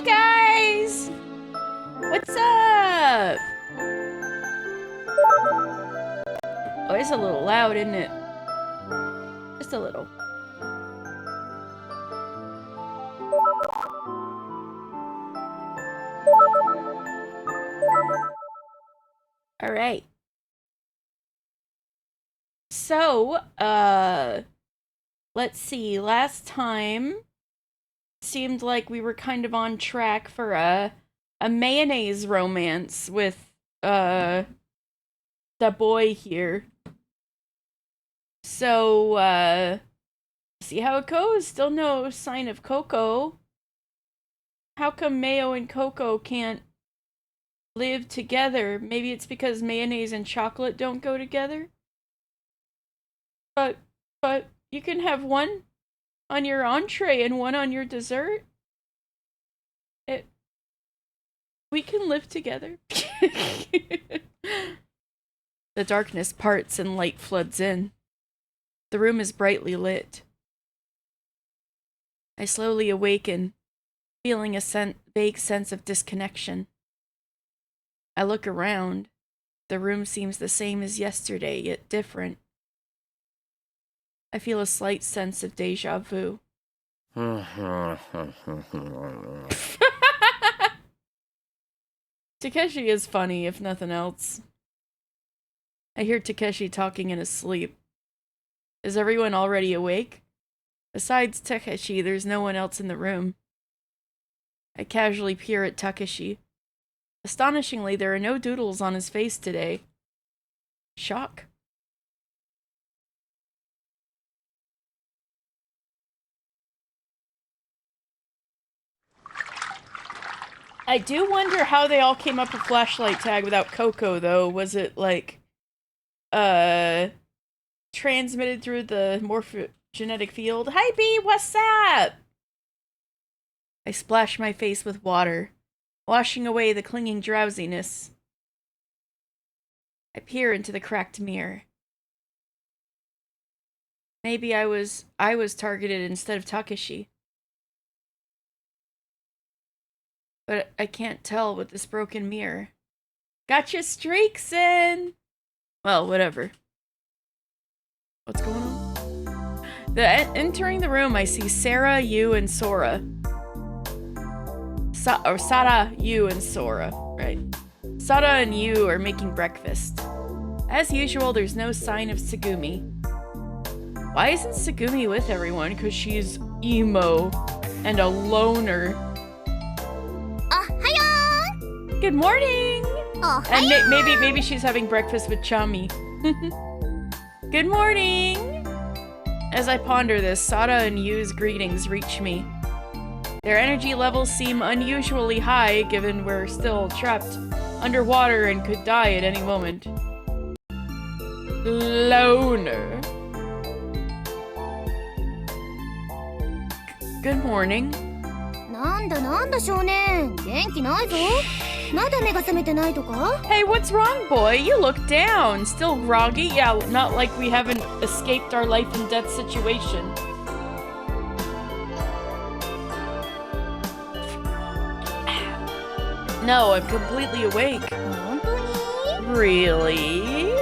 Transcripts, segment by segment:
guys! What's up? Oh, it's a little loud, isn't it? Just a little. Alright. So, let's see. Last time seemed like we were kind of on track for a mayonnaise romance with the boy here. So see how it goes. Still no sign of Coco. How come Mayo and Coco can't live together? Maybe it's because mayonnaise and chocolate don't go together. But you can have one on your entree and one on your dessert. We can live together. The darkness parts and light floods in. The room is brightly lit. I slowly awaken, feeling a vague sense of disconnection. I look around. The room seems the same as yesterday, yet different. I feel a slight sense of déjà vu. Takeshi is funny, if nothing else. I hear Takeshi talking in his sleep. Is everyone already awake? Besides Takeshi, there's no one else in the room. I casually peer at Takeshi. Astonishingly, there are no doodles on his face today. Shock. I do wonder how they all came up with flashlight tag without Coco, though. Was it, like, transmitted through the morphogenetic field? Hi, B, what's up? I splash my face with water, washing away the clinging drowsiness. I peer into the cracked mirror. Maybe I was targeted instead of Takeshi. But I can't tell with this broken mirror. Gotcha streaks in! Well, whatever. What's going on? Entering the room, I see Sarah, Yu, and Sora. Sara, Yu, and Sora, right? Sara and Yu are making breakfast. As usual, there's no sign of Tsugumi. Why isn't Tsugumi with everyone? Because she's emo and a loner. Good morning! And maybe she's having breakfast with Chami. Good morning! As I ponder this, Sara and Yu's greetings reach me. Their energy levels seem unusually high, given we're still trapped underwater and could die at any moment. Loner. Good morning. なんだ少年、元気ないぞ。まだ目が覚めてないとか? Hey, what's wrong, boy? You look down. Still groggy? Yeah, not like we haven't escaped our life and death situation. No, I'm completely awake. 本当に? Really?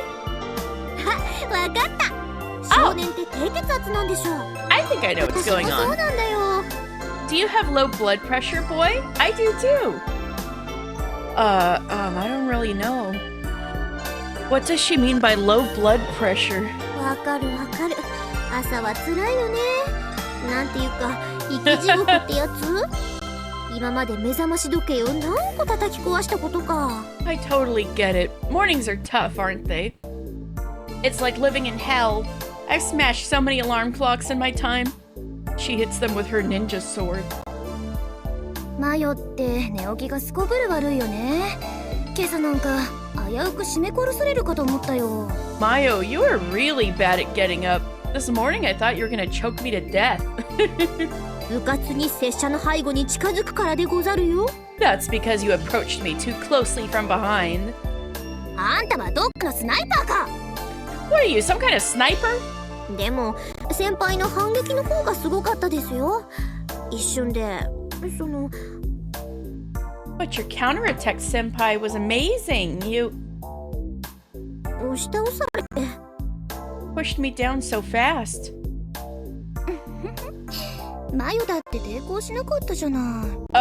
わかった。少年って低血圧なんでしょ。I think I know what's going on. そうなんだよ。Do you have low blood pressure, boy? I do too. I don't really know. What does she mean by low blood pressure? わかる。朝は辛いよね。なんていうか、生き地獄ってやつ？今まで目覚まし時計を何個叩き壊したことか。I totally get it. Mornings are tough, aren't they? It's like living in hell. I've smashed so many alarm clocks in my time. She hits them with her ninja sword. マヨって寝起きがすこぶる悪いよね。今朝なんか危うく絞め殺されるかと思ったよ。Mayo, you are really bad at getting up. This morning I thought you were gonna choke me to death. 部活に拙者の背後に近づくからでござるよ。That's because you approached me too closely from behind. あんたはどっかのスナイパーか。 What are you, some kind of sniper? でも先輩の反撃の方がすごかったですよ。一瞬で But your counterattack, Senpai, was amazing. You 押し倒されて pushed me down so fast. マヨだって抵抗しなかったじゃない。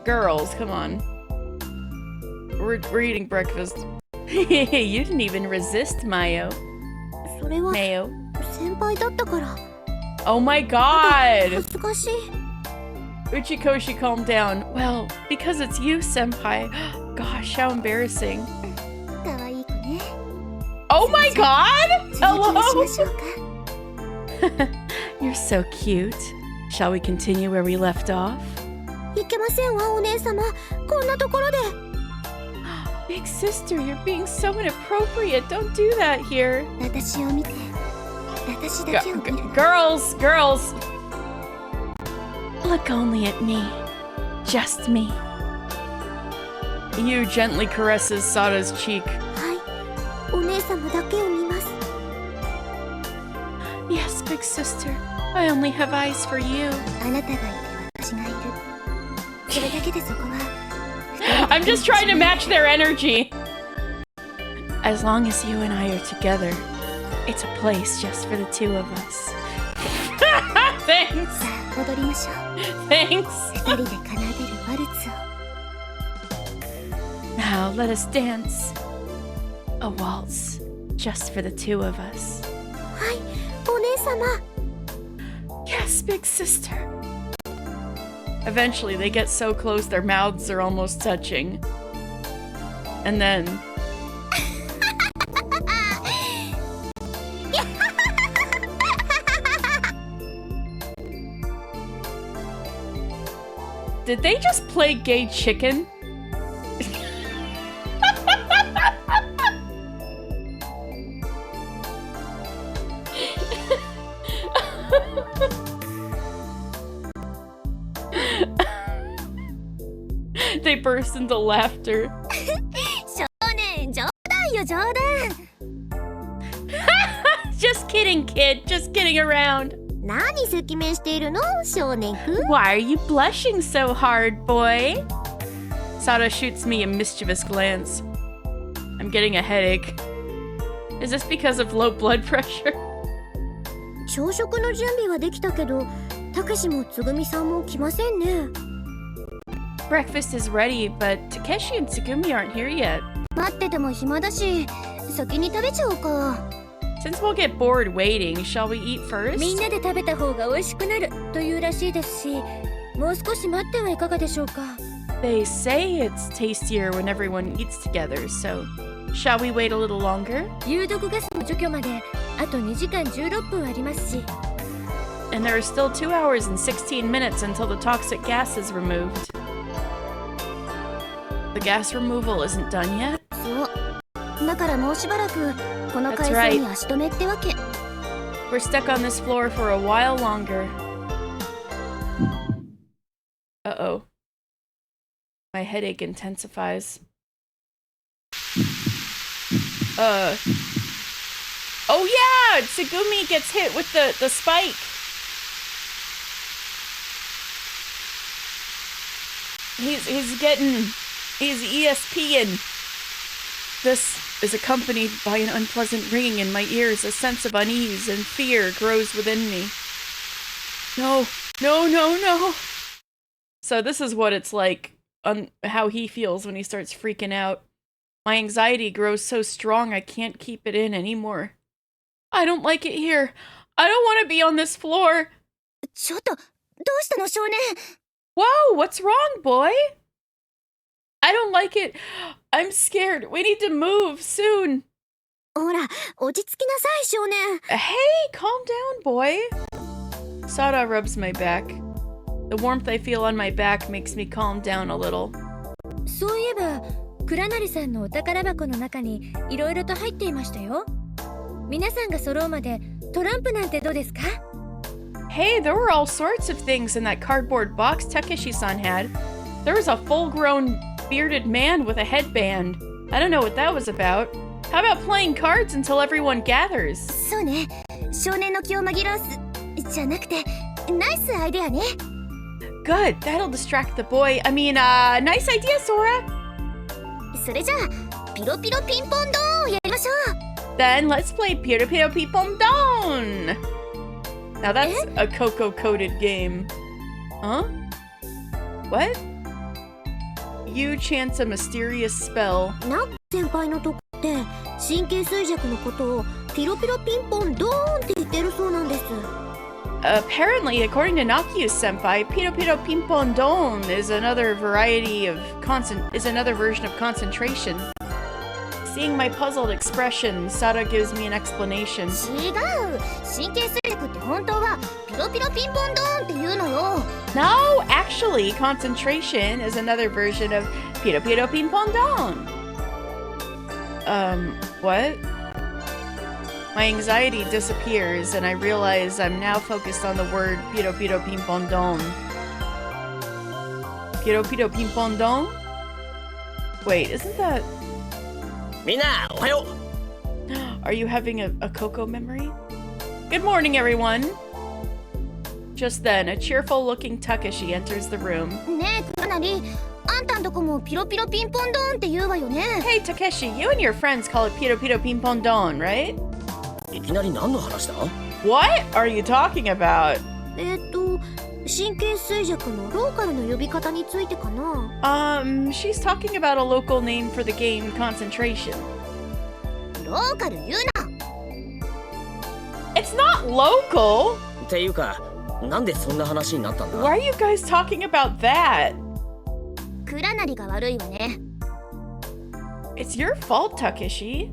Girls, come on. We're eating breakfast. You didn't even resist, Mayo. それは Mayo. 先輩だったから。 Oh my god! 恥ずかしい。 Uchikoshi, calm down. Well, because it's you, Senpai. Gosh, how embarrassing. 可愛い子ね。 Oh my god! 続きをしましょうか。 You're so cute. Shall we continue where we left off? いけませんわ、お姉様。こんなところで。Big sister, you're being so inappropriate. Don't do that here. 私を見て。私だけを見る。 Girls! Look only at me. Just me. Yu gently caresses Sada's cheek. はい、お姉様だけを見ます。 Yes, big sister. I only have eyes for you. あなたがいて私がいる。それだけでそこは。I'm just trying to match their energy. As long as you and I are together, it's a place just for the two of us. Thanks. さあ、踊りましょう。 Thanks. 二人で奏でるワルツを。 Now let us dance. A waltz, just for the two of us. はい、お姉様。 Yes, big sister. Eventually, they get so close their mouths are almost touching. And then... Did they just play gay chicken? They burst into laughter. 少年、冗談よ、冗談。 Just kidding, kid. Just kidding around. 何赤面しているの、少年くん。 Why are you blushing so hard, boy? Sada shoots me a mischievous glance. I'm getting a headache. Is this because of low blood pressure? 朝食の準備はできたけど、たけしもつぐみさんも来ませんね。 Breakfast is ready, but Takeshi and Tsugumi aren't here yet. 待ってても暇だし、先に食べちゃおうか。 Since we'll get bored waiting, shall we eat first? みんなで食べた方が美味しくなるというらしいですし、もう少し待ってはいかがでしょうか。 They say it's tastier when everyone eats together, so shall we wait a little longer? 有毒ガスの除去まであと2時間16分ありますし。 And there are still 2 hours and 16 minutes until the toxic gas is removed. The gas removal isn't done yet? そう。だからもうしばらくこの海水に足止めってわけ。 We're stuck on this floor for a while longer. Uh-oh. My headache intensifies. Oh yeah! Tsugumi gets hit with the spike! He's ESPing. This is accompanied by an unpleasant ringing in my ears. A sense of unease and fear grows within me. No. So this is what it's like, how he feels when he starts freaking out. My anxiety grows so strong I can't keep it in anymore. I don't like it here. I don't want to be on this floor. ちょっと、どうしたの、少年。 Whoa, what's wrong, boy? I don't like it. I'm scared. We need to move soon. ほら、落ち着きなさい、少年。 Hey, calm down, boy. Sada rubs my back. The warmth I feel on my back makes me calm down a little. そういえば、倉成さんのお宝箱の中にいろいろと入っていましたよ。皆さんが揃うまでトランプなんてどうですか？ Hey, there were all sorts of things in that cardboard box Takeshi-san had. There was a full-grown bearded man with a headband. I don't know what that was about. How about playing cards until everyone gathers? そうね。少年の気を紛らわすじゃなくて、ナイスアイデアね。Good, that'll distract the boy. I mean, nice idea, Sora. それじゃあピロピロピンポンドーンをやりましょう。 Then let's play Piro Piro Pipom Don. Now that's a cocoa-coated game. Huh? What? You chant a mysterious spell. な先輩のとこって神経衰弱のことをピロピロピンポンドーンって言ってるそうなんです。 Apparently, according to Nakius Senpai, Piro Piro Pimpon Don is another version of concentration. Seeing my puzzled expression, Sada gives me an explanation. 違う、神経衰弱って本当はピロピロピンポンドーンって言うのよ。 No, actually, concentration is another version of Piro Piro Pimpon Don. What? My anxiety disappears, and I realize I'm now focused on the word Piro Piro Pimpon Don. Piro Piro Pimpon Don? Wait, isn't that... みんなおはよう。 Are you having a Coco memory? Good morning, everyone. Just then, a cheerful-looking Takeshi enters the room. ねえ、かなりあんたんとこもピロピロピンポンドーンって言うわよね。 Hey, Takeshi, you and your friends call it Piro Piro Pimpon Don, right? いきなり何の話だ？ What are you talking about? 神経衰弱のローカルの呼び方についてかな。She's talking about a local name for the game Concentration. ローカル言うな。 It's not local! っていうか、なんでそんな話になったんだ？ Why are you guys talking about that? クラナリが悪いわね。 It's your fault, Takeshi.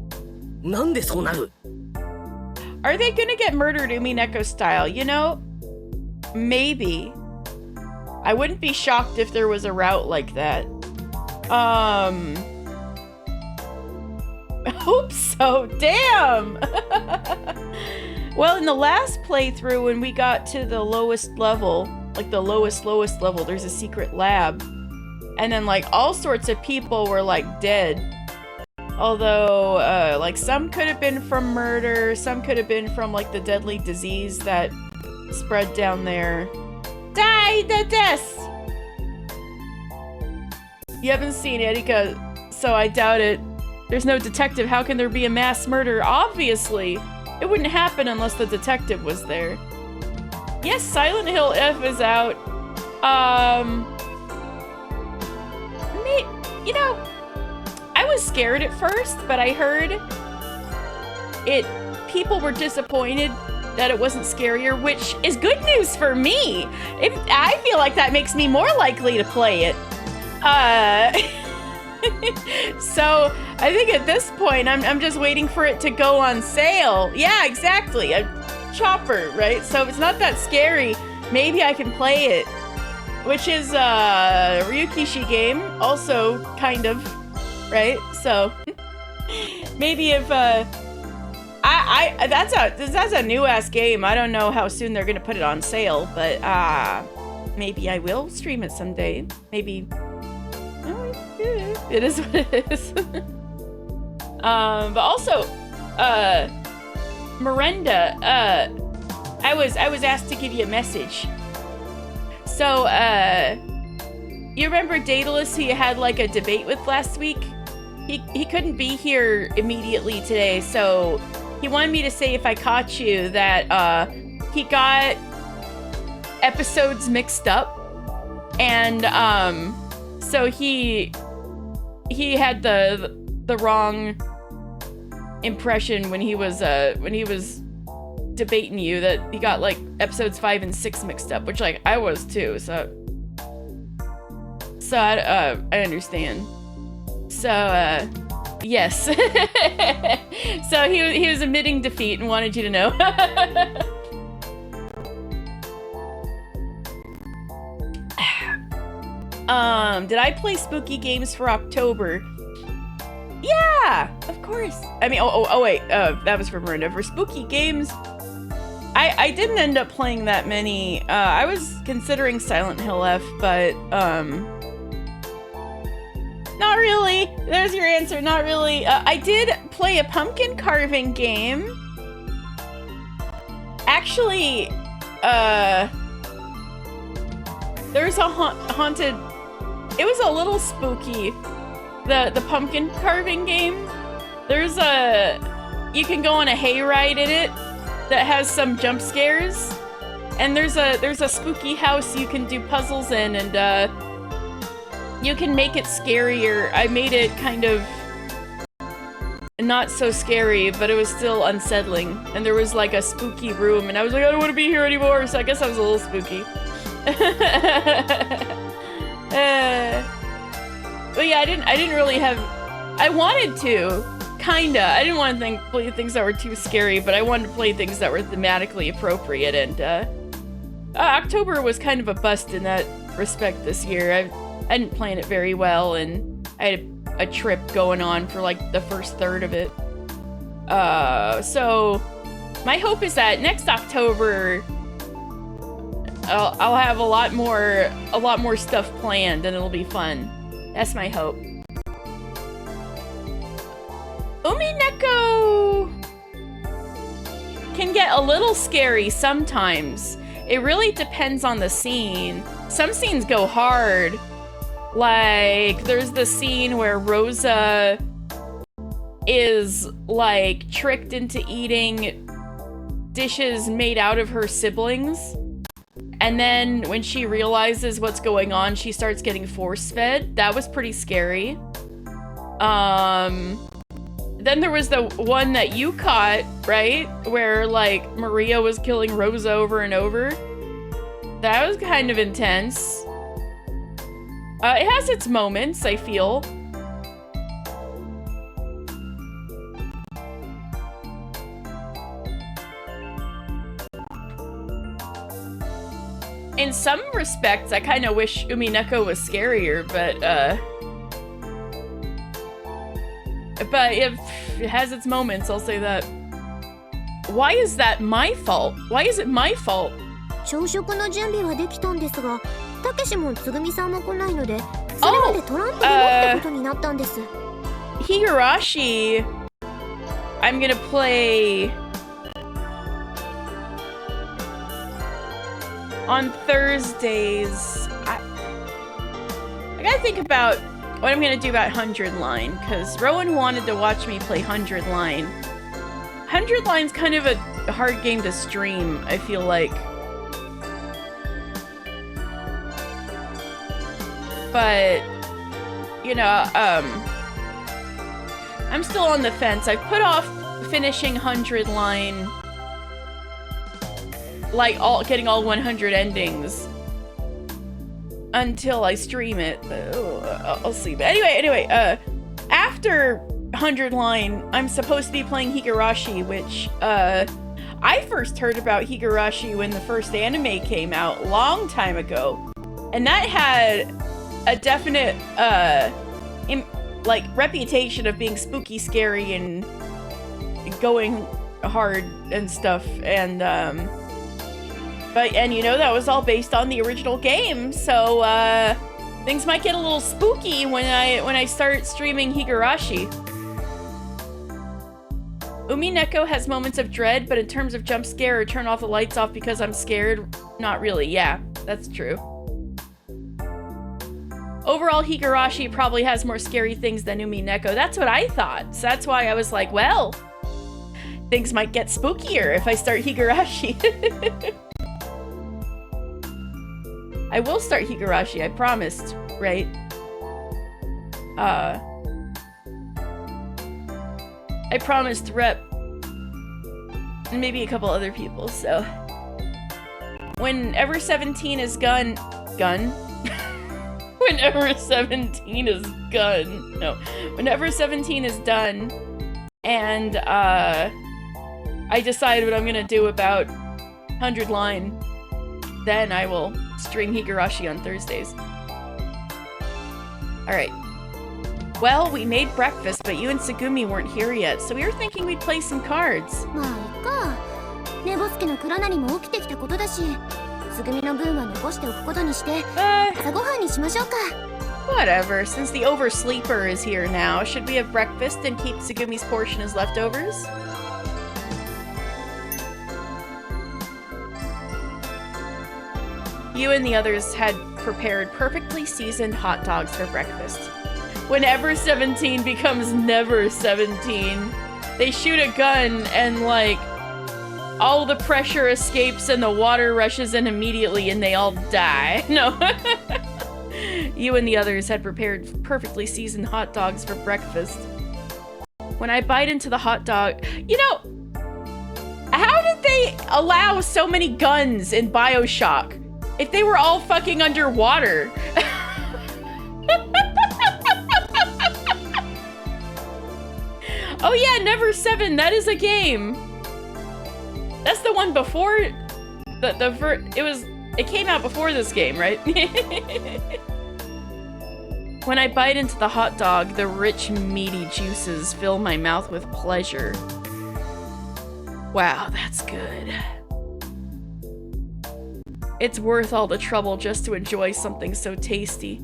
なんでそうなる？ Are they gonna get murdered Umineko style? You know, maybe. I wouldn't be shocked if there was a route like that. I hope so. Damn! Well, in the last playthrough, when we got to the lowest level, like the lowest level, there's a secret lab. And then, like, all sorts of people were, like, dead. Although, like, some could have been from murder, some could have been from, like, the deadly disease that spread down there. Die the death! You haven't seen Erika, so I doubt it. There's no detective. How can there be a mass murder? Obviously! It wouldn't happen unless the detective was there. Yes, Silent Hill F is out. You know, I was scared at first, but I heard people were disappointed that it wasn't scarier, which is good news for me. I feel like that makes me more likely to play it. So I think at this point, I'm just waiting for it to go on sale. Yeah, exactly. A chopper, right? So if it's not that scary, maybe I can play it. Which is a Ryukishi game, also kind of, right? So maybe if that's a new ass game. I don't know how soon they're gonna put it on sale, but maybe I will stream it someday. Maybe. It is what it is. But also, Miranda, I was asked to give you a message. So, you remember Daedalus who you had like a debate with last week? He couldn't be here immediately today, so he wanted me to say if I caught you that he got episodes mixed up, and so he had the wrong impression when he was debating you, that he got like episodes 5 and 6 mixed up, which like I was too, so I understand. So yes. So he was admitting defeat and wanted you to know. Did I play spooky games for October? Yeah, of course. I mean, oh wait, that was for Miranda. For spooky games, I didn't end up playing that many. I was considering Silent Hill F, but not really. There's your answer, not really. I did play a pumpkin carving game. There's a haunted... It was a little spooky. The pumpkin carving game. There's a... You can go on a hayride in it that has some jump scares. And there's a spooky house you can do puzzles in, and you can make it scarier. I made it kind of not so scary, but it was still unsettling. And there was like a spooky room, and I was like, I don't want to be here anymore, so I guess I was a little spooky. But yeah, I didn't really have... I wanted to, kinda. I didn't want to play things that were too scary, but I wanted to play things that were thematically appropriate, and October was kind of a bust in that respect this year. I didn't plan it very well, and I had a trip going on for like the first third of it. So my hope is that next October I'll have a lot more stuff planned, and it'll be fun. That's my hope. Umineko can get a little scary sometimes. It really depends on the scene. Some scenes go hard. Like, there's the scene where Rosa is, like, tricked into eating dishes made out of her siblings. And then when she realizes what's going on, she starts getting force-fed. That was pretty scary. Then there was the one that you caught, right? Where, like, Maria was killing Rosa over and over. That was kind of intense. It has its moments, I feel. In some respects, I kind of wish Umineko was scarier, but if it has its moments, I'll say that. Why is that my fault? Why is it my fault? 朝食の準備はできたんですが、たけしもつぐみさんも来ないので、それまでトランプでもってことになったんです。Higurashi, I'm gonna play on Thursdays. I gotta think about what I'm gonna do about 100 Line, because Rowan wanted to watch me play 100 Line. 100 Line's kind of a hard game to stream, I feel like. But, you know, I'm still on the fence. I've put off finishing 100 Line, like getting all 100 endings until I stream it. I'll see. But anyway, after 100 Line, I'm supposed to be playing Higurashi, which, I first heard about Higurashi when the first anime came out a long time ago. And that had a definite, like, reputation of being spooky, scary, and going hard and stuff. And, and you know, that was all based on the original game, so, things might get a little spooky when I start streaming Higurashi. Umineko has moments of dread, but in terms of jump scare or turn all the lights off because I'm scared, not really. Yeah, that's true. Overall, Higurashi probably has more scary things than Umineko. That's what I thought. So that's why I was like, well, things might get spookier if I start Higurashi. I will start Higurashi, I promised, right? I promised Rep and maybe a couple other people, so when Ever17 is done, when Ever17 is done, and I decide what I'm gonna do about 100 Line, then I will stream Higurashi on Thursdays. Alright. Well, we made breakfast, but you and Tsugumi weren't here yet, so we were thinking we'd play some cards. まあいっか。寝ぼすけの蔵なりも起きてきたことだし、つぐみの分は残しておくことにして、朝ごはんにしましょうか。Whatever, since the oversleeper is here now, should we have breakfast and keep Tsugumi's portion as leftovers? You and the others had prepared perfectly seasoned hot dogs for breakfast. When Ever17 becomes Never 17, they shoot a gun and, like, all the pressure escapes and the water rushes in immediately and they all die. No. You and the others had prepared perfectly seasoned hot dogs for breakfast. When I bite into the hot dog... You know, how did they allow so many guns in BioShock if they were all fucking underwater? Oh yeah, Never 7, that is a game. That's the one before it came out before this game, right? When I bite into the hot dog, the rich, meaty juices fill my mouth with pleasure. Wow, that's good. It's worth all the trouble just to enjoy something so tasty.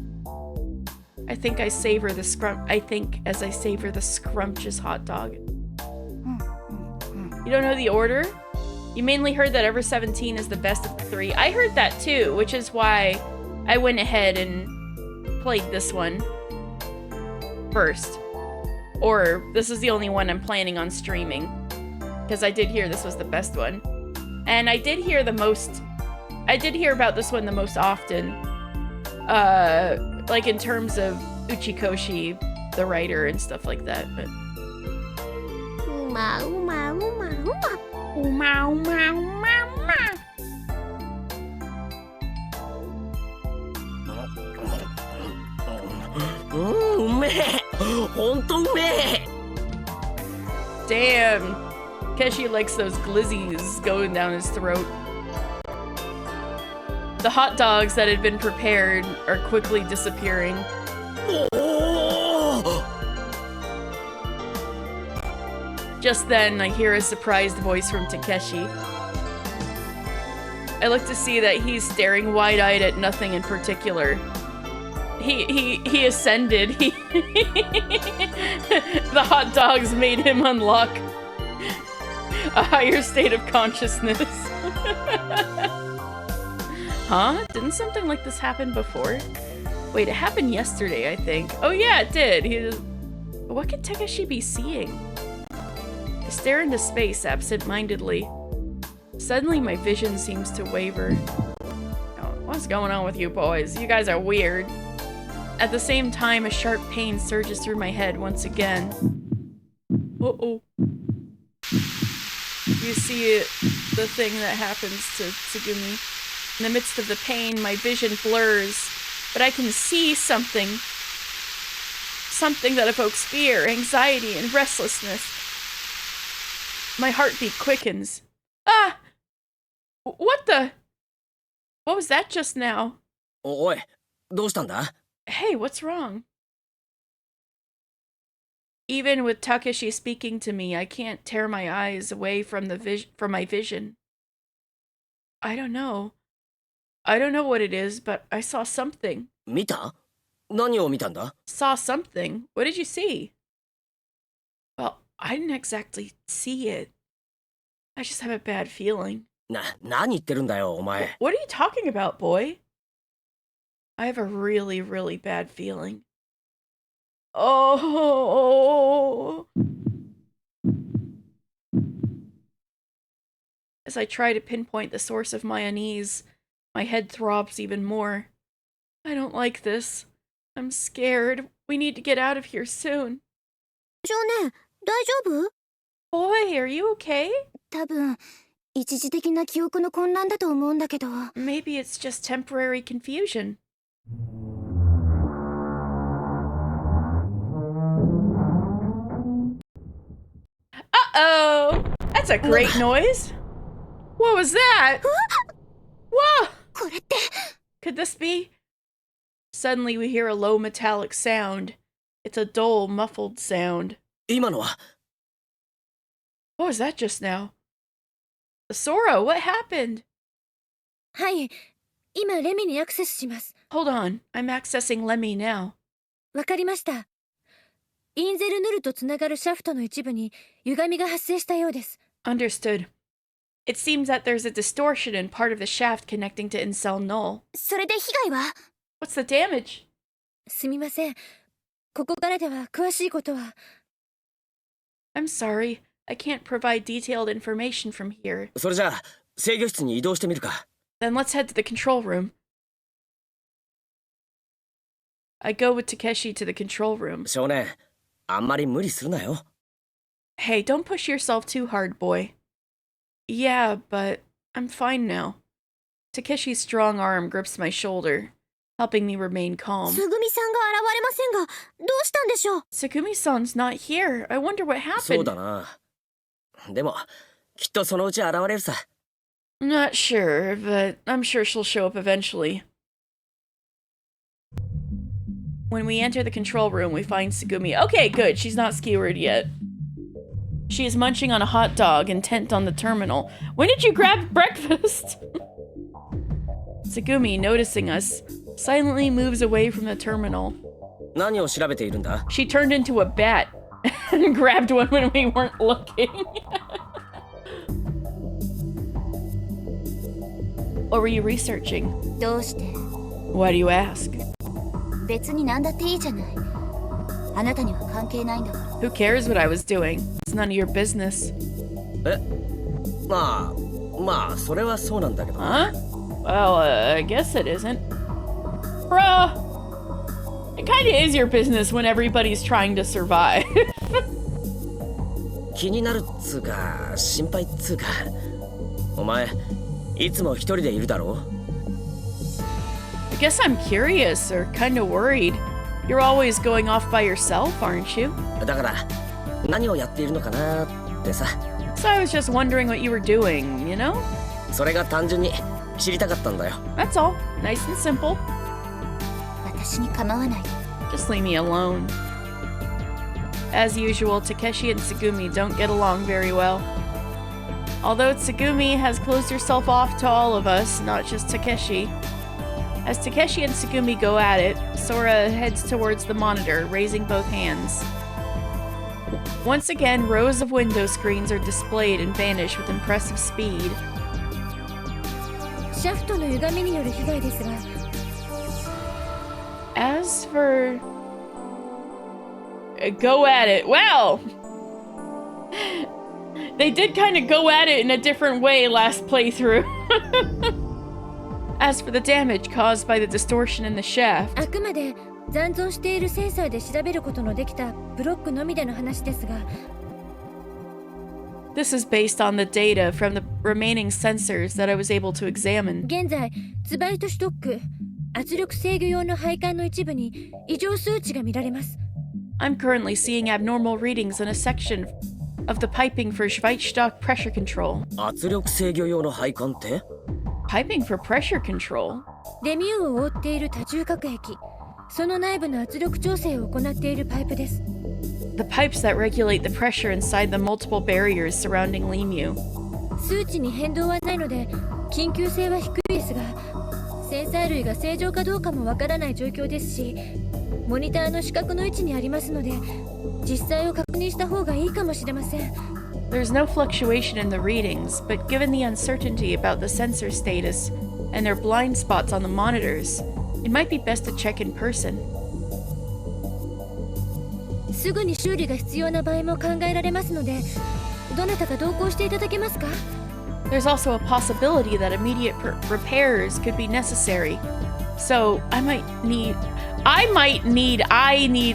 I think as I savor the scrumptious hot dog. You don't know the order? You mainly heard that Ever17 is the best of the three. I heard that too, which is why I went ahead and played this one first. Or this is the only one I'm planning on streaming. Because I did hear this was the best one. And I did hear about this one the most often. Like in terms of Uchikoshi, the writer, and stuff like that, but... Uma, uma, uma, uma. Uma, uma, uma, uma. Damn! Keshi likes those glizzies going down his throat. The hot dogs that had been prepared are quickly disappearing. Just then, I hear a surprised voice from Takeshi. I look to see that he's staring wide-eyed at nothing in particular. He ascended. The hot dogs made him unlock a higher state of consciousness. Huh? Didn't something like this happen before? Wait, it happened yesterday, I think. Oh yeah, it did. What could Takeshi be seeing? I stare into space absent-mindedly. Suddenly, my vision seems to waver. Oh, what's going on with you boys? You guys are weird. At the same time, a sharp pain surges through my head once again. Uh-oh. You see the thing that happens to Tsugumi. In the midst of the pain, my vision blurs, but I can see something. Something that evokes fear, anxiety, and restlessness. My heartbeat quickens. Ah! What the? What was that just now? Oi, どうしたんだ? Hey, what's wrong? Even with Takeshi speaking to me, I can't tear my eyes away from my vision. I don't know. I don't know what it is, but I saw something. 見た? 何を見たんだ? Saw something. What did you see? Well, I didn't exactly see it. I just have a bad feeling. 何言ってるんだよ、お前. What are you talking about, boy? I have a really, really bad feeling. Oh! As I try to pinpoint the source of my unease, my head throbs even more. I don't like this. I'm scared. We need to get out of here soon. 少年、大丈夫? Boy, are you okay? 多分、一時的な記憶の混乱だと思うんだけど。Maybe it's just temporary confusion. Uh-oh! That's a great noise! What was that? Whoa! これって。 Could this be? Suddenly we hear a low metallic sound. It's a dull, muffled sound. 今のは? What was that just now? Sora, what happened? はい、今レミにアクセスします。 Hold on, I'm accessing Lemmy now. わかりました。インゼルヌルとつながるシャフトの一部に歪みが発生したようです。 Understood. It seems that there's a distortion in part of the shaft connecting to incel null. それで被害は What's the damage? すみません。ここからでは詳しいことは。I'm sorry. I can't provide detailed information from here. それじゃあ制御室に移動してみるか。 Then let's head to the control room. I go with Takeshi to the control room. 少年、あんまり無理するなよ。 Hey, don't push yourself too hard, boy. Yeah, but I'm fine now. Takeshi's strong arm grips my shoulder, helping me remain calm. つぐみさんが現れませんが、どうしたんでしょう Tsugumi-san's not here. I wonder what そう happened. だな。でもきっとそのうち現れるさ。 Not sure, but I'm sure she'll show up eventually. When we enter the control room, we find Tsugumi. Okay, good. She's not skewered yet. She is munching on a hot dog, intent on the terminal. When did you grab breakfast? Tsugumi, noticing us, silently moves away from the terminal. 何を調べているんだ？ She turned into a bat and grabbed one when we weren't looking. What were you researching? どうして Why do you ask? 別に何だっていいじゃない。あなたには関係ないんだから。 Who cares what I was doing? It's none of your business. え、まあそれはそうなんだけど。 Huh? Well, I guess it isn't. Bruh! It kinda is your business when everybody's trying to survive. 気になるっつうか心配っつうか。お前いつも一人でいるだろう？ I guess I'm curious or kinda worried. You're always going off by yourself, aren't you? だから何をやっているのかなってさ。 So I was just wondering what you were doing, you know? それが単純に知りたかったんだよ。 That's all. Nice and simple. 私に構わない。 Just leave me alone. As usual, Takeshi and Tsugumi don't get along very well. Although Tsugumi has closed herself off to all of us, not just Takeshi. As Takeshi and Tsugumi go at it, Sora heads towards the monitor, raising both hands. Once again, rows of window screens are displayed and vanish with impressive speed. シャフトの歪みによる被害ですが、 As for... Go at it. Wow! They did kind of go at it in a different way last playthrough. As for the damage caused by the distortion in the shaft, あくまで残存しているセンサーで調べることのできたブロックのみでの話ですが、 this is based on the data from the remaining sensors that I was able to examine. 現在ツバイトシュトック圧力制御用の配管の一部に異常数値が見られます。 I'm currently seeing abnormal readings in a section of the piping for Schweizstock pressure control. 圧力制御用の配管って？ Piping for pressure control? レミューを覆っている多重隔壁、その内部の圧力調整を行っているパイプです。 The pipes that regulate the pressure inside the multiple barriers surrounding Lemu. 数値に変動はないので緊急性は低いですが、センサー類が正常かどうかもわからない状況ですし、モニターの視覚の位置にありますので、実際を確認した方がいいかもしれません。 There's no fluctuation in the readings, but given the uncertainty about the sensor status and their blind spots on the monitors, it might be best to check in person. すぐに修理が必要な場合も考えられますので、どなたか同行していただけますか？ There's also a possibility that immediate repairs could be necessary. So I need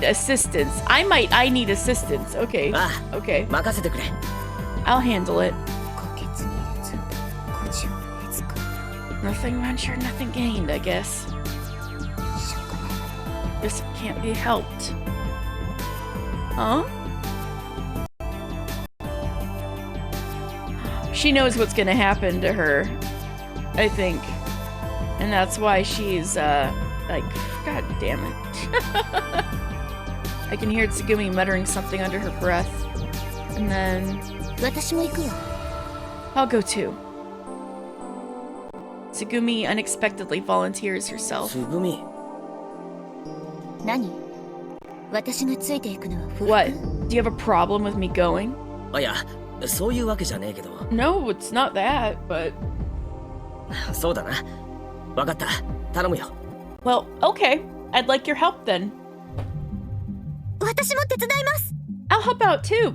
assistance. I need assistance. Okay. ああ、 Okay. 任せてくれ。 I'll handle it. 虎穴に入れず、孤児を得つか。 Nothing ventured, nothing gained, I guess. しょうがないわ。 This can't be helped. Huh? She knows what's gonna happen to her, I think. And that's why she's, like, God damn it. I can hear Tsugumi muttering something under her breath. And then... 私も行くわ。 I'll go too. Tsugumi unexpectedly volunteers herself. つぐみ。何？私がついていくのは不服？ What? Do you have a problem with me going? あ、いや、そういうわけじゃねえけど。 No, it's not that, but... そうだな。わかった。頼むよ。 Well, okay. I'd like your help then. 私も手伝います。 I'll help out too.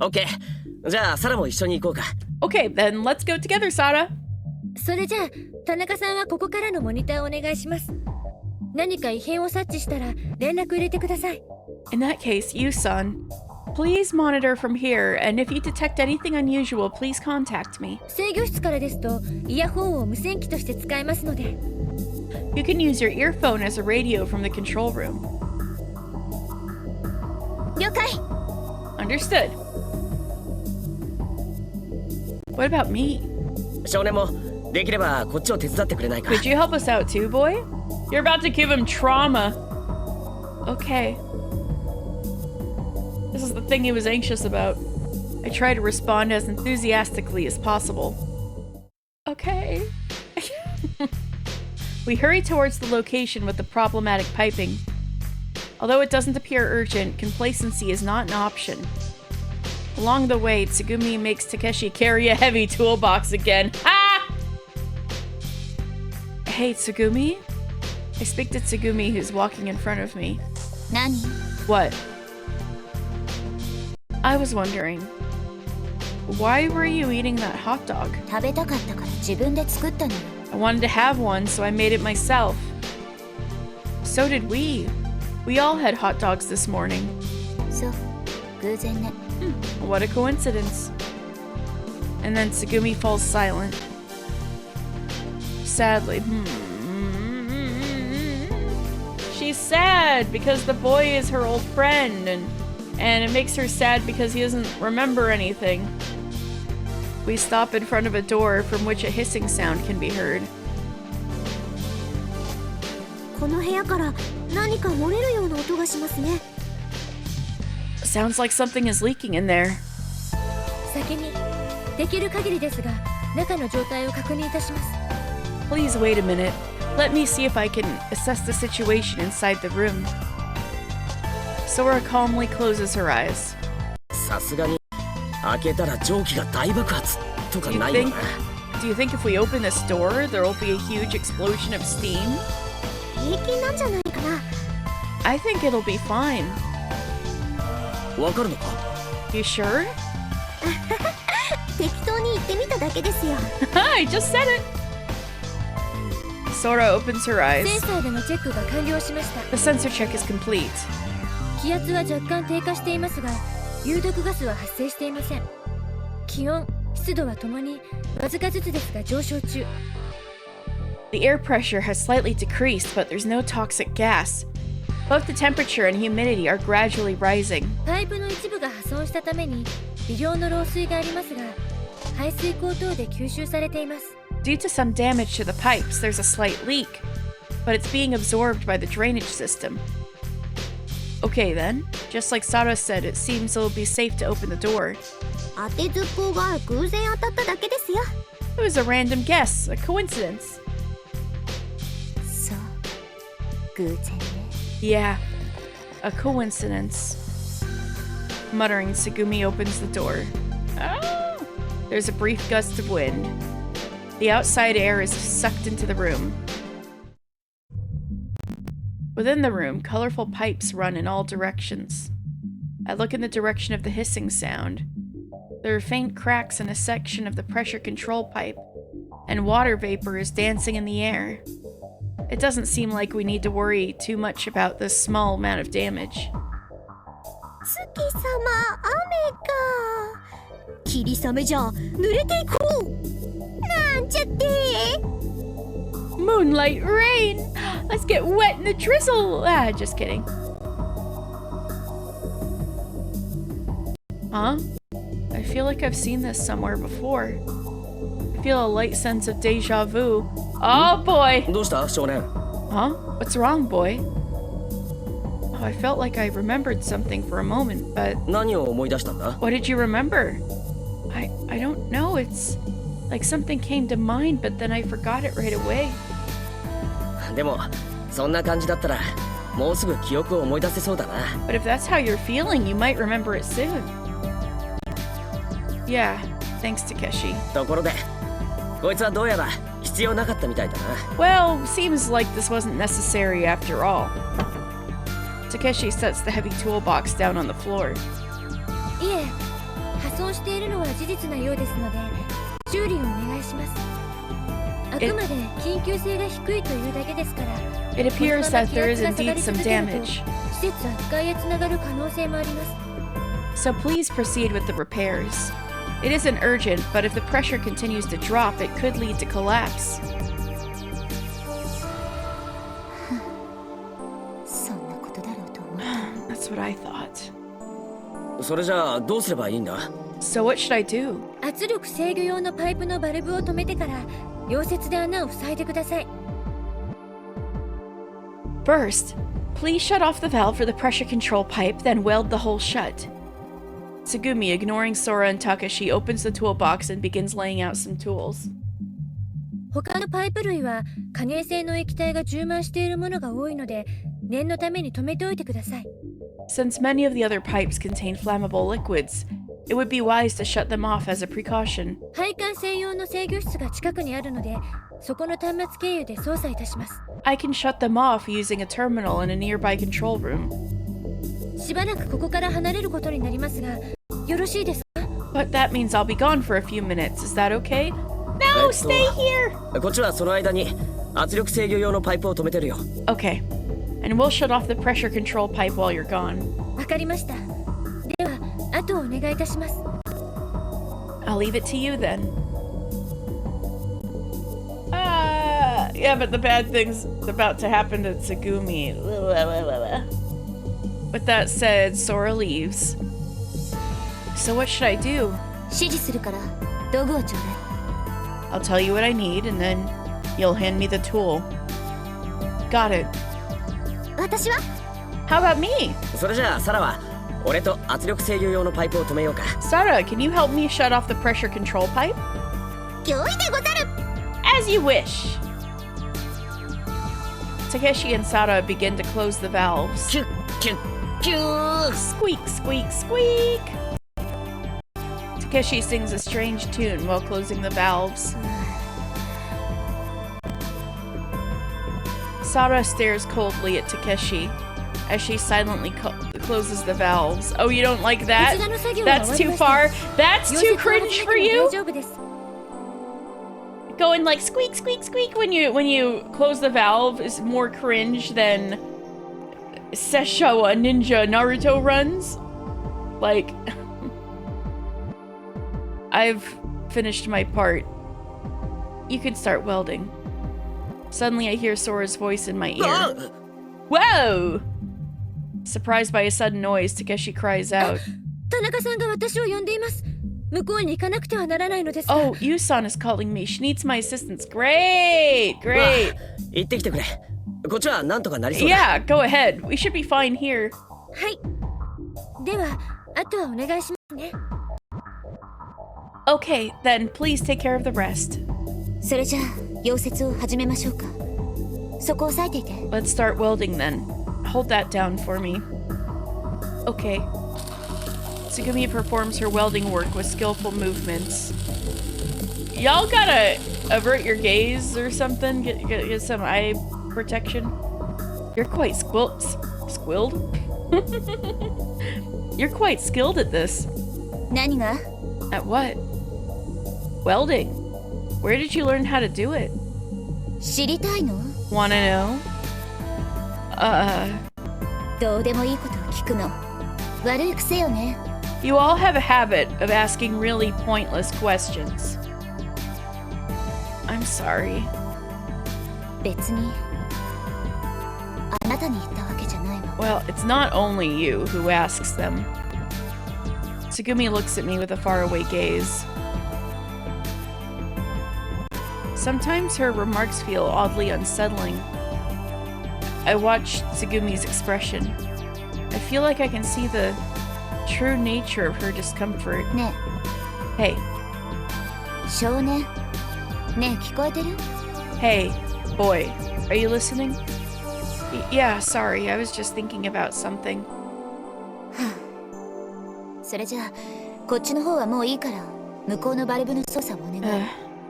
オッケー。じゃあサラも一緒に行こうか。 Okay, then let's go together, Sada. それじゃあ田中さんはここからのモニターをお願いします。何か異変を察知したら連絡入れてください。 In that case, you, son. Please monitor from here, and if you detect anything unusual, please contact me. 制御室からですとイヤホンを無線機として使えますので。 You can use your earphone as a radio from the control room. 了解。 Understood. What about me? 少年もできればこっちを手伝ってくれないか。 Could you help us out too, boy? You're about to give him trauma. Okay. This is the thing he was anxious about. I try to respond as enthusiastically as possible. Okay. We hurry towards the location with the problematic piping. Although it doesn't appear urgent, complacency is not an option. Along the way, Tsugumi makes Takeshi carry a heavy toolbox again. Ah! Hey, Tsugumi? I speak to Tsugumi, who's walking in front of me. 何？ What? I was wondering, why were you eating that hot dog? 食べたかったから自分で作ったのよ。 I wanted to have one, so I made it myself. So did we. We all had hot dogs this morning. そう、偶然ね。 What a coincidence. And then Tsugumi falls silent. Sadly. She's sad because the boy is her old friend, and it makes her sad because he doesn't remember anything. We stop in front of a door from which a hissing sound can be heard. この部屋から何か漏れるような音がしますね。 Sounds like something is leaking in there. 先にできる限りですが中の状態を確認いたします。 Please wait a minute. Let me see if I can assess the situation inside the room. Sora calmly closes her eyes. さすがに開けたら蒸気が大爆発とかないよな。 Do you think if we open this door, there will be a huge explosion of steam? 平気なんじゃないかな。 I think it'll be fine. わかるのか？ You sure? 適当に言ってみただけですよ。 I just said it! Sora opens her セン eyes. サーでのチェックが完了しました。 The sensor check is complete. 気圧は若干低下していますが有毒ガスは発生していません。気温、湿度はともにわずかずつですが上昇中。 The air pressure has slightly decreased, but there's no toxic gas. Both the temperature and humidity are gradually rising. パイプの一部が破損したために微量の漏水がありますが排水口等で吸収されています。 Due to some damage to the pipes, there's a slight leak, but it's being absorbed by the drainage system. Okay then, just like Sada said, it seems it'll be safe to open the door. 当てずっぽうが偶然当たっただけですよ。 It was a random guess, a coincidence. そう、偶然ね。 Yeah, a coincidence. Muttering, Tsugumi opens the door. Ah! There's a brief gust of wind. The outside air is sucked into the room. Within the room, colorful pipes run in all directions. I look in the direction of the hissing sound. There are faint cracks in a section of the pressure control pipe, and water vapor is dancing in the air. It doesn't seem like we need to worry too much about this small amount of damage. 月様、雨か。霧雨じゃ濡れていこう。なんちゃって。 Moonlight rain! Let's get wet in the drizzle! Ah, just kidding. Huh? I feel like I've seen this somewhere before. I feel a light sense of deja vu. Oh boy! どうした少年？ Huh? What's wrong, boy? Oh, I felt like I remembered something for a moment, but 何を思い出したんだ？ what did you remember? I don't know. It's like something came to mind, but then I forgot it right away. でもそんな感じだったらもうすぐ記憶を思い出せそうだな。 But if that's how you're feeling, you might remember it soon. Yeah, thanks, Takeshi. ところで、こいつはどうやら必要なかったみたいだな。Well, seems like this wasn't necessary after all. Takeshi sets the heavy toolbox down on the floor. いえ、破損しているのは事実なようですので、修理をお願いします。あくまで緊急性が低いというだけですから。It appears that there is indeed some damage. 施設扱いへつながる可能性もあります。So please proceed with the repairs. It isn't urgent, but if the pressure continues to drop, it could lead to collapse. そんなことだろうと思った。That's what I thought. それじゃあどうすればいいんだ？ So what should I do? 圧力制御用のパイプのバルブを止めてから溶接で穴を塞いでください。First, please shut off the valve for the pressure control pipe, then weld the hole shut. Tsugumi, ignoring Sora and Takashi, opens the toolbox and begins laying out some tools. 他のパイプ類は可燃性の液体が充満しているものが多いので念のために止めておいてください。 Since many of the other pipes contain flammable liquids, it would be wise to shut them off as a precaution. 配管専用の制御室が近くにあるのでそこの端末経由で操作いたします。 I can shut them off using a terminal in a nearby control room. しばらくここから離れることになりますがよろしいですか？ But that means I'll be gone for a few minutes. Is that okay? No, stay here! こっちはその間に圧力制御用のパイプを止めてるよ。Okay. And we'll shut off the pressure control pipe while you're gone. わかりました。では、後をお願いいたします。 I'll leave it to you then. Yeah, but the bad thing's about to happen to Tsugumi. With that said, Sora leaves. So what should I do? 指示するから道具をちょうだい。 I'll tell you what I need, and then you'll hand me the tool. Got it. 私は How about me? それじゃあサラは俺と圧力制御用のパイプを止めようか。 Sara, can you help me shut off the pressure control pipe? 御意でござる。 As you wish. Takeshi and Sara begin to close the valves. キュッキュッキュー。 Squeak, squeak, squeak. Takeshi sings a strange tune while closing the valves. Sara stares coldly at Takeshi as she silently closes the valves. Oh, you don't like that? That's too far? That's too cringe for you? Going like squeak, squeak, squeak when you close the valve is more cringe than Sesshowa Ninja Naruto runs. Like, I've finished my part. You can start welding. Suddenly I hear Sora's voice in my ear. Whoa! Surprised by a sudden noise, Takeshi cries out. 田中さんが私を呼んでいます。向こうに行かなくてはならないのですが。 Oh, Yusan is calling me. She needs my assistance. Great, great. 行ってきてくれ。こっちはなんとかなりそうだ。 Yeah, go ahead. We should be fine here. はい。では、あとはお願いしますね。 Okay, then please take care of the rest. それじゃあ、溶接を始めましょうか。そこを押さえていて。 Let's start welding then. Hold that down for me. Okay. Tsugumi performs her welding work with skillful movements. Y'all gotta avert your gaze or something? Get some eye protection? You're quite skilled? You're quite skilled at this. 何が？ At what? Welding. Where did you learn how to do it? 知りたいの？ Wanna know? どうでもいいことを聞くの。悪い癖よね。 You all have a habit of asking really pointless questions. I'm sorry. 別にあなたに言ったわけじゃないの。 Well, it's not only you who asks them. Tsugumi looks at me with a faraway gaze. Sometimes her remarks feel oddly unsettling. I watch Tsugumi's expression. I feel like I can see the true nature of her discomfort. ね Hey, え、少年。ねえ、聞こえてる？ hey, boy, are you listening? Yeah, sorry, I was just thinking about something. それじゃあ、こっちの方はもういいから向こうのバルブの操作をお願い。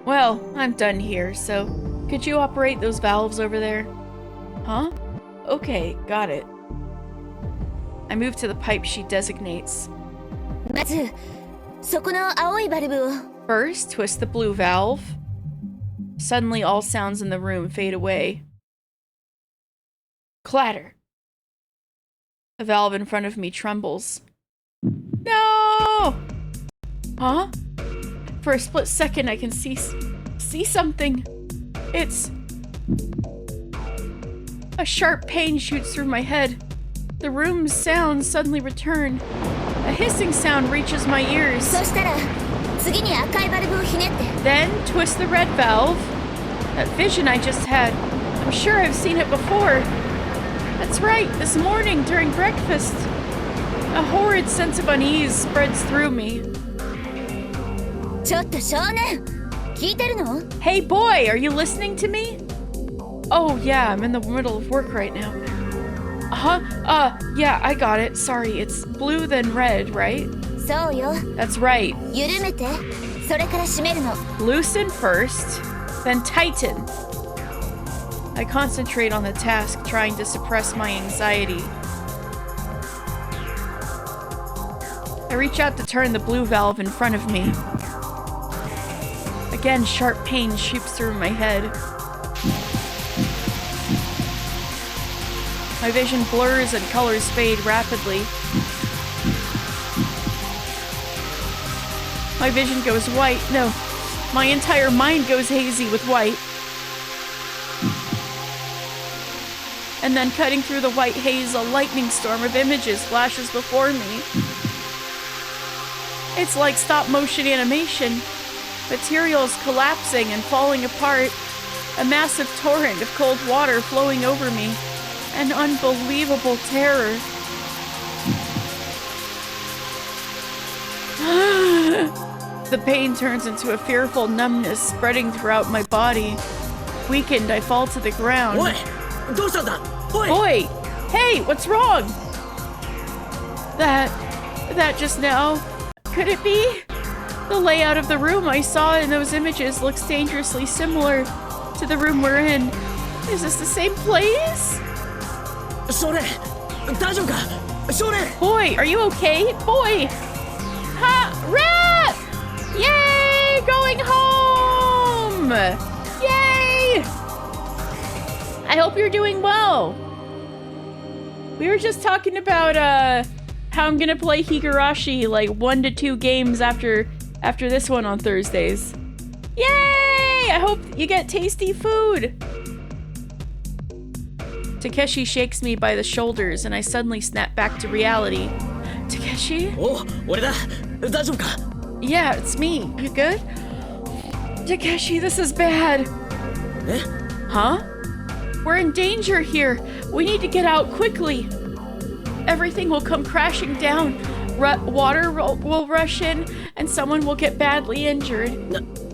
Well, I'm done here, so could you operate those valves over there? Huh? Okay, got it. I move to the pipe she designates. まずそこの青いバルブを。 First, twist the blue valve. Suddenly, all sounds in the room fade away. Clatter. The valve in front of me trembles. No! Huh? For a split second, I can see something. It's... A sharp pain shoots through my head. The room's sounds suddenly return. A hissing sound reaches my ears. そしたら次に赤いバルブをひねって。 Then twist the red valve. That vision I just had. I'm sure I've seen it before. That's right, this morning during breakfast. A horrid sense of unease spreads through me. ちょっと少年、聞いてるの？ Hey boy, are you listening to me? Oh yeah, I'm in the middle of work right now. Yeah, I got it. Sorry, it's blue then red, right? そうよ。 That's right. 緩めて、それから締めるの。 Loosen first, then tighten. I concentrate on the task, trying to suppress my anxiety. I reach out to turn the blue valve in front of me. Again, sharp pain shoots through my head. My vision blurs and colors fade rapidly. My vision goes white. No, my entire mind goes hazy with white. And then cutting through the white haze, a lightning storm of images flashes before me. It's like stop-motion animation. Materials collapsing and falling apart. A massive torrent of cold water flowing over me. An unbelievable terror. The pain turns into a fearful numbness spreading throughout my body. Weakened, I fall to the ground. Oi! Boy! Hey, what's wrong? That just now? Could it be? The layout of the room I saw in those images looks dangerously similar to the room we're in. Is this the same place? Boy, are you okay? Boy! Ha! Rat! Yay! Going home! Yay! I hope you're doing well. We were just talking about how I'm gonna play Higurashi like 1 to 2 games after this one on Thursdays. Yay! I hope you get tasty food. Takeshi shakes me by the shoulders and I suddenly snap back to reality. Takeshi? Oh, Yeah, it's me. You good? Takeshi, this is bad. Eh? Huh? We're in danger here. We need to get out quickly. Everything will come crashing down. Water will rush in, and someone will get badly injured.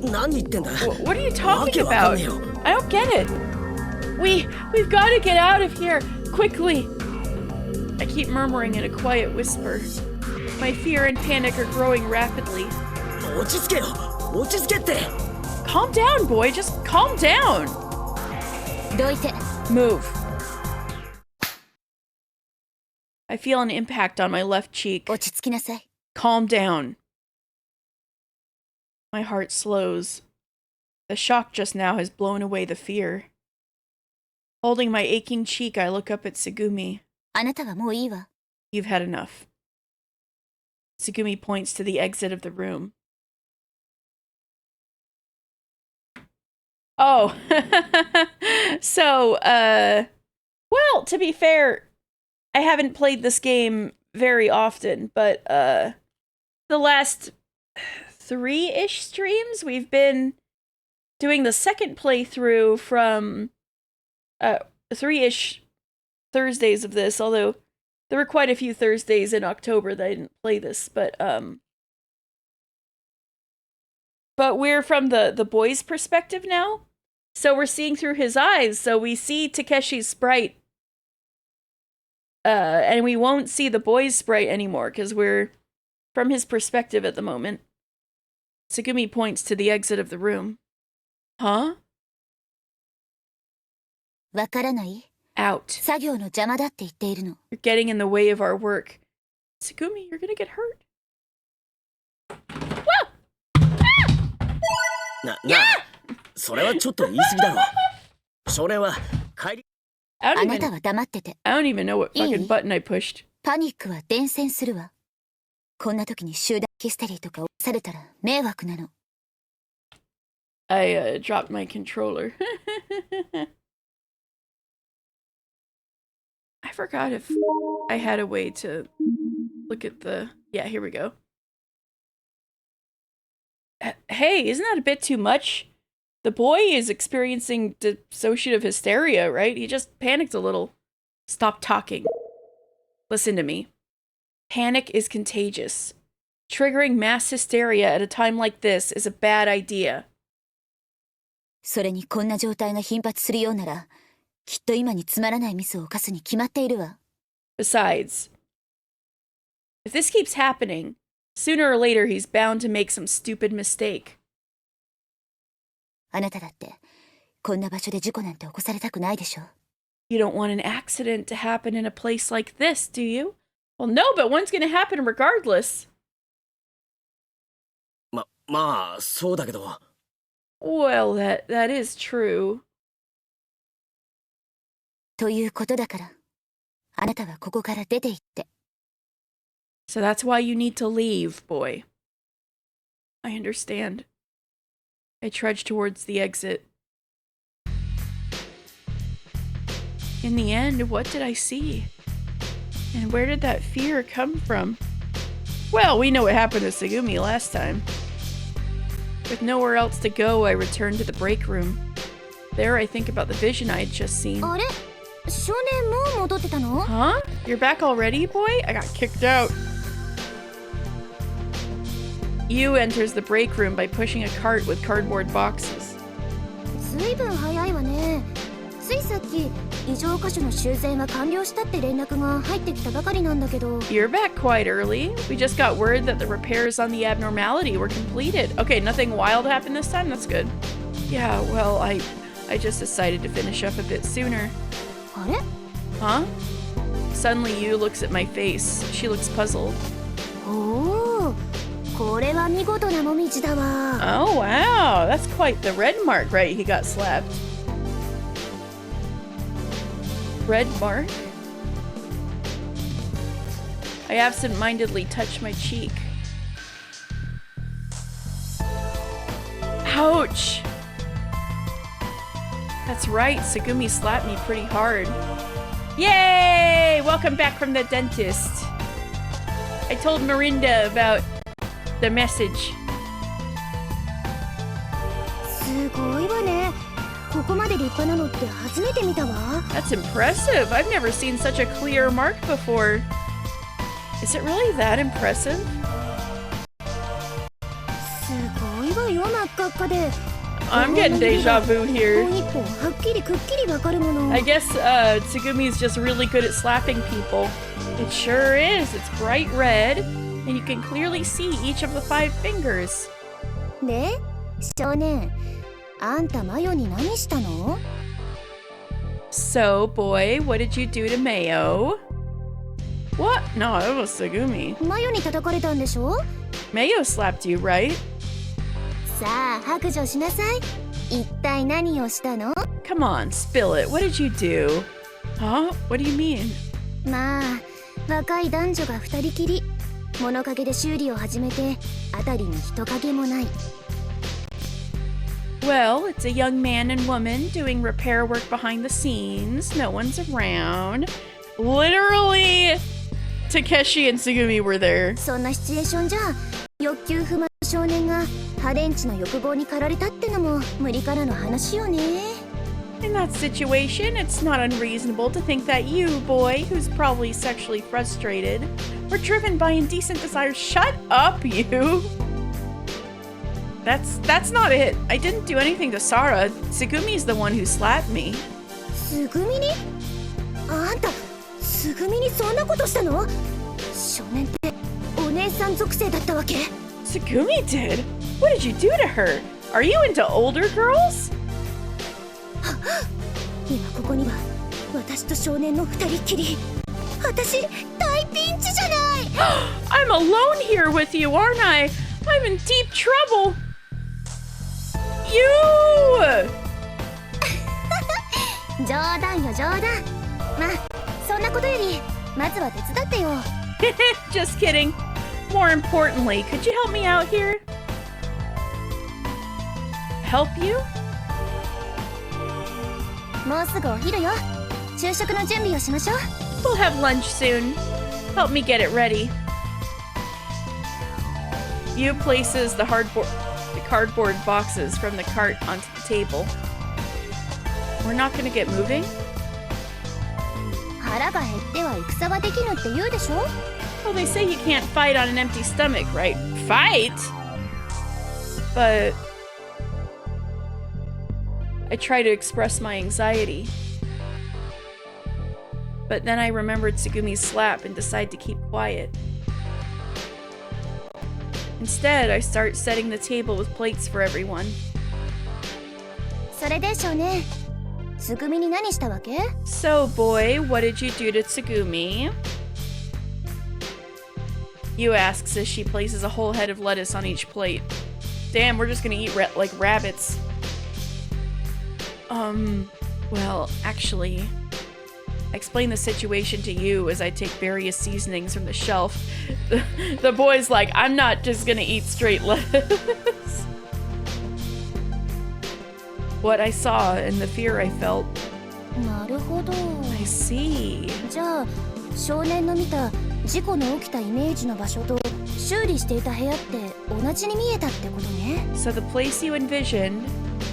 What are you talking about? I don't get it. We've got to get out of here quickly. I keep murmuring in a quiet whisper. My fear and panic are growing rapidly. Calm down, boy. Just calm down. どいて。 Move. I feel an impact on my left cheek. 落ち着きなさい。 Calm down. My heart slows. The shock just now has blown away the fear. Holding my aching cheek, I look up at Tsugumi. あなたはもういいわ。 You've had enough. Tsugumi points to the exit of the room. Oh. So, well, to be fair, I haven't played this game very often, but the last 3-ish streams we've been doing the second playthrough from 3-ish Thursdays of this, although there were quite a few Thursdays in October that I didn't play this, but we're from the boy's perspective now. So we're seeing through his eyes, so we see Takeshi's sprite. And we won't see the boy's sprite anymore, because we're from his perspective at the moment. Tsugumi points to the exit of the room. Huh? わからない Out. 作業の邪魔だって言っているの。 You're getting in the way of our work. Tsugumi, you're gonna get hurt. それはちょっと言い過ぎだろ。少年は帰り。I あ don't なた even, は黙ってて。 I don't even know what fucking いい？ button I pushed. パニックは伝染するわ。こんな時に集団ヒステリーとかされたら迷惑なの。I dropped my controller. I forgot if I had a way to look at the... Yeah, here we go. Hey, isn't that a bit too much? The boy is experiencing dissociative hysteria, right? He just panicked a little. Stop talking. Listen to me. Panic is contagious. Triggering mass hysteria at a time like this is a bad idea. それにこんな状態が頻発するようなら、きっと今につまらないミスを犯すに決まっているわ。Besides, if this keeps happening, sooner or later he's bound to make some stupid mistake. あなただってこんな場所で事故なんて起こされたくないでしょ。 You don't want an accident to happen in a place like this, do you? Well, no, but one's gonna happen regardless. まあそうだけど。 Well, that is true. ということだから、あなたはここから出て行って。 So that's why you need to leave, boy. I understand. I trudge towards the exit. In the end, what did I see? And where did that fear come from? Well, we know what happened to Tsugumi last time. With nowhere else to go, I return to the break room. There, I think about the vision I had just seen. あれ？少年もう戻ってたの？ Huh? You're back already, boy? I got kicked out. Yu enters the break room by pushing a cart with cardboard boxes. ずいぶん早いわね。ついさっき異常箇所の修繕は完了したって連絡が入ってきたばかりなんだけど。 You're back quite early. We just got word that the repairs on the abnormality were completed. Okay, nothing wild happened this time? That's good. Yeah, well, I just decided to finish up a bit sooner. あれ？ Huh? Suddenly Yu looks at my face. She looks puzzled. おお、これは見事なもみじだわ。 Oh, wow. That's quite the red mark, right? He got slapped. Red mark? I absent-mindedly touch my cheek. Ouch! That's right, Tsugumi slapped me pretty hard. Yay! Welcome back from the dentist. I told Mirinda about the message. すごいわね。ここまで立派なのって初めて見たわ。 That's impressive. I've never seen such a clear mark before. Is it really that impressive? すごいわよ、真っ赤っかで。 I'm getting deja vu 一 here. 本一本はっきりくっきりわかるもの。 I guess Tsugumi's just really good at slapping people. It sure is. It's bright red, and you can clearly see each of the 5 fingers. で、少年、あんたマヨに何したの？ So, boy, what did you do to Mayo? What? No, it was Tsugumi. マヨに叩かれたんでしょ？ Mayo slapped you, right? さあ、白状しなさい。一体何をしたの？ Come on, spill it. What did you do? Huh? What do you mean? まあ、若い男女が二人きり。物陰で修理を始めて、あたりに人影もない。 Well, it's a young man and woman doing repair work behind the scenes. No one's around. Literally, Takeshi and Tsugumi were there. そんなシチュエーションじゃ、欲求不満の少年がハレンチの欲望に駆られたってのも無理からの話よね。 In that situation, it's not unreasonable to think that you, boy, who's probably sexually frustrated, were driven by indecent desires. Shut up, you! That's not it. I didn't do anything to Sara. Tsugumi's the one who slapped me. つぐみに？あんた、つぐみにそんなことしたの？少年ってお姉さん属性だったわけ？ Tsugumi did? What did you do to her? Are you into older girls? 今ここには私と少年の二人っきり。私大ピンチじゃない。I'm alone here with you, aren't I? I'm in deep trouble. You! 冗談よ冗談。まあそんなことよりまずは手伝ってよ。Just kidding. More importantly, could you help me out here? Help you? もうすぐお昼よ。昼食の準備をしましょう。We'll have lunch soon. Help me get it ready. You places the cardboard boxes from the cart onto the table. We're not gonna get moving? 腹が減っては戦はできぬって言うでしょ。 Well, they say you can't fight on an empty stomach, right? Fight? But I try to express my anxiety. But then I remembered Tsugumi's slap and decide to keep quiet. Instead, I start setting the table with plates for everyone. それでしょうね。つぐみに何したわけ？ So, boy, what did you do to Tsugumi? You asks as she places a whole head of lettuce on each plate. Damn, we're just gonna eat like rabbits. Well, actually, I explain the situation to you as I take various seasonings from the shelf. The boy's like, I'm not just gonna eat straight lettuce. What I saw and the fear I felt. なるほど。I see. じゃあ少年の見た事故の起きたイメージの場所と修理していた部屋って同じに見えたってことね。 So the place you envisioned,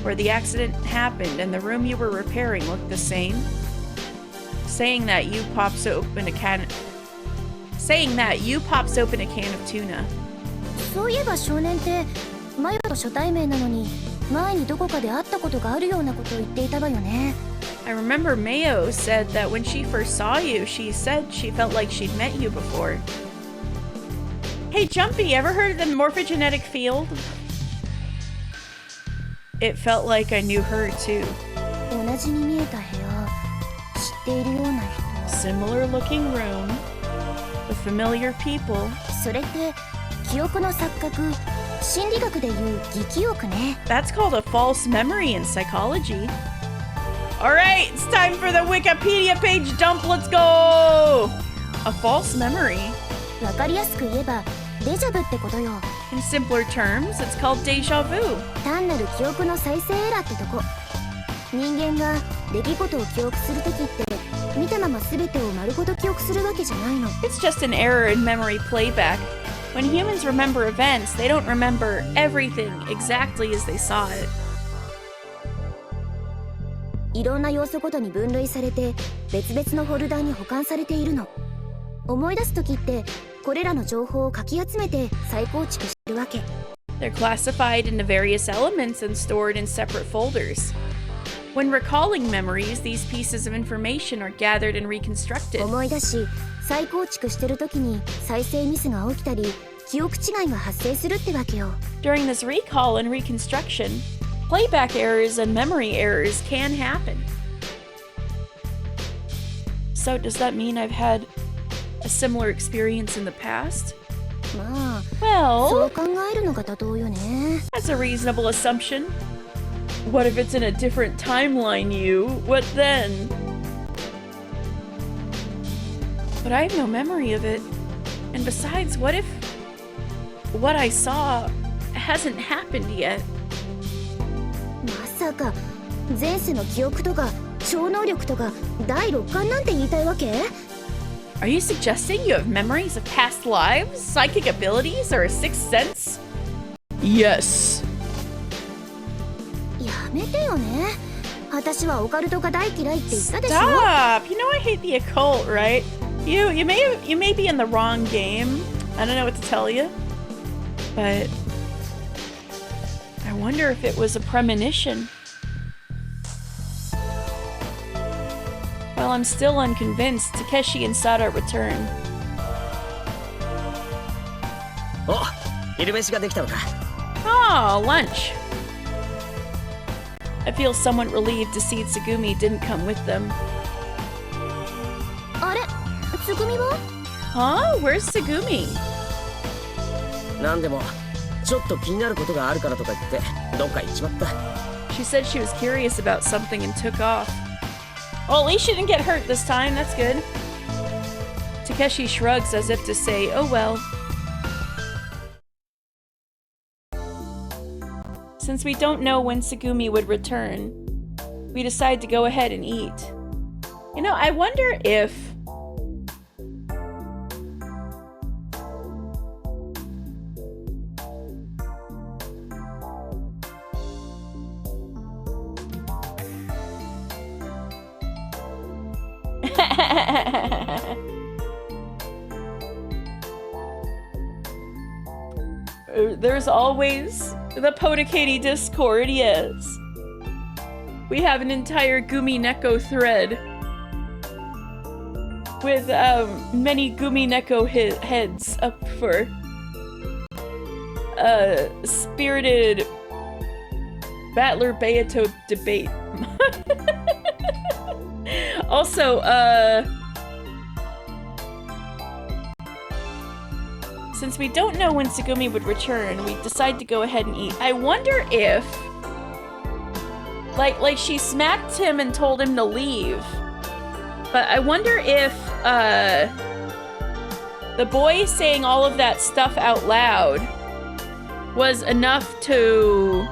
where the accident happened, and the room you were repairing looked the same? Saying that, you pops open a can of tuna. そういえば少年ってマヨと初対面なのに前にどこかで会ったことがあるようなことを言っていたわよね。 I remember Mayo said that when she first saw you, she said she felt like she'd met you before. Hey, Jumpy, ever heard of the morphogenetic field? It felt like I knew her too. 同じに見えた部屋、知っているような人。 Similar looking room, with familiar people. それって記憶の錯覚、心理学でいう偽記憶ね。 That's called a false memory in psychology. Alright, it's time for the Wikipedia page dump, let's go! A false memory. わかりやすく言えばデジャブってことよ。 In simpler terms, it's called deja vu. 単なる記憶の再生エラーってとこ。人間が出来事を記憶するときって見たまま全てを丸ごと記憶するわけじゃないの。 It's just an error in memory playback. When humans remember events, they don't remember everything exactly as they saw it. いろんな要素ごとに分類されて別々のフォルダに保管されているの。思い出すときってこれらの情報をかき集めて再構築してるわけ。 They're classified into various elements and stored in separate folders. When recalling memories, these pieces of information are gathered and reconstructed. 思い出し再構築してるときに再生ミスが起きたり記憶違いが発生するってわけよ。 During this recall and reconstruction, playback errors and memory errors can happen. So does that mean I've had a similar experience in the past? まあ、そう Well, 考えるのが妥当よね。 that's a reasonable assumption. What if it's in a different timeline, you? What then? But I have no memory of it. And besides, what if what I saw hasn't happened yet? まさか前世の記憶とか超能力とか第六感なんて言いたいわけ？ Are you suggesting you have memories of past lives, psychic abilities, or a sixth sense? Yes. やめてよね。私はオカルトが大嫌いって言ったでしょ。 Stop! You know I hate the occult, right? You may be in the wrong game. I don't know what to tell you. But I wonder if it was a premonition. While I'm still unconvinced, Takeshi and Sada return. お、昼飯ができたのか。Oh, lunch. I feel somewhat relieved to see Tsugumi didn't come with them. あれ、つぐみは？ Huh? Where's Tsugumi? なんでもちょっと気になることがあるからとか言ってどっか行っちまった。 She said she was curious about something and took off. Well, at least she didn't get hurt this time. That's good. Takeshi shrugs as if to say, oh well. Since we don't know when Tsugumi would return, we decide to go ahead and eat. You know, I wonder if... There's always the Podicati Discord, yes. We have an entire Gumi Neko thread with many Gumi Neko heads up for spirited Battler Beato debate. Also, since we don't know when Tsugumi would return, we decide to go ahead and eat. I wonder if, like she smacked him and told him to leave. But I wonder if, the boy saying all of that stuff out loud was enough to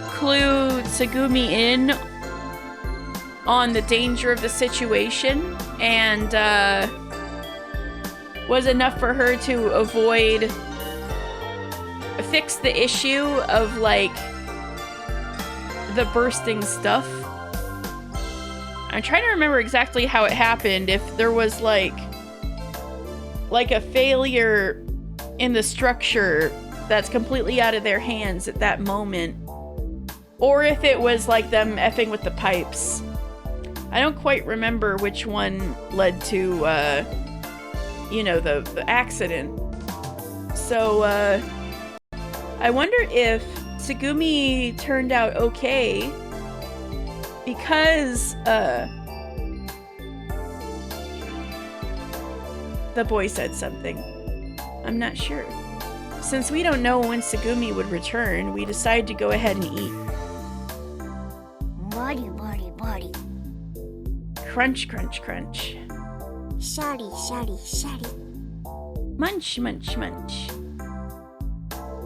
clue Tsugumi in on the danger of the situation, and was enough for her to fix the issue of like the bursting stuff. I'm trying to remember exactly how it happened, if there was like a failure in the structure that's completely out of their hands at that moment, or if it was like them effing with the pipes. I don't quite remember which one led to, you know, the accident. So, I wonder if Tsugumi turned out okay because, the boy said something. I'm not sure. Since we don't know when Tsugumi would return, we decided to go ahead and eat. Body, body, body. Crunch, crunch, crunch. Shari, shari, shari. Munch, munch, munch.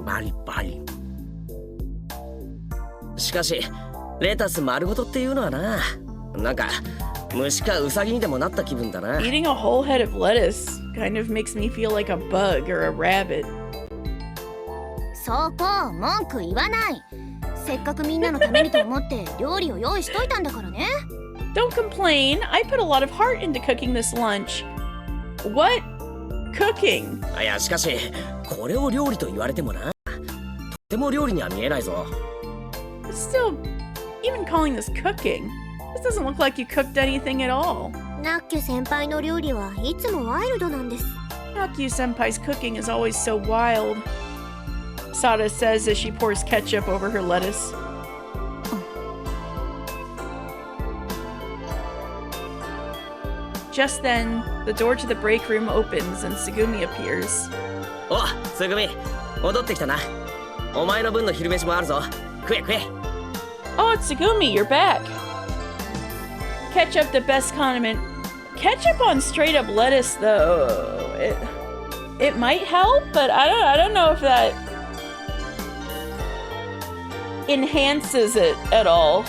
バリバリ。しかしレタス丸ごとっていうのはな、なんか虫かウサギにでもなった気分だな。 Eating a whole head of lettuce kind of makes me feel like a bug or a rabbit. そこ文句言わない。せっかくみんなのためにと思って料理を用意しといたんだからね。Don't complain. I put a lot of heart into cooking this lunch. What? Cooking? いやしかしこれを料理と言われてもな、とても料理には見えないぞ。 Still, even calling this cooking, this doesn't look like you cooked anything at all. ナッキュ先輩の料理はいつもワイルドなんです。 Nakyu-senpai's cooking is always so wild, Sada says as she pours ketchup over her lettuce. Just then, the door to the break room opens and Tsugumi appears. お、つぐみ、戻ってきたな。お前の分の昼飯もあるぞ。食え食え。 Oh, it's Tsugumi, you're back. Ketchup, the best condiment. Ketchup on straight up lettuce, though, it might help, but I don't know if that enhances it at all.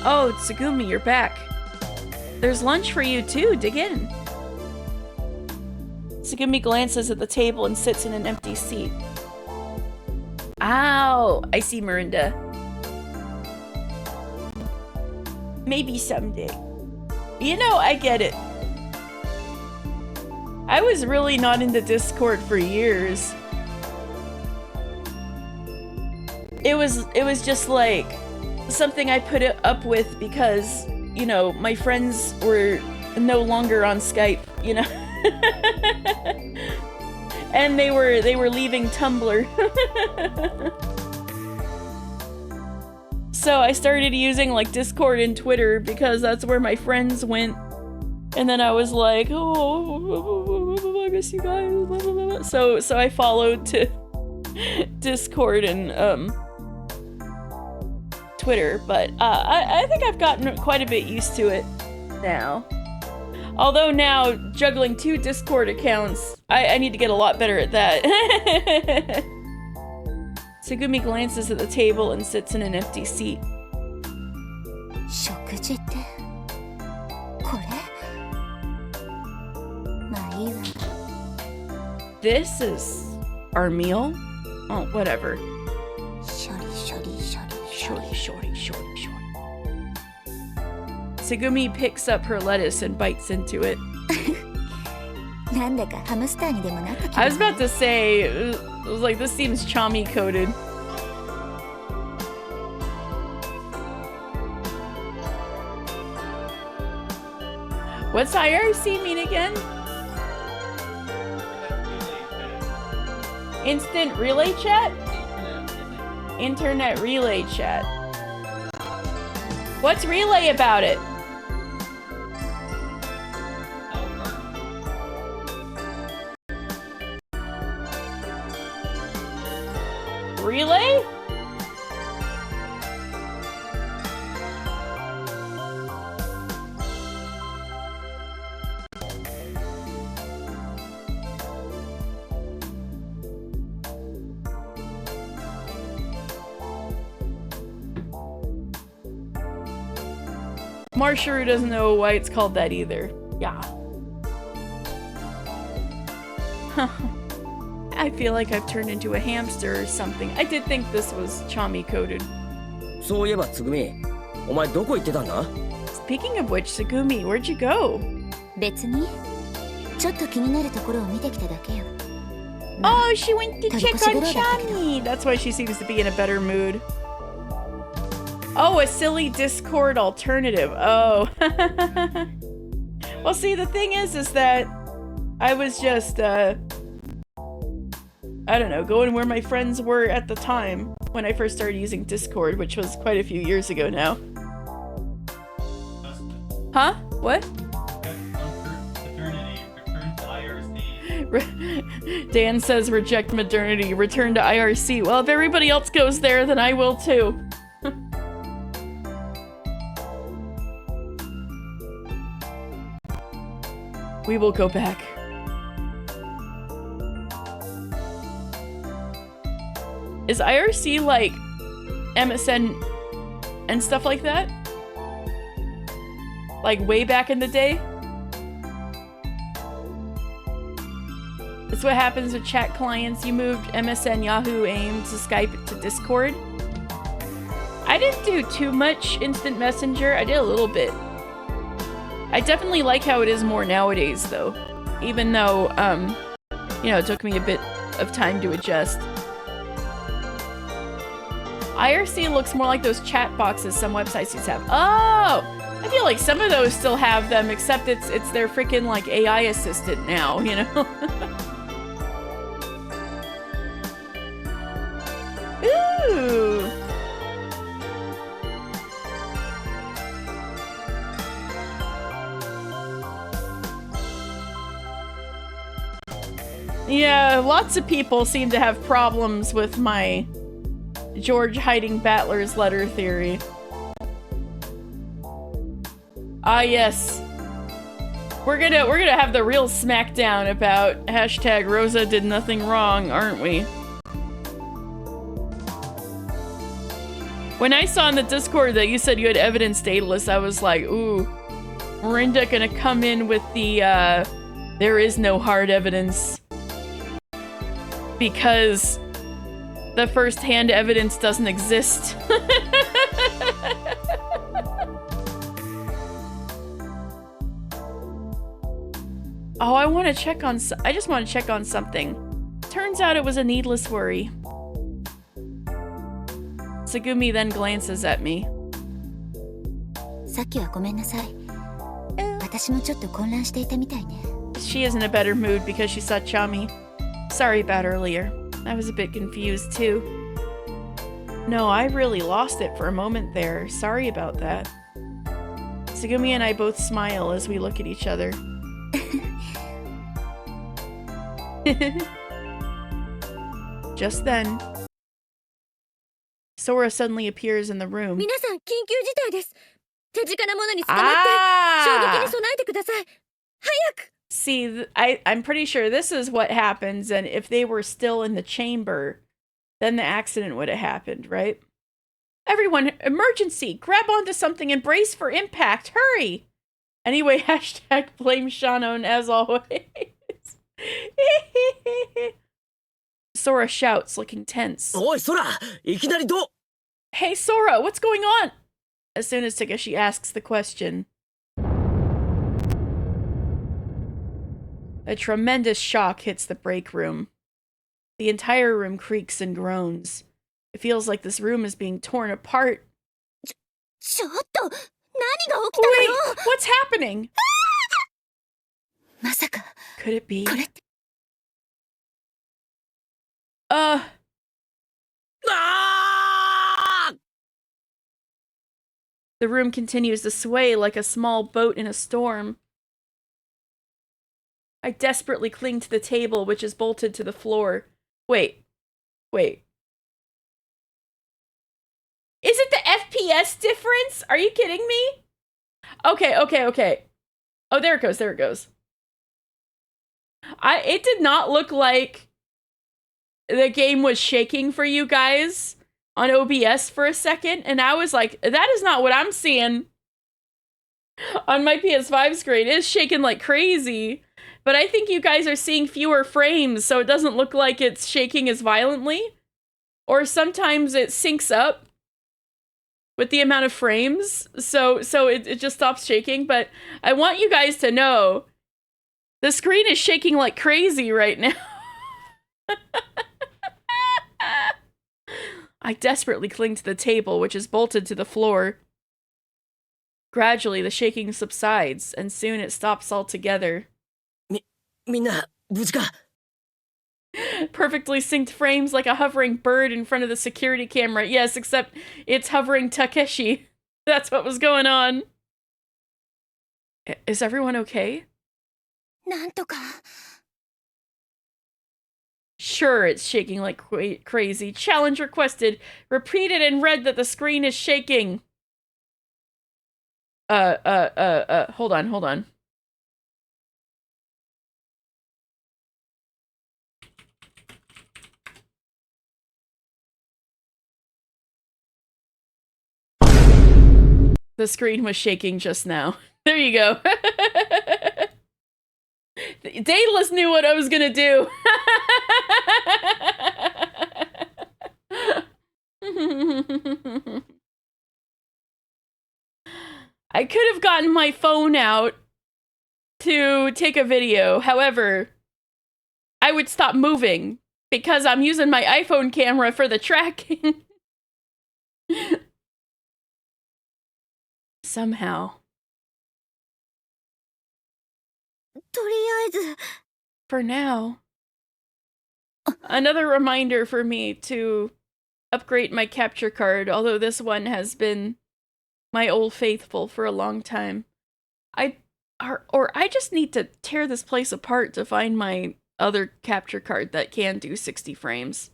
Oh, Tsugumi, you're back. There's lunch for you too, dig in. Tsugumi glances at the table and sits in an empty seat. Ow, I see Mirinda. Maybe someday. You know, I get it. I was really not into Discord for years. It was just like something I put it up with because, you know, my friends were no longer on Skype, you know. And they were leaving Tumblr. So I started using like Discord and Twitter because that's where my friends went. And then I was like, oh, I miss you guys. So I followed to Discord and Twitter, but I think I've gotten quite a bit used to it now. Although now juggling 2 Discord accounts, I need to get a lot better at that. Tsugumi glances at the table and sits in an empty seat. 食事ってこれまあいいわ This is our meal? Oh, whatever. ショリショリショリショリ Shorty. Tsugumi picks up her lettuce and bites into it. なんだかハムスターにでもなった気 I が was about to say, it was like, this seems chami coated. What's IRC mean again? Instant relay chat? Internet relay chat. What's relay about it? Relay? Marsharu doesn't know why it's called that either. Yeah. I feel like I've turned into a hamster or something. I did think this was chami coated. そういえばつぐみ、お前どこ行ってたんだ？ Speaking of which, Tsugumi, where'd you go? 別にちょっと気になるところを見てきただけよ Oh, she went to check on Chami. That's why she seems to be in a better mood. Oh, a silly Discord alternative. Oh. Well, see, the thing is that I was just, I don't know, going where my friends were at the time when I first started using Discord, which was quite a few years ago now. Huh? What? Dan says reject modernity, return to IRC. Well, if everybody else goes there, then I will too. We will go back. Is IRC like MSN and stuff like that? Like way back in the day? That's what happens with chat clients. You moved MSN, Yahoo, AIM to Skype to Discord. I didn't do too much instant messenger. I did a little bit. I definitely like how it is more nowadays, though. Even though, you know, it took me a bit of time to adjust. IRC looks more like those chat boxes some websites used to have. Oh! I feel like some of those still have them, except it's their freaking, like, AI assistant now, you know? Ooh! Yeah, lots of people seem to have problems with my George hiding Battler's letter theory. Ah, yes. We're gonna have the real smackdown about hashtag Rosa did nothing wrong, aren't we? When I saw in the Discord that you said you had evidence stateless, I was like, ooh, Miranda gonna come in with the, there is no hard evidence. Because the first-hand evidence doesn't exist. Oh, I want to check on... I just want to check on something. Turns out it was a needless worry. Tsugumi then glances at me. さっきはごめんなさい。私もちょっと混乱していたみたいね。She is in a better mood because she saw Chami. Sorry about earlier. I was a bit confused too. No, I really lost it for a moment there. Sorry about that. Tsugumi and I both smile as we look at each other. Just then, Sora suddenly appears in the room. 皆さん、緊急事態です。手近なものに捕まって、衝撃に備えてください。早く See, I'm pretty sure this is what happens, and if they were still in the chamber, then the accident would have happened, right? Everyone, emergency! Grab onto something and brace for impact! Hurry! Anyway, hashtag blame Shannon as always. Sora shouts, looking tense. おいソラ、いきなりどう Hey, Sora, what's going on? As soon as Takeshi asks the question. A tremendous shock hits the break room. The entire room creaks and groans. It feels like this room is being torn apart. ちょっと、何が起きたの Wait, よ what's happening? まさか、 Could it be? これって、 あー The room continues to sway like a small boat in a storm. I desperately cling to the table, which is bolted to the floor. Wait. Is it the FPS difference? Are you kidding me? Okay. Oh, there it goes. It did not look like the game was shaking for you guys on OBS for a second, and I was like, that is not what I'm seeing on my PS5 screen. It's shaking like crazy, but I think you guys are seeing fewer frames, so it doesn't look like it's shaking as violently, or sometimes it syncs up with the amount of frames, so it just stops shaking. But I want you guys to know the screen is shaking like crazy right now. I desperately cling to the table, which is bolted to the floor. Gradually, the shaking subsides, and soon it stops altogether. みんな無事か Perfectly synced frames like a hovering bird in front of the security camera. Yes, except it's hovering Takeshi. That's what was going on. Is everyone okay? なんとか。 Sure, it's shaking like crazy. Challenge requested. Repeated and read that the screen is shaking. Hold on. The screen was shaking just now. There you go. Daedalus knew what I was gonna do. I could have gotten my phone out to take a video. However, I would stop moving because I'm using my iPhone camera for the tracking. Somehow. とりあえず、 For now. Another reminder for me to upgrade my capture card, although this one has been my old faithful for a long time. I just need to tear this place apart to find my other capture card that can do 60 frames.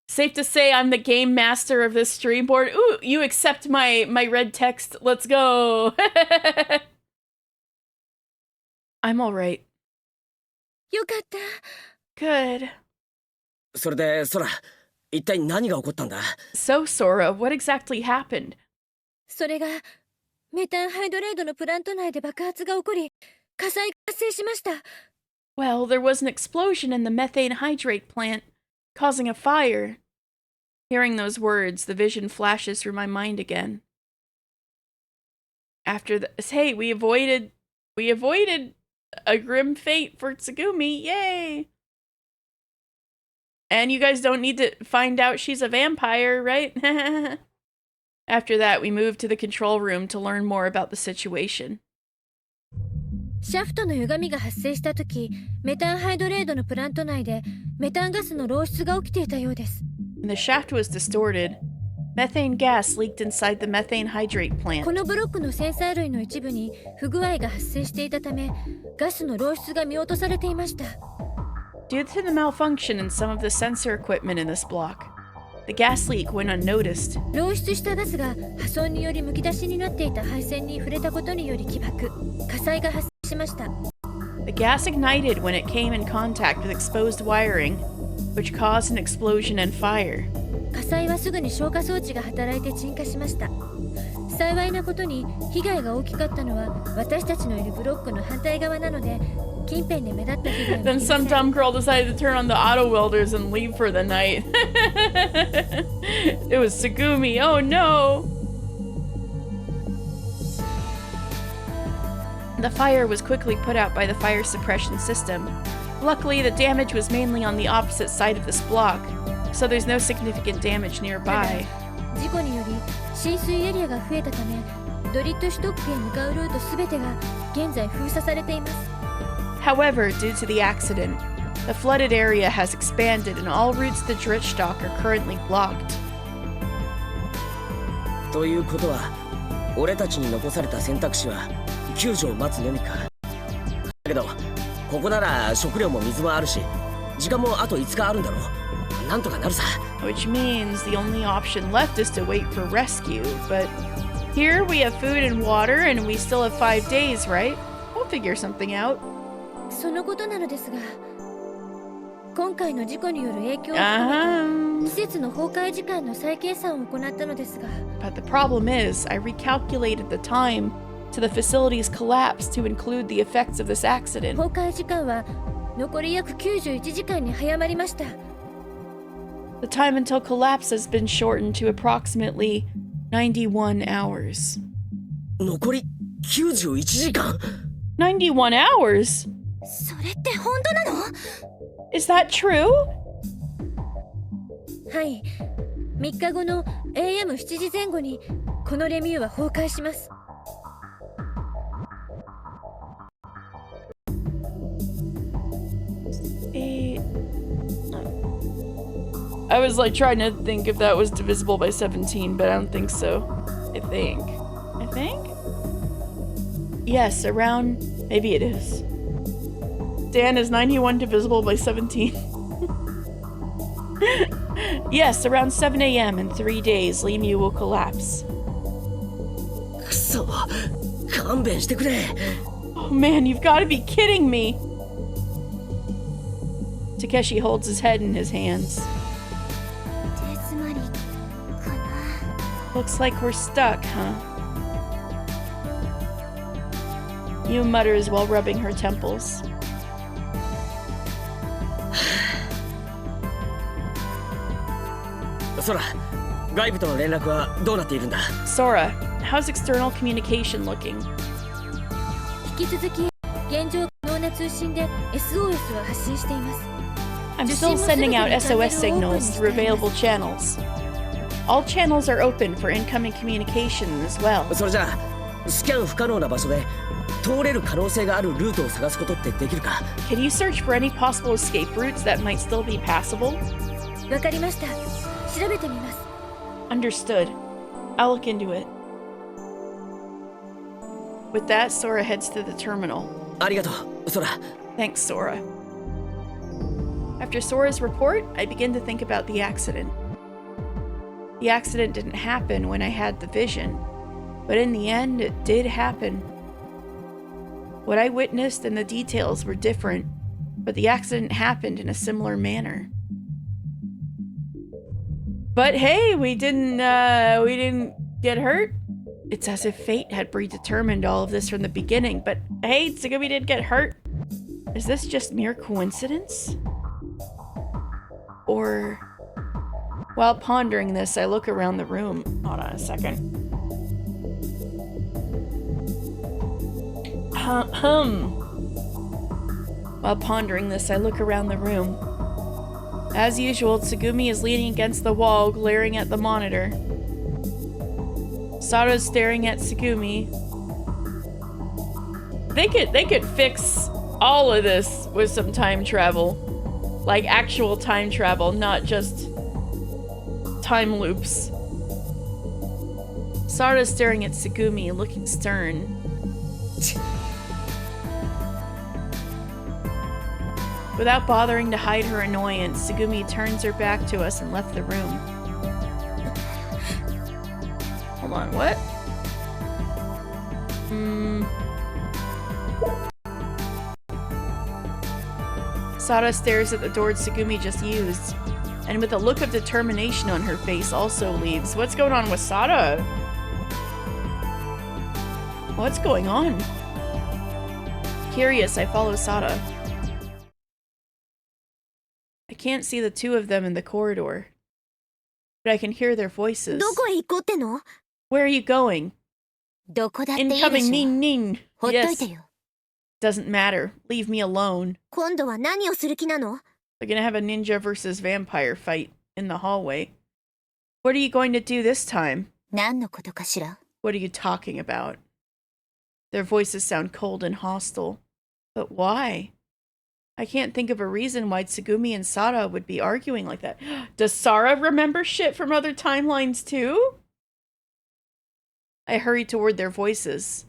Safe to say I'm the game master of this stream board. Ooh, you accept my red text. Let's go. I'm all right. よかった。 Good. それでソラ、一体何が起こったんだ So, Sora, what exactly happened? それが、メタンハイドレードのプラント内で爆発が起こり、火災が発生しました。 Well, there was an explosion in the methane hydrate plant, causing a fire. Hearing those words, the vision flashes through my mind again. After this, hey, we avoided a grim fate for Tsugumi. Yay! And you guys don't need to find out she's a vampire, right? After that, we moved to the control room to learn more about the situation. シャフトの歪みが発生した時、メタンハイドレードのプラント内でメタンガスの漏出が起きていたようです。When the shaft was distorted, methane gas leaked inside the methane hydrate こ plant. のブロックのセンサー類の一部に不具合が発生していたため、ガスの漏出が見落とされていました。Due to the malfunction in some of the sensor equipment in this block, the gas leak went unnoticed. 漏出したガスが破損によりむき出しになっていた配線に触れたことにより起爆、火災が発生しました。The gas ignited when it came in contact with exposed wiring, which caused an explosion and fire. 火災はすぐに消火装置が働いて鎮火しました。幸いなことに被害が大きかったのは私たちのいるブロックの反対側なので、近辺で目立った被害は Then some dumb girl decided to turn on the auto welders and leave for the night. It was Tsugumi. Oh no! The fire was quickly put out by the fire suppression system. Luckily, the damage was mainly on the opposite side of this block, so there's no significant damage nearby. 事故により浸水エリアが増えたため、ドリットシュトックへ向かうルートすべてが現在封鎖されています。However, due to the accident, the flooded area has expanded and all routes to Drittstock are currently blocked. ということは、俺たちに残された選択肢は救助を待つのみか。だけど、ここなら食料も水もあるし、時間もあと5日あるんだろう。なんとかなるさ。Which means the only option left is to wait for rescue, but here we have food and water and we still have 5 days, right? We'll figure something out. そのことなのですが、今回の事故による影響を含めて施設の崩壊時間の再計算を行ったのですが、 But the problem is, I recalculated the time to the facility's collapse to include the effects of this accident. 崩壊時間は残り約91時間に早まりました。The time until collapse has been shortened to approximately 91 hours. 残り91時間 91 hours? それって本当なの？ Is that true? はい。3日後の AM7 時前後にこのレミューは崩壊します。I was like trying to think if that was divisible by 17, but I don't think so. I think? Yes, around... Maybe it is. Dan, is 91 divisible by 17? Yes, around 7 a.m. in 3 days, Lemu will collapse. くそ、勘弁してくれ。 Oh man, you've got to be kidding me! Takeshi holds his head in his hands. 手詰まりかな。 Looks like we're stuck, huh? Yu mutters while rubbing her temples. そら、外部との連絡はどうなっているんだ？ Sora, how's external communication looking? 引き続き現状可能な通信で SOS は発信しています。 I'm still sending out SOS signals through available channels. All channels are open for incoming communication as well. それじゃあ、スキャン不可能な場所で通れる可能性があるルートを探すことってできるか？ Can you search for any possible escape routes that might still be passable? わかりました。調べてみます。 Understood. I'll look into it. With that, Sora heads to the terminal. ありがとう、ソラ。 Thanks, Sora. After Sora's report, I begin to think about the accident. The accident didn't happen when I had the vision, but in the end, it did happen. What I witnessed and the details were different, but the accident happened in a similar manner. But hey, we didn't get hurt. It's as if fate had predetermined all of this from the beginning, but hey, Tsugumi did get hurt. Is this just mere coincidence? Or... While pondering this, I look around the room. Hold on a second. While pondering this, I look around the room. As usual, Tsugumi is leaning against the wall, glaring at the monitor. Sato's staring at Tsugumi. They could fix all of this with some time travel. Like actual time travel, not just time loops. Sara's staring at Tsugumi, looking stern. Without bothering to hide her annoyance, Tsugumi turns her back to us and left the room. Hold on, what? Sara stares at the door Tsugumi just used, and with a look of determination on her face also leaves. What's going on with Sara? What's going on? Curious, I follow Sara. I can't see the two of them in the corridor, but I can hear their voices. Where are you going? Incoming Ning Ning. Yes. Doesn't matter. Leave me alone. They're gonna have a ninja versus vampire fight in the hallway. What are you going to do this time? What are you talking about? Their voices sound cold and hostile. But why? I can't think of a reason why Tsugumi and Sara would be arguing like that. Does Sara remember shit from other timelines too? I hurry toward their voices.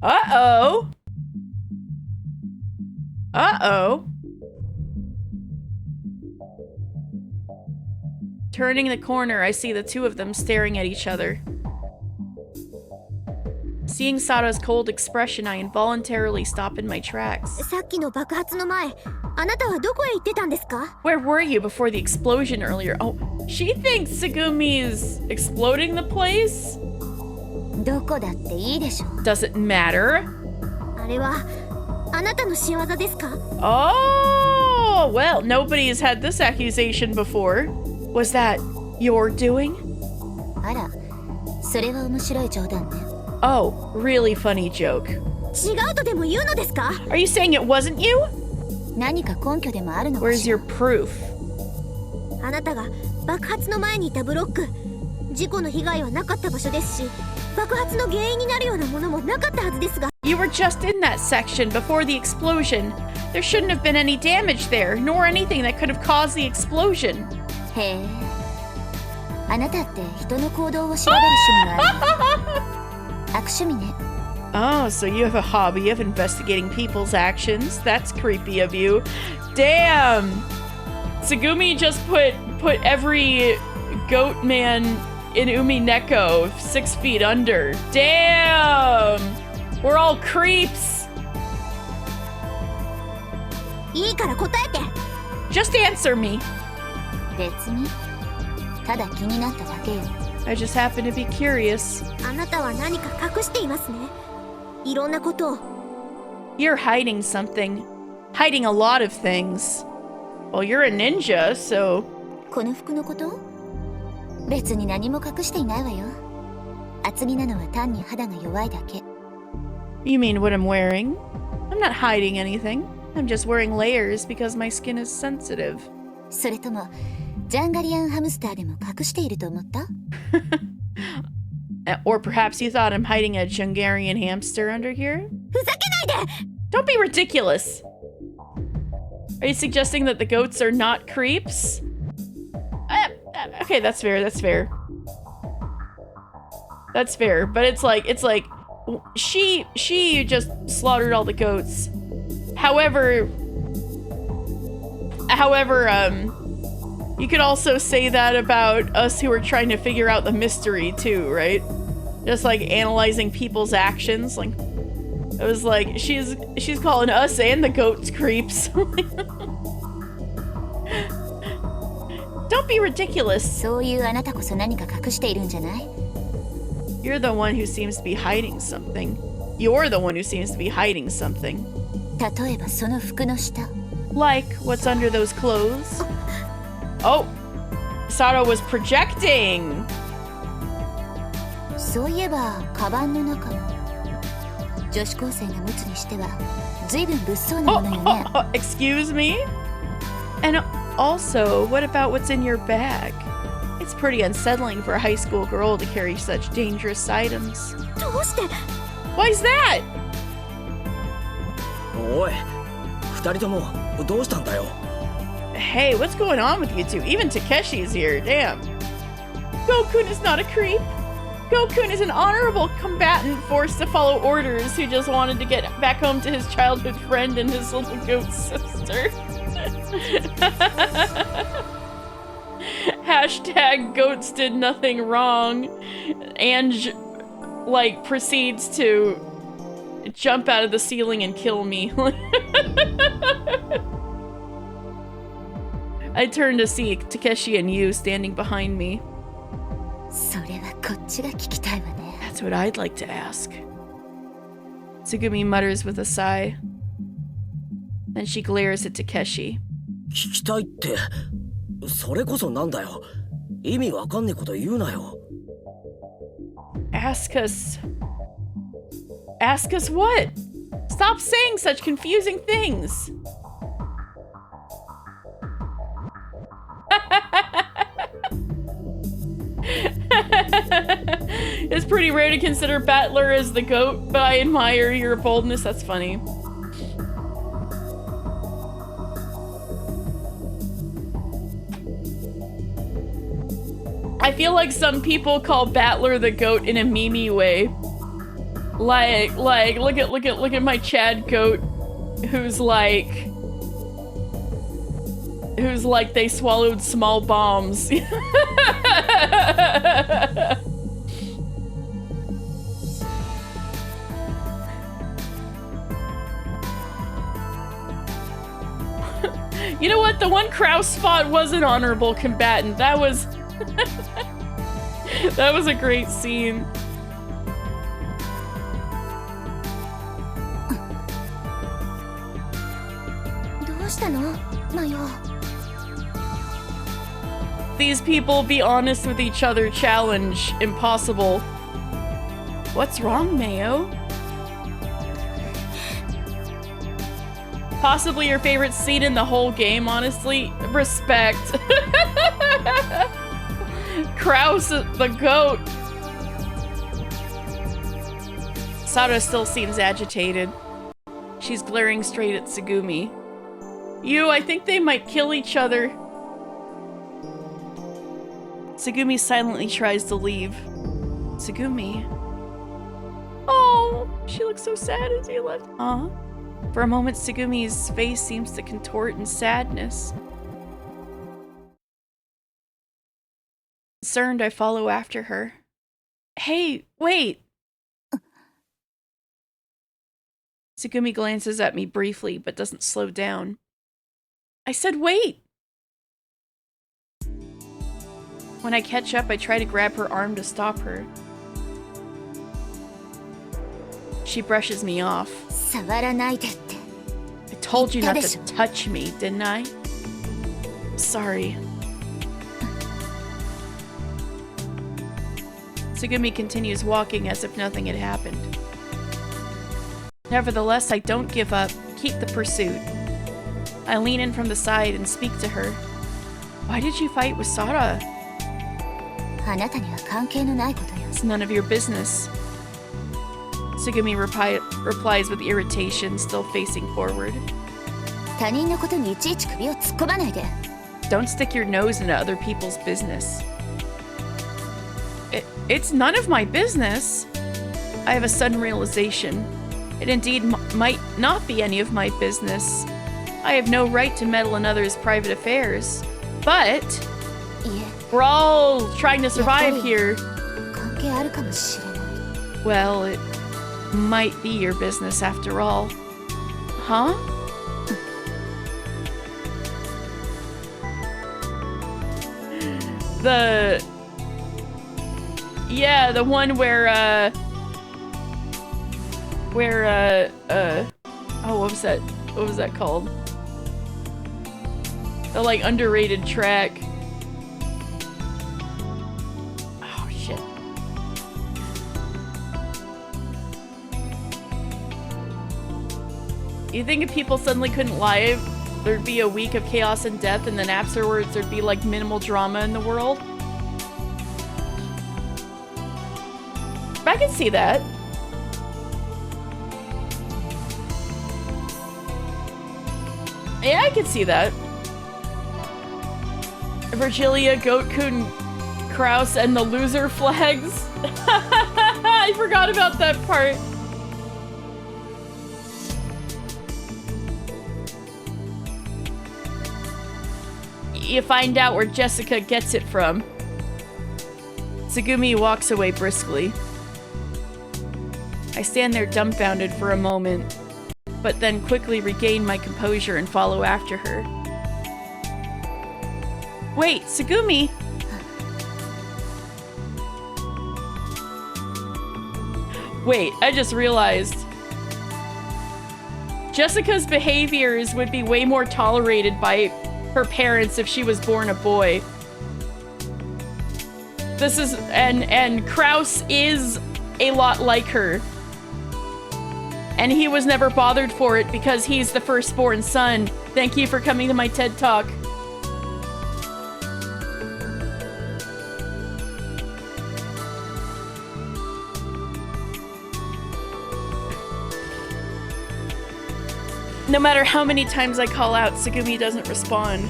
Uh-oh! Uh-oh! Turning the corner, I see the two of them staring at each other. Seeing Sara's cold expression, I involuntarily stop in my tracks. Where were you before the explosion earlier? Oh, she thinks Tsugumi's exploding the place? Does it matter? Oh, well, nobody has had this accusation before. Was that your doing? Oh, really funny joke. Are you saying it wasn't you? Where's your proof? You were just in that section before the explosion. There shouldn't have been any damage there, nor anything that could have caused the explosion. Oh, so you have a hobby of investigating people's actions? That's creepy of you. Damn! Tsugumi just put every goat man in Umineko 6 feet under. Damn! We're all creeps! Just answer me. I just happen to be curious. You're hiding something. Hiding a lot of things. Well, you're a ninja, so... You mean what I'm wearing? I'm not hiding anything. I'm just wearing layers because my skin is sensitive. Or perhaps you thought I'm hiding a Jungarian hamster under here? Don't be ridiculous! Are you suggesting that the goats are not creeps? Okay, that's fair, that's fair. That's fair, but it's like, she just slaughtered all the goats. However, you could also say that about us who are trying to figure out the mystery too, right? Just like analyzing people's actions. Like, it was like, she's calling us and the goats creeps. Don't be ridiculous. You're the one who seems to be hiding something. You're the one who seems to be hiding something. Like what's under those clothes? Oh! Sara was projecting! Excuse me? And also, what about what's in your bag? It's pretty unsettling for a high school girl to carry such dangerous items. Why is that? おい、二人ともどうしたんだよ。 Hey, what's going on with you two? Even Takeshi is here. Damn. Gokun is not a creep. Gokun is an honorable combatant forced to follow orders who just wanted to get back home to his childhood friend and his little goat sister. Hashtag goats did nothing wrong. Ange, like, proceeds to jump out of the ceiling and kill me. I turn to see Takeshi and Yu standing behind me. That's what I'd like to ask. Tsugumi mutters with a sigh. Then she glares at Takeshi. 聞きたいって、それこそなんだよ。意味わかんねえこと言うなよ。Ask us. Ask us what? Stop saying such confusing things. It's pretty rare to consider Battler as the goat, but I admire your boldness. That's funny. I feel like some people call Battler the goat in a meme way. Like, look at my Chad goat, who's like they swallowed small bombs. You know what? The one Kraus spot was an honorable combatant. That was that was a great scene. These people be honest with each other challenge. Impossible. What's wrong, Mayo? Possibly your favorite scene in the whole game, honestly. Respect. Kraus, the goat. Sada still seems agitated. She's glaring straight at Tsugumi. You, I think they might kill each other. Tsugumi silently tries to leave. Tsugumi. Oh, she looks so sad as he left. Huh? For a moment, Tsugumi's face seems to contort in sadness. Concerned, I follow after her. Hey, wait! Tsugumi glances at me briefly, but doesn't slow down. I said wait! When I catch up, I try to grab her arm to stop her. She brushes me off. I told you not to touch me, didn't I? Sorry. Tsugumi continues walking as if nothing had happened. Nevertheless, I don't give up. Keep the pursuit. I lean in from the side and speak to her. Why did you fight with Sara? It's none of your business. Tsugumi replies with irritation, still facing forward. Don't stick your nose into other people's business. It's none of my business. I have a sudden realization. It indeed might not be any of my business. I have no right to meddle in others' private affairs. But we're all trying to survive here. Well, it might be your business after all. Huh? Yeah, the one where, oh, what was that? What was that called? The, like, underrated track. Oh, shit. You think if people suddenly couldn't lie, there'd be a week of chaos and death, and then afterwards there'd be, like, minimal drama in the world? I can see that. Yeah, I could see that. Virgilia, Goatkun, Kraus, and the loser flags. I forgot about that part. You find out where Jessica gets it from. Tsugumi walks away briskly. I stand there dumbfounded for a moment, but then quickly regain my composure and follow after her. Wait, Tsugumi! Wait, I just realized. Jessica's behaviors would be way more tolerated by her parents if she was born a boy. This is, and Kraus is a lot like her. And he was never bothered for it because he's the firstborn son. Thank you for coming to my TED Talk. No matter how many times I call out, Tsugumi doesn't respond.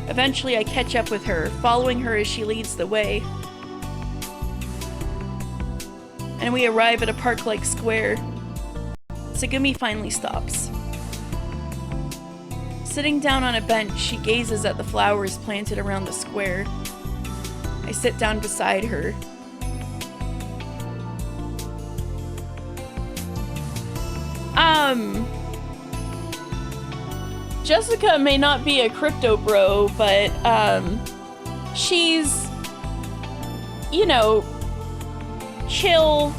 Eventually, I catch up with her, following her as she leads the way. And we arrive at a park-like square. Tsugumi finally stops. Sitting down on a bench, she gazes at the flowers planted around the square. I sit down beside her. Jessica may not be a crypto bro, but, she's, you know, chill,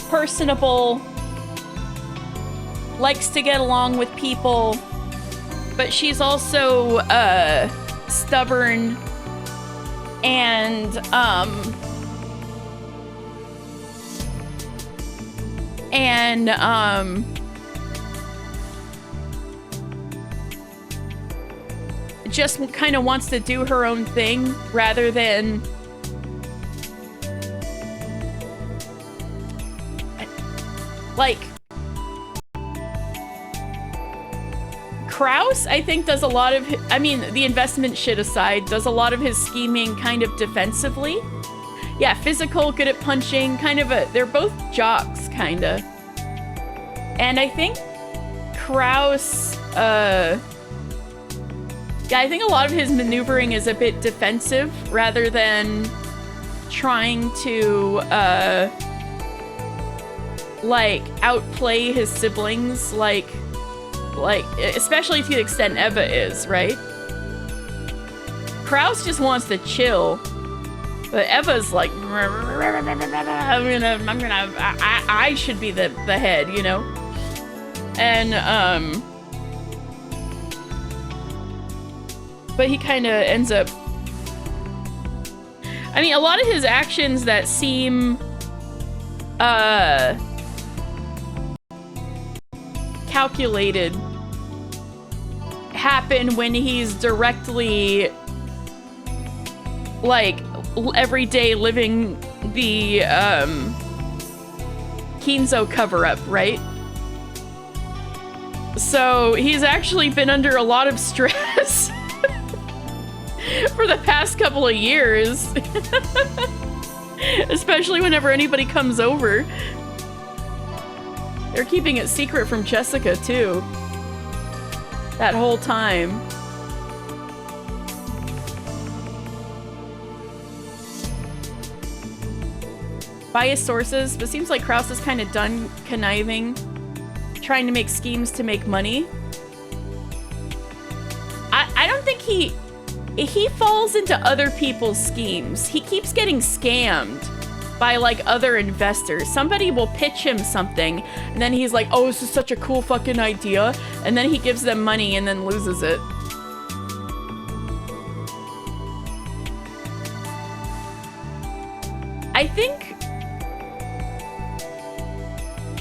personable, likes to get along with people, but she's also, stubborn, and, just kind of wants to do her own thing rather than like Kraus, I think, does a lot of, I mean, the investment shit aside, does a lot of his scheming kind of defensively. Yeah, physical, good at punching, kind of they're both jocks, kind of. And I think Kraus, yeah, I think a lot of his maneuvering is a bit defensive rather than trying to, like, outplay his siblings, like, especially to the extent Eva is, right? Kraus just wants to chill, but Eva's like, I should be the head, you know? And, but he kind of ends up... I mean, a lot of his actions that seem... calculated happen when he's directly... like, every day living the, Kinzo cover-up, right? So, he's actually been under a lot of stress... for the past couple of years. Especially whenever anybody comes over. They're keeping it secret from Jessica, too. That whole time. Biased sources, but seems like Kraus is kind of done conniving, trying to make schemes to make money. I don't think he falls into other people's schemes. He keeps getting scammed by, like, other investors. Somebody will pitch him something, and then he's like, oh, this is such a cool fucking idea, and then he gives them money and then loses it. I think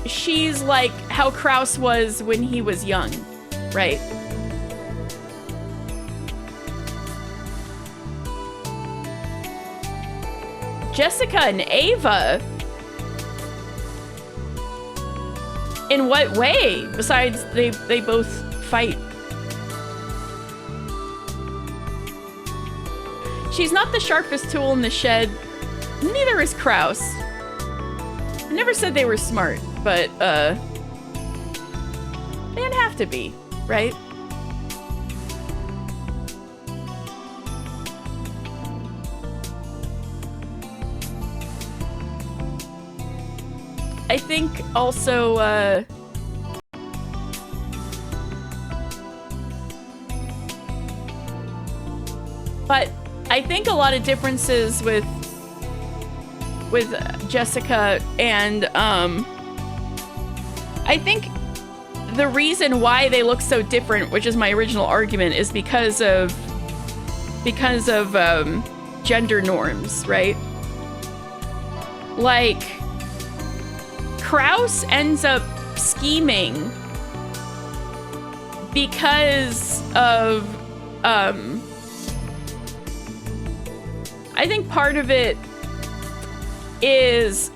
she's like how Kraus was when he was young, right? Jessica and Ava? In what way? Besides, they both fight she's not the sharpest tool in the shed. Neither is Kraus. I never said they were smart, but, they didn't have to be, right? I think also, but I think a lot of differences with Jessica and, I think the reason why they look so different, which is my original argument, is because of gender norms, right? Like, Kraus ends up scheming because of, I think part of it is,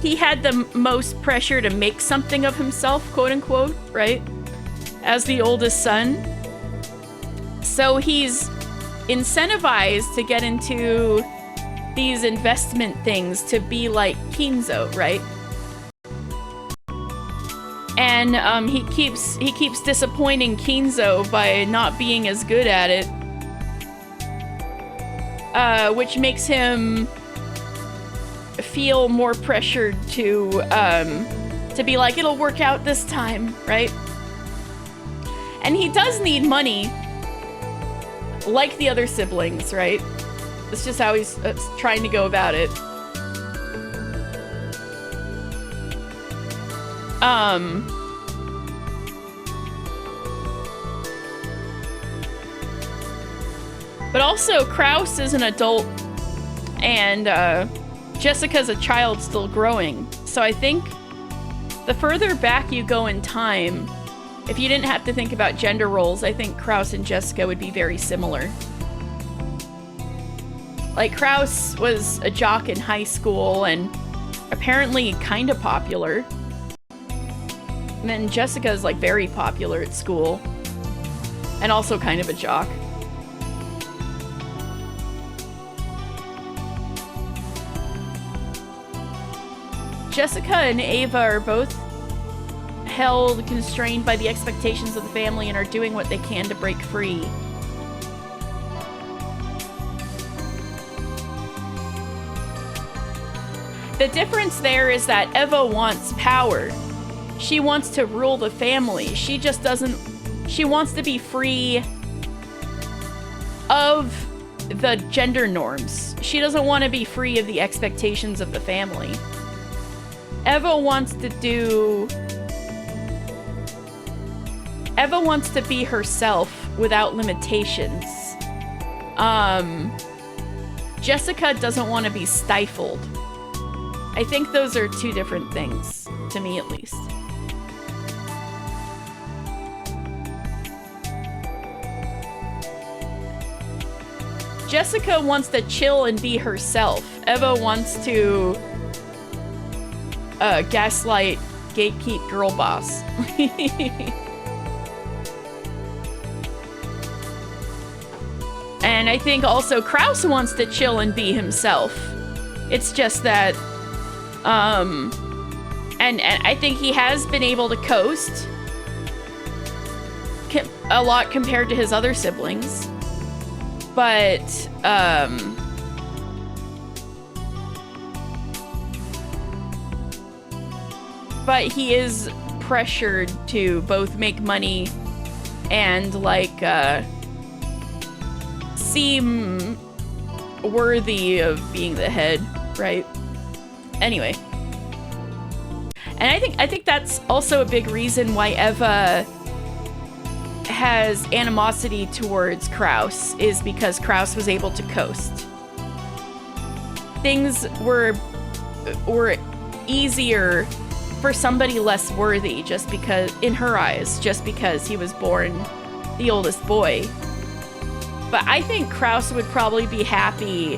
he had the most pressure to make something of himself, quote unquote, right? As the oldest son. So he's incentivized to get into these investment things to be like Kinzo, right? And he keeps disappointing Kinzo by not being as good at it, which makes him feel more pressured to be like, it'll work out this time, right? And he does need money, like the other siblings, right? It's just how he's trying to go about it. But also, Kraus is an adult, and Jessica's a child still growing. So I think the further back you go in time, if you didn't have to think about gender roles, I think Kraus and Jessica would be very similar. Like, Kraus was a jock in high school and apparently kind of popular. And then Jessica's like very popular at school and also kind of a jock. Jessica and Ava are both held, constrained by the expectations of the family and are doing what they can to break free. The difference there is that Eva wants power. She wants to rule the family. She just doesn't... She wants to be free of the gender norms. She doesn't want to be free of the expectations of the family. Eva wants to do... Eva wants to be herself without limitations. Jessica doesn't want to be stifled. I think those are two different things, to me at least. Jessica wants to chill and be herself. Eva wants to gaslight, gatekeep girl boss. And I think also Kraus wants to chill and be himself. It's just that, and I think he has been able to coast a lot compared to his other siblings. But, he is pressured to both make money and, like, seem worthy of being the head, right? Anyway. And I think that's also a big reason why Eva has animosity towards Kraus, is because Kraus was able to coast. Things were easier for somebody less worthy, just because, in her eyes, just because he was born the oldest boy. But I think Kraus would probably be happy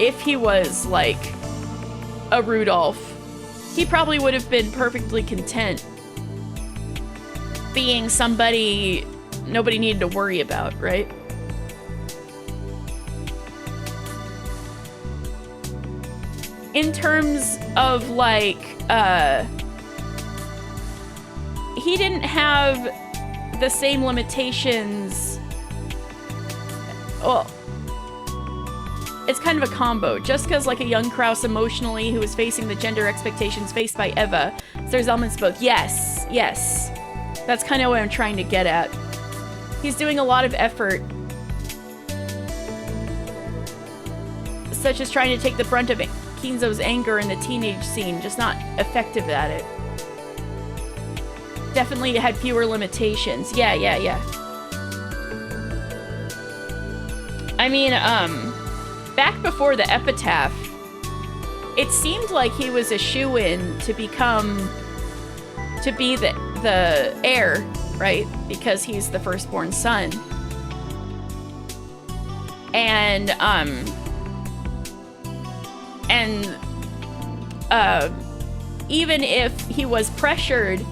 if he was like a Rudolph. He probably would have been perfectly content being somebody nobody needed to worry about, right? in terms of like, he didn't have the same limitations. Well, it's kind of a combo. Jessica's like a young Kraus emotionally who is facing the gender expectations faced by Eva. So there's elements of both. Yes, yes. That's kind of what I'm trying to get at. He's doing a lot of effort, such as trying to take the brunt of Kinzo's anger in the teenage scene, just not effective at it. Definitely had fewer limitations. Yeah. I mean, back before the epitaph, it seemed like he was a shoo-in to be the heir, right? Because he's the firstborn son. And even if he was pressured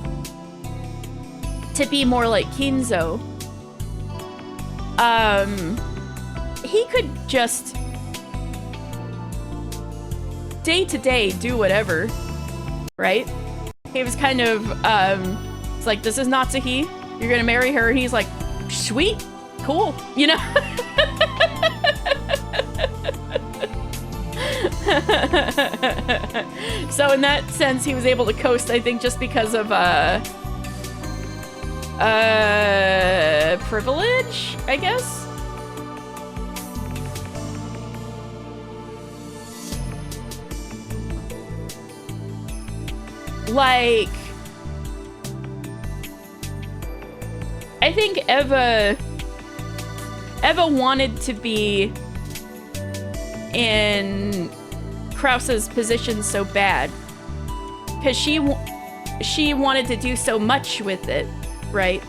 to be more like Kinzo, he could just day to day do whatever, right? He was kind of, it's like, this is Natsuhi, you're gonna marry her, and he's like, sweet, cool, you know? So in that sense, he was able to coast, I think, just because of, privilege, I guess? Like, I think Eva wanted to be in Kraus's position so bad because she wanted to do so much with it, right?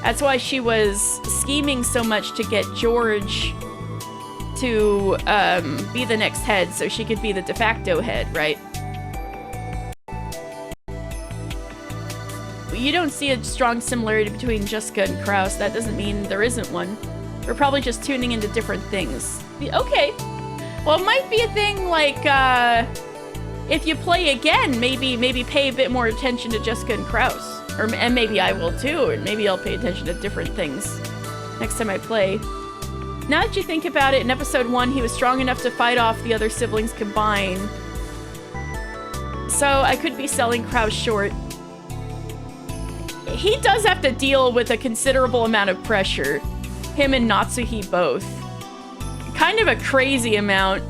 That's why she was scheming so much to get George to be the next head so she could be the de facto head, right? You don't see a strong similarity between Jessica and Kraus. That doesn't mean there isn't one. We're probably just tuning into different things. Okay. Well, it might be a thing like, if you play again, maybe pay a bit more attention to Jessica and Kraus. And maybe I will too, or maybe I'll pay attention to different things next time I play. Now that you think about it, in episode 1, he was strong enough to fight off the other siblings combined. So I could be selling Kraus short. He does have to deal with a considerable amount of pressure. Him and Natsuhi both. Kind of a crazy amount.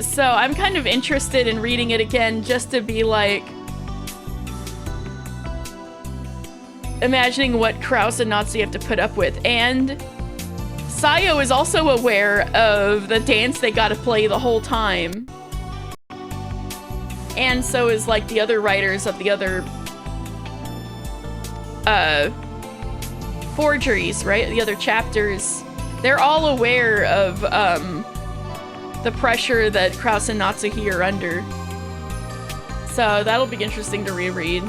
So I'm kind of interested in reading it again just to be like... imagining what Kraus and Natsuhi have to put up with. And Sayo is also aware of the dance they gotta play the whole time. And so is, like, the other writers of the other, forgeries, right? The other chapters. They're all aware of, the pressure that Kraus and Natsuhi are under. So that'll be interesting to reread.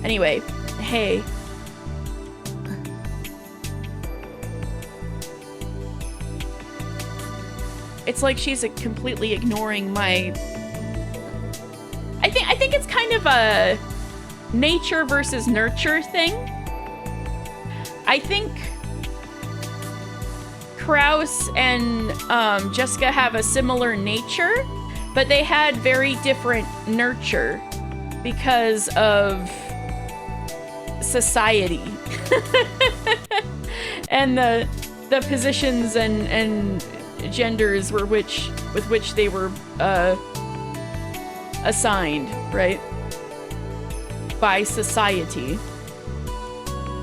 Anyway, hey. It's like she's completely ignoring my... I think it's kind of a nature versus nurture thing. I think Kraus and Jessica have a similar nature, but they had very different nurture because of society and the positions and genders with which they were assigned, right? By society.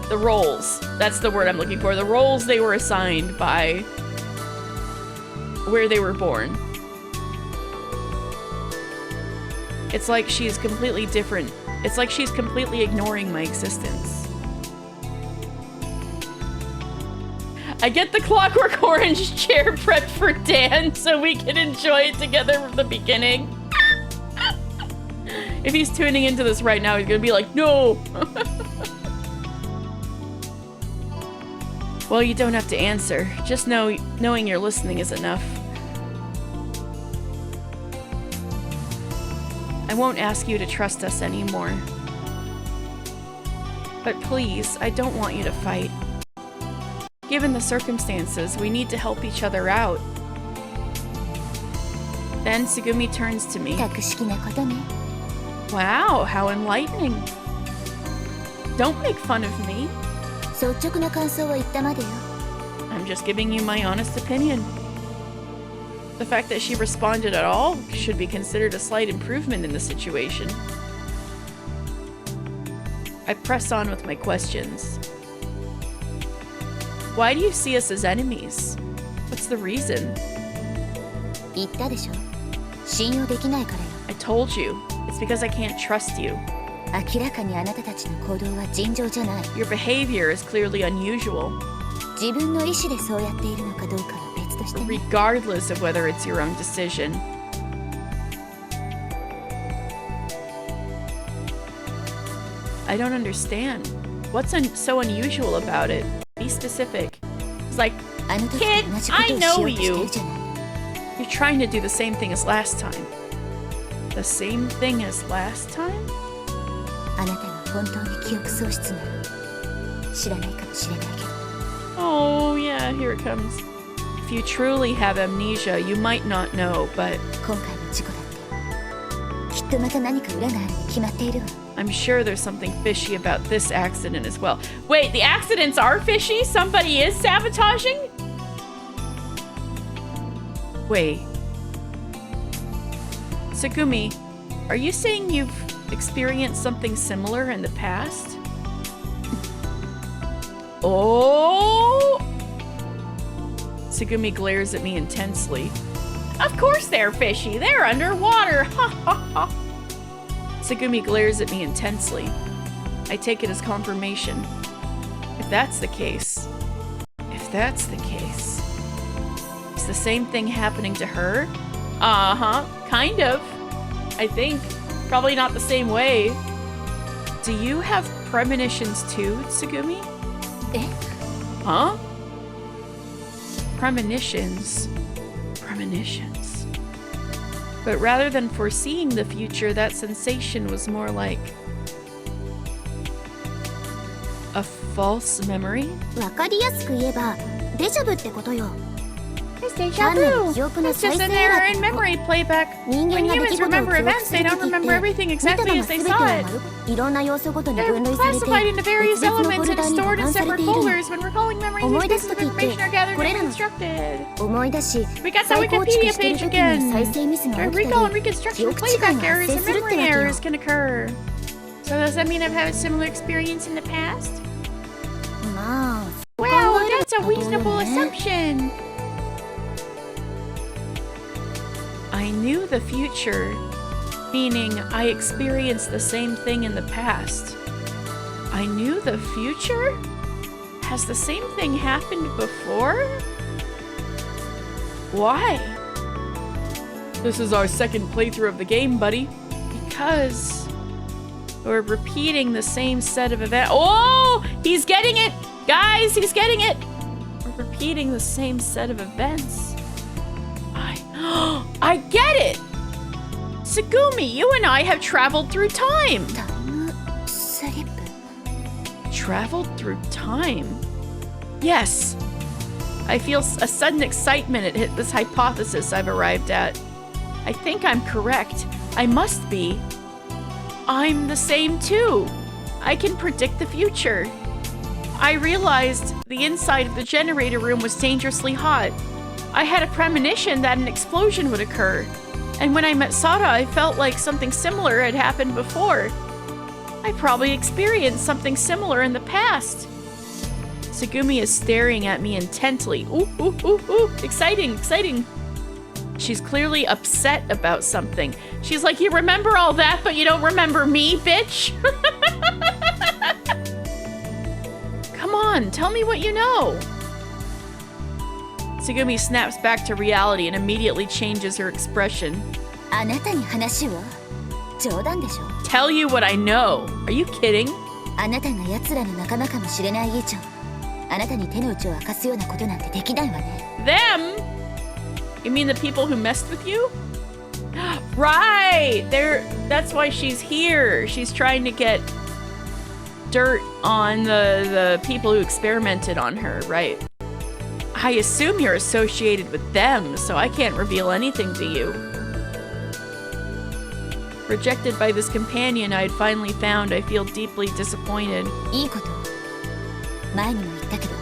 The roles. That's the word I'm looking for. The roles they were assigned by where they were born. It's like she's completely different. It's like she's completely ignoring my existence. I get the Clockwork Orange chair prepped for Dan so we can enjoy it together from the beginning. If he's tuning into this right now, he's gonna be like, no! Well, you don't have to answer. Just knowing you're listening is enough. I won't ask you to trust us anymore. But please, I don't want you to fight. Given the circumstances, we need to help each other out. Then Tsugumi turns to me. Wow, how enlightening. Don't make fun of me. I'm just giving you my honest opinion. The fact that she responded at all should be considered a slight improvement in the situation. I press on with my questions. Why do you see us as enemies? What's the reason? I told you. It's because I can't trust you. Your behavior is clearly unusual. Regardless of whether it's your own decision. I don't understand. What's so unusual about it? Be specific. It's like, kid, I know you. You're trying to do the same thing as last time. The same thing as last time? Oh, yeah, here it comes. If you truly have amnesia, you might not know, but I'm sure there's something fishy about this accident as well. Wait, the accidents are fishy? Somebody is sabotaging? Wait. Tsugumi, are you saying you've experienced something similar in the past? Oh! Tsugumi glares at me intensely. Of course they're fishy. They're underwater. Ha ha ha. Tsugumi glares at me intensely. I take it as confirmation. If that's the case, is the same thing happening to her? Uh-huh, kind of. I think. Probably not the same way. Do you have premonitions too, Tsugumi? Eh? Huh? Premonitions. Premonitions. But rather than foreseeing the future, that sensation was more like a false memory? わかりやすく言えば、デジャブってことよ。 It's deja vu. It's just an error in memory playback. When humans remember events, they don't remember everything exactly as they saw it. They're classified into various elements and stored in separate folders. When recalling memories, these pieces of information are gathered and reconstructed. We got the Wikipedia page again. During recall and reconstruction, playback errors and memory errors can occur. So does that mean I've had a similar experience in the past? Well, that's a reasonable assumption. I knew the future, meaning I experienced the same thing in the past. I knew the future? Has the same thing happened before? Why? This is our second playthrough of the game, buddy. Because we're repeating the same set of events. Oh! He's getting it! Guys, he's getting it! We're repeating the same set of events. I get it! Tsugumi, you and I have traveled through time! Traveled through time? Yes! I feel a sudden excitement at this hypothesis I've arrived at. I think I'm correct. I must be. I'm the same too. I can predict the future. I realized the inside of the generator room was dangerously hot. I had a premonition that an explosion would occur. And when I met Sara, I felt like something similar had happened before. I probably experienced something similar in the past. Tsugumi is staring at me intently. Ooh, ooh, ooh, ooh. Exciting, exciting. She's clearly upset about something. She's like, you remember all that, but you don't remember me, bitch? Come on, tell me what you know. Tsugumi snaps back to reality and immediately changes her expression. Tell you what I know. Are you kidding? あなたに手の内を明かすようなことなんてできないわね。 Them? You mean the people who messed with you? Right! That's why she's here. She's trying to get dirt on the people who experimented on her, right? I assume you're associated with them, so I can't reveal anything to you. Rejected by this companion I had finally found, I feel deeply disappointed. いいこと。前にも言ったけど、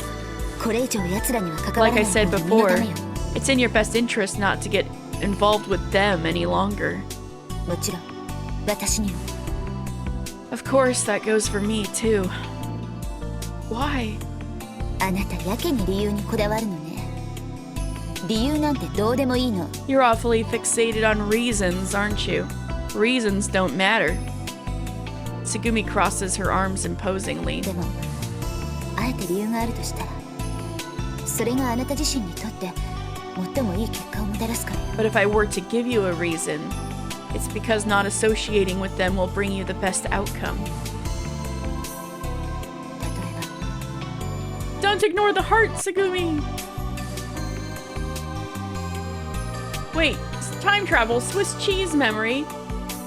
これ以上奴らには関わら Like な I い said のが身の before, ためよ。 it's in your best interest not to get involved with them any longer. もちろん、私にも。 Of course, that goes for me too. Why? あなたやけに理由にこだわるのね。理由なんてどうでもいいの。 You're awfully fixated on reasons, aren't you? Reasons don't matter. Tsugumi crosses her arms imposingly. でも、あえて理由があるとしたら、それがあなた自身にとって最もいい結果をもたらすからよ。 But if I were to give you a reason, it's because not associating with them will bring you the best outcome. 例えば、 Don't ignore the heart, Tsugumi! Wait, time travel, Swiss cheese memory.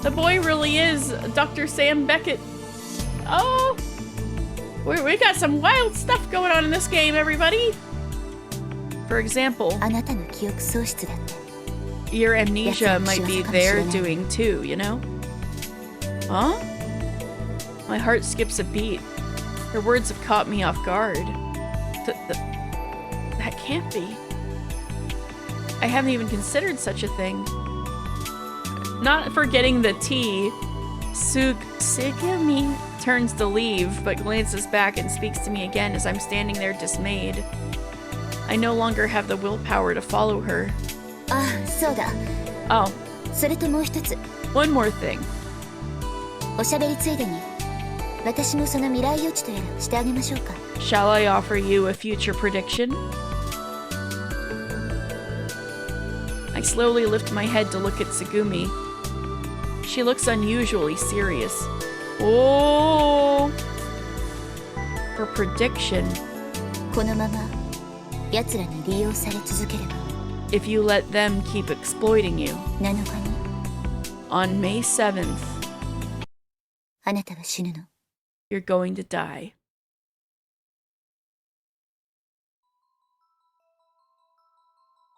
The boy really is Dr. Sam Beckett. Oh! We got some wild stuff going on in this game, everybody! For example, あなたの記憶喪失だって。 your amnesia might be their doing too, you know? Huh? My heart skips a beat. Her words have caught me off guard. That can't be. I haven't even considered such a thing. Not forgetting the T, Tsugumi turns to leave, but glances back and speaks to me again as I'm standing there dismayed. I no longer have the willpower to follow her. ああ、そうだ。 Oh, それともう一つ、 one more thing. おしゃべりついでに、私もその未来予知とやらをしてあげましょうか。 Shall I offer you a future prediction? I slowly lift my head to look at Tsugumi. She looks unusually serious. Oh! Her prediction. このまま、奴らに利用され続ければ、 If you let them keep exploiting you. 7日に、 On May 7th, あなたは死ぬの。 you're going to die.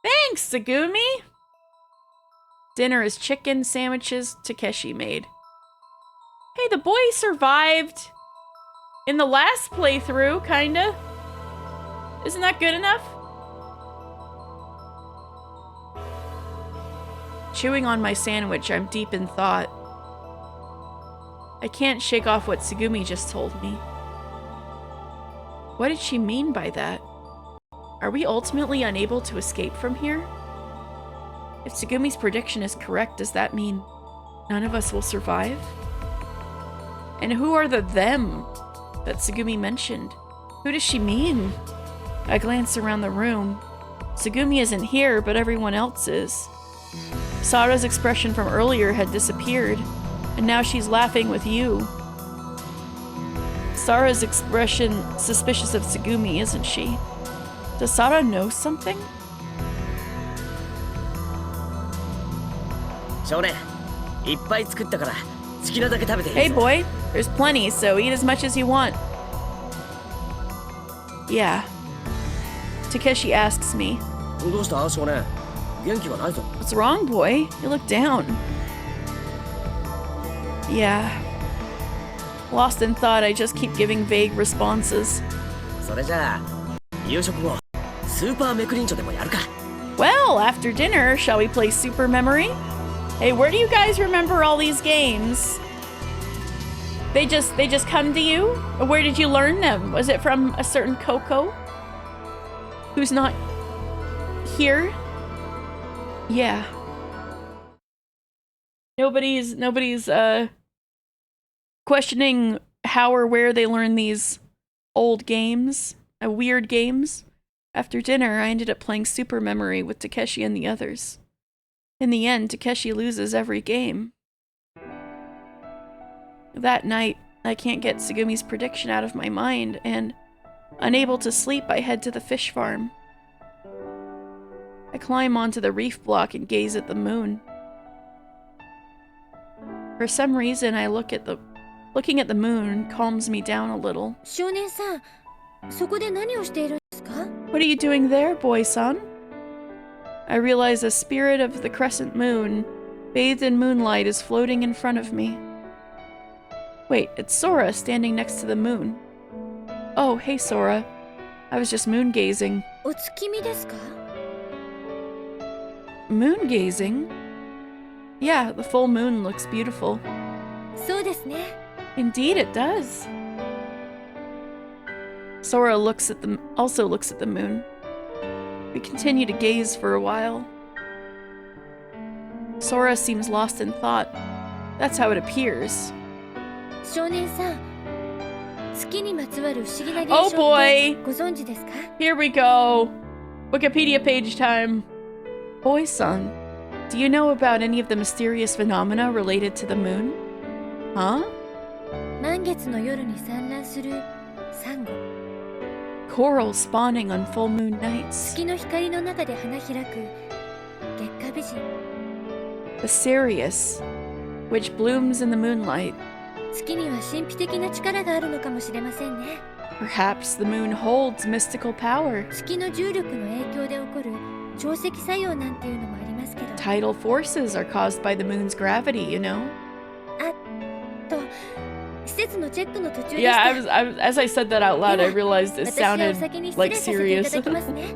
Thanks, Tsugumi! Dinner is chicken sandwiches Takeshi made. Hey, the boy survived in the last playthrough, kinda. Isn't that good enough? Chewing on my sandwich, I'm deep in thought. I can't shake off what Tsugumi just told me. What did she mean by that? Are we ultimately unable to escape from here? If Tsugumi's prediction is correct, does that mean none of us will survive? And who are the them that Tsugumi mentioned? Who does she mean? I glance around the room. Tsugumi isn't here, but everyone else is. Sara's expression from earlier had disappeared, and now she's laughing with you. Sara's expression suspicious of Tsugumi, isn't she? Does Sara know something? 少年、いっぱい作ったから好きなだけ食べていい Hey ぞ。 boy, there's plenty, so eat as much as you want. Yeah. Takeshi asks me, どうした少年、元気がないぞ。 what's wrong, boy? You look down. Yeah. Lost in thought, I just keep giving vague responses. それじゃあ、夕食後、スーパーメクリンチョでもやるか。 Well, after dinner, shall we play Super Memory? Hey, where do you guys remember all these games? They just come to you? Or where did you learn them? Was it from a certain Coco? Who's not here? Yeah. Nobody's questioning how or where they learn these old games, weird games. After dinner, I ended up playing Super Memory with Takeshi and the others. In the end, Takeshi loses every game. That night, I can't get Tsugumi's prediction out of my mind, and Unable to sleep, I head to the fish farm. I climb onto the reef block and gaze at the moon. For some reason, looking at the moon calms me down a little. 少年さん、そこで何をしているんですか? What are you doing there, boy-son? I realize a spirit of the crescent moon, bathed in moonlight, is floating in front of me. Wait, it's Sora standing next to the moon. Oh, hey Sora. I was just moon gazing. お月見ですか? Moon gazing? Yeah, the full moon looks beautiful. そうですね. Indeed it does. Sora also looks at the moon. We continue to gaze for a while. Sora seems lost in thought. That's how it appears. 少年さん、月にまつわる不思議な現象 Oh って boy! ご存知ですか? Here we go! Wikipedia page time. Boy-son, do you know about any of the mysterious phenomena related to the moon? Huh? 満月の夜に産卵するサンゴ。 Coral spawning on full moon nights. 月の光の中で花開く月下美人。 The Sirius, which blooms in the moonlight. 月には神秘的な力があるのかもしれませんね。 Perhaps the moon holds mystical power. 月の重力の影響で起こる潮汐作用なんていうのもありますけど。 Tidal forces are caused by the moon's gravity, you know? と、施設のチェックの途中でし Yeah, た。 as I said that out loud, I realized it 私はお sounded 先に失 like 礼させてい serious. ただきますね。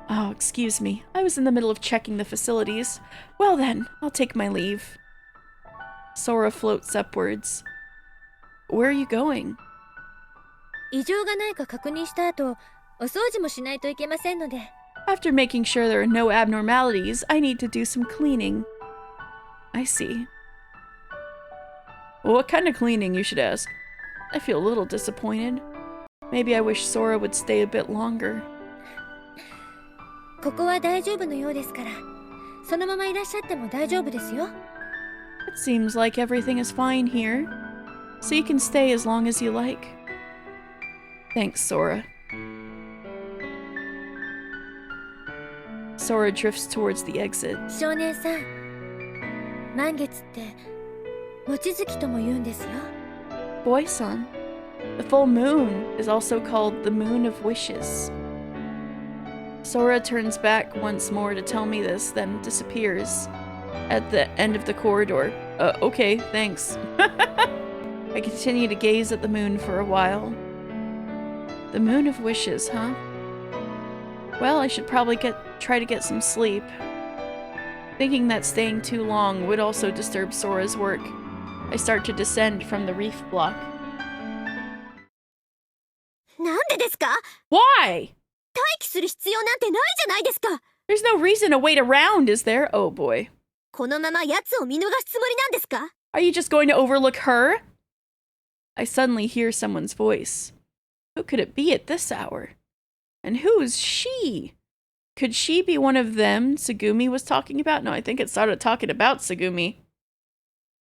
Oh, excuse me. I was in the middle of checking the facilities. Well then, I'll take my leave. Sora floats upwards. Where are you going? 異常がないか確認した後、お掃除もしないといけませんので。 After making sure there are no abnormalities, I need to do some cleaning. I see. Well, what kind of cleaning, you should ask? I feel a little disappointed. Maybe I wish Sora would stay a bit longer. ここは大丈夫のようですから、そのままいらっしゃっても大丈夫ですよ。 It seems like everything is fine here, so you can stay as long as you like. Thanks, Sora. Sora drifts towards the exit. 少年さん、満月って望月とも言うんですよ。 Boy-son, the full moon is also called the Moon of Wishes. Sora turns back once more to tell me this, then disappears at the end of the corridor. Okay, thanks. I continue to gaze at the moon for a while. The Moon of Wishes, huh? Well, I should probably try to get some sleep. Thinking that staying too long would also disturb Sora's work, I start to descend from the reef block. なんでですか? Why? 待機する必要なんてないじゃないですか。 There's no reason to wait around, is there? Oh boy. このまま奴を見逃すつもりなんですか? Are you just going to overlook her? I suddenly hear someone's voice. Who could it be at this hour? And who's she? Could she be one of them Tsugumi was talking about? No, I think it started talking about Tsugumi.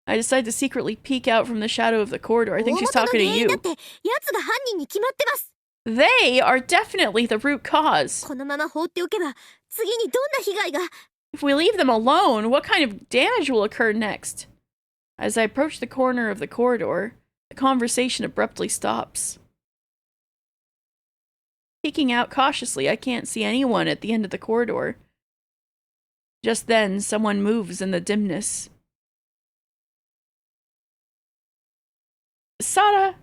I decide to secretly peek out from the shadow of the corridor. I think she's talking to you. だって奴が犯人に決まってます。 They are definitely the root cause. このまま放っておけば次にどんな被害が。 If we leave them alone, what kind of damage will occur next? As I approach the corner of the corridor, the conversation abruptly stops. Peeking out cautiously, I can't see anyone at the end of the corridor. Just then, someone moves in the dimness. Sada!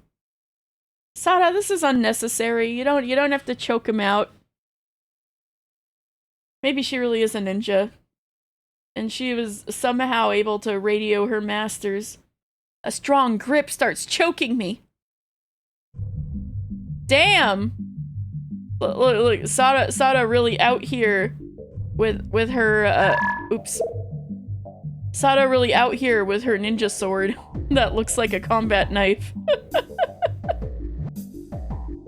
Sada, this is unnecessary. You don't have to choke him out. Maybe she really is a ninja. And she was somehow able to radio her masters. A strong grip starts choking me. Damn! Look, Sada really out here with her, oops. Sada really out here with her ninja sword. That looks like a combat knife.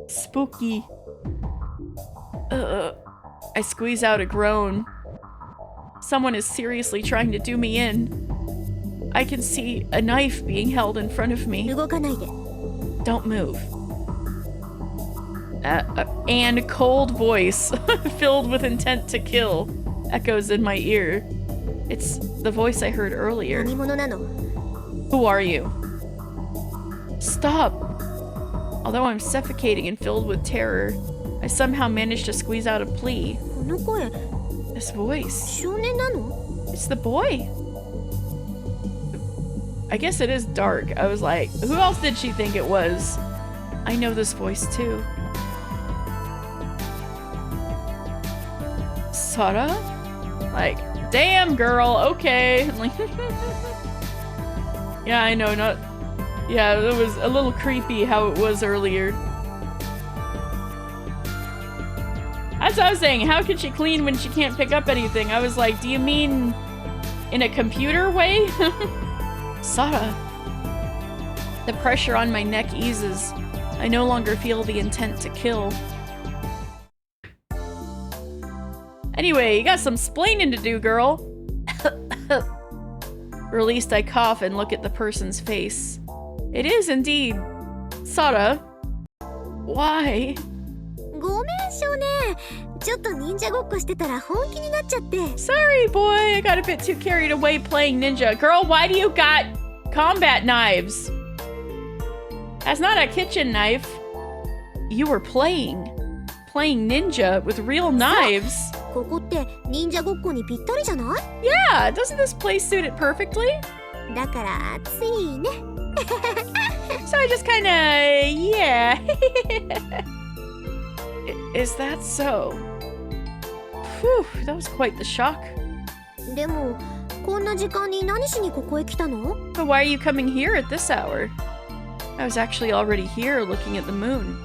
Spooky. I squeeze out a groan. Someone is seriously trying to do me in. I can see a knife being held in front of me. 動かないで。Don't move. And cold voice, filled with intent to kill, echoes in my ear. It's the voice I heard earlier. 何者なの？ Who are you? Stop! Although I'm suffocating and filled with terror, I somehow managed to squeeze out a plea. この声、 This voice. 少年なの？ It's the boy. I guess it is dark. I was like, who else did she think it was? I know this voice too. Sara? Like, damn girl, okay. Like, yeah, I know, not... Yeah, it was a little creepy how it was earlier. That's what I was saying. How can she clean when she can't pick up anything? I was like, do you mean in a computer way? Sara. The pressure on my neck eases. I no longer feel the intent to kill. Anyway, you got some splaining to do, girl. Released, I cough and look at the person's face. It is indeed Sara. Why? ごめん少年。ちょっと忍者ごっこしてたら本気になっちゃって。 Sorry, boy. I got a bit too carried away playing ninja. Girl, why do you got combat knives? That's not a kitchen knife. You were playing ninja with real knives. ここって忍者ごっこにぴったりじゃない？ Yeah, doesn't this place suit it perfectly? だからついね。 So I just kinda, yeah. Is that so? Whew, that was quite the shock. でもこんな時間に何しにここへ来たの？ But why are you coming here at this hour? I was actually already here looking at the moon.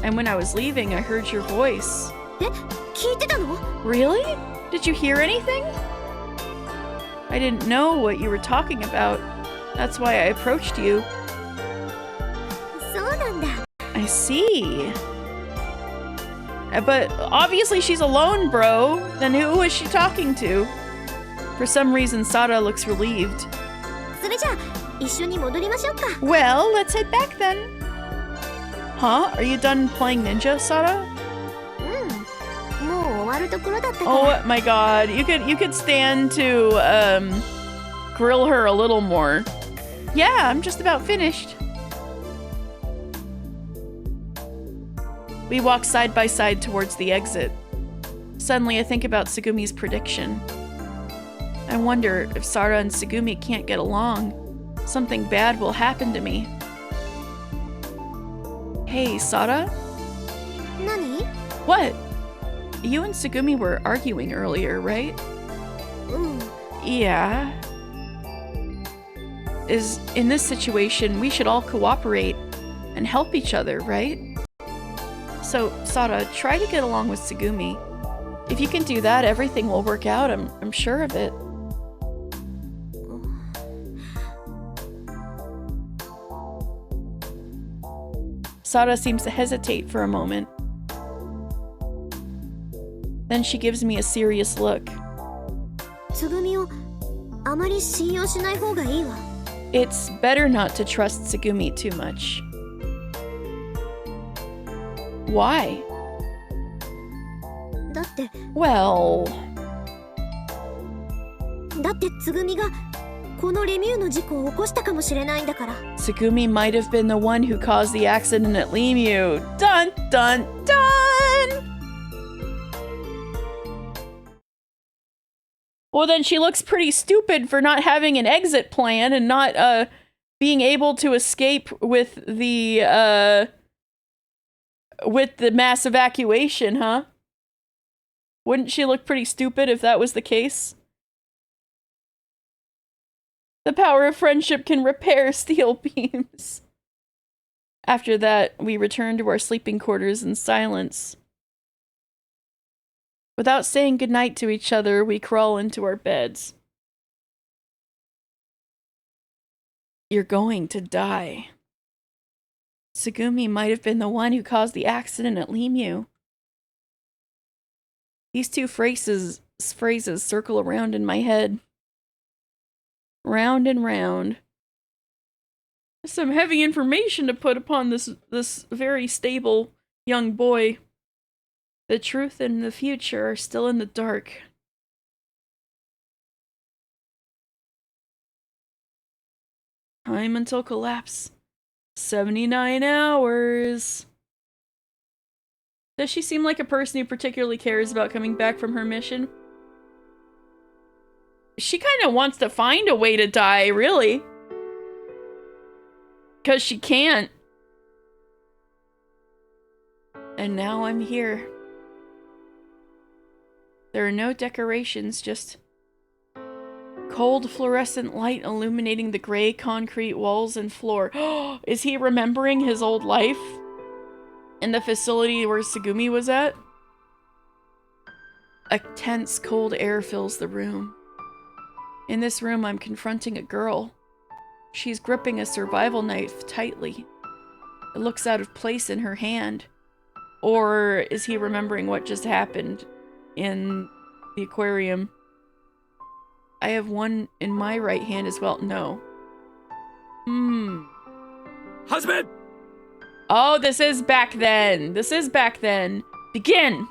And when I was leaving, I heard your voice. え、聞いてたの？ Really? Did you hear anything? I didn't know what you were talking about. That's why I approached you. そうなんだ。 I see. But obviously she's alone, bro. Then who is she talking to? For some reason, Sara looks relieved. それじゃあ一緒に戻りましょうか。 Well, let's head back then. Huh? Are you done playing ninja, Sara? うん。もう終わるところだったから。 Oh my god. You could stand to grill her a little more. Yeah, I'm just about finished. We walk side by side towards the exit. Suddenly I think about Tsugumi's prediction. I wonder if Sara and Tsugumi can't get along. Something bad will happen to me. Hey, Sara? 何？ What? You and Tsugumi were arguing earlier, right? うん。 Yeah. In this situation, we should all cooperate and help each other, right? So, Sara, try to get along with Tsugumi. If you can do that, everything will work out. I'm sure of it. Sara seems to hesitate for a moment. Then she gives me a serious look. つぐみをあまり信用しない方がいいわ。 It's better not to trust Tsugumi too much. Why? だって Well... だってつぐみがこのレミューの事故を起こしたかもしれないんだから。 Tsugumi might have been the one who caused the accident at Lemieux. Dun dun dun! Well, then she looks pretty stupid for not having an exit plan and not being able to escape with the mass evacuation, huh? Wouldn't she look pretty stupid if that was the case? The power of friendship can repair steel beams. After that, we return to our sleeping quarters in silence. Without saying goodnight to each other, we crawl into our beds. You're going to die. Tsugumi might have been the one who caused the accident at Lemieux. These two phrases circle around in my head. Round and round. Some heavy information to put upon this very stable young boy. The truth and the future are still in the dark. Time until collapse. 79 hours. Does she seem like a person who particularly cares about coming back from her mission? She kind of wants to find a way to die, really. Because she can't. And now I'm here. There are no decorations, just cold fluorescent light illuminating the gray concrete walls and floor. Is he remembering his old life? In the facility where Tsugumi was at? A tense, cold air fills the room. In this room, I'm confronting a girl. She's gripping a survival knife tightly. It looks out of place in her hand. Or is he remembering what just happened in the aquarium? I have one in my right hand as well. No. Husband! Oh, this is back then. This is back then. Begin!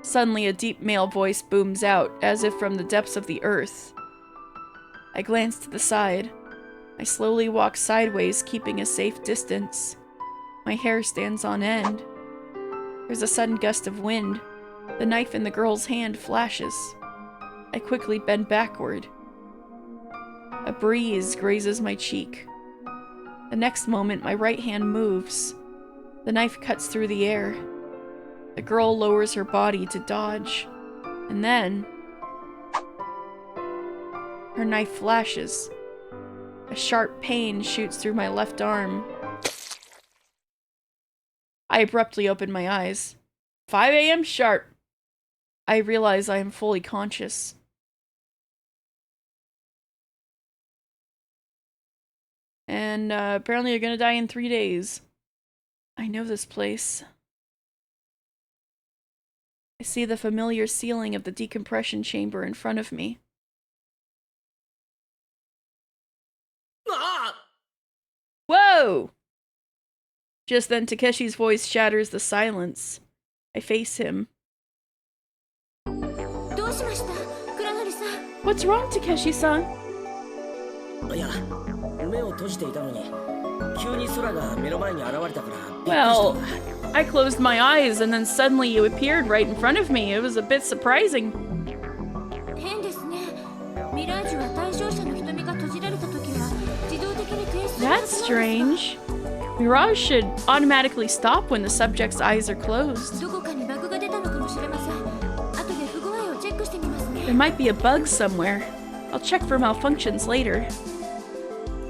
Suddenly, a deep male voice booms out, as if from the depths of the earth. I glance to the side. I slowly walk sideways, keeping a safe distance. My hair stands on end. There's a sudden gust of wind. The knife in the girl's hand flashes. I quickly bend backward. A breeze grazes my cheek. The next moment, my right hand moves. The knife cuts through the air. The girl lowers her body to dodge. And then... her knife flashes. A sharp pain shoots through my left arm. I abruptly open my eyes. 5 a.m. sharp. I realize I am fully conscious. And apparently you're gonna die in 3 days. I know this place. I see the familiar ceiling of the decompression chamber in front of me. Whoa! Just then Takeshi's voice shatters the silence. I face him. What's wrong, Takeshi-san? いや、目を閉じていたのに、急に空が目の前に現れたからびっくりしたんだ。 Well, I closed my eyes and then suddenly you appeared right in front of me. It was a bit surprising. That's strange. Mirage should automatically stop when the subject's eyes are closed. There might be a bug somewhere. I'll check for malfunctions later.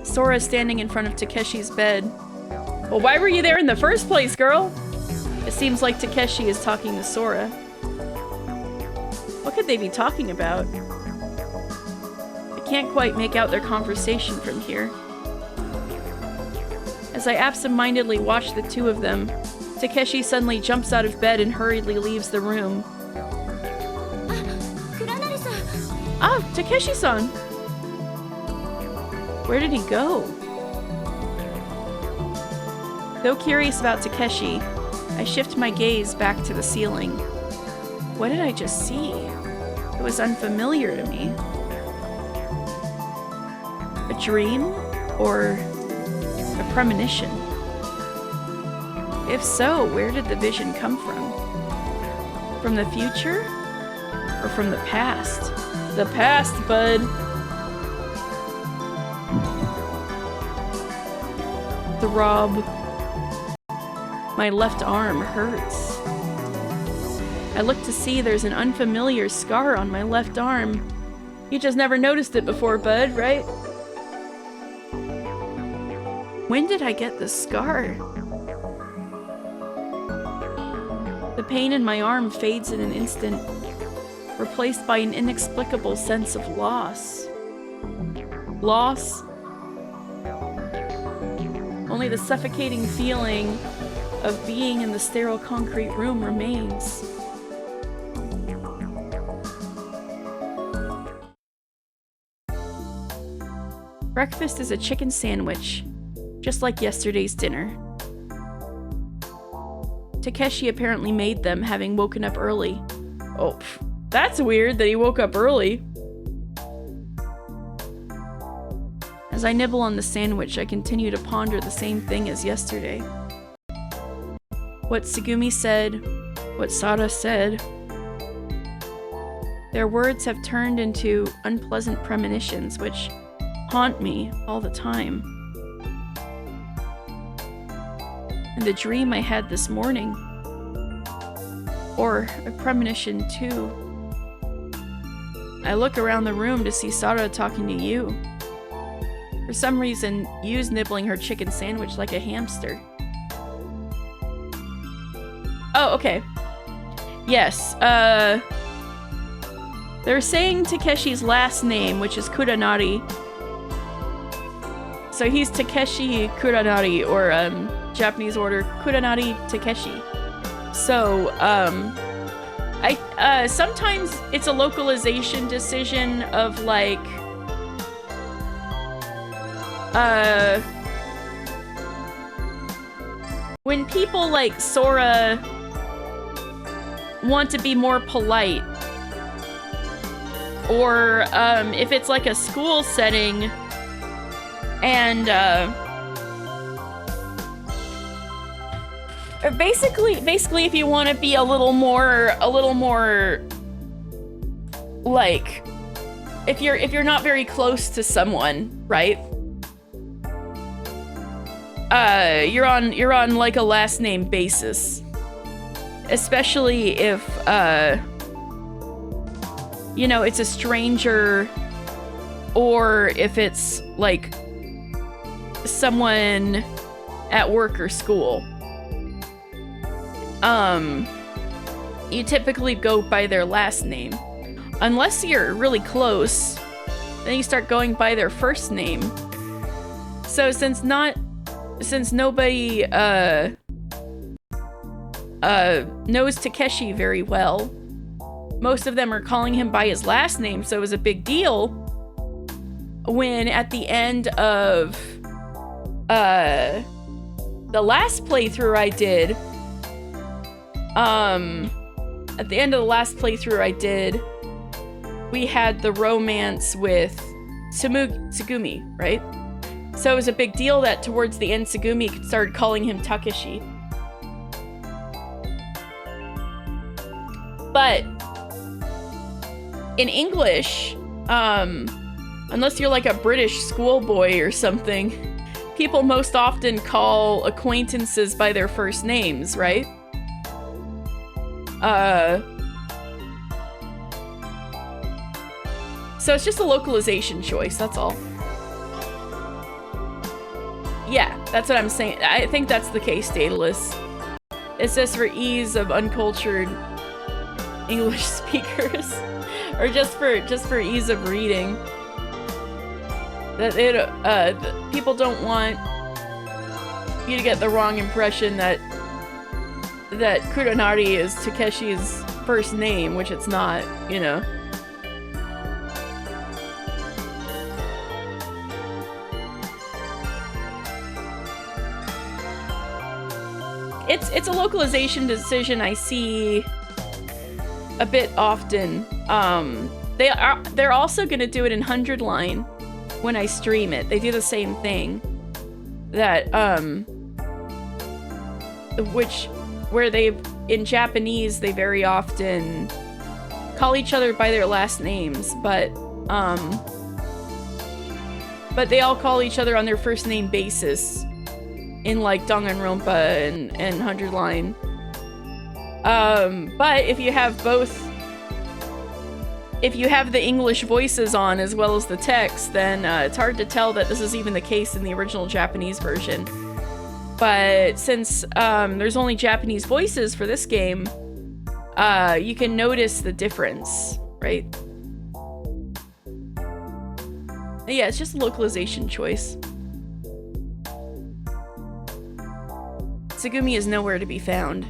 Sora's standing in front of Takeshi's bed. Well, why were you there in the first place, girl? It seems like Takeshi is talking to Sora. What could they be talking about? I can't quite make out their conversation from here. As I absentmindedly watch the two of them, Takeshi suddenly jumps out of bed and hurriedly leaves the room. Ah, Takeshi-san! Where did he go? Though curious about Takeshi, I shift my gaze back to the ceiling. What did I just see? It was unfamiliar to me. A dream? Or a premonition? If so, where did the vision come from? From the future? Or from the past? The past, bud! Throb. My left arm hurts. I look to see there's an unfamiliar scar on my left arm. You just never noticed it before, bud, right? When did I get this scar? The pain in my arm fades in an instant, replaced by an inexplicable sense of loss. Loss? Only the suffocating feeling of being in the sterile concrete room remains. Breakfast is a chicken sandwich, just like yesterday's dinner. Takeshi apparently made them, having woken up early. Oh, that's weird that he woke up early. As I nibble on the sandwich, I continue to ponder the same thing as yesterday. What Tsugumi said, what Sada said. Their words have turned into unpleasant premonitions, which haunt me all the time. And the dream I had this morning, or a premonition too. I look around the room to see Sada talking to you. For some reason, Yu's nibbling her chicken sandwich like a hamster. Oh, okay. Yes, they're saying Takeshi's last name, which is Kuranari. So he's Takeshi Kuranari, or Japanese order Kuranari Takeshi. So, sometimes it's a localization decision of like, when people like Sora want to be more polite, or if it's like a school setting and basically if you want to be a little more like, if you're not very close to someone, right? You're on like a last name basis. Especially if you know, it's a stranger, or if it's like someone at work or school. You typically go by their last name. Unless you're really close, then you start going by their first name. So since nobody knows Takeshi very well, most of them are calling him by his last name, so it was a big deal when at the end of the last playthrough I did, we had the romance with Tsugumi, right? So it was a big deal that towards the end Tsugumi started calling him Takeshi. But in English, unless you're like a British schoolboy or something, people most often call acquaintances by their first names, right? So it's just a localization choice, that's all. Yeah, that's what I'm saying. I think that's the case, Daedalus. It's just for ease of uncultured English speakers, or just for ease of reading. That people don't want you to get the wrong impression that Kuranari is Takeshi's first name, which it's not, you know. It's a localization decision I see a bit often. They're also gonna do it in 100 line when I stream it. They do the same thing. That where they, in Japanese, they very often call each other by their last names, but they all call each other on their first name basis in like Danganronpa and 100 line. But if you have the English voices on as well as the text, then it's hard to tell that this is even the case in the original Japanese version. But since there's only Japanese voices for this game, you can notice the difference, right? Yeah, it's just a localization choice. Tsugumi is nowhere to be found.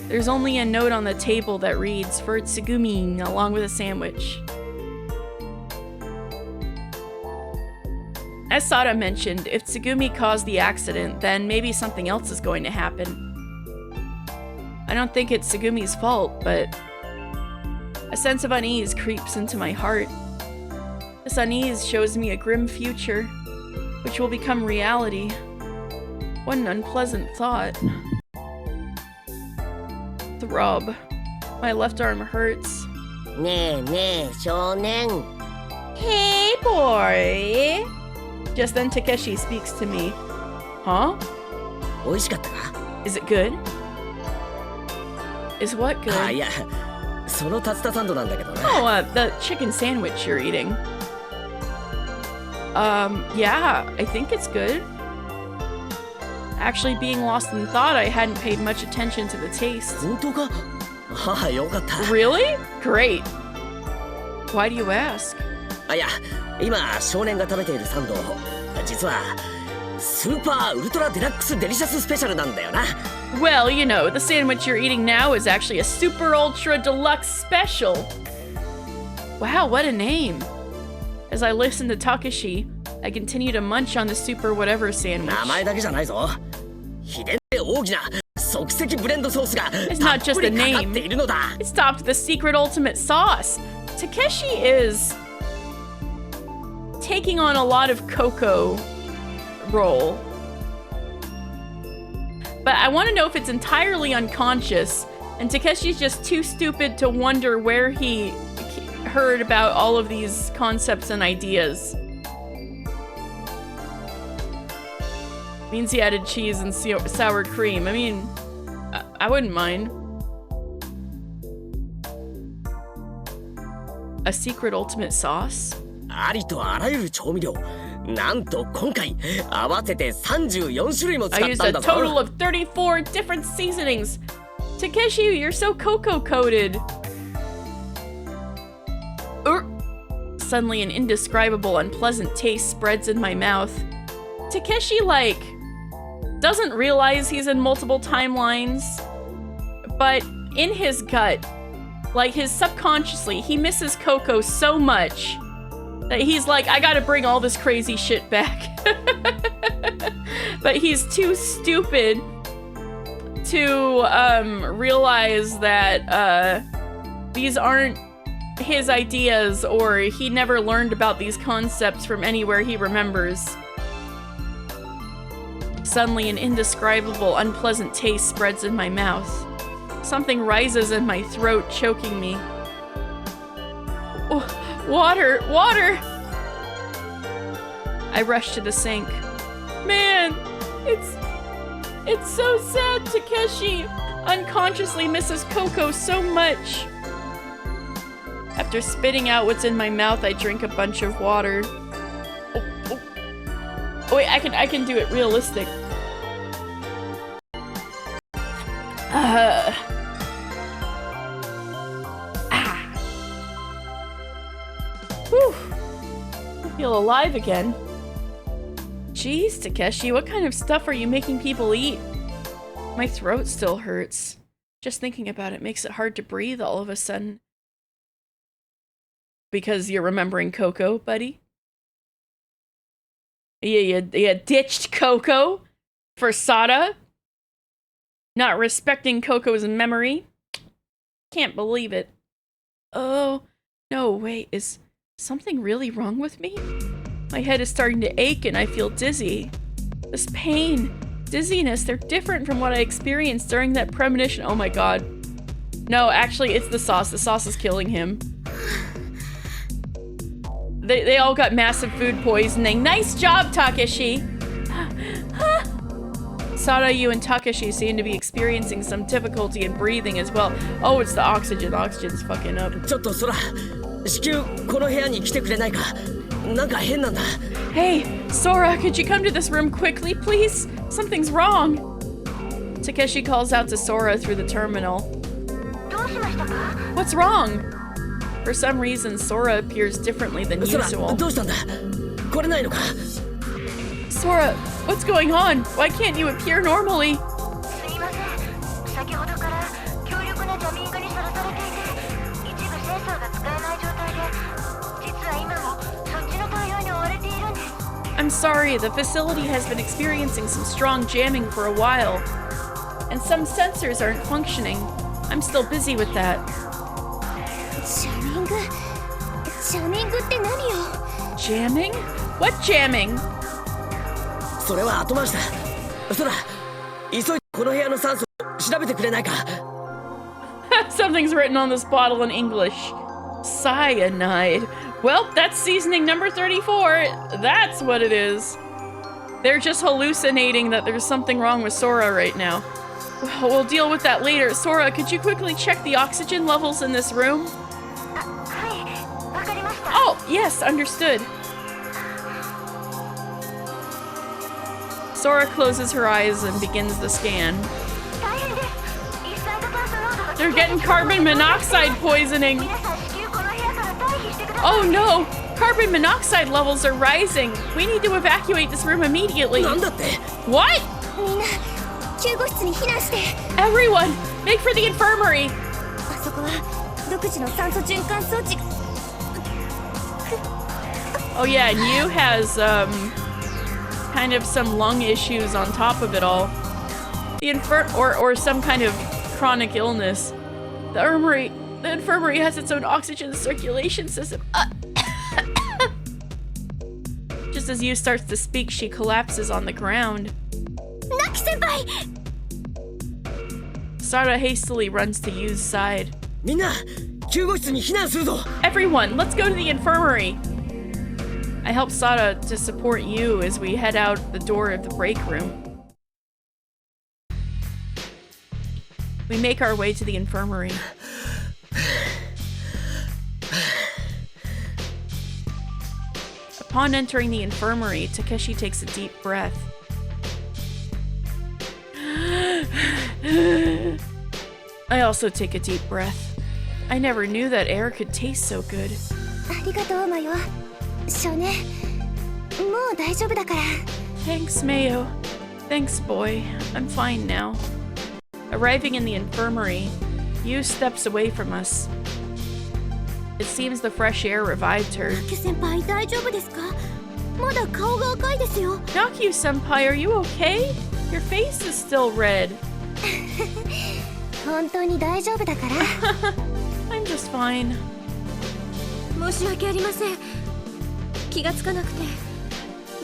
There's only a note on the table that reads, "For Tsugumi," along with a sandwich. As Sada mentioned, if Tsugumi caused the accident, then maybe something else is going to happen. I don't think it's Tsugumi's fault, but a sense of unease creeps into my heart. This unease shows me a grim future, which will become reality. What an unpleasant thought. Throb. My left arm hurts. Ne, shounen. Hey, boy! Just then Takeshi speaks to me. Huh? 美味しかったか? Is it good? Is what good? あ、いや、その竜田サンドなんだけどな。Oh, the chicken sandwich you're eating. Yeah, I think it's good. Actually, being lost in thought, I hadn't paid much attention to the taste. 本当か? ああ、よかった。Really? Great. Why do you ask? あ、いや、今少年が食べているサンド、実はスーパーウルトラデラックスデリシャススペシャルなんだよな。Well, you know, the sandwich you're eating now is actually a super ultra deluxe special. Wow, what a name. As I listen to Takeshi, I continue to munch on the super whatever sandwich. 名前だけじゃないぞ。秘伝で大きな即席ブレンドソースがたっぷりかかっているのだ。It's topped with the secret ultimate sauce. Takeshi is taking on a lot of Coco role. But I want to know if it's entirely unconscious and Takeshi's just too stupid to wonder where he heard about all of these concepts and ideas. Means he added cheese and sour cream. I mean, I wouldn't mind. A secret ultimate sauce? ありとあらゆる調味料。なんと今回合わせて34種類も使ったんだぞ。 I used a total of 34 different seasonings. Takeshi, you're so cocoa coated. Suddenly an indescribable unpleasant taste spreads in my mouth. Takeshi, like, doesn't realize he's in multiple timelines, but in his gut, like his subconsciously, he misses Coco so much that he's like, I gotta bring all this crazy shit back. But he's too stupid to realize that these aren't his ideas, or he never learned about these concepts from anywhere he remembers. Suddenly an indescribable, unpleasant taste spreads in my mouth. Something rises in my throat, choking me. Oh, water! Water! I rush to the sink. Man, it's so sad Takeshi unconsciously misses Coco so much. After spitting out what's in my mouth, I drink a bunch of water. Oh wait, I can do it realistic. Whew. I feel alive again. Jeez, Takeshi, what kind of stuff are you making people eat? My throat still hurts. Just thinking about it makes it hard to breathe all of a sudden. Because you're remembering Coco, buddy? You ditched Coco for Sada? Not respecting Coco's memory? Can't believe it. Oh, no, wait, is something really wrong with me? My head is starting to ache and I feel dizzy. This pain, dizziness, they're different from what I experienced during that premonition. Oh my god. No, actually, it's the sauce. The sauce is killing him. They all got massive food poisoning. Nice job, Takeshi! Sada, you and Takeshi seem to be experiencing some difficulty in breathing as well. Oh, it's the oxygen. The oxygen's fucking up. ちょっとSora、至急この部屋に来てくれないか。なんか変なんだ。Hey, Sora, could you come to this room quickly, please? Something's wrong. Takeshi calls out to Sora through the terminal. What's wrong? For some reason, Sora appears differently than usual. どうしたんだ？来れないのか？ Sora, what's going on? Why can't you appear normally? すいません。先ほどから強力なジャミングにさらされていて、一部センサーが使えない状態で、実は今もそっちの対応に追われているんです。I'm sorry, the facility has been experiencing some strong jamming for a while, and some sensors aren't functioning. I'm still busy with that. ジャミングって何よ。 Jamming? What jamming? それは後回しだ。そうだ、急いでこの部屋の酸素を調べてくれないか。Something's written on this bottle in English. Cyanide. Well, that's seasoning number 34. That's what it is. They're just hallucinating that there's something wrong with Sora right now. Well, we'll deal with that later. Sora, could you quickly check the oxygen levels in this room? Oh, yes, understood. Sora closes her eyes and begins the scan. They're getting carbon monoxide poisoning. Oh no! Carbon monoxide levels are rising. We need to evacuate this room immediately. What? みんな救護室に避難して。 Everyone, make for the infirmary. あそこは独自の酸素循環装置が。 Oh yeah, and you has kind of some lung issues on top of it all. The or some kind of chronic illness. The infirmary has its own oxygen circulation system. Just as Yu starts to speak, she collapses on the ground. Naki senpai! Sara hastily runs to Yu's side. みんな、救護室に避難するぞ。 Everyone, let's go to the infirmary. I help Sara to support Yu as we head out the door of the break room. We make our way to the infirmary. Upon entering the infirmary, Takeshi takes a deep breath. I also take a deep breath. I never knew that air could taste so good. ありがとうマヨ。少年、もう大丈夫だから。 Thanks, Mayo. Thanks, boy. I'm fine now. Arriving in the infirmary, Yu steps away from us. It seems the fresh air revived her. ナキ先輩大丈夫ですか？まだ顔が赤いですよ。 Nakyu-senpai, are you okay? Your face is still red. 本当に大丈夫だから。 I'm just fine. 申し訳ありません。気がつかなくて、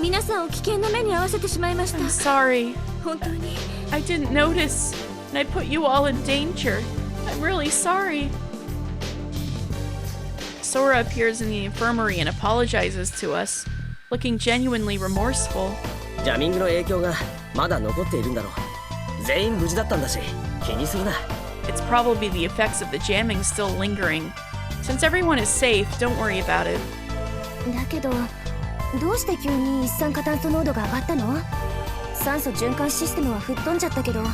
皆さんを危険な目に遭わせてしまいました。 I'm sorry. 本当に。 I didn't notice, and I put you all in danger. I'm really sorry. Sora appears in the infirmary and apologizes to us, looking genuinely remorseful. ジャミングの影響がまだ残っているんだろう。全員無事だったんだし、気にするな。 It's probably the effects of the jamming still lingering. Since everyone is safe, don't worry about it. だけど、どうして急に一酸化炭素濃度が上がったの？酸素循環システムは吹っ飛んじゃったけど、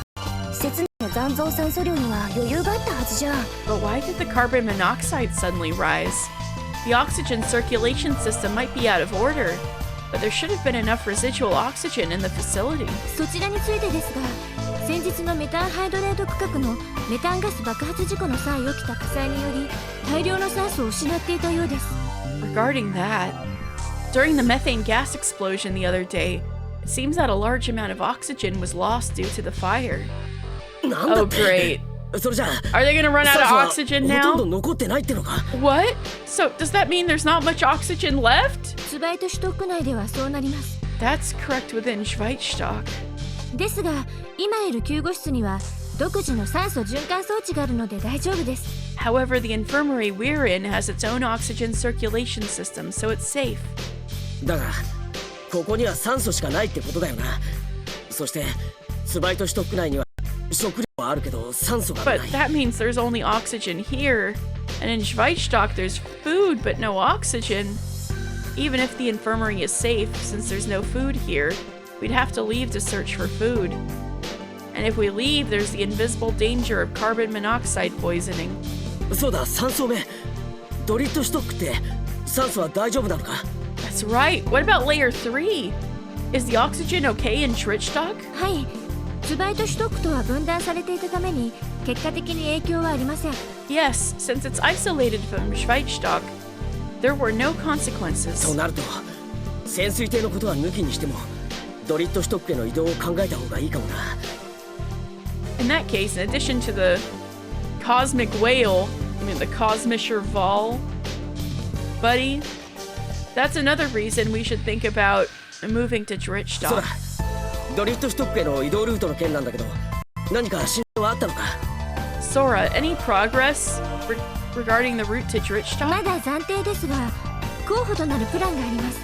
施設内の残存酸素量には余裕があったはずじゃん。 But why did the carbon monoxide suddenly rise? The oxygen circulation system might be out of order, but there should have been enough residual oxygen in the facility. そちらについてですが、先日のメタンハイドレート区画のメタンガス爆発事故の際起きた火災により、大量の酸素を失っていたようです。 Regarding that, during the methane gas explosion the other day, it seems that a large amount of oxygen was lost due to the fire. なんだ Oh, って。 great. それじゃあ、 Are they gonna run out of 酸 oxygen 素はほとん now? ど残ってないってのか。 What? So, does that mean there's not much oxygen left? ツバイトシュトック内ではそうなります。 That's correct within Schweizstock. ですが、今いる救護室には独自の酸素循環装置があるので大丈夫です。 However, the infirmary we're in has its own oxygen circulation system, so it's safe. だが、ここには酸素しかないってことだよな。そして、スバイトシュトック内には食料はあるけど酸素がな But い。 that means there's only oxygen here. And in Schweizstock, there's food, but no oxygen. Even if the infirmary is safe, since there's no food here, we'd have to leave to search for food. And if we leave, there's the invisible danger of carbon monoxide poisoning. そうだ、3層目。ドリットシュトックって酸素は大丈夫なのか？ That's right. What about layer 3? Is the oxygen okay in Schweizstock? はい、ツバイトシュトックとは分断されていたために結果的に影響はありません。 Yes, since it's isolated from Schweizstock, there were no と consequences. なると、潜水艇のことは抜きにしてもドリットシュトックへの移動を考えた方がいいかもな。 In that case, in addition to the cosmic whale, I mean the Cosmischer Wal, buddy, that's another reason we should think about moving to そう Drichtstock. だ、ドリットシュトックへの移動ルートの件なんだけど、何か進展はあったのか？ Sora, any progress regarding the route to Drichtstock? まだ暫定ですが、候補となるプランがあります。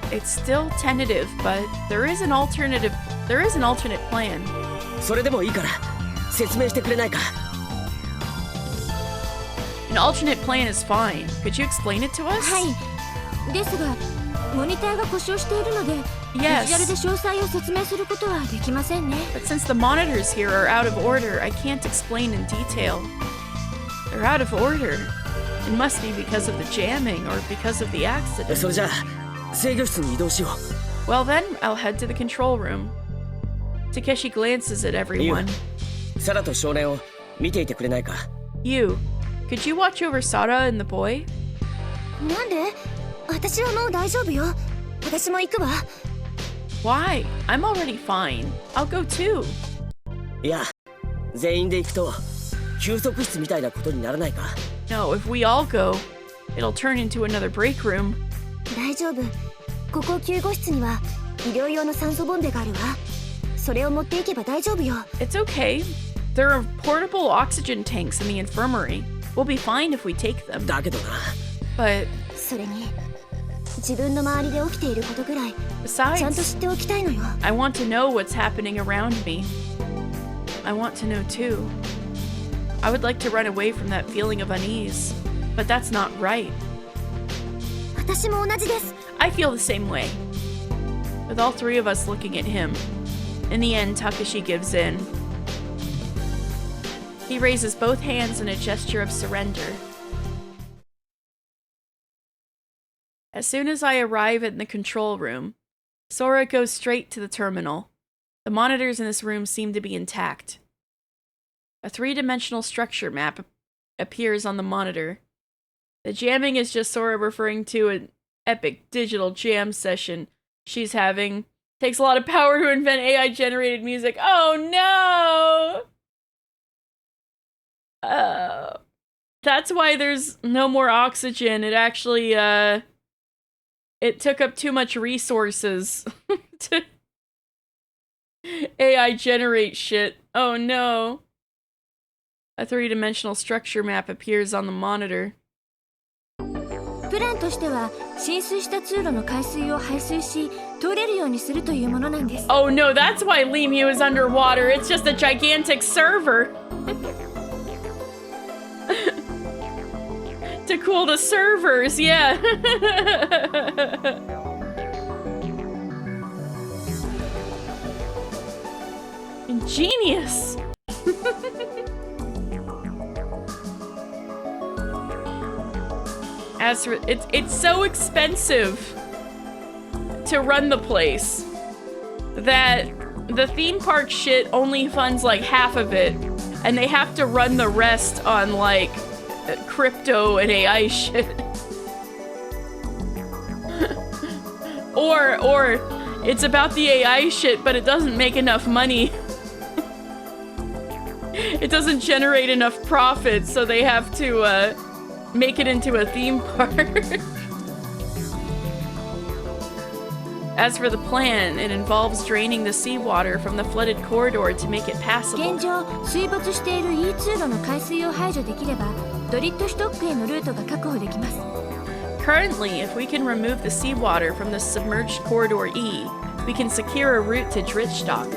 It's still tentative, but there is an alternate plan. それでもいいから説明してくれないか？ An alternate plan is fine. Could you explain it to us? はい。ですが、モニターが故障しているので、ビジュアルで詳細を説明することはできませんね。But since the monitors here are out of order, I can't explain in detail. They're out of order. It must be because of the jamming or because of the accident. それじゃあ制御室に移動しよう。 Well then, I'll head to the control room. Takeshi glances at everyone. サラと少年を見ていてくれないか？ You, could you watch over Sara and the boy? なんで？私はもう大丈夫よ。私も行くわ。Why? I'm already fine. I'll go too. いや、全員で行くと休息室みたいなことにならないか？ No, if we all go, it'll turn into another break room. 大丈夫。ここ救護室には医療用の酸素ボンベがあるわ。それを持っていけば大丈夫よ。It's okay. There are portable oxygen tanks in the infirmary. We'll be fine if we take them. だけどな。 But それに、自分の周りで起きていることぐらいちゃんと besides, 知っておきたいのよ。 I want to know what's happening around me. I want to know too. I would like to run away from that feeling of unease, but that's not right. 私も同じです。 I feel the same way. With all three of us looking at him, in the end, Takashi gives in. He raises both hands in a gesture of surrender. As soon as I arrive in the control room, Sora goes straight to the terminal. The monitors in this room seem to be intact. A three-dimensional structure map appears on the monitor. The jamming is just Sora referring to an epic digital jam session she's having. Takes a lot of power to invent AI-generated music. Oh no! That's why there's no more oxygen. It actually, it took up too much resources to AI generate shit. Oh no. A three-dimensional structure map appears on the monitor. プランとしては浸水した通路の海水を排水し通れるようにするというものなんです。 Oh no, that's why Lemieux is underwater. It's just a gigantic server. To cool the servers, yeah. Ingenious. As for it's so expensive to run the place that the theme park shit only funds like half of it, and they have to run the rest on like crypto and AI shit. or it's about the AI shit, but it doesn't make enough money. It doesn't generate enough profit, so they have to make it into a theme park. As for the plan, it involves draining the seawater from the flooded corridor to make it passable. 現状、水没している E 通路の海水を排除できれば、ドリットシュトックへのルートが確保できます。 Currently, if we can remove the seawater from the submerged corridor E, we can secure a route to Drichtstock.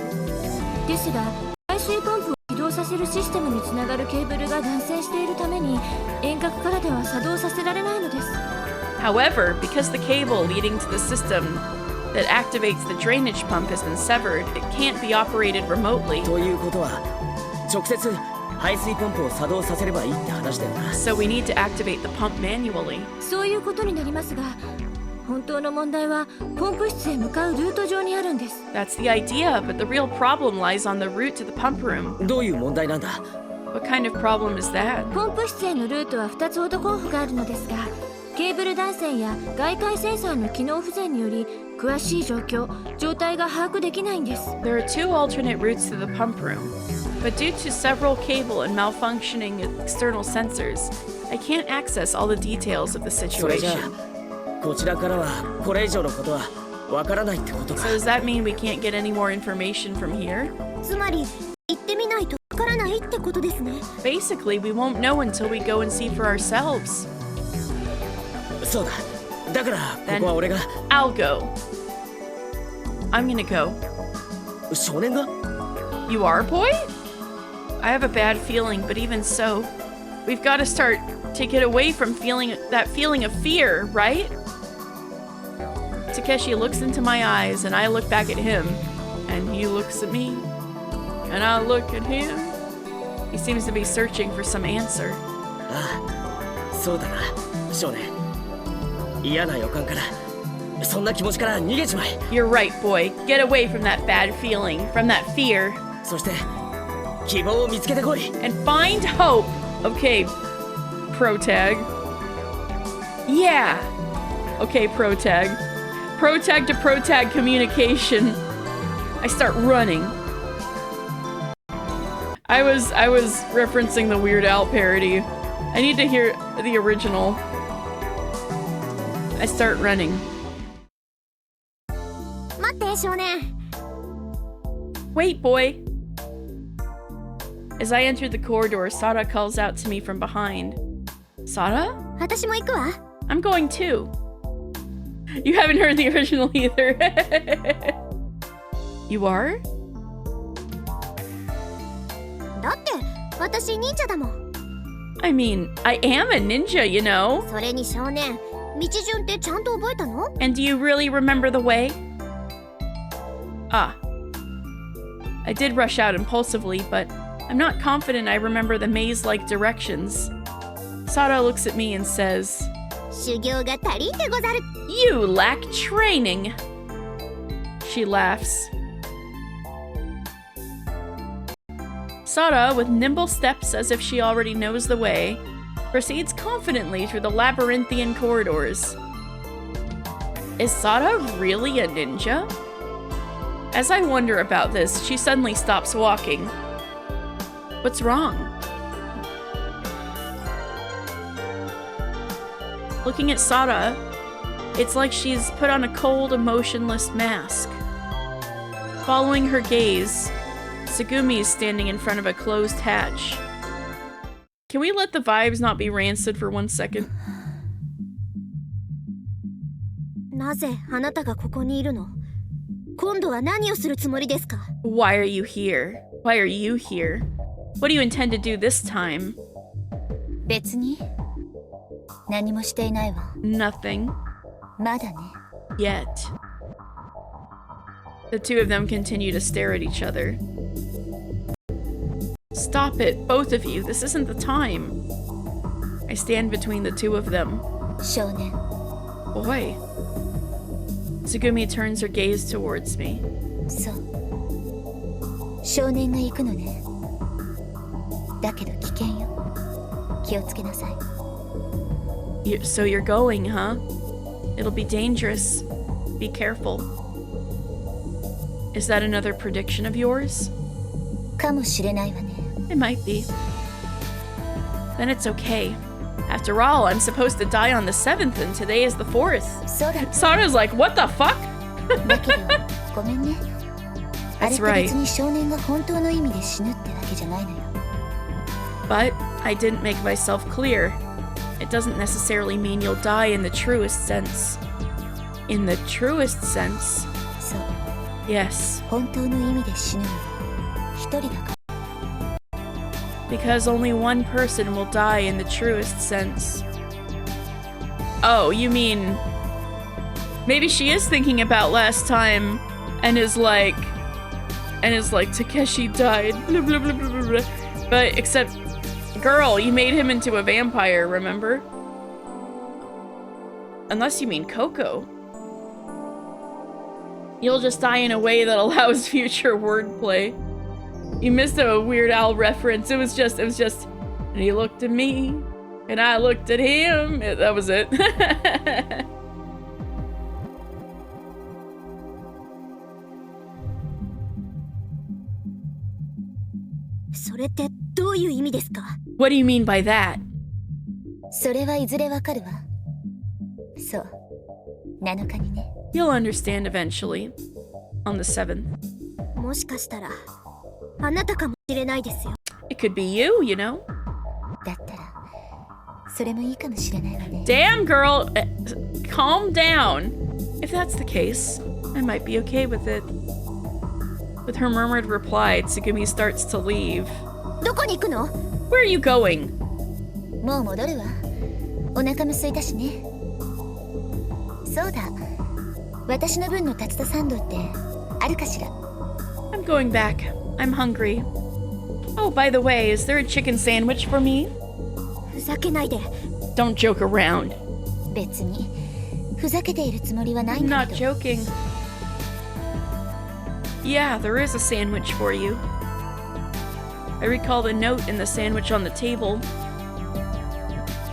ですが、排水ポンプを起動させるシステムにつながるケーブルが断線しているために、遠隔からでは作動させられないのです。 However, because the cable leading to the system that activates the drainage pump has been severed, it can't be operated remotely. ということは直接排水ポンプを作動させればいいって話だよな。 So we need to activate the pump manually. そういうことになりますが、本当の問題はポンプ室へ向かうルート上にあるんです。 That's the idea, but the real problem lies on the route to the pump room. どういう問題なんだ？ What kind of problem is that? ポンプ室へのルートは2つほど候補があるのですが、ケーブル断線や外界センサーの機能不全により詳しい状態が把握できないんです。 There are two alternate routes to the pump room, but due to several cable and malfunctioning external sensors, I can't access all the details of the それじゃ situation. あこちらからはこれ以上のことはわからないってことか。 So does that mean we can't get any more information from here? つまり行ってみないとわからないってことですね。 Basically, we won't know until we go and see for ourselves. そうだ。だからここは俺が。 I'll go. I'm gonna go. 少年が You are, boy? I have a bad feeling, but even so, we've got to start to get away from that feeling of fear, right? Takeshi looks into my eyes, and I look back at him, and he looks at me, and I look at him. He seems to be searching for some answer. ああ、そうだな、少年。嫌な予感から、そんな気持ちから逃げちまえ。 You're right, boy. Get away from that bad feeling, from that fear, そして希望を見つけてこい。 and find hope. Okay, protag. Yeah. Okay, protag. Protag to protag communication. I start running. I was referencing the Weird Al parody. I need to hear the original. I start running. 待って少年。 Wait, boy. As I enter the corridor, Sada calls out to me from behind. Sada? 私も行くわ。 I'm going too. You haven't heard the original either. You are? だって私忍者だもん。 I mean, I am a ninja, you know. それに少年、道順ってちゃんと覚えたの？ And do you really remember the way? Ah. I did rush out impulsively, but I'm not confident I remember the maze-like directions. Sada looks at me and says, 修行が足りんでござる。 You lack training. She laughs. Sada, with nimble steps as if she already knows the way, proceeds confidently through the labyrinthian corridors. Is Sada really a ninja? As I wonder about this, she suddenly stops walking. What's wrong? Looking at Sada, it's like she's put on a cold, emotionless mask. Following her gaze, Tsugumi is standing in front of a closed hatch. Can we let the vibes not be rancid for 1 second? なぜあなたがここにいるの？今度は何をするつもりですか？ Why are you here? Why are you here? What do you intend to do this time? 別に何もしていないわ。 Nothing. まだね。 Yet. The two of them continue to stare at each other. Stop it, both of you. This isn't the time. I stand between the two of them. 少年。 Boy. Tsugumi turns her gaze towards me. そう。少年が行くのね。だけど危険よ。気をつけなさい。So you're going, huh? It'll be dangerous. Be careful. Is that another prediction of yours? かもしれないわね。 It might be. Then it's okay. After all, I'm supposed to die on the 7th and today is the 4th. そうだ。 Sara's like, what the fuck? だけどごめんね。あれ That's って right. 別に少年が本当の意味で死ぬってわけじゃないのよ。 But I didn't make myself clear. It doesn't necessarily mean you'll die in the truest sense. In the truest sense? そう。 Yes. 本当の意味で死ぬのは一人だから。 Because only one person will die in the truest sense. Oh, you mean... Maybe she is thinking about last time and is like... Takeshi died. Blah, blah, blah, blah, blah, blah. But except... Girl, you made him into a vampire, remember? Unless you mean Coco. You'll just die in a way that allows future wordplay. You missed a Weird Al reference. It was just, and he looked at me, And I looked at him. That was it. それってどういう意味ですか？ What do you mean by that? それはいずれわかるわ。そう。7日にね。You'll understand eventually. On the 7th. もしかしたらあなたかもしれないですよ。It could be you, you know? だったらそれもいいかもしれないわね。 Damn, girl! Calm down. If that's the case, I might be okay with it. With her murmured reply, Tsugumi starts to leave. どこに行くの？ Where are you going? もう戻るわ。お腹も空いたしね。そうだ。私の分の竜田サンドってあるかしら？ I'm going back. I'm hungry. Oh, by the way, is there a chicken sandwich for me? ふざけないで。 Don't joke around. 別にふざけているつもりはない I'm んだ not けど。 joking. Yeah, there is a sandwich for you. I recall the note in the sandwich on the table.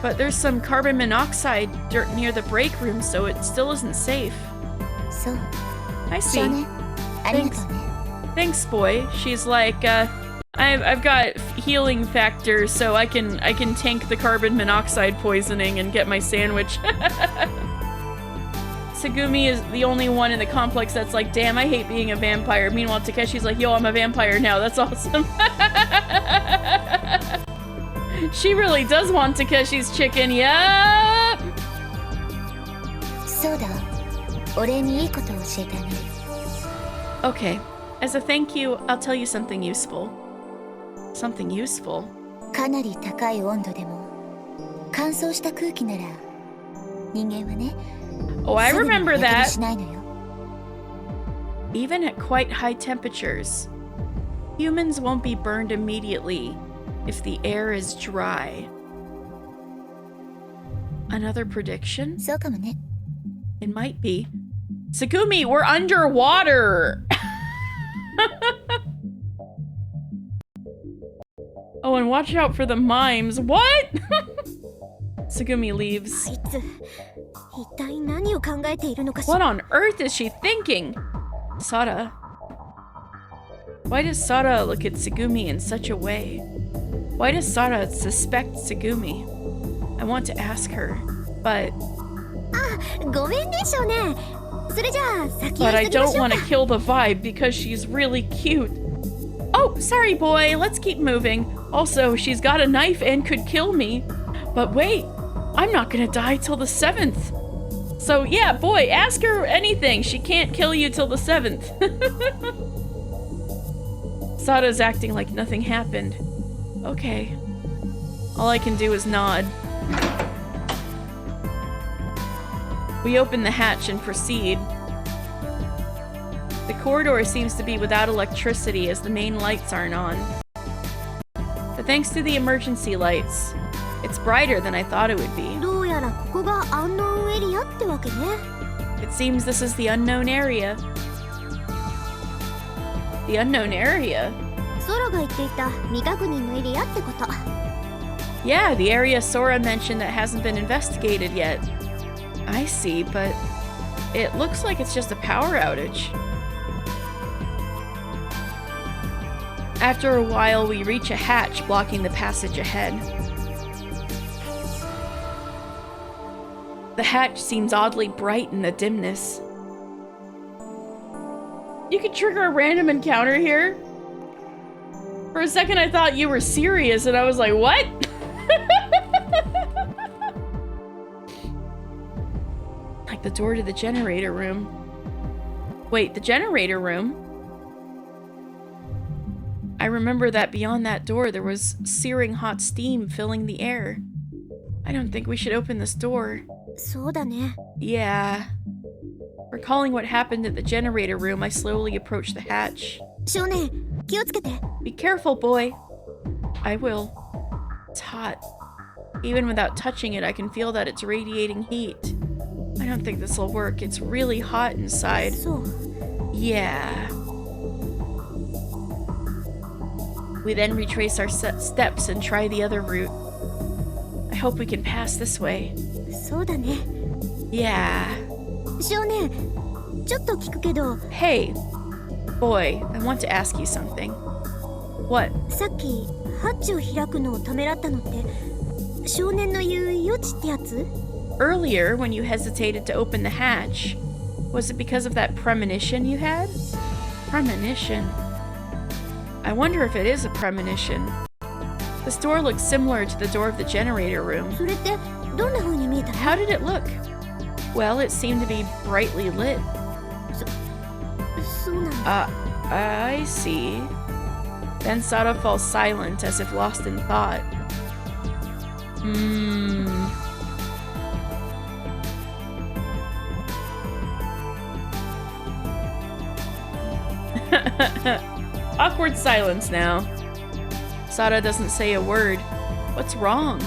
But there's some carbon monoxide dirt near the break room, so it still isn't safe. そう。 I 少 see. 年、ありがとうね。 Thanks, boy. She's like, I've got healing factors, so I can tank the carbon monoxide poisoning and get my sandwich. Tsugumi is the only one in the complex that's like, damn, I hate being a vampire. Meanwhile, Takeshi's like, yo, I'm a vampire now. That's awesome. She really does want Takeshi's chicken. Yup. そうだ。お礼にいいことを教えてあげる。 Okay. As a thank you, I'll tell you something useful. Something useful? かなり高い温度でも乾燥した空気なら人間はね。 Oh, I remember すぐにやけど that. しないのよ。 Even at quite high temperatures, humans won't be burned immediately if the air is dry. Another prediction? そうかもね。 It might be. Tsugumi, we're underwater! Oh, and watch out for the mimes. What? Tsugumi leaves. あいつ、一体何を考えているのかし What ら。 on earth is she thinking? Sada. Why does Sada look at Tsugumi in such a way? Why does Sada suspect Tsugumi? I want to ask her, but ごめんね、少年。それじゃあ先を I 急ぎま don't しょう want か to。kill the vibe because she's really cute. Oh, sorry, boy. Let's keep moving. Also, she's got a knife and could kill me. But wait, I'm not gonna die till the 7th. So yeah, boy, ask her anything. She can't kill you till the 7th. Sada's acting like nothing happened. Okay. All I can do is nod. We open the hatch and proceed. The corridor seems to be without electricity as the main lights aren't on. But thanks to the emergency lights, it's brighter than I thought it would be. どうやらここがアンノーンエリアってわけね。 It seems this is the unknown area. The unknown area? ソラが言っていた未確認のエリアってこと。 Yeah, the area Sora mentioned that hasn't been investigated yet. I see, but it looks like it's just a power outage. After a while, we reach a hatch blocking the passage ahead. The hatch seems oddly bright in the dimness. You could trigger a random encounter here? For a second, I thought you were serious, and I was like, what? Like the door to the generator room. Wait, the generator room? I remember that beyond that door there was searing hot steam filling the air. I don't think we should open this door. そうだね。 Yeah. Recalling what happened at the generator room, I slowly approached the hatch. 少年、気をつけて。 Be careful, boy. I will. It's hot. Even without touching it, I can feel that it's radiating heat. I don't think this will work. It's really hot inside. そう。 Yeah. We then retrace our steps and try the other route. I I hope we can pass this way. そうだね。 Yeah. 少年、ちょっと聞くけど、 Hey, boy, I want to ask you something. What? さっきハッチを開くのをためらったのって少年の言う予知ってやつ？ Earlier, when you hesitated to open the hatch, was it because of that premonition you had? Premonition? I wonder if it is a premonition. This door looks similar to the door of the generator room. それってどんな風に見えたの？ How did it look? Well, it seemed to be brightly lit. そうなんだ。I see. Then Sada falls silent as if lost in thought. Awkward silence now. Sada doesn't say a word. What's wrong?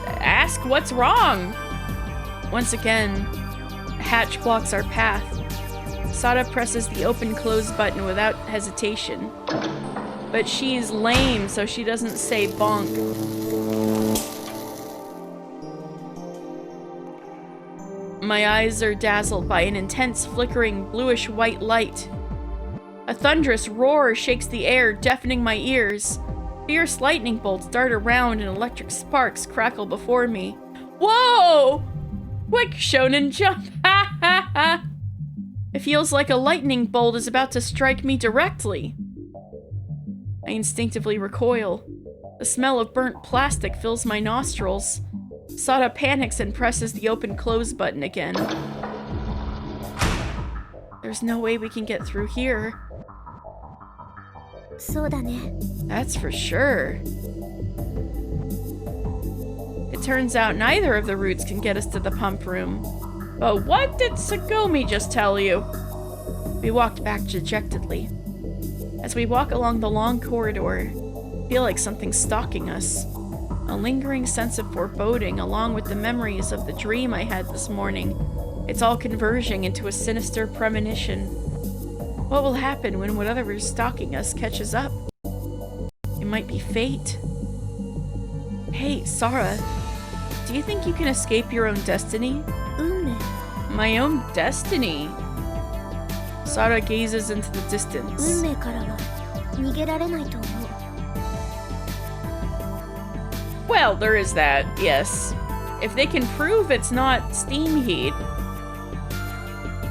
Ask what's wrong! Once again, a hatch blocks our path. Sada presses the open-close button without hesitation. But she's lame, so she doesn't say bonk. My eyes are dazzled by an intense, flickering, bluish-white light. A thunderous roar shakes the air, deafening my ears. Fierce lightning bolts dart around and electric sparks crackle before me. Whoa! Quick, shonen, jump! Ha ha ha! It feels like a lightning bolt is about to strike me directly. I instinctively recoil. The smell of burnt plastic fills my nostrils. Sada panics and presses the open-close button again. There's no way we can get through here. そうだね。 That's for sure. It turns out neither of the routes can get us to the pump room. But what did Sagumi just tell you? We walked back dejectedly. As we walk along the long corridor, I feel like something's stalking us. A lingering sense of foreboding along with the memories of the dream I had this morning. It's all converging into a sinister premonition. What will happen when whatever is stalking us catches up? It might be fate. Hey, Sara, do you think you can escape your own destiny? 運命。 My own destiny? Sara gazes into the distance. 運命からは逃げられないと思う。 Well, there is that, yes. If they can prove it's not steam heat,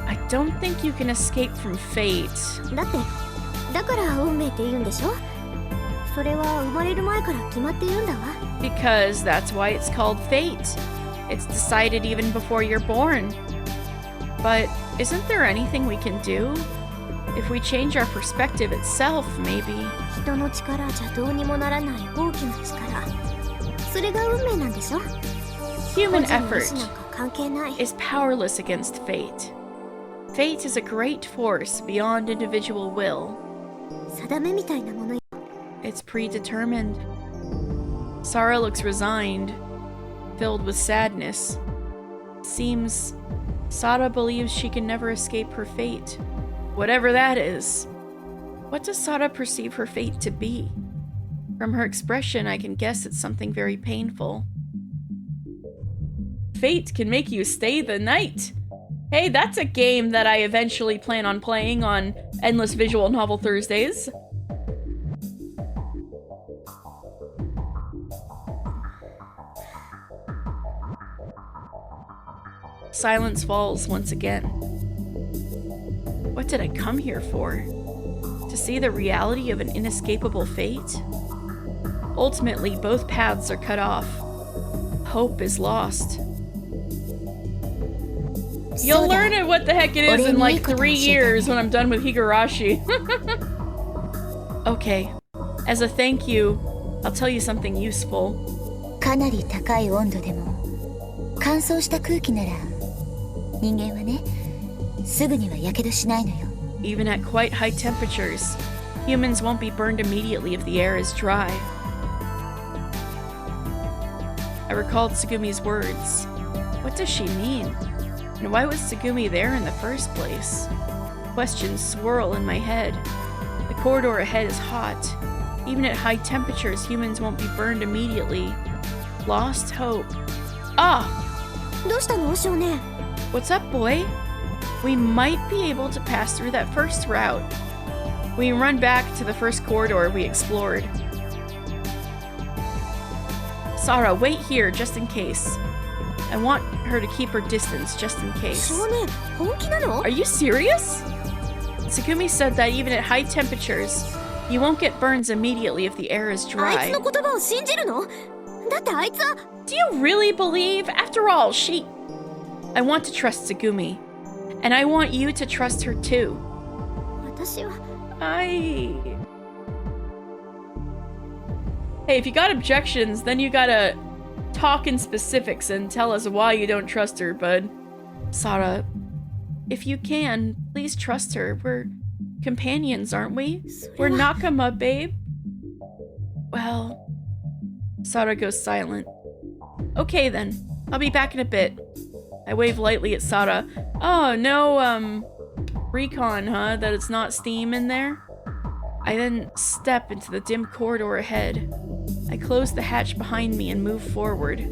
I don't think you can escape from fate. だって、だから運命って言うんでしょ？それは生まれる前から決まっているんだわ。 Because that's why it's called fate. It's decided even before you're born. But isn't there anything we can do? If we change our perspective itself, maybe. 人の力じゃどうにもならない大きな力。それが運命なんでしょ？ Human 個人の意 effort 志なんか関係ない。 is powerless against fate. Fate is a great force beyond individual will. 定めみたいなものよ。 It's predetermined. Sara looks resigned, filled with sadness. Seems Sada believes she can never escape her fate. Whatever that is. What does Sada perceive her fate to be? From her expression, I can guess it's something very painful. Fate can make you stay the night. Hey, that's a game that I eventually plan on playing on Endless Visual Novel Thursdays. Silence falls once again. What did I come here for? To see the reality of an inescapable fate? Ultimately, both paths are cut off. Hope is lost. You'll learn it what the heck it is in like 3 years when I'm done with Higurashi. Okay. As a thank you, I'll tell you something useful. かなり高い温度でも乾燥した空気なら人間はねすぐには火傷しないのよ。 Even at quite high temperatures, humans won't be burned immediately if the air is dry. I recalled Tsugumi's words. What does she mean? And why was Tsugumi there in the first place? Questions swirl in my head. The corridor ahead is hot. Even at high temperatures, humans won't be burned immediately. Lost hope. Ah! どうしたの少年 What's up, boy? We might be able to pass through that first route. We can run back to the first corridor we explored. Sara, wait here just in case. I want her to keep her distance just in case. 少年本気なの Are you serious? Tsugumi said that even at high temperatures, you won't get burns immediately if the air is あい dry. つの言葉を信じるのだってあいつは Do you really believe? After all, I want to trust Tsugumi. And I want you to trust her too. 私は Hey, if you got objections, then you gotta talk in specifics and tell us why you don't trust her, bud. Sara, if you can, please trust her. We're companions, aren't we? We're Nakama, babe. Well, Sara goes silent. Okay then, I'll be back in a bit. I wave lightly at Sara. Oh, no, recon, huh? That it's not steam in there? I then step into the dim corridor ahead. I close the hatch behind me and move forward.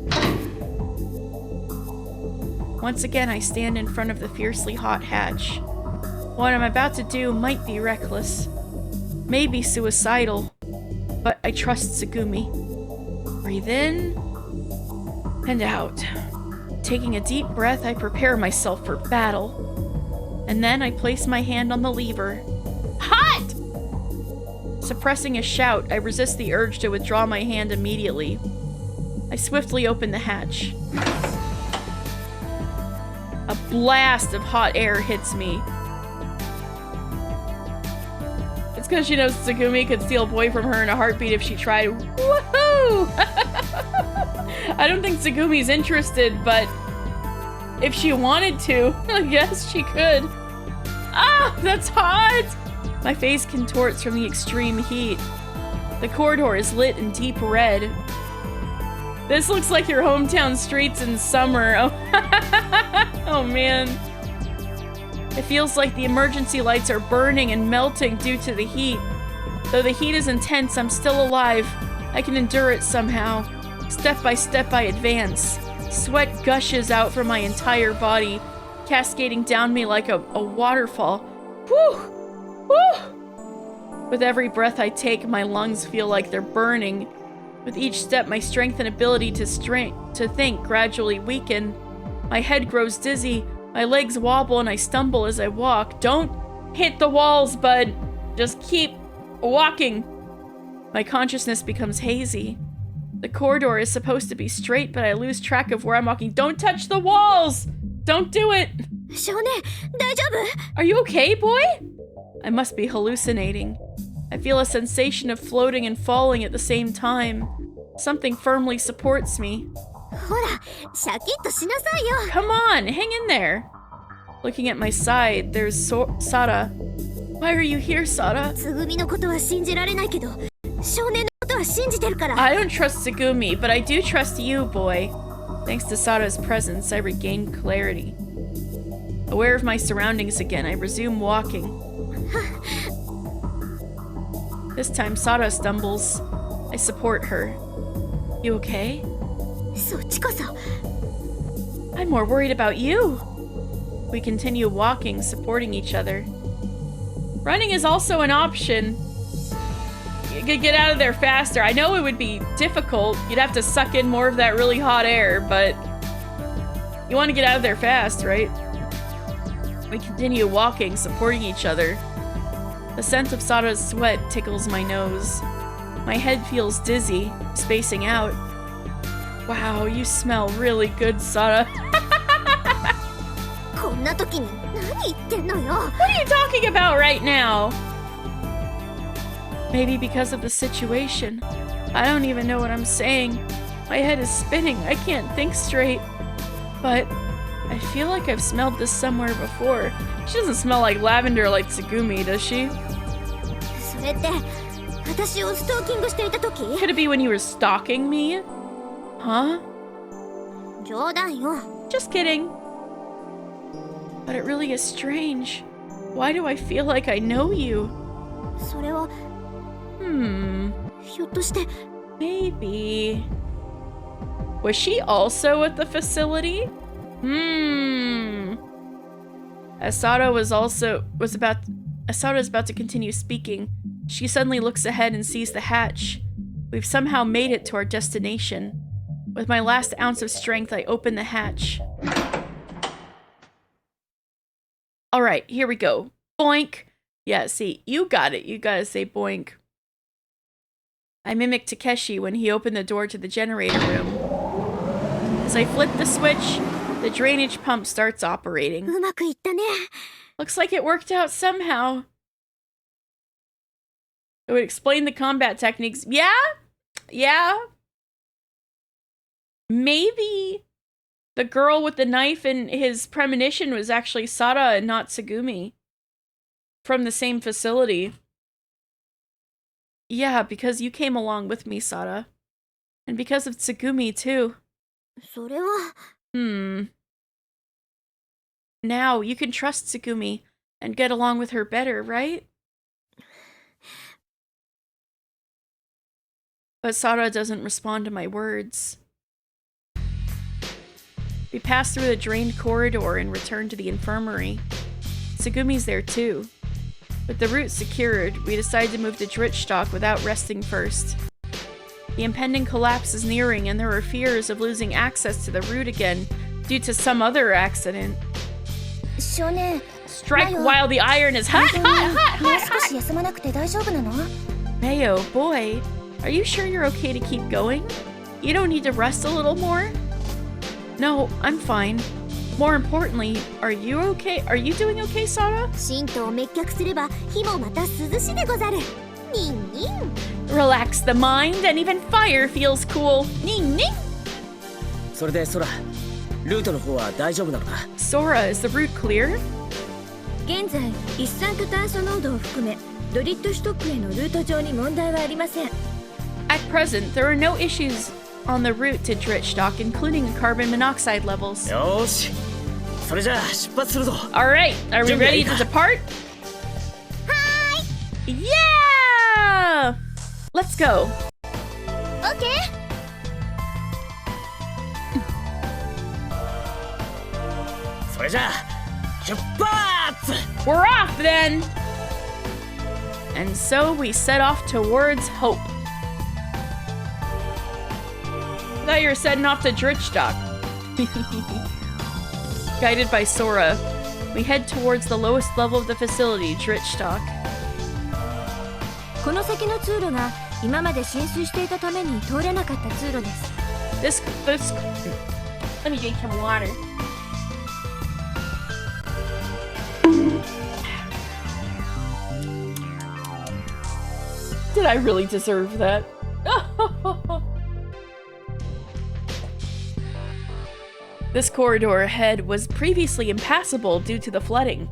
Once again, I stand in front of the fiercely hot hatch. What I'm about to do might be reckless, maybe suicidal, but I trust Tsugumi. Breathe in and out. Taking a deep breath, I prepare myself for battle. And then I place my hand on the lever. Hot! Suppressing a shout, I resist the urge to withdraw my hand immediately. I swiftly open the hatch. A blast of hot air hits me. It's because she knows Tsugumi could steal a boy from her in a heartbeat if she tried. Woohoo! I don't think Tsugumi's interested, but if she wanted to, I guess she could. Ah, that's hot! My face contorts from the extreme heat. The corridor is lit in deep red. This looks like your hometown streets in summer. Oh, oh man. It feels like the emergency lights are burning and melting due to the heat. Though the heat is intense, I'm still alive. I can endure it somehow. Step by step, I advance. Sweat gushes out from my entire body, cascading down me like a waterfall. Whew! Whew! With every breath I take, my lungs feel like they're burning. With each step, my strength and ability to think gradually weaken. My head grows dizzy, my legs wobble, and I stumble as I walk. Don't hit the walls, bud. Just keep walking. My consciousness becomes hazy. The corridor is supposed to be straight, but I lose track of where I'm walking. Don't touch the walls! Don't do it! 少年大丈夫 Are you okay, boy? I must be hallucinating. I feel a sensation of floating and falling at the same time. Something firmly supports me. ほらシャキッとしなさいよ Come on, hang in there. Looking at my side, there's Sara. Why are you here, Sara? つぐみのことは信じられないけど少年のことは信じてるから I don't trust Tsugumi, but I do trust you, boy. Thanks to Sara's presence, I regain clarity. Aware of my surroundings again, I resume walking. This time, Sara stumbles. I support her. You okay? そっちこそ I'm more worried about you. We continue walking, supporting each other. Running is also an option. You could get out of there faster. I know it would be difficult. You'd have to suck in more of that really hot air, but you want to get out of there fast, right? We continue walking, supporting each other. The scent of Sara's sweat tickles my nose. My head feels dizzy, spacing out. Wow, you smell really good, Sara. こんな時に何言ってんのよ What are you talking about right now? Maybe because of the situation. I don't even know what I'm saying. My head is spinning. I can't think straight. But I feel like I've smelled this somewhere before. She doesn't smell like lavender like Tsugumi, does she? それって私をストーキングしていた時 Could it be when you were stalking me? Huh? 冗談よ Just kidding. But it really is strange. Why do I feel like I know you? それは Hmm. ひょっとして Maybe. Was she also at the facility? Asada is about to continue speaking. She suddenly looks ahead and sees the hatch. We've somehow made it to our destination. With my last ounce of strength, I open the hatch. Alright, here we go. Boink! Yeah, see, you got it. You gotta say boink. I mimicked Takeshi when he opened the door to the generator room. As I flip the switch, the drainage pump starts operating. Looks like it worked out somehow. It would explain the combat techniques. Yeah. Maybe the girl with the knife in his premonition was actually Sada and not Tsugumi. From the same facility. Yeah, because you came along with me, Sada. And because of Tsugumi, too. Now, you can trust Tsugumi and get along with her better, right? But Sada doesn't respond to my words. We pass through the drained corridor and return to the infirmary. Tsugumi's there too. With the route secured, we decide to move to Drittstock without resting first. The impending collapse is nearing and there are fears of losing access to the route again due to some other accident. Strike while the iron is hot! Mayo, boy, are you sure you're okay to keep going? You don't need to rest a little more? No, I'm fine. More importantly, are you okay? Are you doing okay, Sada? Relax the mind, and even fire feels cool. Ning ning! Sora, is the route clear? At present, there are no issues on the route to Drittstock, including carbon monoxide levels. Alright, are we ready to depart? Hi! Yeah! Let's go. Okay. We're off then! And so we set off towards Hope. I thought you were setting off to Drittstock. Guided by Sora, we head towards the lowest level of the facility, Drittstock. This, let me drink some water. Did I really deserve that? This corridor ahead was previously impassable due to the flooding.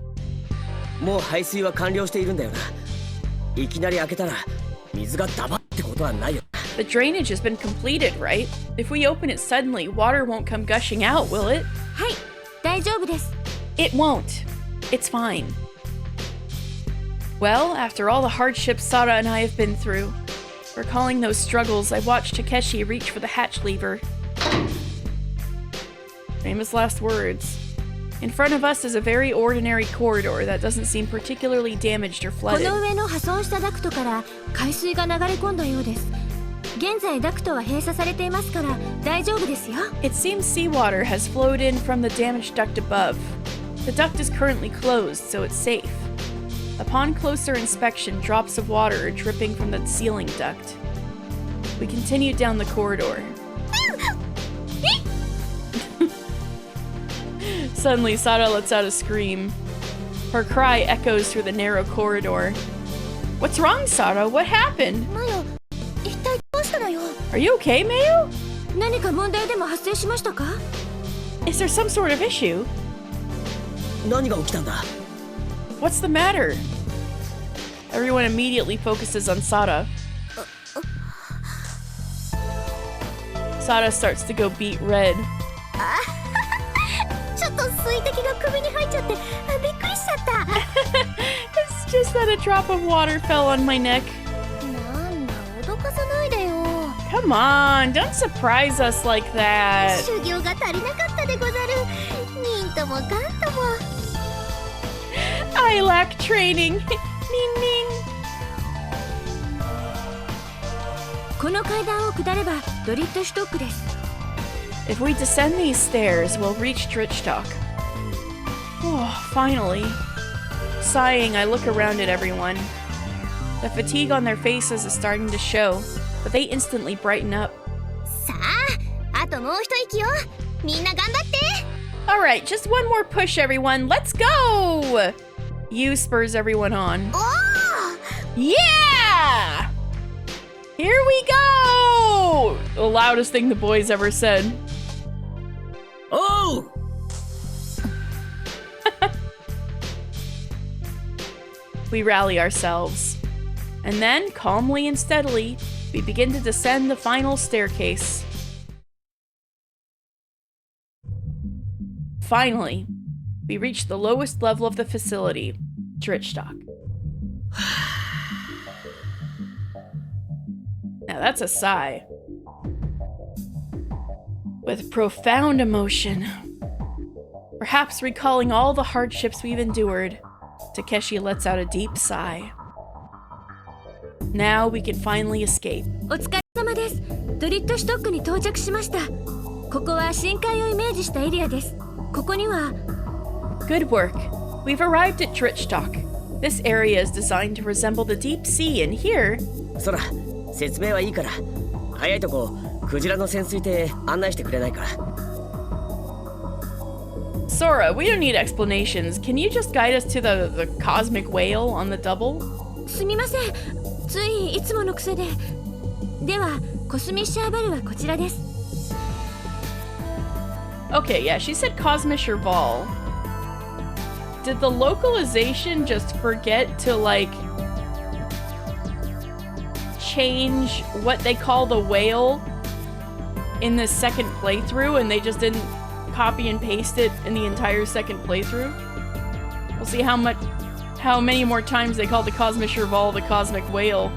The drainage has been completed, right? If we open it suddenly, water won't come gushing out, will it? It won't. It's fine. Well, after all the hardships Sada and I have been through, recalling those struggles, I watched Takeshi reach for the hatch lever. Famous last words. In front of us is a very ordinary corridor that doesn't seem particularly damaged or flooded. It seems seawater has flowed in from the damaged duct above. The duct is currently closed, so it's safe. Upon closer inspection, drops of water are dripping from the ceiling duct. We continue down the corridor. Suddenly, Sada lets out a scream. Her cry echoes through the narrow corridor. What's wrong, Sada? What happened? Are you okay, Mayo? Is there some sort of issue? What's the matter? Everyone immediately focuses on Sada. Sada starts to go beet red. It's just that a drop of water fell on my neck. Come on, don't surprise us like that. 修行が足りなかったでござる。ニンともガンとも。I lack training. Nin nin. この階段を下ればドリットシュトックです。If we descend these stairs, we'll reach Drichtok. Oh, finally. Sighing, I look around at everyone. The fatigue on their faces is starting to show, but they instantly brighten up. さあ、あともう一息よ。みんな頑張って。Alright, just one more push, everyone. Let's go! You spurs everyone on. おお。Yeah! Here we go! The loudest thing the boys ever said. Oh! We rally ourselves. And then, calmly and steadily, we begin to descend the final staircase. Finally, we reach the lowest level of the facility, Drichtok. Now that's a sigh. With profound emotion, perhaps recalling all the hardships we've endured, Takeshi lets out a deep sigh. Now we can finally escape. お疲れ様です。ドリットシュトックに到着しました。ここは深海をイメージしたエリアです。ここには Good work. We've arrived at Drichtok. This area is designed to resemble the deep sea, and here... そら、説明はいいから。早いとこ、クジラの潜水艇案内してくれないから。Sora, we don't need explanations. Can you just guide us to the cosmic whale on the double? すみません。ついいつもの癖で。では、コスミッシャーバルはこちらです。Okay, yeah, she said Cosmischer Val. Did the localization just forget to, like, change what they call the whale in the second playthrough, and they just didn't copy and paste it in the entire second playthrough? We'll see how many more times they call the Cosmischer Val the Cosmic Whale.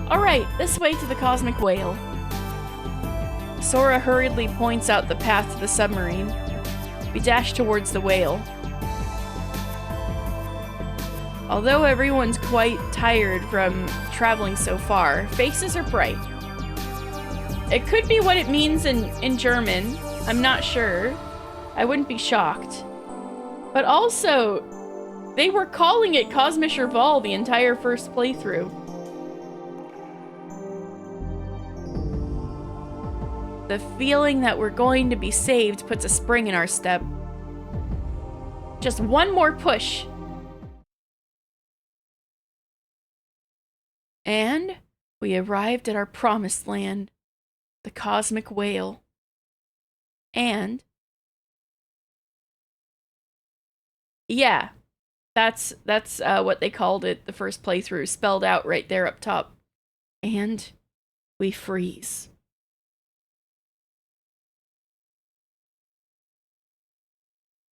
Alright, this way to the Cosmic Whale. Sora hurriedly points out the path to the submarine. We dash towards the whale. Although everyone's quite tired from traveling so far, faces are bright. It could be what it means in German. I'm not sure. I wouldn't be shocked. But also, they were calling it Cosmischer Val the entire first playthrough. The feeling that we're going to be saved puts a spring in our step. Just one more push. And we arrived at our promised land, the Cosmic Whale. And yeah, that's what they called it the first playthrough, spelled out right there up top. And we freeze.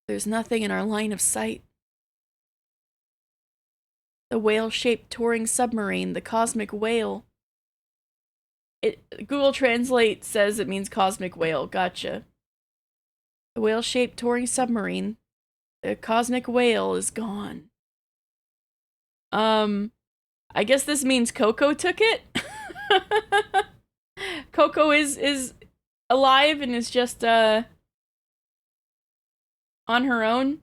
There's nothing in our line of sight. The whale-shaped touring submarine, the Cosmic Whale. Google Translate says it means Cosmic Whale. Gotcha. The whale-shaped touring submarine, the Cosmic Whale, is gone. I guess this means Coco took it? Coco is alive and is just, on her own?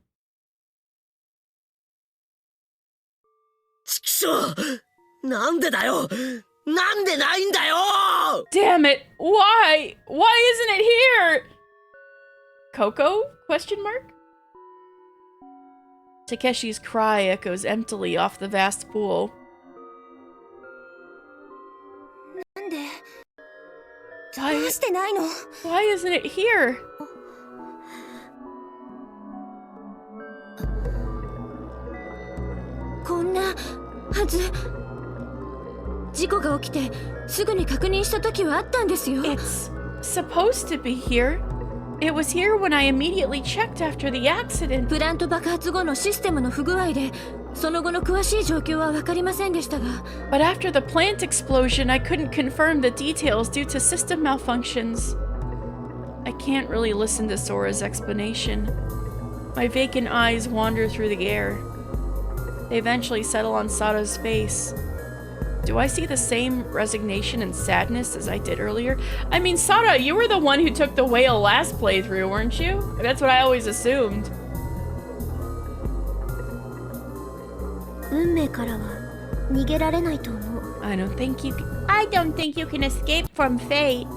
ちくしょう！なんでだよ！なんでないんだよ！ Damn it! Why? Why isn't it here? Coco? Question mark? Takeshi's cry echoes emptily off the vast pool. なんで？ Why, どうしてないの？ why isn't it here? こんなはず。事故が起きてすぐに確認した時はあったんですよ。It's supposed to be here. It was here when I immediately checked after the accident. プラント爆発後のシステムの不具合でその後の詳しい状況は分かりませんでしたが。But after the plant explosion, I couldn't confirm the details due to system malfunctions. I can't really listen to Sora's explanation. My vacant eyes wander through the air. They eventually settle on Sada's face. Do I see the same resignation and sadness as I did earlier? I mean, Sada, you were the one who took the whale last playthrough, weren't you? That's what I always assumed. 運命からは逃げられないと思う。I don't think you can escape from fate.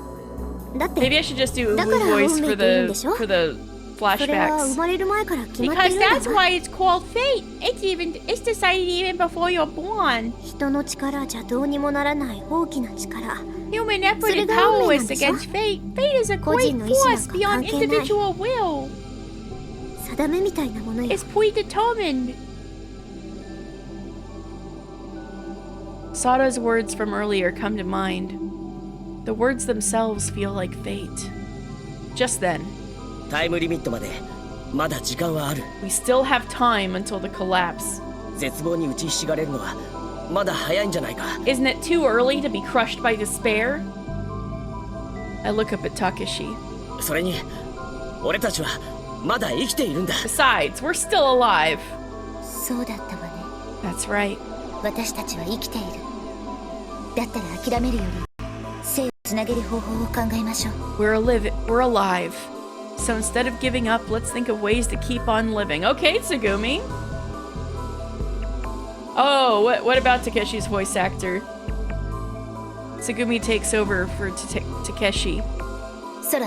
だって Maybe I should just do だから Uwu voice 運命 for って言うんで the しょ？ for the それは flashbacks. 生まれる前から決まってい Because るんだ that's わ。 why it's called fate. It's decided even before you're born. 人の力じゃどうにもならない大きな力。 Human effort is それが運命なん powerless でしょ？ against fate. Fate is a 個 great 人の意志なん force か beyond 関係ない。 individual will. 定めみたいなものよ。 It's predetermined. Sada's words from earlier come to mind. The words themselves feel like fate. Just then, タイムリミットまでまだ時間はある。 we still have time until the collapse. 絶望に打ちひしがれるのはまだ早いんじゃないか。 Isn't it too early to be crushed by despair? I look up at Takeshi. それに俺たちはまだ生きているんだ。 Besides, we're still alive. そうだったわね。 That's right. 私たちは生きている。だったら諦めるより生をつなげる方法を考えましょう。 We're alive. So instead of giving up, let's think of ways to keep on living. Okay, Tsugumi. Oh, what about Takeshi's voice actor? Tsugumi takes over for Takeshi. ソラ、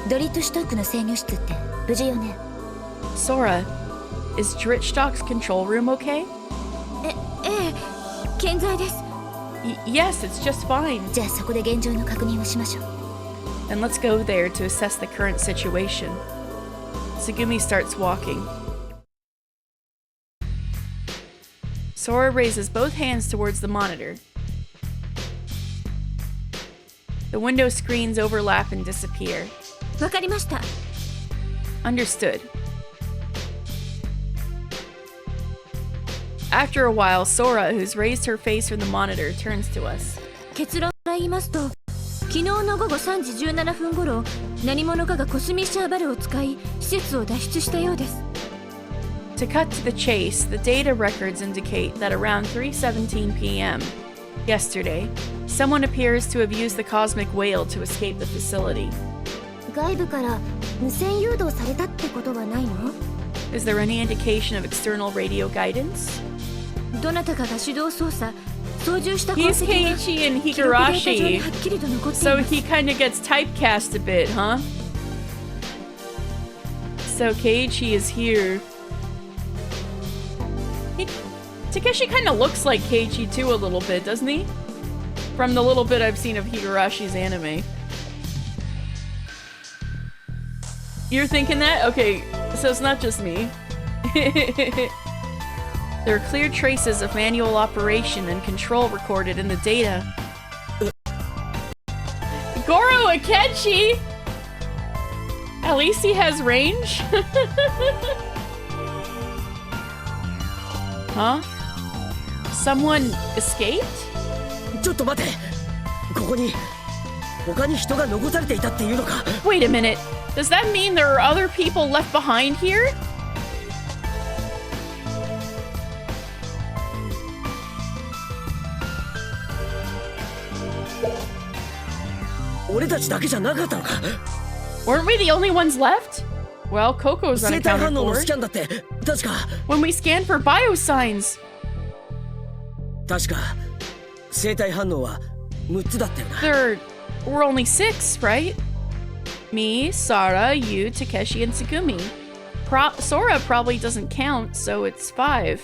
ドリットシュトークの制御室って無事よね。 Sora, is Dritstock's control room okay? ええ、健在です。 Yes, it's just fine. じゃあそこで現状の確認をしましょう。 And let's go there to assess the current situation. Tsugumi starts walking. Sora raises both hands towards the monitor. The window screens overlap and disappear. わかりました。 Understood. After a while, Sora, who's raised her face from the monitor, turns to us. 結論から言いますと、昨日の午後3時17分頃、何者かがコスミッシャーバルを使い、施設を脱出したようです。 To cut to the chase, the data records indicate that around 3:17 p.m. yesterday, someone appears to have used the cosmic whale to escape the facility. 外部から無線誘導されたってことはないの？ Is there any indication of external radio guidance? どなたかが手動操作、操縦した He's 痕跡が Keiichi and 記録データ上に Higurashi, はっきりと残ってい so ます。 he kind of gets typecast a bit, huh? So Keiichi is here. Takeshi kind of looks like Keiichi too a little bit, doesn't he? From the little bit I've seen of Higurashi's anime. You're thinking that? Okay, so it's not just me. There are clear traces of manual operation and control recorded in the data. Goro Akechi! At least he has range? Huh? Someone escaped? ちょっと待て。ここに他に人が残されていたっていうのか。 Wait a minute. Does that mean there are other people left behind here? 俺たちだけじゃなかったのか。 Weren't we the only ones left? Well, Coco's 生体反 unaccounted 応の for. スキャンだって確か When we scanned for biosigns. 確か生体反応は6つだったよな。 There were only 6, right? Me, Sara, you, Takeshi, and Tsugumi. Sora probably doesn't count, so it's 5.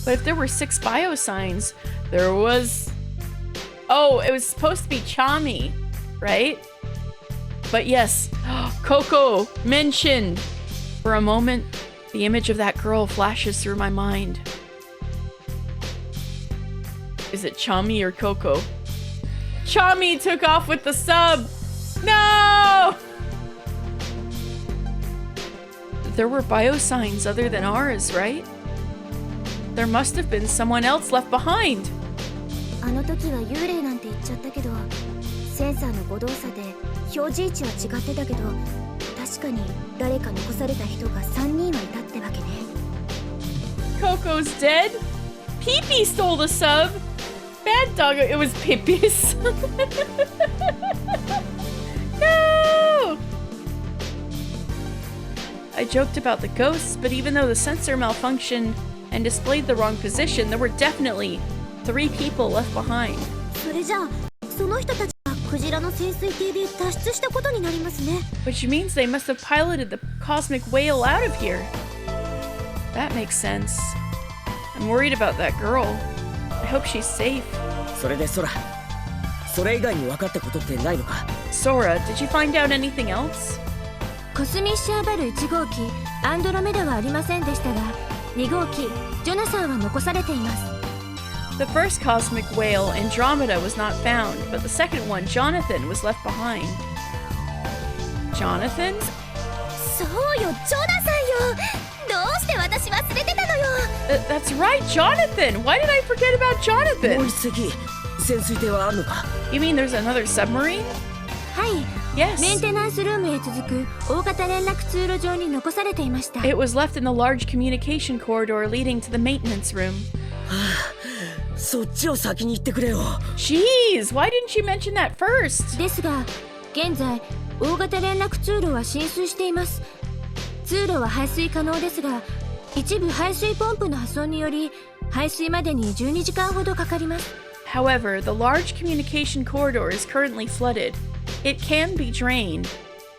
But if there were 6 biosigns, there was... Oh, it was supposed to be Chami, right? But yes, Coco mentioned. For a moment, the image of that girl flashes through my mind. Is it Chami or Coco? Chami took off with the sub! No! There were biosigns other than ours, right? There must have been someone else left behind. あの時は幽霊なんて言っちゃったけど、センサーの誤動作で表示位置は違ってたけど、確かに誰か残された人が3人はいたってわけね。Coco's dead? Pee-Pee stole the sub. Bad dog. It was Pippi's. No! I joked about the ghosts, but even though the sensor malfunctioned and displayed the wrong position, there were definitely 3 people left behind. それじゃあ、その人たちがクジラの潜水艇で脱出したことになりますね。Which means they must have piloted the cosmic whale out of here. That makes sense. I'm worried about that girl. I hope she's safe. それでソラ、それ以外に分かったことってないのか？ Sora, did you find out anything else? コスミッシャーバル1号機アンドロメダはありませんでしたが、2号機ジョナサンは残されています。 The first cosmic whale, Andromeda, was not found, but the second one, Jonathan, was left behind. Jonathan? そうよ、ジョナサンよ。どうして私忘れてたのよ。That's right, Jonathan! Why did I forget about もう Jonathan? 一隻潜水艇はあるのか？ You mean there's another submarine? はい、Yes. メンテナンスルームへ続く大型連絡通路上に残されていました。 It was left in the large communication corridor leading to the maintenance room. そっちを先に行ってくれよ。 Jeez, why didn't you mention that first? ですが、現在大型連絡通路は浸水しています。通路は排水可能ですが、一部排水ポンプの破損により排水までに12時間ほどかかります。 However, the large communication corridor is currently flooded. It can be drained,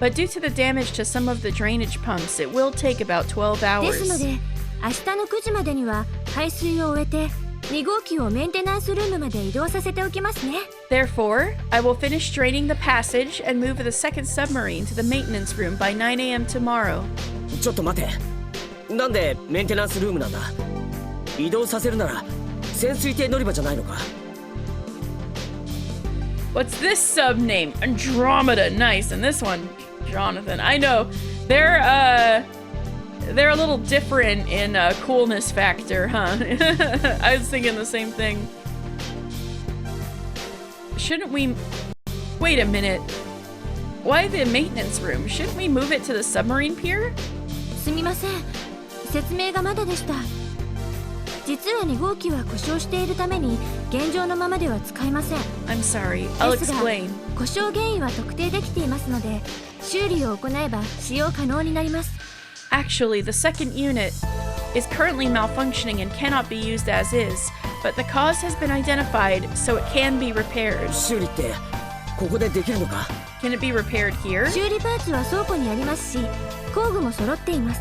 but due to the damage to some of the drainage pumps, it will take about 12ですの hours. で、明日の9時までには排水を終えて2号機をメンテナンスルームまで移動させておきますね。 Therefore, I will finish draining the passage and move the second submarine to the maintenance room by 9 a.m. tomorrow. ちょっと待て。なんでメンテナンスルームなんだ？移動させるなら潜水艇乗り場じゃないのか？ What's this sub name? Andromeda. Nice. And this one, Jonathan. I know. They're a little different in coolness factor, huh? I was thinking the same thing. Shouldn't we... Wait a minute. Why the maintenance room? Shouldn't we move it to the submarine pier? すみません、説明がまだでした。実は2号機は故障しているために現状のままでは使えません。 I'm sorry. I'll ですが、 explain. 故障原因は特定できていますので、修理を行えば使用可能になります。 Actually, the second unit is currently malfunctioning and cannot be used as is, but the cause has been identified, so it can be repaired. 修理ってここでできるのか？ Can it be repaired here? 修理パーツは倉庫にありますし、工具も揃っています。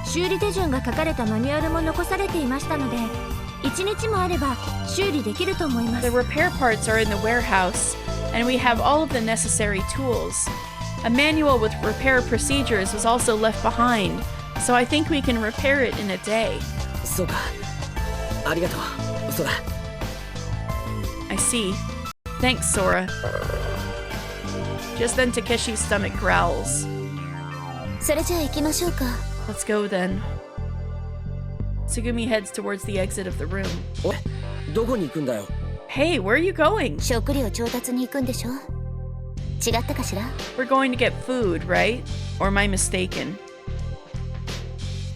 修理手順が書かれたマニュアルも残されていましたので、1日もあれば修理できると思いま The す。 repair parts are in the warehouse, and we have all of the necessary tools. A manual with repair procedures was also left behind, so I think we can repair it in a day. そうか。ありがとう、ソラ。 I see. Thanks, Sora. Just then Takeshi's stomach growls. それじゃあ行きましょうか。 Let's go then. Tsugumi heads towards the exit of the room. おい、どこに行くんだよ？ Hey, where are you going? 食料調達に行くんでしょ？違ったかしら？ We're going to get food, right? Or am I mistaken?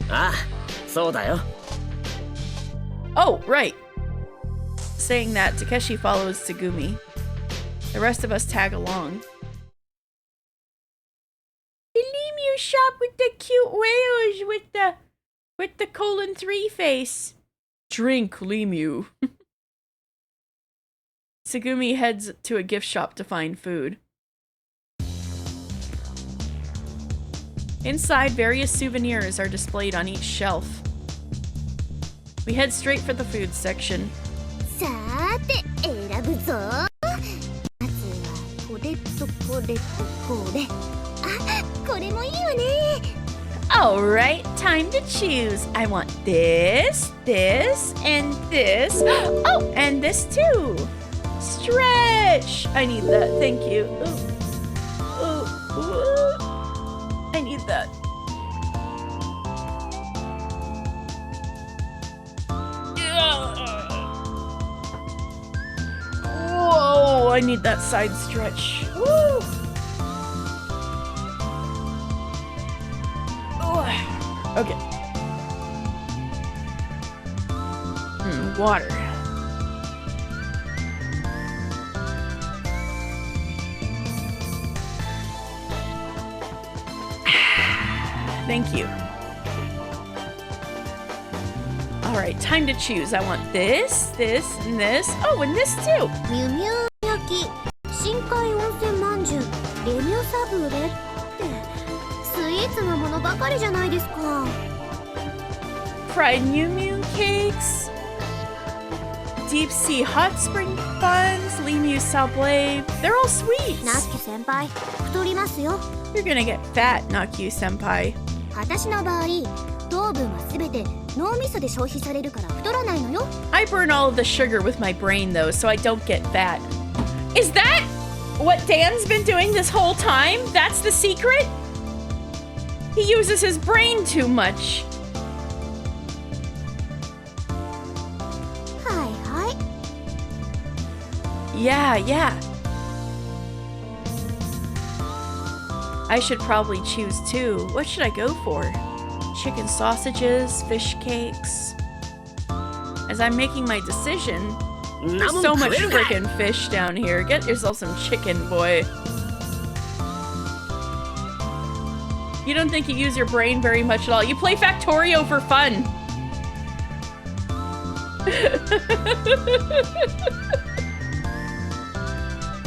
ああ、そうだよ。 Oh, right. Saying that, Takeshi follows Tsugumi. The rest of us tag along. The Limu shop with the cute whales with the colon 3 face. Drink, Limu. Tsugumi heads to a gift shop to find food. Inside, various souvenirs are displayed on each shelf. We head straight for the food section. さーて、選ぶぞ。まずはこれとこれとこれ。あ、これもいいわね。Alright, time to choose. I want this, this, and this. Oh, and this too. Stretch. I need that. Thank you. I need that. I need that side stretch. Woo! Oh, okay. Water. Thank you. Alright, time to choose. I want this, this, and this. Oh, and this too! ミュミュ焼き、深海温泉まんじゅう、レミュサブレってスイーツのものばかりじゃないですか。 Fried Mew Mew cakes, deep sea hot spring buns, Limu sablé. They're all sweets. ナッキ先輩、太りますよ。 You're gonna get fat, Nakyu senpai. 私の場合、糖分はすべて脳みそで消費されるから太らないのよ。 I burn all of the sugar with my brain though, so I don't get fat. Is that what Dan's been doing this whole time? That's the secret? He uses his brain too much. はいはい。 Yeah. I should probably choose two. What should I go for? Chicken sausages, fish cakes. As I'm making my decision, there's so much frickin' fish down here. Get yourself some chicken, boy. You don't think you use your brain very much at all. You play Factorio for fun.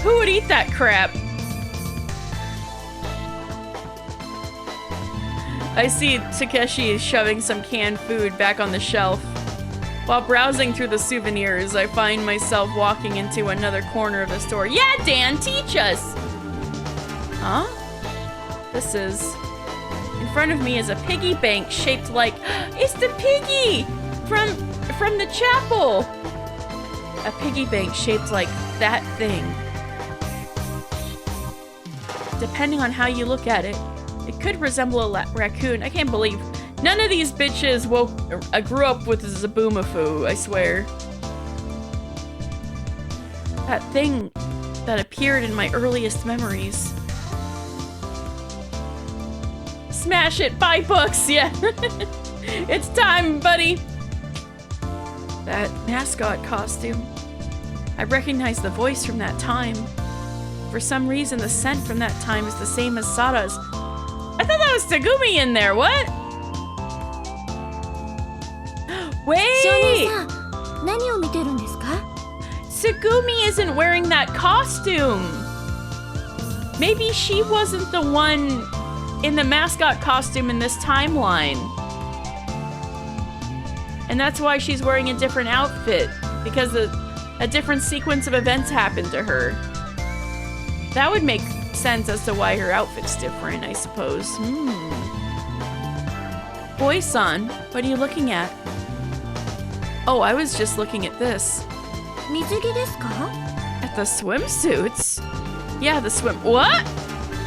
Who would eat that crap? I see Takeshi is shoving some canned food back on the shelf. While browsing through the souvenirs, I find myself walking into another corner of the store. Yeah, Dan, teach us! Huh? This is... In front of me is a piggy bank shaped like... It's the piggy! From the chapel! A piggy bank shaped like that thing. Depending on how you look at it, it could resemble a raccoon. I can't believe none of these bitches grew up with Zaboomafoo, I swear. That thing that appeared in my earliest memories. Smash it, buy books, yeah. It's time, buddy. That mascot costume. I recognize the voice from that time. For some reason, the scent from that time is the same as Sada's. I thought that was Tagumi in there, what? Wait! Tsugumi isn't wearing that costume! Maybe she wasn't the one in the mascot costume in this timeline. And that's why she's wearing a different outfit, because a different sequence of events happened to her. That would make sense as to why her outfit's different, I suppose. Boy-san, what are you looking at? Oh, I was just looking at this. At the swimsuits? Yeah, the swim- What?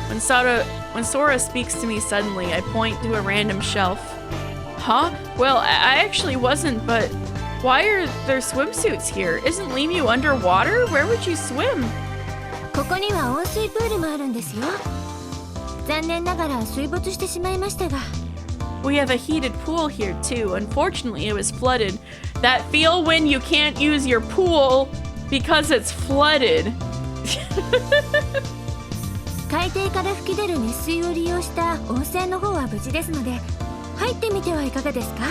When Sora speaks to me suddenly, I point to a random shelf. Huh? Well, I actually wasn't, but why are there swimsuits here? Isn't Limu underwater? Where would you swim? ここには温水プールもあるんですよ。残念ながら水没してしまいましたが。We have a heated pool here too. Unfortunately, it was flooded. That feel when you can't use your pool because it's flooded. 海底から吹き出る熱水を利用した温泉の方は無事ですので、入ってみてはいかがですか?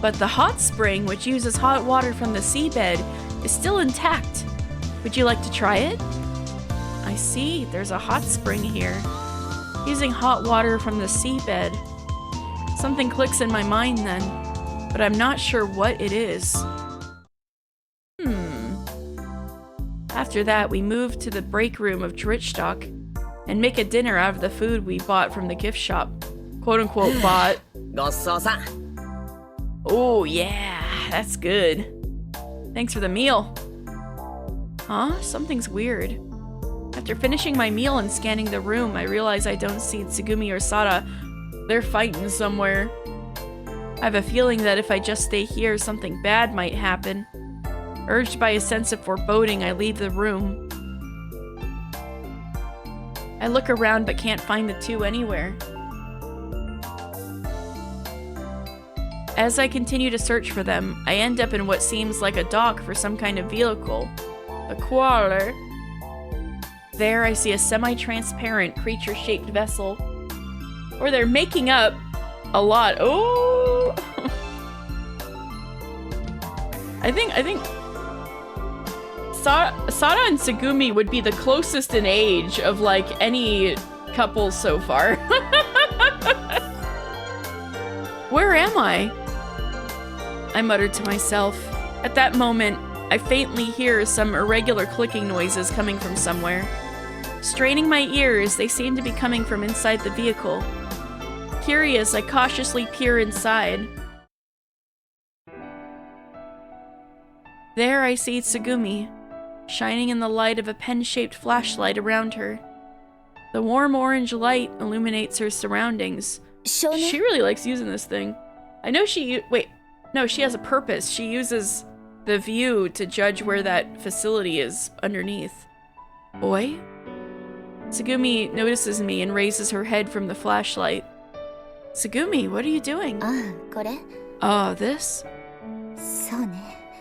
But the hot spring, which uses hot water from the seabed, is still intact. Would you like to try it? I see, there's a hot spring here. Using hot water from the seabed. Something clicks in my mind then, but I'm not sure what it is. After that, we move to the break room of Drittstock and make a dinner out of the food we bought from the gift shop. Quote unquote bought. Oh yeah, that's good. Thanks for the meal. Huh? Something's weird. After finishing my meal and scanning the room, I realize I don't see Tsugumi or Sada. They're fighting somewhere. I have a feeling that if I just stay here, something bad might happen. Urged by a sense of foreboding, I leave the room. I look around but can't find the two anywhere. As I continue to search for them, I end up in what seems like a dock for some kind of vehicle. A quarter. There I see a semi-transparent creature-shaped vessel. Or they're making up a lot. Oh! I think Sada and Tsugumi would be the closest in age of, like, any couple so far. Where am I? I muttered to myself. At that moment, I faintly hear some irregular clicking noises coming from somewhere. Straining my ears, they seem to be coming from inside the vehicle. Curious, I cautiously peer inside. There I see Tsugumi, shining in the light of a pen-shaped flashlight around her. The warm orange light illuminates her surroundings. She really likes using this thing. I know wait, no, she has a purpose. She uses the view to judge where that facility is underneath. Boy? Tsugumi notices me and raises her head from the flashlight. Tsugumi, what are you doing? Oh, this?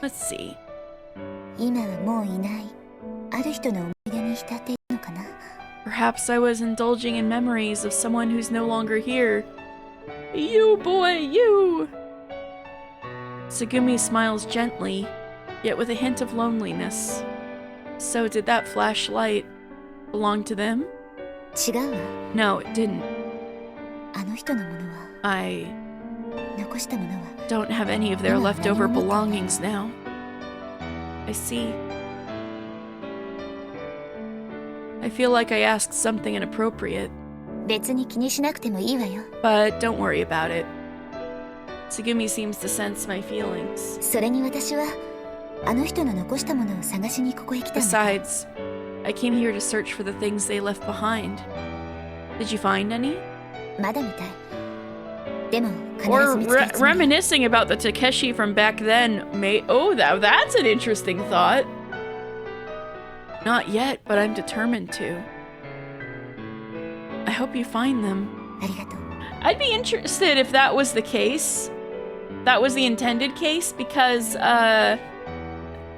Let's see. Perhaps I was indulging in memories of someone who's no longer here. You, boy, you! Tsugumi smiles gently, yet with a hint of loneliness. So did that flashlight belong to them? No, it didn't. I don't have any of their leftover belongings now. I see. I feel like I asked something inappropriate. But don't worry about it. Tsugumi seems to sense my feelings. Besides, I came here to search for the things they left behind. Did you find any? Or reminiscing about the Takeshi from back then may— oh, that's an interesting thought. Not yet, but I'm determined to. I hope you find them. I'd be interested if that was the case. That was the intended case, because I'm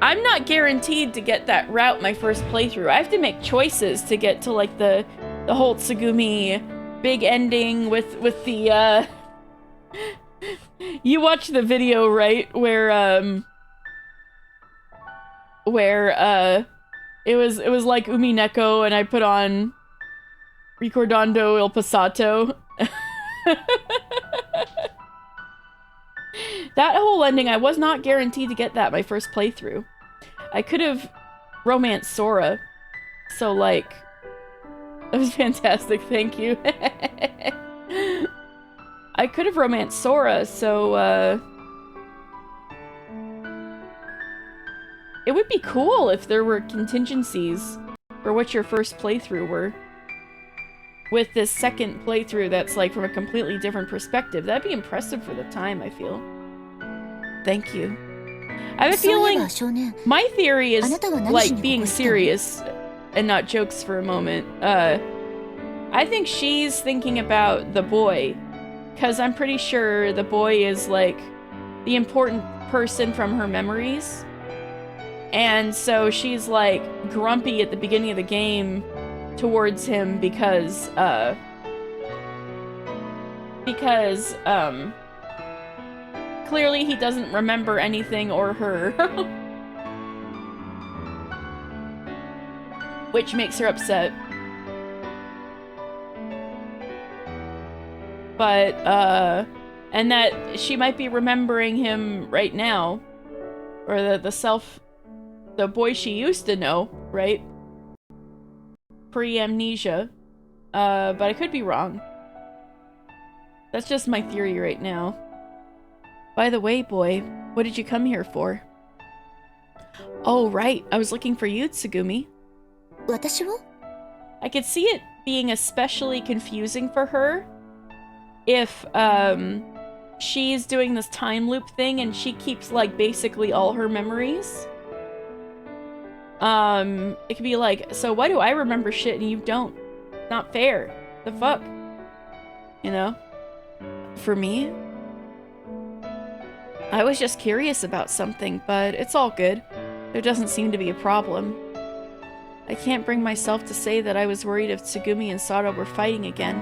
not guaranteed to get that route my first playthrough. I have to make choices to get to, like, the whole Tsugumi big ending with the you watch the video, right, where it was like Umineko and I put on Ricordando il Passato. That whole ending, I was not guaranteed to get that my first playthrough. I could have romanced Sora. So, like, that was fantastic, thank you. I could have romanced Sora, so, it would be cool if there were contingencies for what your first playthrough were. With this second playthrough that's, like, from a completely different perspective. That'd be impressive for the time, I feel. Thank you. I have a feeling my theory is, like, being serious and not jokes for a moment. I think she's thinking about the boy, because I'm pretty sure the boy is, like, the important person from her memories. And so she's, like, grumpy at the beginning of the game towards him because clearly he doesn't remember anything or her. Which makes her upset. But, and that she might be remembering him right now. Or the boy she used to know, right? Pre-amnesia. But I could be wrong. That's just my theory right now. By the way, boy, what did you come here for? Oh, right. I was looking for you, Tsugumi. I could see it being especially confusing for her if, she's doing this time loop thing and she keeps, like, basically all her memories. It could be like, so why do I remember shit and you don't? not fair. The fuck? You know? For me? I was just curious about something, but it's all good. There doesn't seem to be a problem. I can't bring myself to say that I was worried if Tsugumi and Sara were fighting again.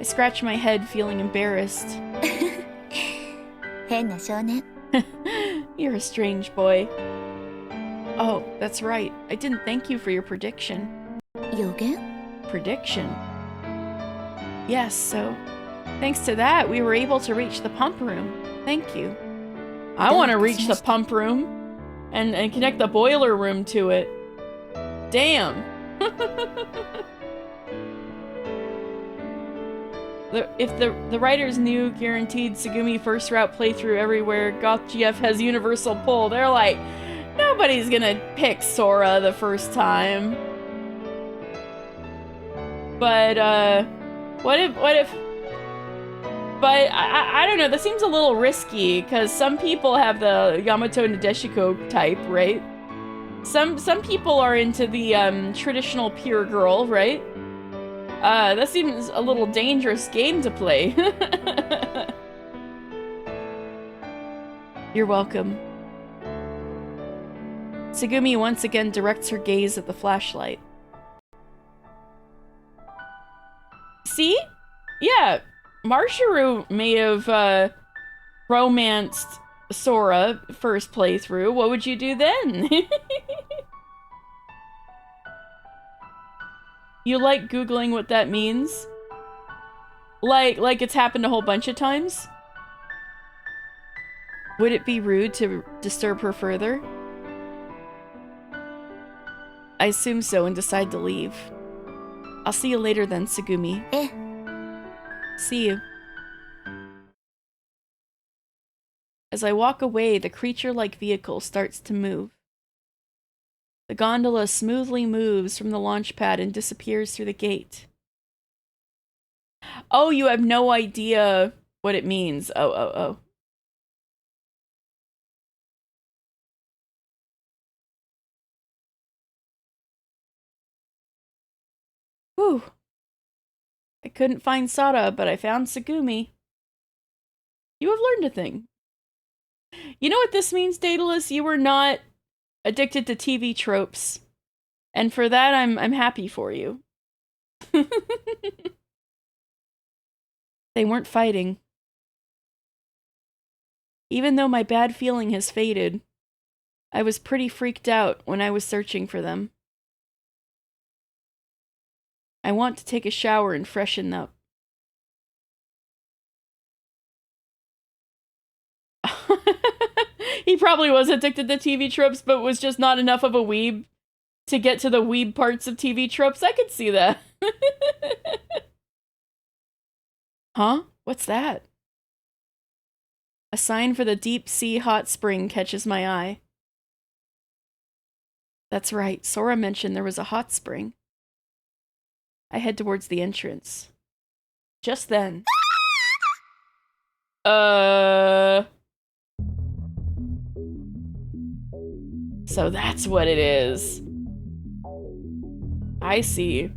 I scratch my head, feeling embarrassed. 変な少年 You're a strange boy. Oh, that's right. I didn't thank you for your prediction. 予言 Prediction? Yes, so thanks to that, we were able to reach the pump room. Thank you. I want to reach the pump room and connect the boiler room to it. Damn. If the writers knew guaranteed Tsugumi first route playthrough everywhere, Goth GF has universal pull, they're like, nobody's gonna pick Sora the first time. But, what if, but I don't know, that seems a little risky, because some people have the Yamato Nadeshiko type, right? Some people are into the, traditional pure girl, right? That seems a little dangerous game to play. You're welcome. Tsugumi once again directs her gaze at the flashlight. See? Yeah, Marsharu may have, romanced Sora first playthrough. What would you do then? You like Googling what that means? Like it's happened a whole bunch of times? Would it be rude to disturb her further? I assume so and decide to leave. I'll see you later then, Tsugumi. See you. As I walk away, the creature-like vehicle starts to move. The gondola smoothly moves from the launch pad and disappears through the gate. Oh, you have no idea what it means. Oh. Whew. I couldn't find Sara, but I found Tsugumi. You have learned a thing. You know what this means, Daedalus? You were not addicted to TV tropes. And for that, I'm happy for you. They weren't fighting. Even though my bad feeling has faded, I was pretty freaked out when I was searching for them. I want to take a shower and freshen up. He probably was addicted to TV tropes, but was just not enough of a weeb to get to the weeb parts of TV tropes. I could see that. Huh? What's that? A sign for the deep sea hot spring catches my eye. That's right, Sora mentioned there was a hot spring. I head towards the entrance. Just then. So that's what it is. I see.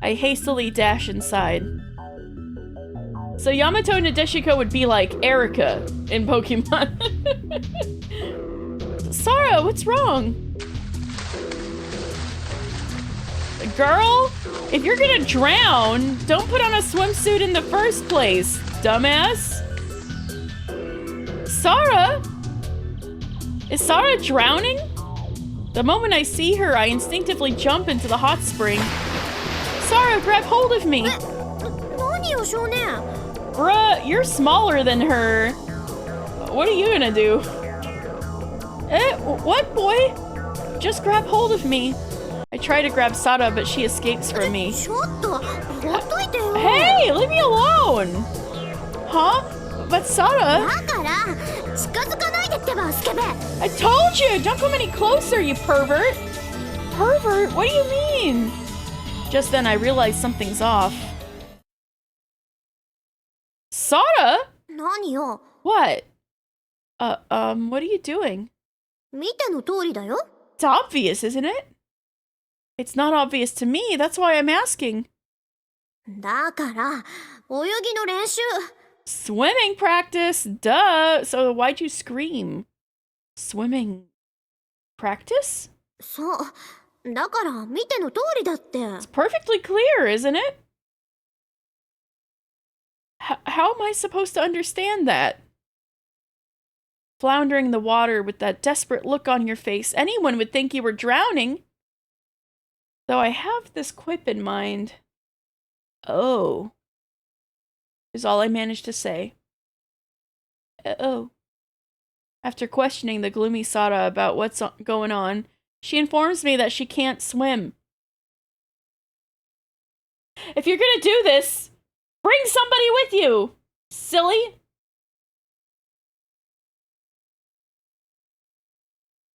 I hastily dash inside. So Yamato Nadeshiko would be like Erika in Pokemon. Sara, what's wrong? Girl, if you're gonna drown, don't put on a swimsuit in the first place, dumbass. Sara? Is Sara drowning? The moment I see her, I instinctively jump into the hot spring. Sara, grab hold of me. Bruh, you're smaller than her. What are you gonna do? What, boy? Just grab hold of me. I try to grab Sara, but she escapes from me. Hey, leave me alone! Huh? But Sara... I told you! Don't come any closer, you pervert! Pervert? What do you mean? Just then I realize something's off. Sara? What? What are you doing? It's obvious, isn't it? It's not obvious to me. That's why I'm asking. だから泳ぎの練習 Swimming practice? Duh. So why'd you scream? Swimming practice? そうだから見ての通りだって It's perfectly clear, isn't it? How am I supposed to understand that? Floundering in the water with that desperate look on your face, anyone would think you were drowning. Though I have this quip in mind. Oh. Is all I managed to say. Oh. After questioning the gloomy Sada about what's going on, she informs me that she can't swim. If you're gonna do this, bring somebody with you, silly.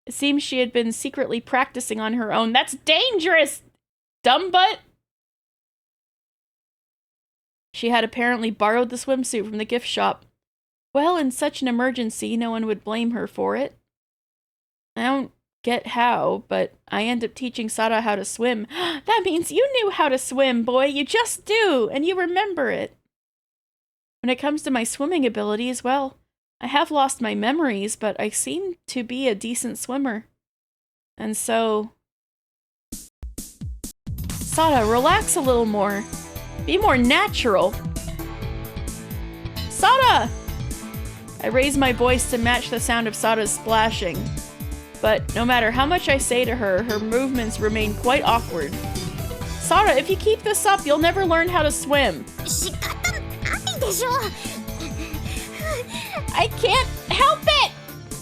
It seems she had been secretly practicing on her own. That's dangerous, dumb butt. She had apparently borrowed the swimsuit from the gift shop. Well, in such an emergency, no one would blame her for it. I don't get how, but I end up teaching Sada how to swim. That means you knew how to swim, boy. You just do, and you remember it. When it comes to my swimming abilities, well, I have lost my memories, but I seem to be a decent swimmer. And so... Sada, relax a little more. Be more natural. Sada! I raise my voice to match the sound of Sada's splashing. But no matter how much I say to her, her movements remain quite awkward. Sada, if you keep this up, you'll never learn how to swim. 仕方ないでしょ I can't help it!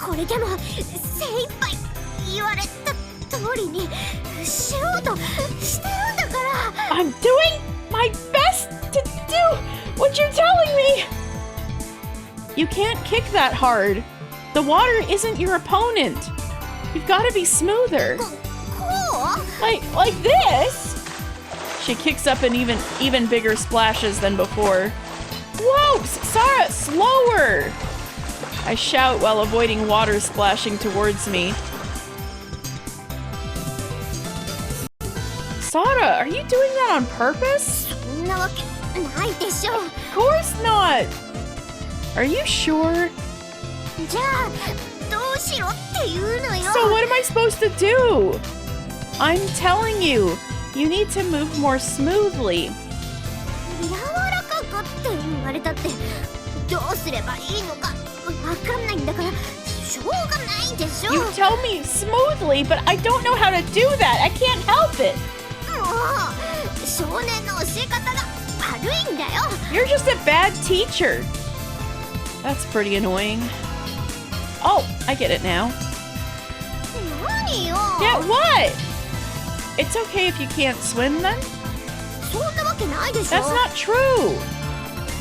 これでも精一杯言われた通りにしようとしてるんだから I'm doing my best to do what you're telling me! You can't kick that hard. The water isn't your opponent. You've got to be smoother. こう Like this? She kicks up an even bigger splashes than before. Whoa! Sara, slower! I shout while avoiding water splashing towards me. Sara, are you doing that on purpose? そんなわけないでしょ Of course not! Are you sure? じゃあどうしろっていうのよ So what am I supposed to do? I'm telling you, you need to move more smoothly. 柔らかくって言われたってどうすればいいのかわかんないんだからしょうがないでしょ You tell me smoothly, but I don't know how to do that. I can't help it. もう少年の教え方が悪いんだよ You're just a bad teacher. That's pretty annoying. Oh, I get it now. 何よ Yeah, what? It's okay if you can't swim then? そんなわけないでしょ That's not true.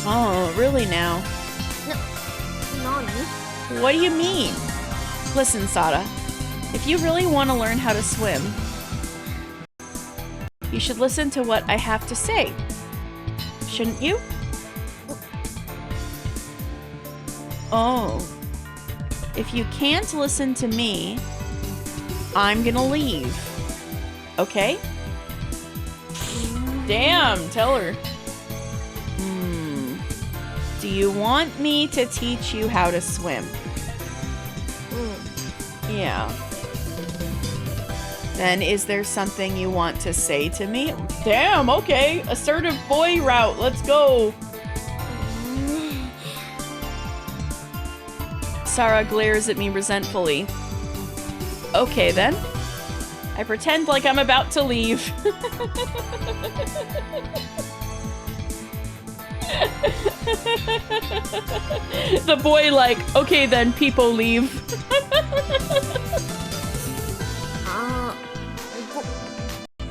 Oh, really now? 何 What do you mean? Listen, Sada. If you really want to learn how to swim, you should listen to what I have to say. Shouldn't you? Oh. If you can't listen to me, I'm gonna leave. Okay? Damn, tell her. Do you want me to teach you how to swim? Yeah. Then is there something you want to say to me? Damn, okay. Assertive boy route. Let's go. Sara glares at me resentfully. Okay then. I pretend like I'm about to leave. The boy like, okay then, people leave. あ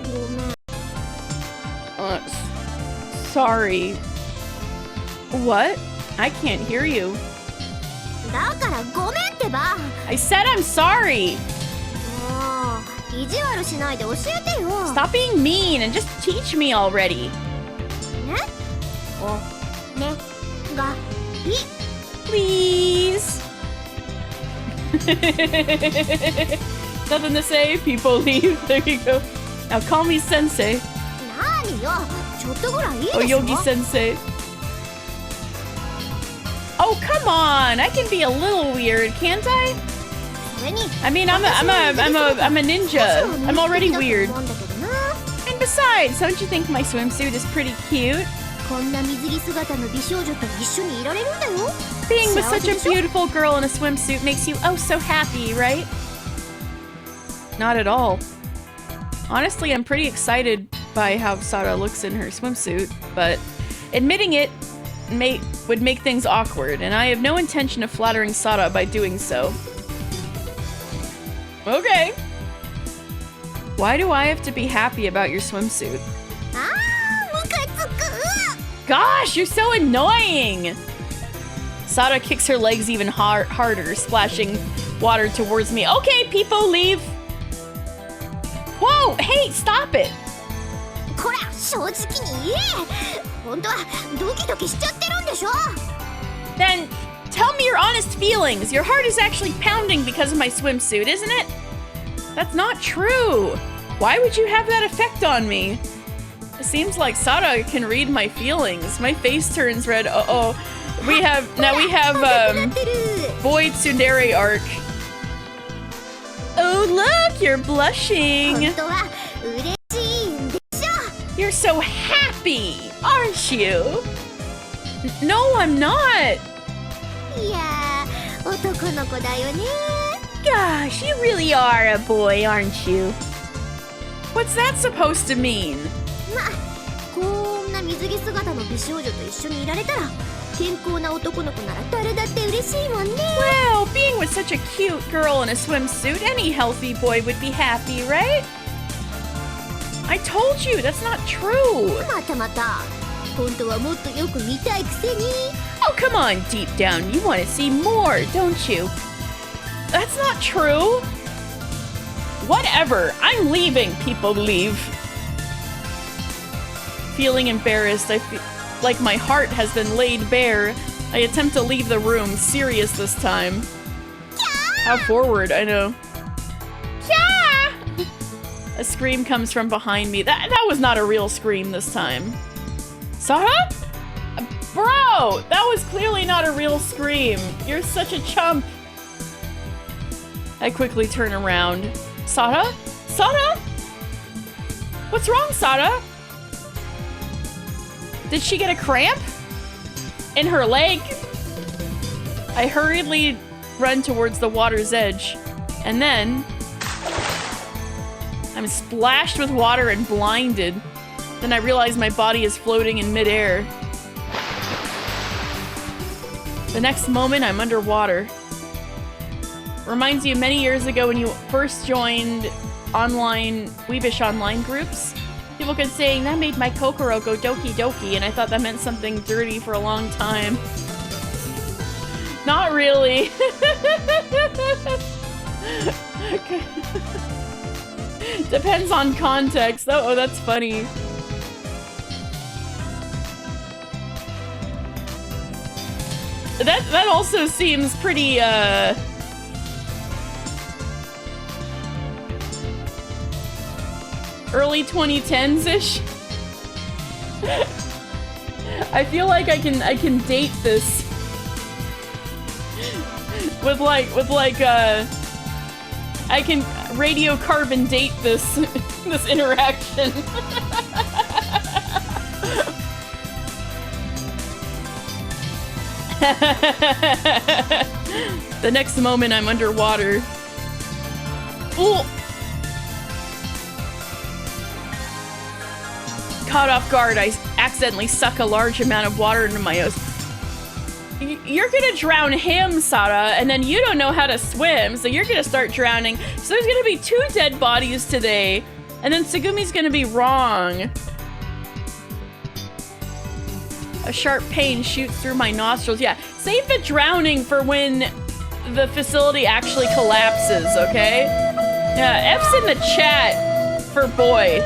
ごめん Sorry. What? I can't hear you. だからごめんってば I said I'm sorry. もう意地悪しないで教えてよ Stop being mean and just teach me already. ねおねがい Please. Nothing to say. People leave. There you go. Now call me Sensei. 何よ、ちょっとぐらいいいでしょ。 Oh, Yogi Sensei. Oh, come on! I can be a little weird, can't I? それに I mean, I'm a ninja. I'm already weird. And besides, don't you think my swimsuit is pretty cute? こんな水着姿の美少女と一緒にいられるんだよ。 Being with such a beautiful girl in a swimsuit makes you oh so happy, right? Not at all. Honestly, I'm pretty excited by how Sara looks in her swimsuit, but admitting it would make things awkward, and I have no intention of flattering Sara by doing so. Okay. Why do I have to be happy about your swimsuit? あー、ムカつく。 Gosh, you're so annoying! Sara kicks her legs even harder, splashing water towards me. Okay, people, leave! Whoa! Hey, stop it! こら、正直に言え。本当はドキドキしちゃってるんでしょ。 Then, tell me your honest feelings. Your heart is actually pounding because of my swimsuit, isn't it? That's not true. Why would you have that effect on me? It seems like Sara can read my feelings. My face turns red. Uh-oh. We have Void Tsundere arc. Oh, look, you're blushing. 本当は嬉しいんでしょ。 You're so happy, aren't you? No, I'm not. いやー、男の子だよね。 Gosh, you really are a boy, aren't you? What's that supposed to mean? まあ、こんな水着姿の美少女と一緒にいられたら健康な男の子なら誰だって嬉しいもんね。 Well, being with such a cute girl in a swimsuit, any healthy boy would be happy, right? I told you, that's not true. またまた。本当はもっとよく見たいくせに。 Oh, come on, deep down, you want to see more, don't you? That's not true. Whatever, I'm leaving. People leave. Feeling embarrassed, I feel like my heart has been laid bare. I attempt to leave the room, serious this time. How forward, I know. Yeah! A scream comes from behind me. That was not a real scream this time. Sara? Bro, that was clearly not a real scream. You're such a chump. I quickly turn around. Sara? Sara? What's wrong, Sara? Did she get a cramp? In her leg? I hurriedly run towards the water's edge, and then I'm splashed with water and blinded. Then I realize my body is floating in midair. The next moment, I'm underwater. Reminds you of many years ago when you first joined online, Weebish online groups. People kept saying, that made my Kokoro go doki doki, and I thought that meant something dirty for a long time. Not really. Depends on context. Oh, that's funny. That also seems pretty, early 2010s-ish. I feel like I can date this with like I can radiocarbon date this this interaction. The next moment I'm underwater. Ooh. Caught off guard, I accidentally suck a large amount of water into my nose. You're gonna drown him, Sara, and then you don't know how to swim, so you're gonna start drowning. So there's gonna be 2 dead bodies today, and then Tsugumi's gonna be wrong. A sharp pain shoots through my nostrils. Yeah, save the drowning for when the facility actually collapses, okay? Yeah, F's in the chat for boy.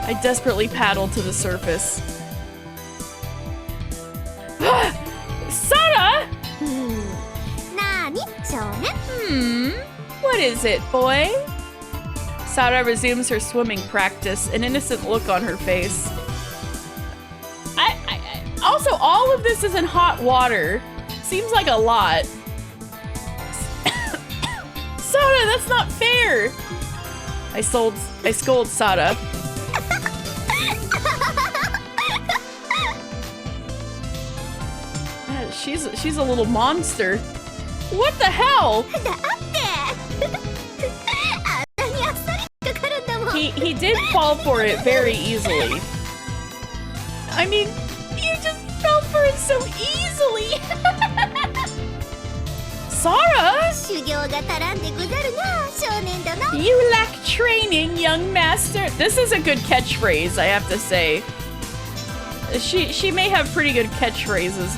I desperately paddle to the surface. Sara! Nani? What What is it, boy? Sada resumes her swimming practice, an innocent look on her face. Also, all of this is in hot water. Seems like a lot. Sada, that's not fair! I scold Sada. She's a little monster. What the hell? He did fall for it very easily. I mean, you just fell for it so easily. Sara! You lack training, young master. This is a good catchphrase, I have to say. She may have pretty good catchphrases.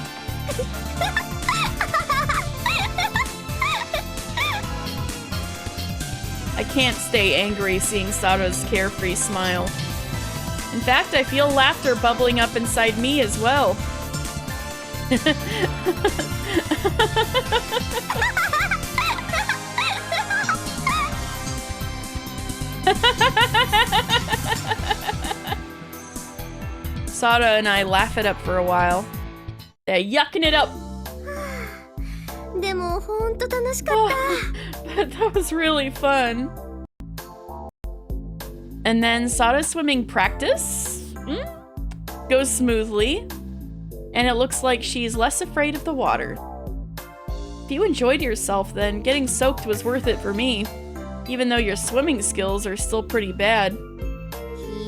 I can't stay angry seeing Sada's carefree smile. In fact, I feel laughter bubbling up inside me as well. Sada and I laugh it up for a while. Yeah, yucking it up. But that was really fun. And then Sada's swimming practice goes smoothly, and it looks like she's less afraid of the water. If you enjoyed yourself, then getting soaked was worth it for me, even though your swimming skills are still pretty bad.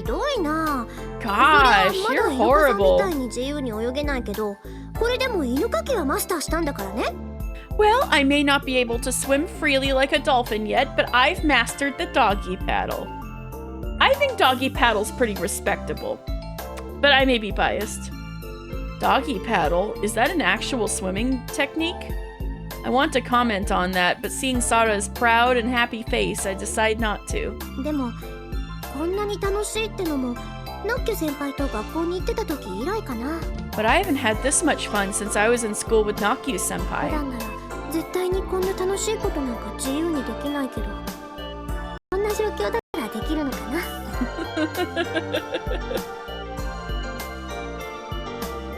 Gosh, you're horrible. Well, I may not be able to swim freely like a dolphin yet, but I've mastered the doggy paddle. I think doggy paddle's pretty respectable, but I may be biased. Doggy paddle? Is that an actual swimming technique? I want to comment on that, but seeing Sada's proud and happy face, I decide not to. But I haven't had this much fun since I was in school with Nakyu-senpai.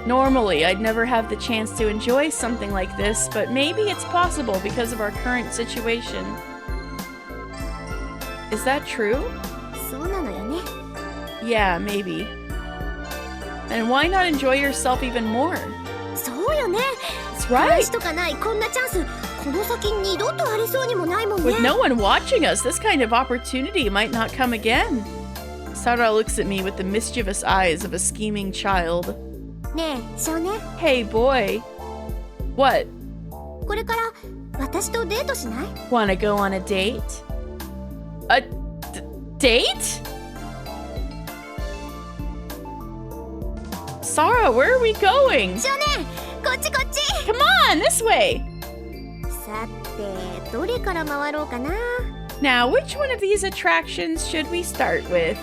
Normally, I'd never have the chance to enjoy something like this, but maybe it's possible because of our current situation. Is that true? Yeah, maybe. And why not enjoy yourself even more? That's right! With no one watching us, this kind of opportunity might not come again. Sada looks at me with the mischievous eyes of a scheming child. Hey, boy. What? Wanna go on a date? A date? Sara, where are we going? Come on, this way! Now, which one of these attractions should we start with?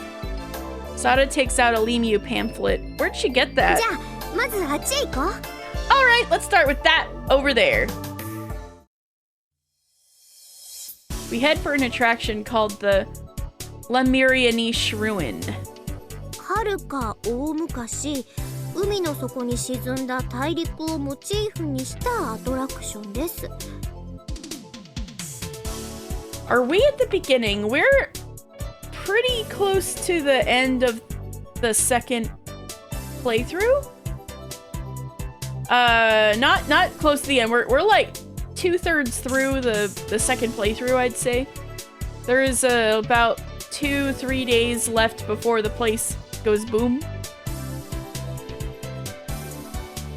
Sada takes out a Lemu pamphlet. Where'd she get that? Alright, let's start with that over there. We head for an attraction called the Lemurianish Ruin. Are we at the beginning? We're pretty close to the end of the second playthrough. Not close to the end. We're like 2/3 through the second playthrough, I'd say. There is about 2-3 days left before the place goes boom.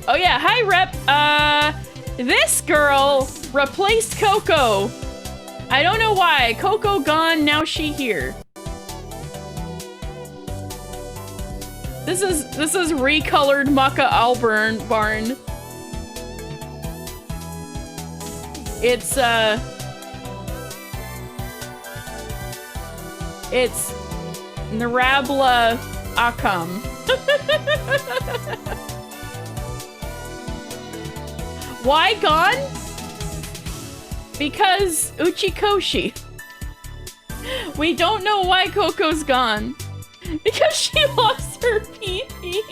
Oh yeah, hi Rep. This girl replaced Coco. I don't know why. Coco gone, now she here. This is recolored Maka Alburn barn. It's Narabla Akam. Why gone? Because Uchikoshi. We don't know why Coco's gone. Because she lost her pee-pee.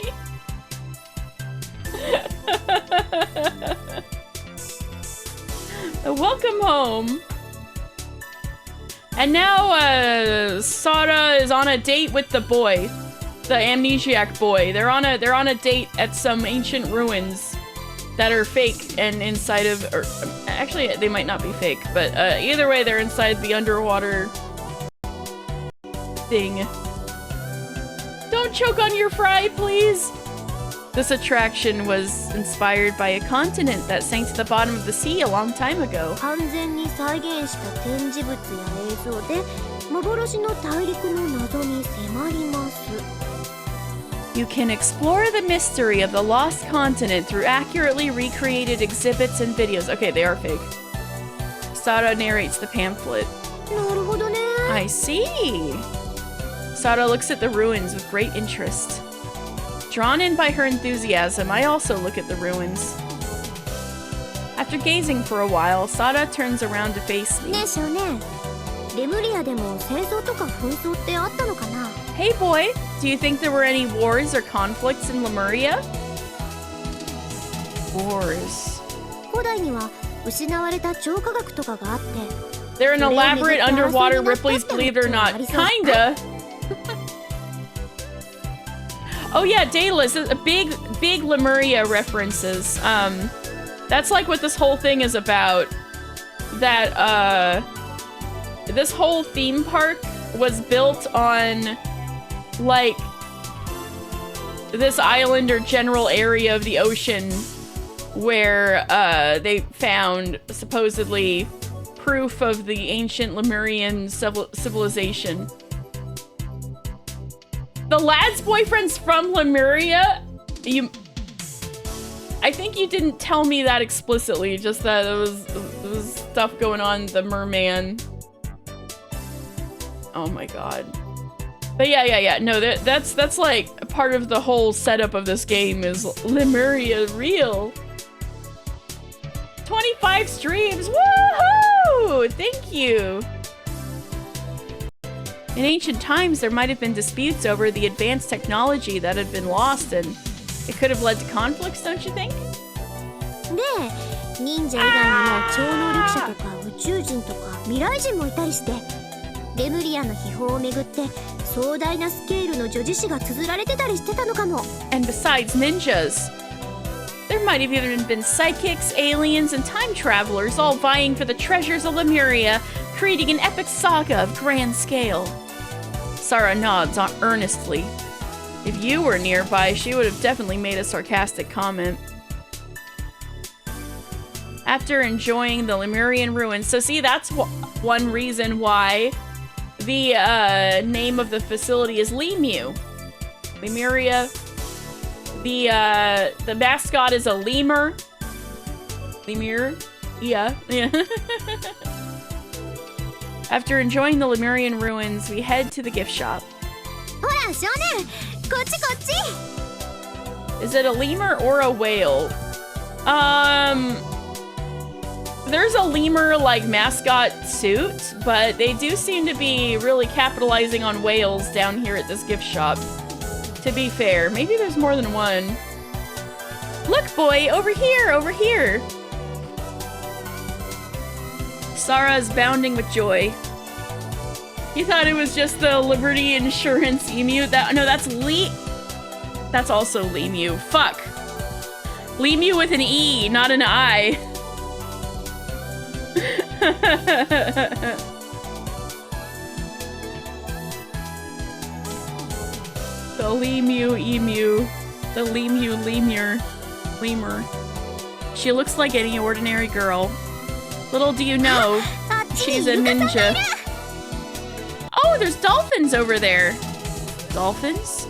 Welcome home. And now, Sara is on a date with the boy. The amnesiac boy. They're on a date at some ancient ruins that are fake and inside of, or actually they might not be fake, but either way they're inside the underwater thing. Don't choke on your fry, please! This attraction was inspired by a continent that sank to the bottom of the sea a long time ago. 完全に再現した展示物や映像で幻の大陸の謎に迫ります。 You can explore the mystery of the lost continent through accurately recreated exhibits and videos. Okay, they are fake. Sara narrates the pamphlet. なるほどね。 I see. Sara looks at the ruins with great interest. Drawn in by her enthusiasm, I also look at the ruins. After gazing for a while, Sara turns around to face me. ねえ少年、レムリアでも戦争とか紛争ってあったのかな？ Hey boy, do you think there were any wars or conflicts in Lemuria? Wars. 古代には失われた超科学とかがあって。 They're an elaborate underwater Ripley's Believe It or Not. Kinda. Oh yeah, Daedalus, a big Lemuria references. That's like what this whole thing is about. That, this whole theme park was built on, like, this island or general area of the ocean where, they found, supposedly, proof of the ancient Lemurian civilization. The lad's boyfriend's from Lemuria? I think you didn't tell me that explicitly, just that there was stuff going on, the merman. Oh my god. But yeah. No, that's like part of the whole setup of this game is Lemuria real. 25 streams, woohoo! Thank you. In ancient times, there might have been disputes over the advanced technology that had been lost, and it could have led to conflicts, don't you think? で、忍者以外にも超能力者とか宇宙人とか未来人もいたりして、レムリアの秘宝をめぐって壮大なスケールの女子誌が綴られてたりしてたのかも。And besides ninjas, there might have even been psychics, aliens, and time travelers all vying for the treasures of Lemuria, creating an epic saga of grand scale. Sara nods earnestly. If you were nearby, she would have definitely made a sarcastic comment. After enjoying the Lemurian ruins, so see, that's one reason why the name of the facility is Lemu. Lemuria. The mascot is a lemur. Lemur? Yeah. After enjoying the Lemurian ruins, we head to the gift shop. ほら少年、こっちこっち。 Is it a lemur or a whale? There's a lemur like mascot suit, but they do seem to be really capitalizing on whales down here at this gift shop. To be fair, maybe there's more than one. Look, boy, over here, over here. Sara is bounding with joy. You thought it was just the Liberty Insurance emu? No, that's That's also Lemu. Fuck. Lemu with an E, not an I. The Lemu emu. The lemur. She looks like any ordinary girl. Little do you know, she's a ninja. Oh, there's dolphins over there. Dolphins?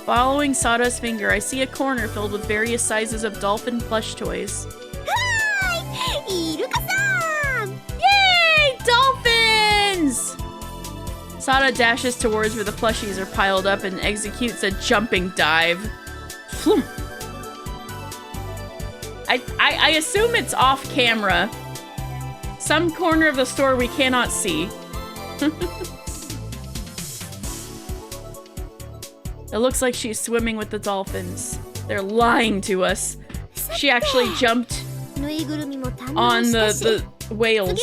Following Sara's finger, I see a corner filled with various sizes of dolphin plush toys. Hi! Iruka-san! Yay! Dolphins! Sara dashes towards where the plushies are piled up and executes a jumping dive. Floom. I assume it's off camera. Some corner of the store we cannot see. It looks like she's swimming with the dolphins. They're lying to us. She actually jumped on the whales.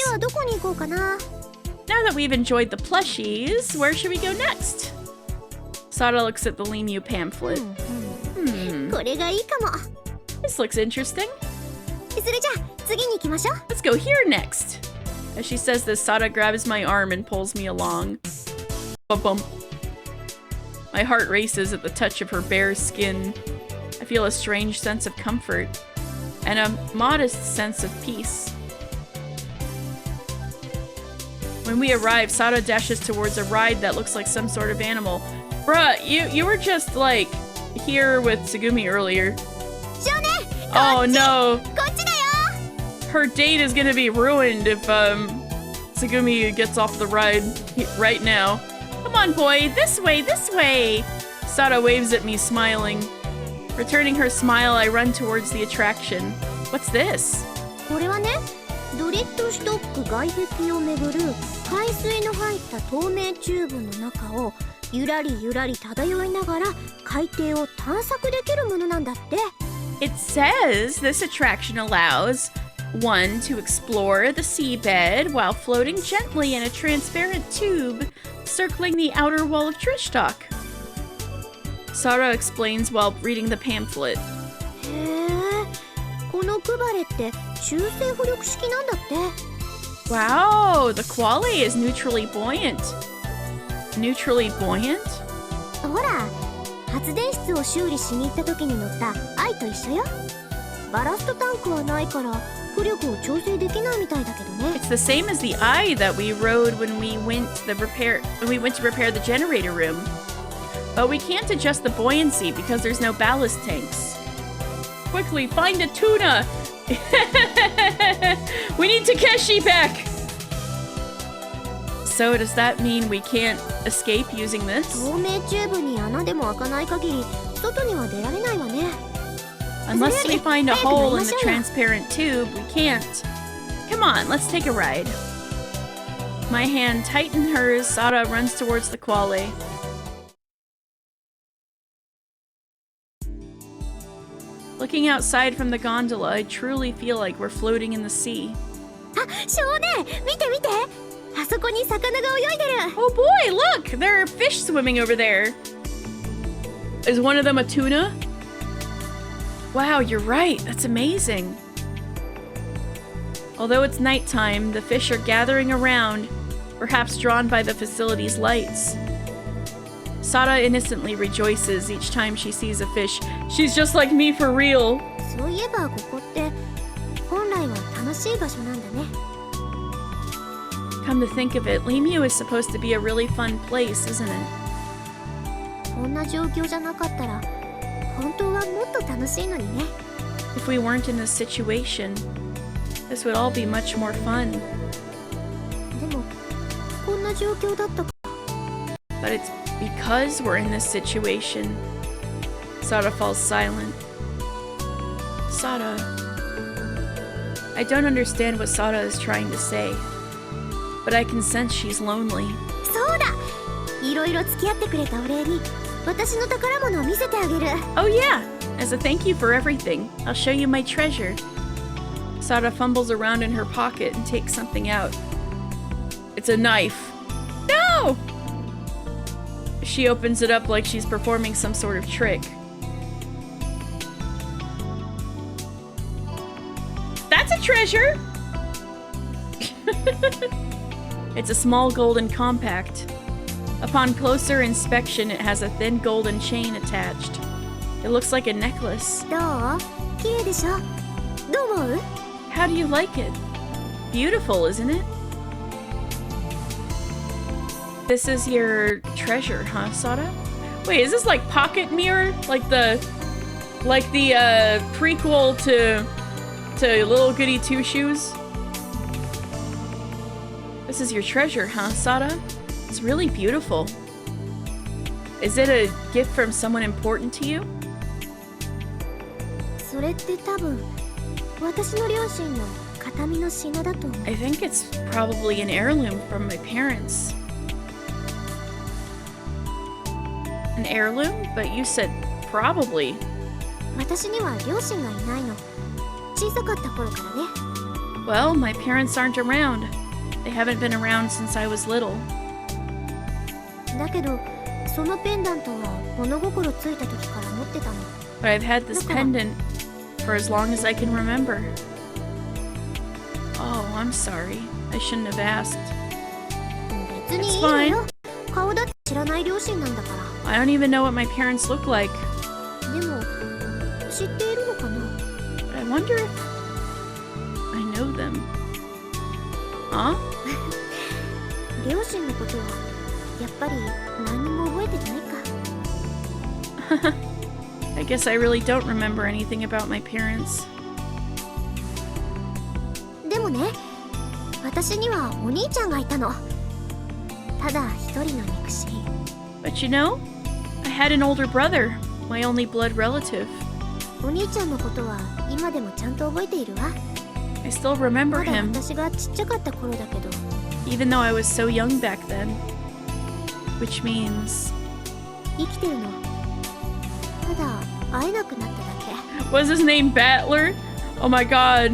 Now that we've enjoyed the plushies, where should we go next? Sada looks at the Lemur pamphlet. This looks interesting. Let's go here next. As she says this, Sada grabs my arm and pulls me along. Bump. My heart races at the touch of her bare skin. I feel a strange sense of comfort and a modest sense of peace. When we arrive, Sada dashes towards a ride that looks like some sort of animal. Bruh, you were just like here with Tsugumi earlier. Oh no! Her date is gonna be ruined if Tsugumi gets off the ride right now. Come on, boy, this way, this way! Sada waves at me, smiling. Returning her smile, I run towards the attraction. What's this? これはね、ドリッドシュトック外壁を巡る海水の入った透明チューブの中をゆらりゆらり漂いながら海底を探索できるものなんだって。It says this attraction allows one to explore the seabed while floating gently in a transparent tube circling the outer wall of Trishtok. Sada explains while reading the pamphlet. へえ、このクバレって中性浮力式なんだって。Wow, the qualle is neutrally buoyant. Neutrally buoyant? ほら、発電室を修理しに行った時に乗ったアイと一緒よ。バラストタンクはないから浮力を調整できないみたいだけどね。It's the same as the eye that we rode when we went to repair the generator room. But we can't adjust the buoyancy because there's no ballast tanks. Quickly, find a tuna! We need Takeshi back! So does that mean we can't escape using this? 透明チューブに穴でも開かない限り外には出られないわね。Unless we find a hole in the transparent tube, we can't. Come on, let's take a ride. My hand tightened hers. Sada runs towards the qualle. Looking outside from the gondola, I truly feel like we're floating in the sea. あ、少年、見て見て。あそこに魚が泳いでる。Oh boy, look! There are fish swimming over there. Is one of them a tuna? Wow, you're right. That's amazing. Although it's nighttime, the fish are gathering around, perhaps drawn by the facility's lights. Sada innocently rejoices each time she sees a fish. She's just like me for real. そういえばここって本来は楽しい場所なんだね。Come to think of it, Lemur is supposed to be a really fun place, isn't it? こんな状況じゃなかったら本当はもっと楽しいのにね。If we weren't in this situation, this would all be much more fun. でもこんな状況だったか。But it's because we're in this situation. Sada falls silent. Sada. I don't understand what Sada is trying to say, but I can sense she's lonely. そうだ。いろいろ付き合ってくれたお礼に私の宝物を見せてあげる。Oh yeah! As a thank you for everything, I'll show you my treasure. Sada fumbles around in her pocket and takes something out. It's a knife. No! She opens it up like she's performing some sort of trick. That's a treasure! It's a small golden compact. Upon closer inspection, it has a thin golden chain attached. It looks like a necklace. どう？綺麗でしょ？どう思う？ How do you like it? Beautiful, isn't it? This is your treasure, huh, Sada? Wait, is this like Pocket Mirror? Like the prequel to Little Goody Two Shoes? This is your treasure, huh, Sada? It's really beautiful. Is it a gift from someone important to you? それって多分私の両親の形見の品だと思う。 I think it's probably an heirloom from my parents. An heirloom? But you said probably. 私には両親がいないの。小さかった頃からね。Well, my parents aren't around. They haven't been around since I was little. だけど、そのペンダントは物心ついた時から持ってたの。But I've had this pendant for as long as I can remember. Oh, I'm sorry. I shouldn't have asked. 別にいいわよ。顔だって知らない両親なんだから。I don't even know what my parents look like. でも、知っているのかな？ But I wonder if I know them. Huh? 両親のことはやっぱり何にも覚えてないか。I guess I really don't remember anything about my parents. でもね、私にはお兄ちゃんがいたの。ただ一人の肉親。But you know, I had an older brother, my only blood relative. お兄ちゃんのことは今でもちゃんと覚えているわ。I still remember まだ him, 私がちっちゃかった頃だけど。even though I was so young back then. Which means... 生きてるの。ただ会えなくなっただけ。Was his name Battler? Oh my god.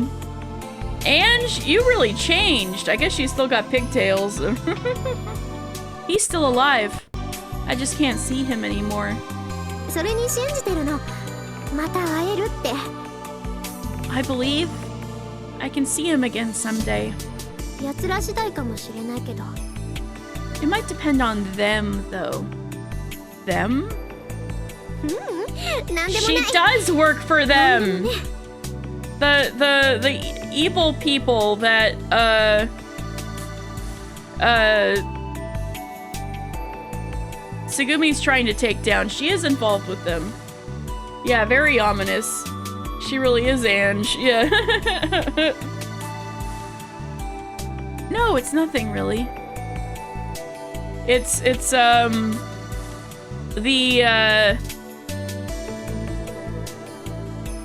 Ange, you really changed. I guess you still got pigtails. He's still alive. I just can't see him anymore. それに信じてるの。また会えるって。I believe I can see him again someday. 奴ら次第かもしれないけど。It might depend on them, though. Them? なんでもな She い。 does work for them. The evil people that Tsugumi's trying to take down. She is involved with them. Yeah, very ominous. She really is Ange. Yeah. No, it's nothing really. It's the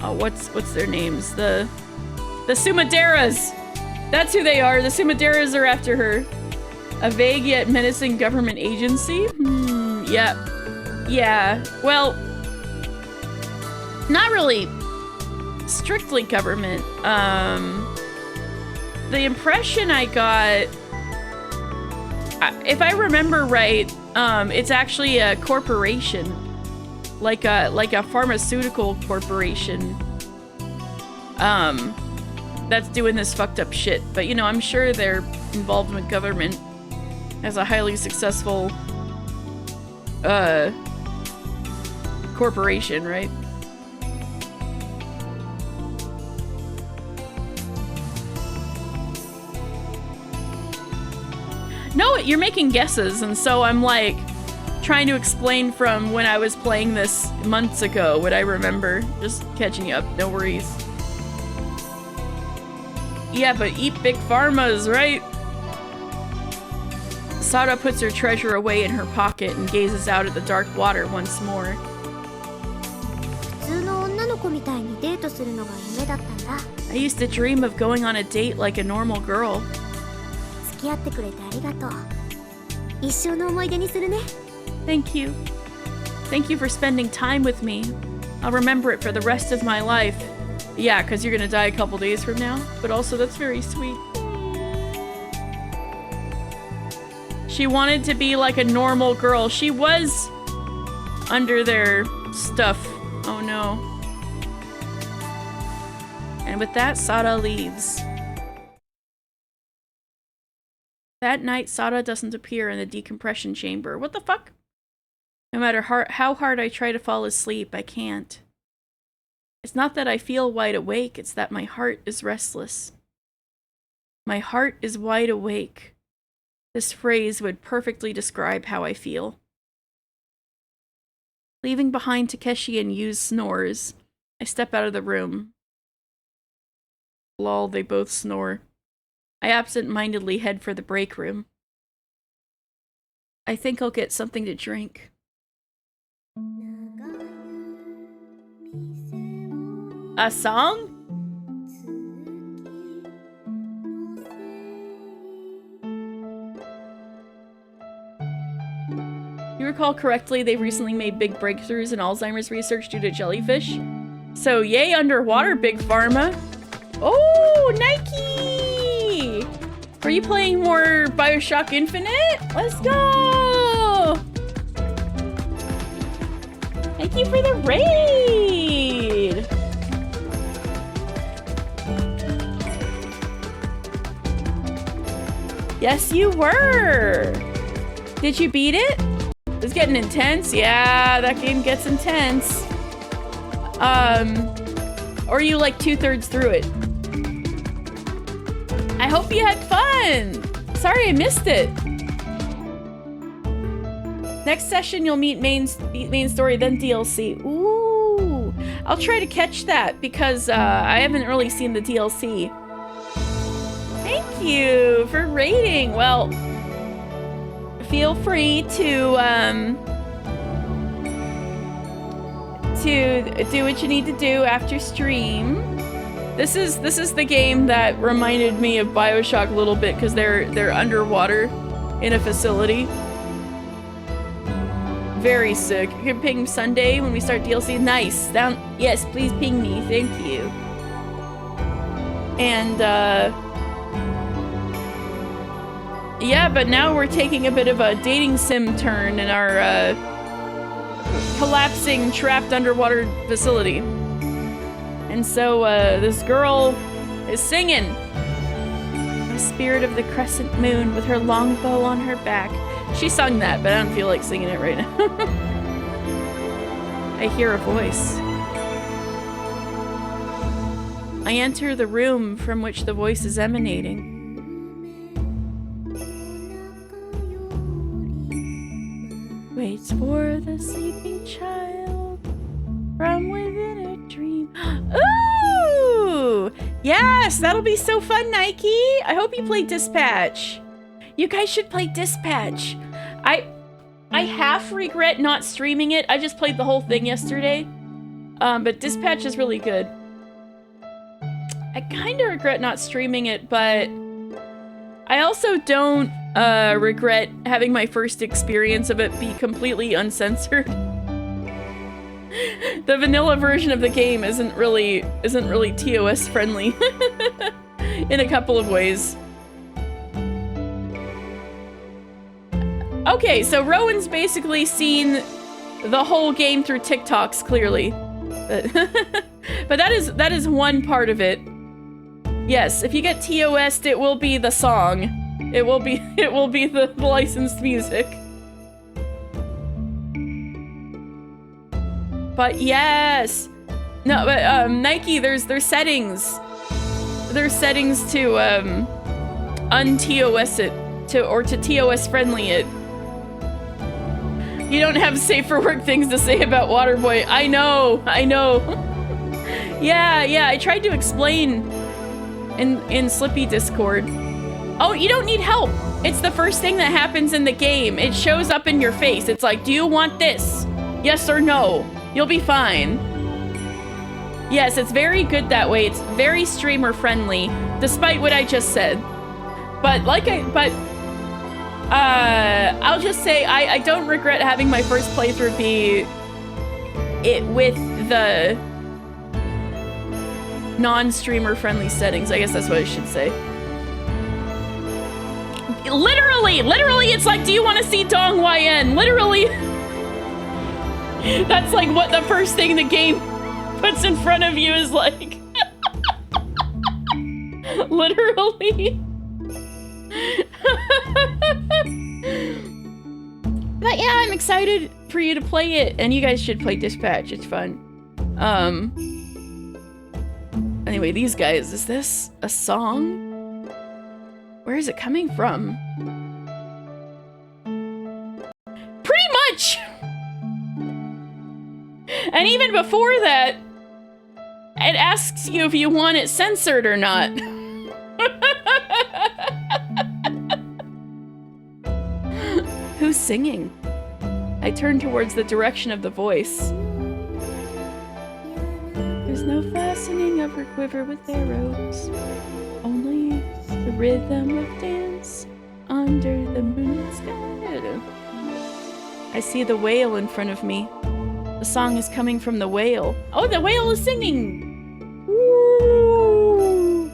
oh, what's their names? The Sumaderas. That's who they are. The Sumaderas are after her. A vague yet menacing government agency? Yep. Yeah. Well, not really strictly government. The impression I got, if I remember right, it's actually a corporation, like a pharmaceutical corporation, that's doing this fucked up shit. But you know, I'm sure their involvement with government as a highly successful corporation, right? No, you're making guesses, and so I'm like trying to explain from when I was playing this months ago what I remember. Just catching up, no worries. Yeah, but eat big pharmas, right? Sada puts her treasure away in her pocket and gazes out at the dark water once more. 普通の女の子みたいにデートするのが夢だったんだ。 I used to dream of going on a date like a normal girl. 付き合ってくれてありがとう。一生の思い出にするね。Thank you. Thank you for spending time with me. I'll remember it for the rest of my life. Yeah, because you're gonna die a couple days from now. But also, that's very sweet. She wanted to be like a normal girl. She was under their stuff. Oh no. And with that, Sada leaves. That night, Sada doesn't appear in the decompression chamber. What the fuck? No matter how hard I try to fall asleep, I can't. It's not that I feel wide awake, it's that my heart is restless. My heart is wide awake. This phrase would perfectly describe how I feel. Leaving behind Takeshi and Yu's snores, I step out of the room. Lol, they both snore. I absent-mindedly head for the break room. I think I'll get something to drink. A song? you recall correctly, they've recently made big breakthroughs in Alzheimer's research due to jellyfish. So yay, underwater, Big Pharma. Oh, Nike! Are you playing more Bioshock Infinite? Let's go! Thank you for the raid! Yes, you were! Did you beat it? It's getting intense. Yeah, that game gets intense. Or are you like 2/3 through it? I hope you had fun! Sorry I missed it. Next session you'll meet main story, then DLC. Ooh! I'll try to catch that because I haven't really seen the DLC. Thank you for rating. Well, feel free to do what you need to do after stream. This is the game that reminded me of Bioshock a little bit because they're underwater in a facility. Very sick. You can ping Sunday when we start DLC. Nice. Down. Yes, please ping me. Thank you. And yeah, but now we're taking a bit of a dating sim turn in our collapsing, trapped underwater facility. And so this girl is singing the spirit of the crescent moon with her long bow on her back. She sung that, but I don't feel like singing it right now. I hear a voice. I enter the room from which the voice is emanating. Waits for the sleeping child from within a dream. Ooh! Yes, that'll be so fun, Nike! I hope you play Dispatch. You guys should play Dispatch. I half regret not streaming it. I just played the whole thing yesterday. But Dispatch is really good. I kind of regret not streaming it, but I also don't regret having my first experience of it be completely uncensored. The vanilla version of the game isn't really TOS friendly in a couple of ways. Okay, so Rowan's basically seen the whole game through TikToks, clearly. But that is one part of it. Yes, if you get TOS'd, it will be the song. It will be the licensed music. But yes. No, but Nike, there's settings. There's settings to un-TOS it or to TOS friendly it. You don't have safe for work things to say about Waterboy. I know. Yeah, I tried to explain in Slippy Discord. Oh, you don't need help. It's the first thing that happens in the game. It shows up in your face. It's like, do you want this? Yes or no? You'll be fine. Yes, it's very good that way. It's very streamer friendly, despite what I just said. But I'll just say I don't regret having my first playthrough be it with the non-streamer friendly settings. I guess that's what I should say. Literally, it's like, do you want to see Dong YN? Literally. That's like what the first thing the game puts in front of you is like. Literally. But yeah, I'm excited for you to play it, and you guys should play Dispatch. It's fun. Anyway, these guys, is this a song? Where is it coming from? Pretty much! And even before that, it asks you if you want it censored or not. Who's singing? I turn towards the direction of the voice. There's no fastening of her quiver with arrows, only the rhythm of dance under the moonlit sky. I see the whale in front of me. The song is coming from the whale. Oh, the whale is singing! Woo!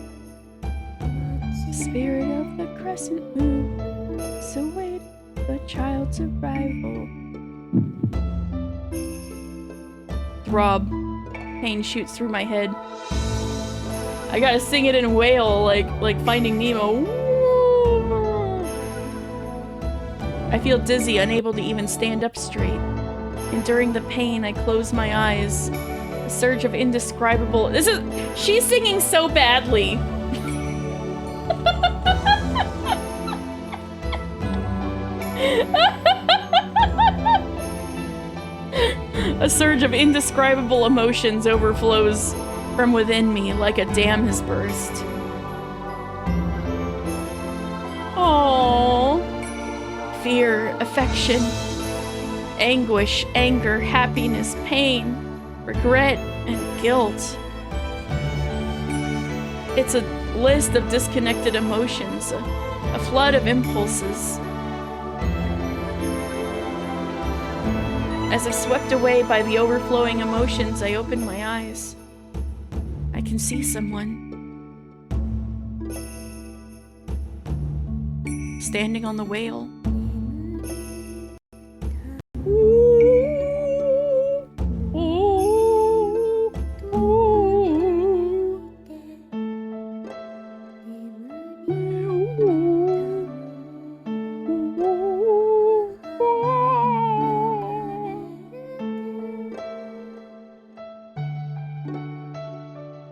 Spirit of the crescent moon, so wait the child's arrival. Throb. Pain shoots through my head. I gotta sing it in whale, like Finding Nemo. I feel dizzy, unable to even stand up straight. Enduring the pain, I close my eyes. A surge of indescribable... She's singing so badly. A surge of indescribable emotions overflows from within me like a dam has burst. Aww. Fear, affection, anguish, anger, happiness, pain, regret, and guilt. It's a list of disconnected emotions, a flood of impulses. As if swept away by the overflowing emotions, I open my eyes. I can see someone. Standing on the whale.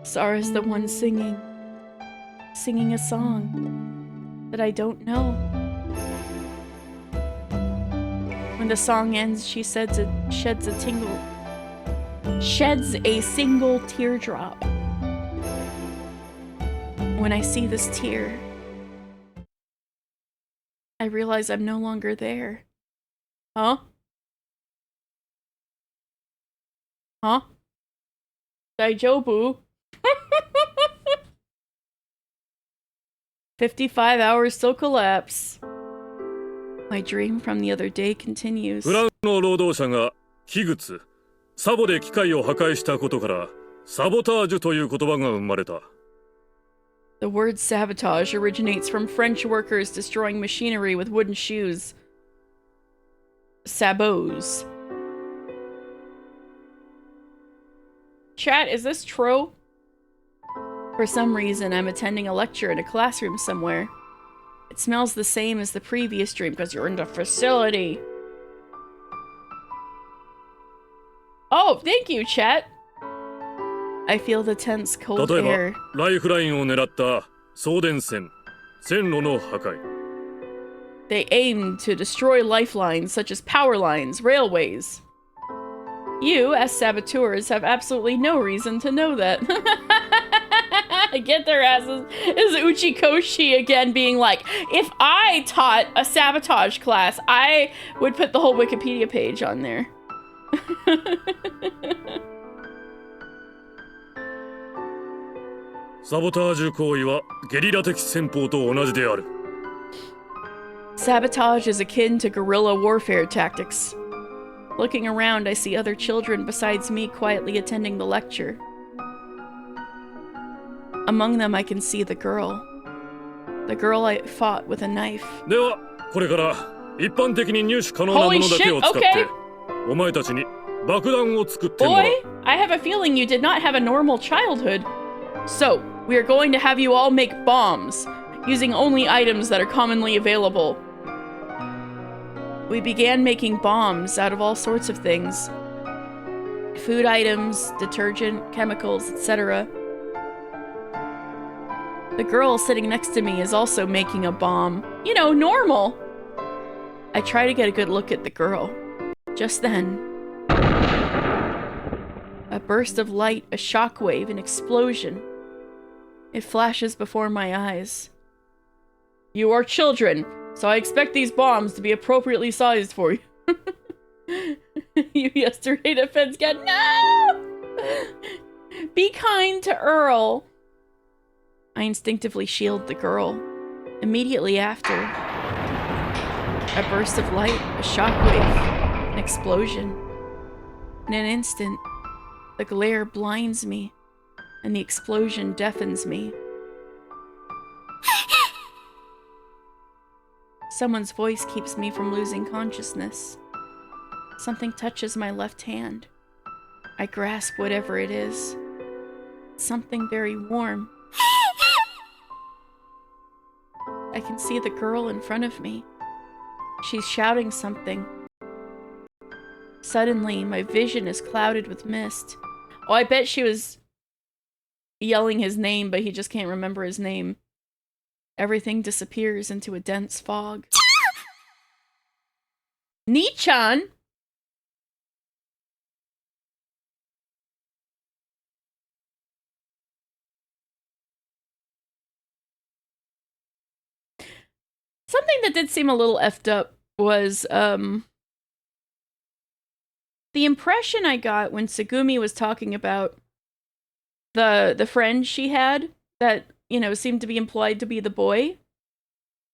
Sara's the one singing a song that I don't know. When the song ends, she sheds a single teardrop. When I see this tear, I realize I'm no longer there. Huh? Huh? Daijobu? 55 hours till collapse. My dream from the other day continues. フランの労働者が器物、サボで機械を破壊したことから、サボタージュという言葉が生まれた。The word sabotage originates from French workers destroying machinery with wooden shoes. Sabots. Chat, is this true? For some reason, I'm attending a lecture in a classroom somewhere. It smells the same as the previous dream because you're in the facility. Oh, thank you, chat. I feel the tense cold 例え air. ば、ライフラインを狙った送電線、線路の破壊。They aim to destroy lifelines such as power lines, railways. You, as saboteurs, have absolutely no reason to know that. Get their asses. Is Uchikoshi again being like, if I taught a sabotage class, I would put the whole Wikipedia page on there. サボタージュ行為はゲリラ的戦法と同じである。Sabotage is akin to guerrilla warfare tactics. Looking around, I see other children besides me quietly attending the lecture. Among them, I can see the girl. The girl I fought with a knife. では、これから一般的に入手可能なものだけを使って、お前たちに爆弾を作ってもらう。Boy, I have a feeling you did not have a normal childhood. So, we are going to have you all make bombs, using only items that are commonly available. We began making bombs out of all sorts of things. Food items, detergent, chemicals, etc. The girl sitting next to me is also making a bomb. You know, normal! I try to get a good look at the girl. Just then, a burst of light, a shockwave, an explosion. It flashes before my eyes. You are children, so I expect these bombs to be appropriately sized for you. You yesterday defense guy. No! Be kind to Earl. I instinctively shield the girl. Immediately after, a burst of light, a shockwave. An explosion. In an instant, the glare blinds me, and the explosion deafens me. Someone's voice keeps me from losing consciousness. Something touches my left hand. I grasp whatever it is. Something very warm. I can see the girl in front of me. She's shouting something. Suddenly, my vision is clouded with mist. Oh, I bet she was yelling his name, but he just can't remember his name. Everything disappears into a dense fog. Ni-chan? Something that did seem a little effed up was, the impression I got when Tsugumi was talking about the friend she had that, you know, seemed to be implied to be the boy,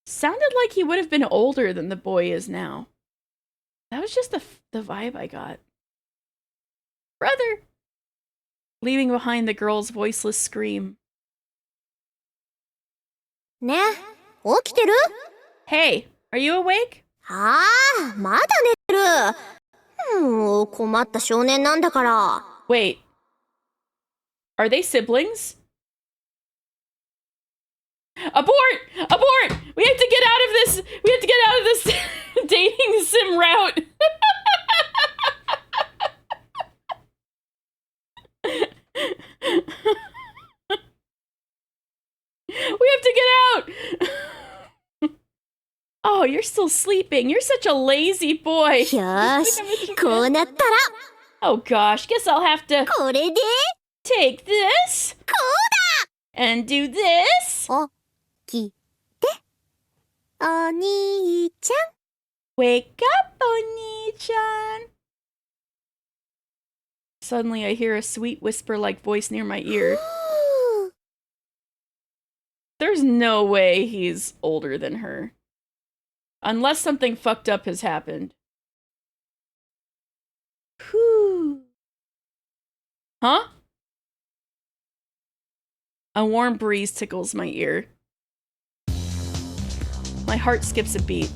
sounded like he would have been older than the boy is now. That was just the vibe I got. Brother! Leaving behind the girl's voiceless scream. ね、起きてる？ Hey, are you awake? ああ、まだ寝る。困った少年なんだから。Wait. Are they siblings? Abort! Abort! We have to get out of this! We have to get out of this dating sim route! We have to get out! Oh, you're still sleeping. You're such a lazy boy. よーし、こうなったら。 Oh gosh, guess I'll have to これで take this こう and do this. だ。起きて。お兄ちゃん。 Wake up, Oni-chan. Suddenly I hear a sweet whisper-like voice near my ear. There's no way he's older than her. Unless something fucked up has happened. Whew. Huh? A warm breeze tickles my ear. My heart skips a beat.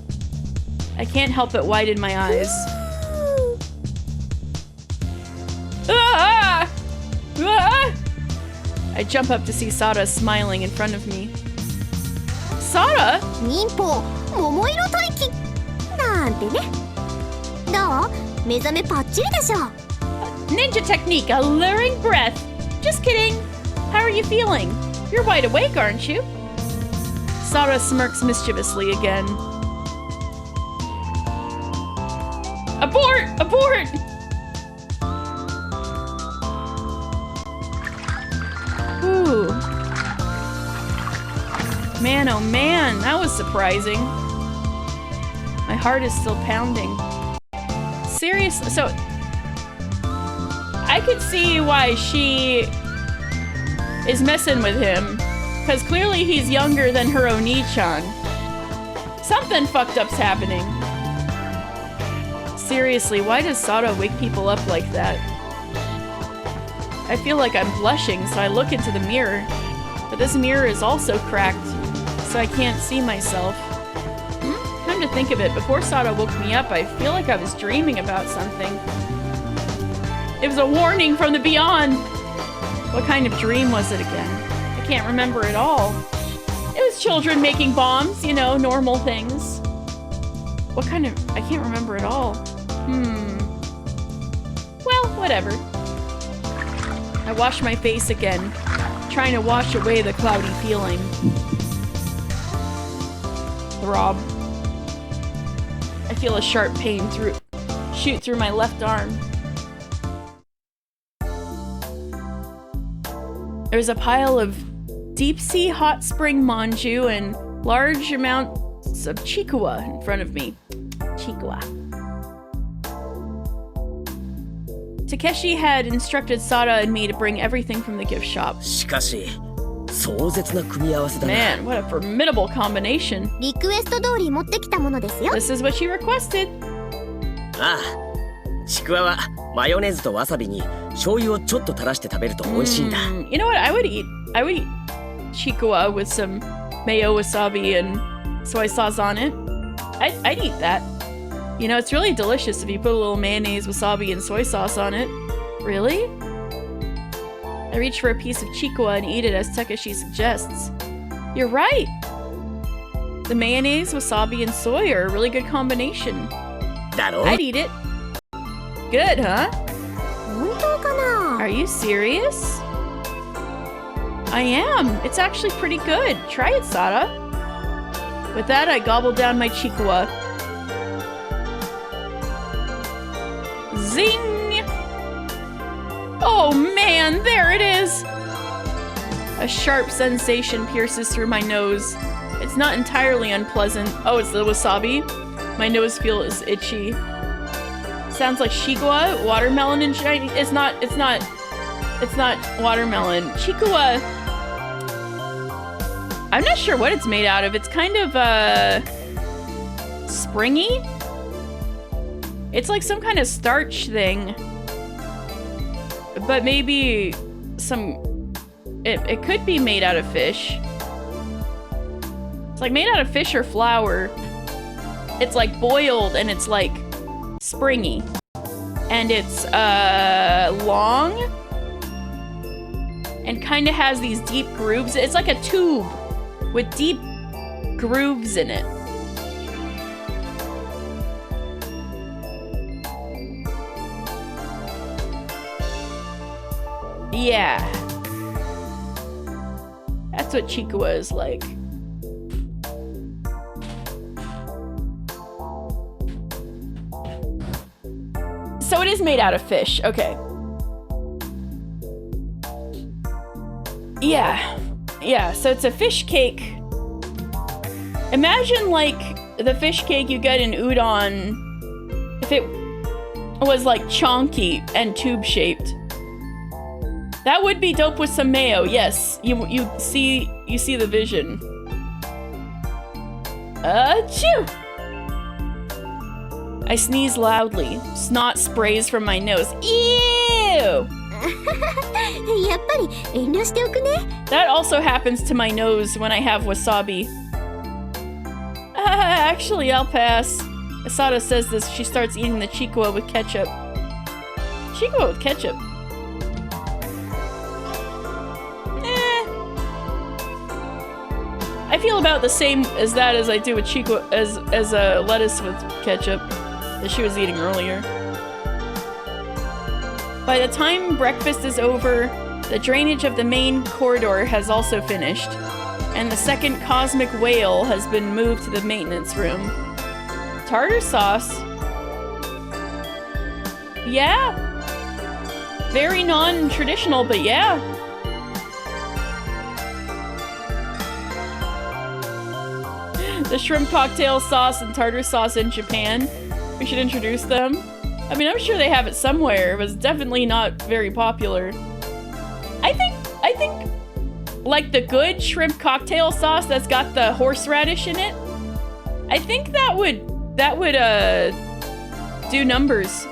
I can't help but widen my eyes. Ah! Ah! I jump up to see Sada smiling in front of me. Sada? 忍法、桃色吐息。なんてね。どう？目覚めパッチリでしょ。 Ninja technique, alluring breath. Just kidding. How are you feeling? You're wide awake, aren't you? Sada smirks mischievously again. Abort! Abort! Ooh. Man, oh man, that was surprising. My heart is still pounding. Seriously, so I could see why she is messing with him, because clearly he's younger than her Oni-chan. Something fucked up's happening. Seriously, why does Sada wake people up like that? I feel like I'm blushing, so I look into the mirror. But this mirror is also cracked, so I can't see myself. Come to think of it, before Sada woke me up, I feel like I was dreaming about something. It was a warning from the beyond! What kind of dream was it again? I can't remember at all. It was children making bombs, you know, normal things. What kind of... I can't remember at all. Well, whatever. I wash my face again, trying to wash away the cloudy feeling. Throb. I feel a sharp pain shoot through my left arm. There's a pile of deep-sea hot spring manju and large amounts of chikua in front of me. Chikua. Takeshi had instructed Sada and me to bring everything from the gift shop. しかし、壮絶な組み合わせだな。 Man, what a formidable combination. リクエスト通り持ってきたものですよ。 This is what she requested. ああ、ちくわはマヨネーズとわさびに醤油をちょっと垂らして食べると美味しいんだ。You know what? I would eat chikua with some mayo, wasabi, and soy sauce on it. I'd eat that. You know, it's really delicious if you put a little mayonnaise, wasabi, and soy sauce on it. Really? I reach for a piece of chikua and eat it as Takeshi suggests. You're right! The mayonnaise, wasabi, and soy are a really good combination. だろ? I'd eat it. Good, huh? 本当かな? Are you serious? I am. It's actually pretty good. Try it, Sada. With that, I gobble down my chikua. Zing! Oh man, there it is! A sharp sensation pierces through my nose. It's not entirely unpleasant. Oh, it's the wasabi? My nose feels itchy. Sounds like chikua, watermelon, and Chinese. It's not watermelon. Chikua. I'm not sure what it's made out of. It's kind of springy. It's like some kind of starch thing, but maybe it could be made out of fish. It's like made out of fish or flour. It's like boiled and it's like springy. And it's long and kind of has these deep grooves. It's like a tube with deep grooves in it. Yeah. That's what chikua is like. So it is made out of fish. Okay. Yeah, so it's a fish cake. Imagine like the fish cake you get in udon if it was like chonky and tube shaped. That would be dope with some mayo. Yes, you see the vision. Achoo! I sneeze loudly. Snot sprays from my nose. Ew! やっぱり遠慮しておくね。 That also happens to my nose when I have wasabi. Actually, I'll pass. Asada says this. She starts eating the chikua with ketchup. Chikua with ketchup. I feel about the same as that as I do with chikua as lettuce with ketchup that she was eating earlier. By the time breakfast is over, the drainage of the main corridor has also finished, and the second cosmic whale has been moved to the maintenance room. Tartar sauce? Yeah. Very non-traditional, but yeah. The shrimp cocktail sauce and tartar sauce in Japan. We should introduce them. I mean, I'm sure they have it somewhere, but it's definitely not very popular. I think like the good shrimp cocktail sauce that's got the horseradish in it, I think that would do numbers.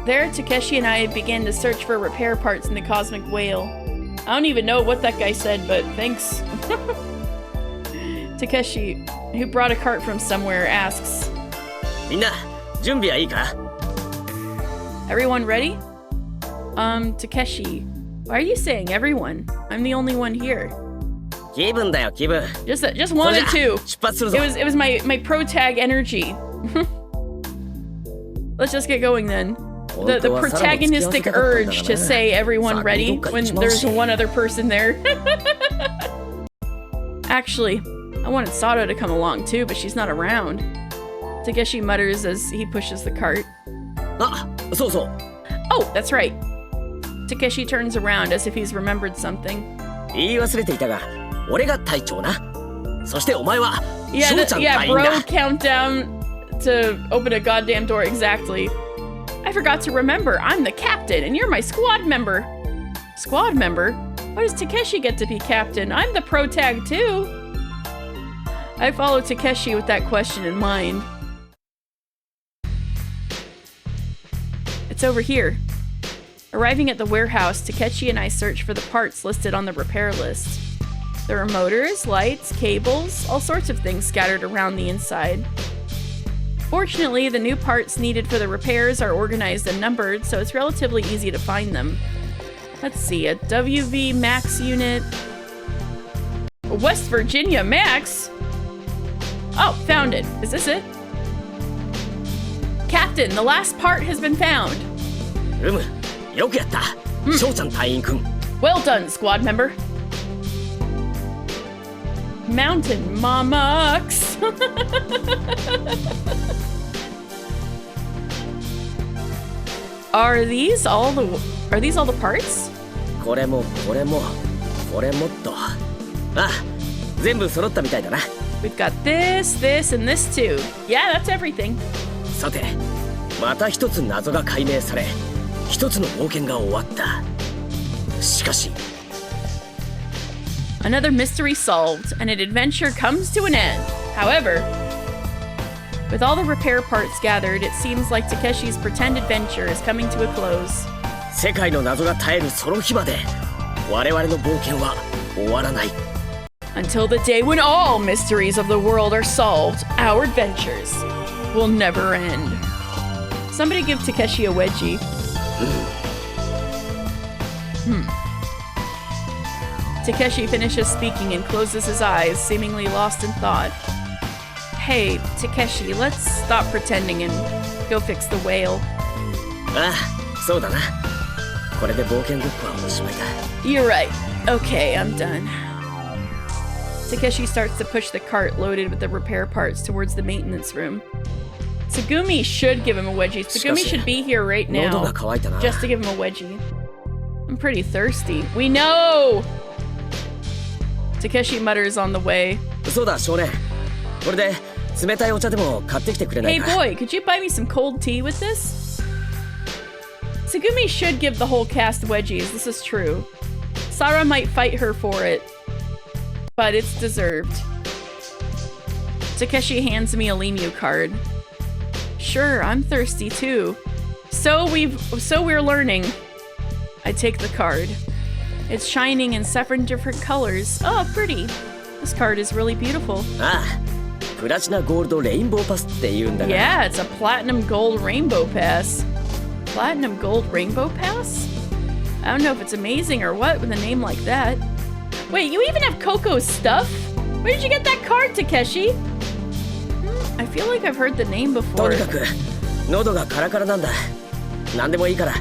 There, Takeshi and I began to search for repair parts in the cosmic whale. I don't even know what that guy said, but thanks. Takeshi, who brought a cart from somewhere, asks, みんな、準備はいいか? Everyone ready? Takeshi, why are you saying everyone? I'm the only one here. 気分だよ、気分. Just wanted to. 出発するぞ. It was my pro tag energy. Let's just get going then. The protagonistic urge to say everyone ready when there's one other person there. Actually, I wanted Sato to come along too, but she's not around. Takeshi mutters as he pushes the cart. あ、そうそう. Oh, that's right. Takeshi turns around as if he's remembered something. 言い忘れていたが、俺が隊長な。そしてお前は、Yeah, 翔ちゃん隊員 bro, だ。 countdown to open a goddamn door, exactly. I forgot to remember, I'm the captain, and you're my squad member. Squad member? Why does Takeshi get to be captain? I'm the pro tag too. I follow Takeshi with that question in mind. It's over here. Arriving at the warehouse, Takeshi and I search for the parts listed on the repair list. There are motors, lights, cables, all sorts of things scattered around the inside. Fortunately, the new parts needed for the repairs are organized and numbered, so it's relatively easy to find them. Let's see, a WV Max unit. A West Virginia Max? Oh, found it. Is this it? Captain, the last part has been found. よくやった。翔ちゃん隊員くん。Well done, squad member. Mountain Mamux. Are these all the parts? これもこれもこれもっと。あ、全部揃ったみたいだな。We've got this, this, and this too. Yeah, that's everything. さて、また一つ謎が解明され、一つの冒険が終わった。しかし、Another mystery solved, and an adventure comes to an end. However, with all the repair parts gathered, it seems like Takeshi's pretend adventure is coming to a close. 世界の謎が絶えるその日まで、我々の冒険は終わらない。Until the day when all mysteries of the world are solved, our adventures will never end. Somebody give Takeshi a wedgie. Takeshi finishes speaking and closes his eyes, seemingly lost in thought. Hey, Takeshi, let's stop pretending and go fix the whale. ああ、そうだな。これで冒険ごっこはおしまいだ。You're right. Okay, I'm done. Takeshi starts to push the cart loaded with the repair parts towards the maintenance room. Tsugumi should give him a wedgie. Tsugumi should be here right now, just to give him a wedgie. I'm pretty thirsty. We know! Takeshi mutters on the way. そうだ、少年。これで冷たいお茶でも買ってきてくれないか。Hey boy, could you buy me some cold tea with this? Tsugumi should give the whole cast wedgies, this is true. Sara might fight her for it, but it's deserved. Takeshi hands me a Lemur card. Sure, I'm thirsty too. So we're learning. I take the card. It's shining in 7 different colors. Oh, pretty. This card is really beautiful. ああ、プラチナゴールドレインボーパスって言うんだが。Yeah, it's a platinum gold rainbow pass. Platinum gold rainbow pass? I don't know if it's amazing or what with a name like that. Wait, you even have Coco's stuff? Where did you get that card, Takeshi? I feel like I've heard the name と before. にかく喉がカラカラなんだ。何でもいいから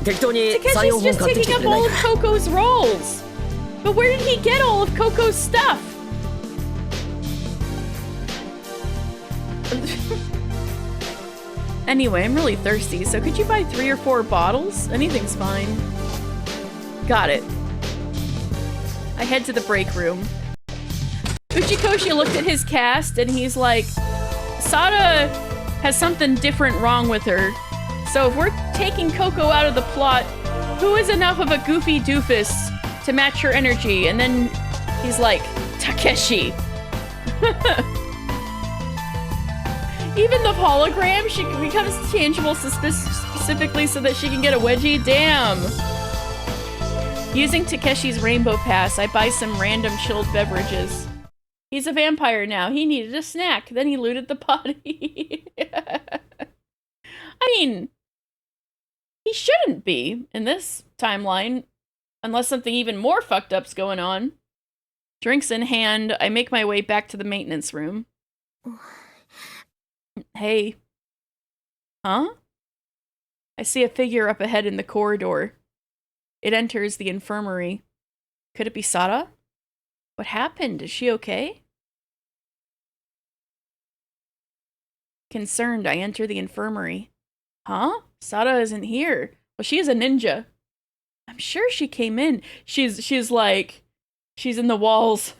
適当に3、4 Takeshi's 本 just 買ってき taking てく up れない all か。 of Coco's rolls. But where did he get all of Coco's stuff? Anyway, I'm really thirsty, so could you buy 3 or 4 bottles? Anything's fine. Got it. I head to the break room. Uchikoshi looked at his cast and he's like, Sada has something different wrong with her. So if we're taking Coco out of the plot, who is enough of a goofy doofus to match her energy? And then he's like, Takeshi. Even the hologram, she becomes tangible specifically so that she can get a wedgie? Damn. Using Takeshi's rainbow pass, I buy some random chilled beverages. He's a vampire now. He needed a snack. Then he looted the body. I mean, he shouldn't be in this timeline. Unless something even more fucked up's going on. Drinks in hand, I make my way back to the maintenance room. Hey. Huh? I see a figure up ahead in the corridor. It enters the infirmary. Could it be Sada? What happened? Is she okay? Concerned, I enter the infirmary. Huh? Sada isn't here. Well, she is a ninja. I'm sure she came in. She's like, she's in the walls.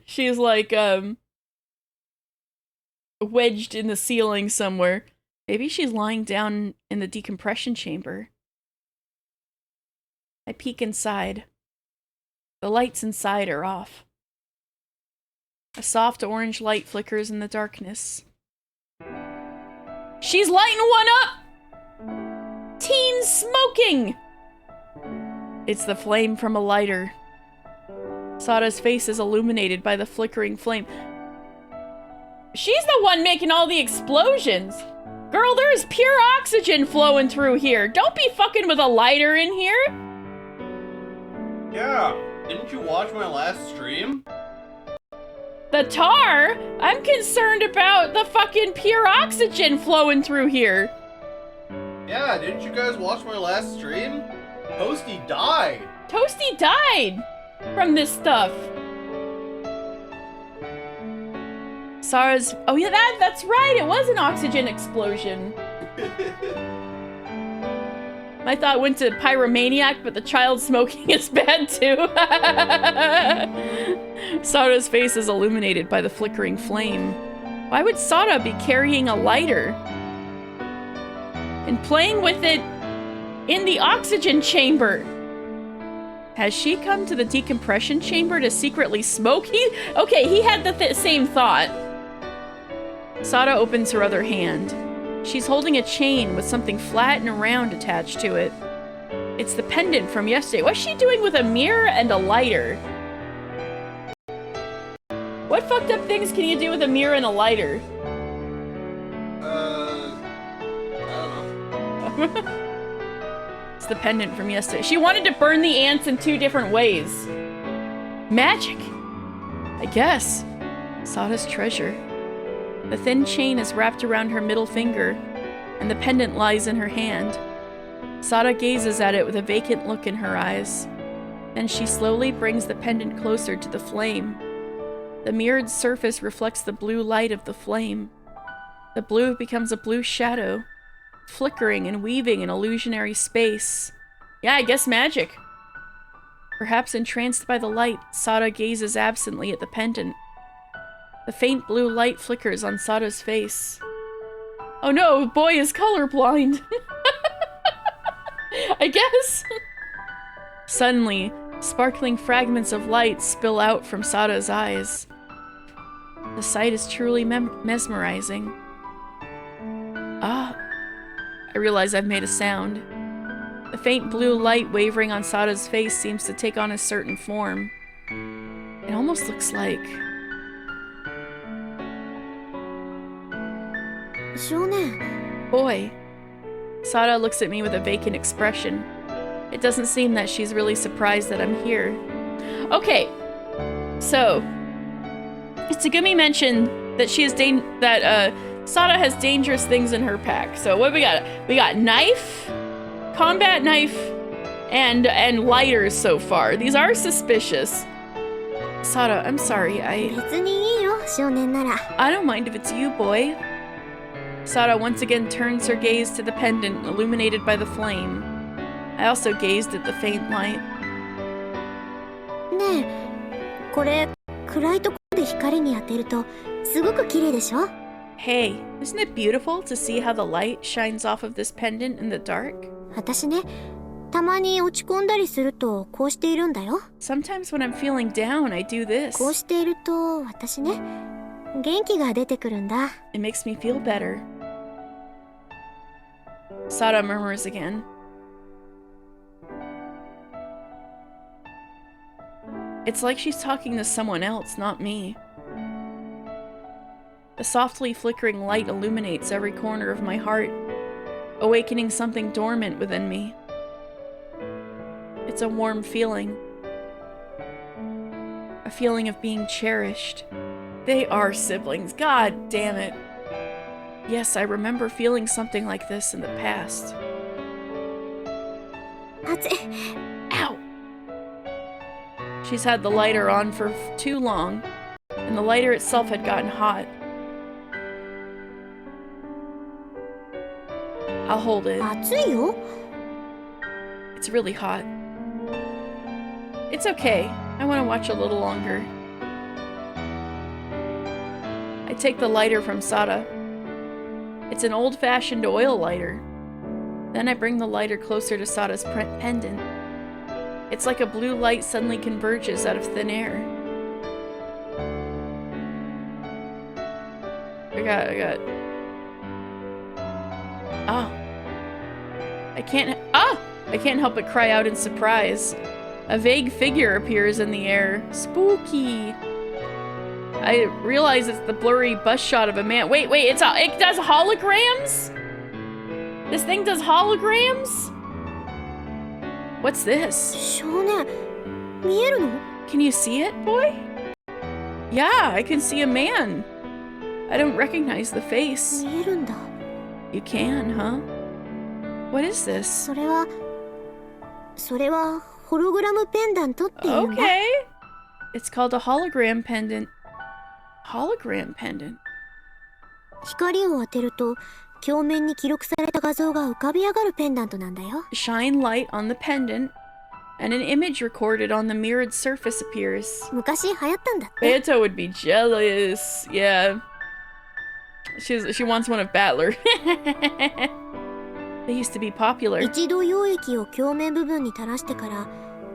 She's like, wedged in the ceiling somewhere. Maybe she's lying down in the decompression chamber. I peek inside. The lights inside are off. A soft orange light flickers in the darkness. She's lighting one up! Teen smoking! It's the flame from a lighter. Sada's face is illuminated by the flickering flame. She's the one making all the explosions! Girl, there's pure oxygen flowing through here! Don't be fucking with a lighter in here! Yeah, didn't you watch my last stream? The tar? I'm concerned about the fucking pure oxygen flowing through here. Yeah, didn't you guys watch my last stream? Toasty died. Toasty died from this stuff. Sara's... Oh yeah, that's right. It was an oxygen explosion. My thought went to pyromaniac, but the child smoking is bad too. Sada's face is illuminated by the flickering flame. Why would Sada be carrying a lighter? And playing with it in the oxygen chamber? Has she come to the decompression chamber to secretly smoke? Okay, he had the same thought. Sada opens her other hand. She's holding a chain with something flat and round attached to it. It's the pendant from yesterday. What's she doing with a mirror and a lighter? What fucked up things can you do with a mirror and a lighter? I don't know. It's the pendant from yesterday. She wanted to burn the ants in 2 different ways. Magic, I guess. Sada's treasure. The thin chain is wrapped around her middle finger, and the pendant lies in her hand. Sada gazes at it with a vacant look in her eyes. Then she slowly brings the pendant closer to the flame. The mirrored surface reflects the blue light of the flame. The blue becomes a blue shadow, flickering and weaving in illusionary space. Yeah, I guess magic. Perhaps entranced by the light, Sada gazes absently at the pendant. The faint blue light flickers on Sada's face. Oh no, boy is colorblind. I guess. Suddenly, sparkling fragments of light spill out from Sada's eyes. The sight is truly mesmerizing. Ah, I realize I've made a sound. The faint blue light wavering on Sada's face seems to take on a certain form. It almost looks like... Boy. Sada looks at me with a vacant expression. It doesn't seem that she's really surprised that I'm here. Okay, so Tsugumi mentioned that Sada has dangerous things in her pack. So what do we got? We got knife, combat knife, and lighters so far. These are suspicious. Sada, I'm sorry. I don't mind if it's you, boy. Sada once again turns her gaze to the pendant illuminated by the flame. I also gazed at the faint light. Hey, isn't it beautiful to see how the light shines off of this pendant in the dark? Sometimes when I'm feeling down, I do this. It makes me feel better. Sada murmurs again. It's like she's talking to someone else, not me. The softly flickering light illuminates every corner of my heart, awakening something dormant within me. It's a warm feeling. A feeling of being cherished. They are siblings, god damn it. Yes, I remember feeling something like this in the past. Ow! She's had the lighter on for too long, and the lighter itself had gotten hot. I'll hold it. It's really hot. It's okay. I want to watch a little longer. I take the lighter from Sada. It's an old-fashioned oil lighter. Then I bring the lighter closer to Sada's pendant. It's like a blue light suddenly converges out of thin air. I got. Oh. I can't help but cry out in surprise. A vague figure appears in the air. Spooky. I realize it's the blurry bus shot of a man. Wait, it does holograms? This thing does holograms? What's this? 少年、見えるの？ Can you see it, boy? Yeah, I can see a man. I don't recognize the face. 見えるんだ。 You can, huh? What is this? それはホログラムペンダントっていうんだ。 Okay. It's called a hologram pendant. Hologram pendant. 光を当てると鏡面に記録された画像が浮かび上がるペンダントなんだよ。 Shine light on the pendant, and an image recorded on the mirrored surface appears. 昔流行ったんだって。 Beto would be jealous. Yeah. She wants one of Battler. They used to be popular. 一度溶液を鏡面部分に垂らしてから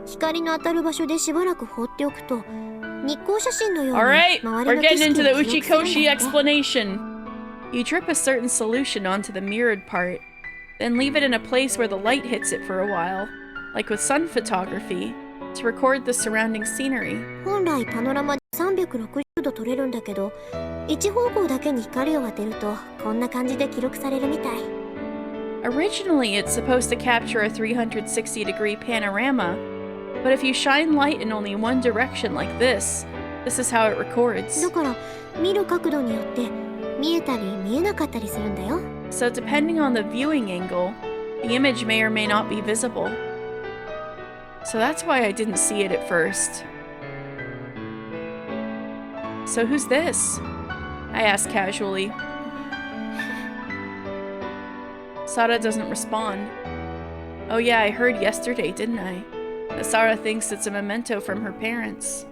光の当たる場所でしばらく放っておくと日光写真のように Alright, 周 we're りの景 getting 色 into を the 記録するん Uchikoshi だって。 explanation. You drip a certain solution onto the mirrored part, then leave it in a place where the light hits it for a while, like with sun photography, to record the surrounding scenery. 本来パノラマで360度撮れるんだけど一方向だけに光を当てるとこんな感じで記録されるみたい。 Originally, it's supposed to capture a 360-degree panorama, but if you shine light in only one direction like this is how it records. だから見る角度によって見えたり見えなかったりするんだよ。 So depending on the viewing angle, the image may or may not be visible. So that's why I didn't see it at first. So who's this? I asked casually. Sara doesn't respond. Oh yeah, I heard yesterday, didn't I? That Sara thinks it's a memento from her parents.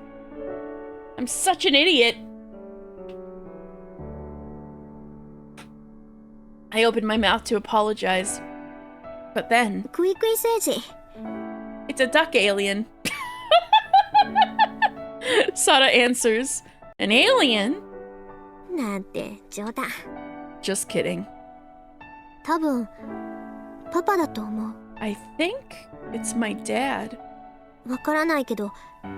I'm such an idiot! I opened my mouth to apologize. But then... クイクイ星人。 It's a duck alien. Sara answers. An alien? なんて冗談。 Just kidding. 多分パパだと思う。 I think it's my dad. わからないけど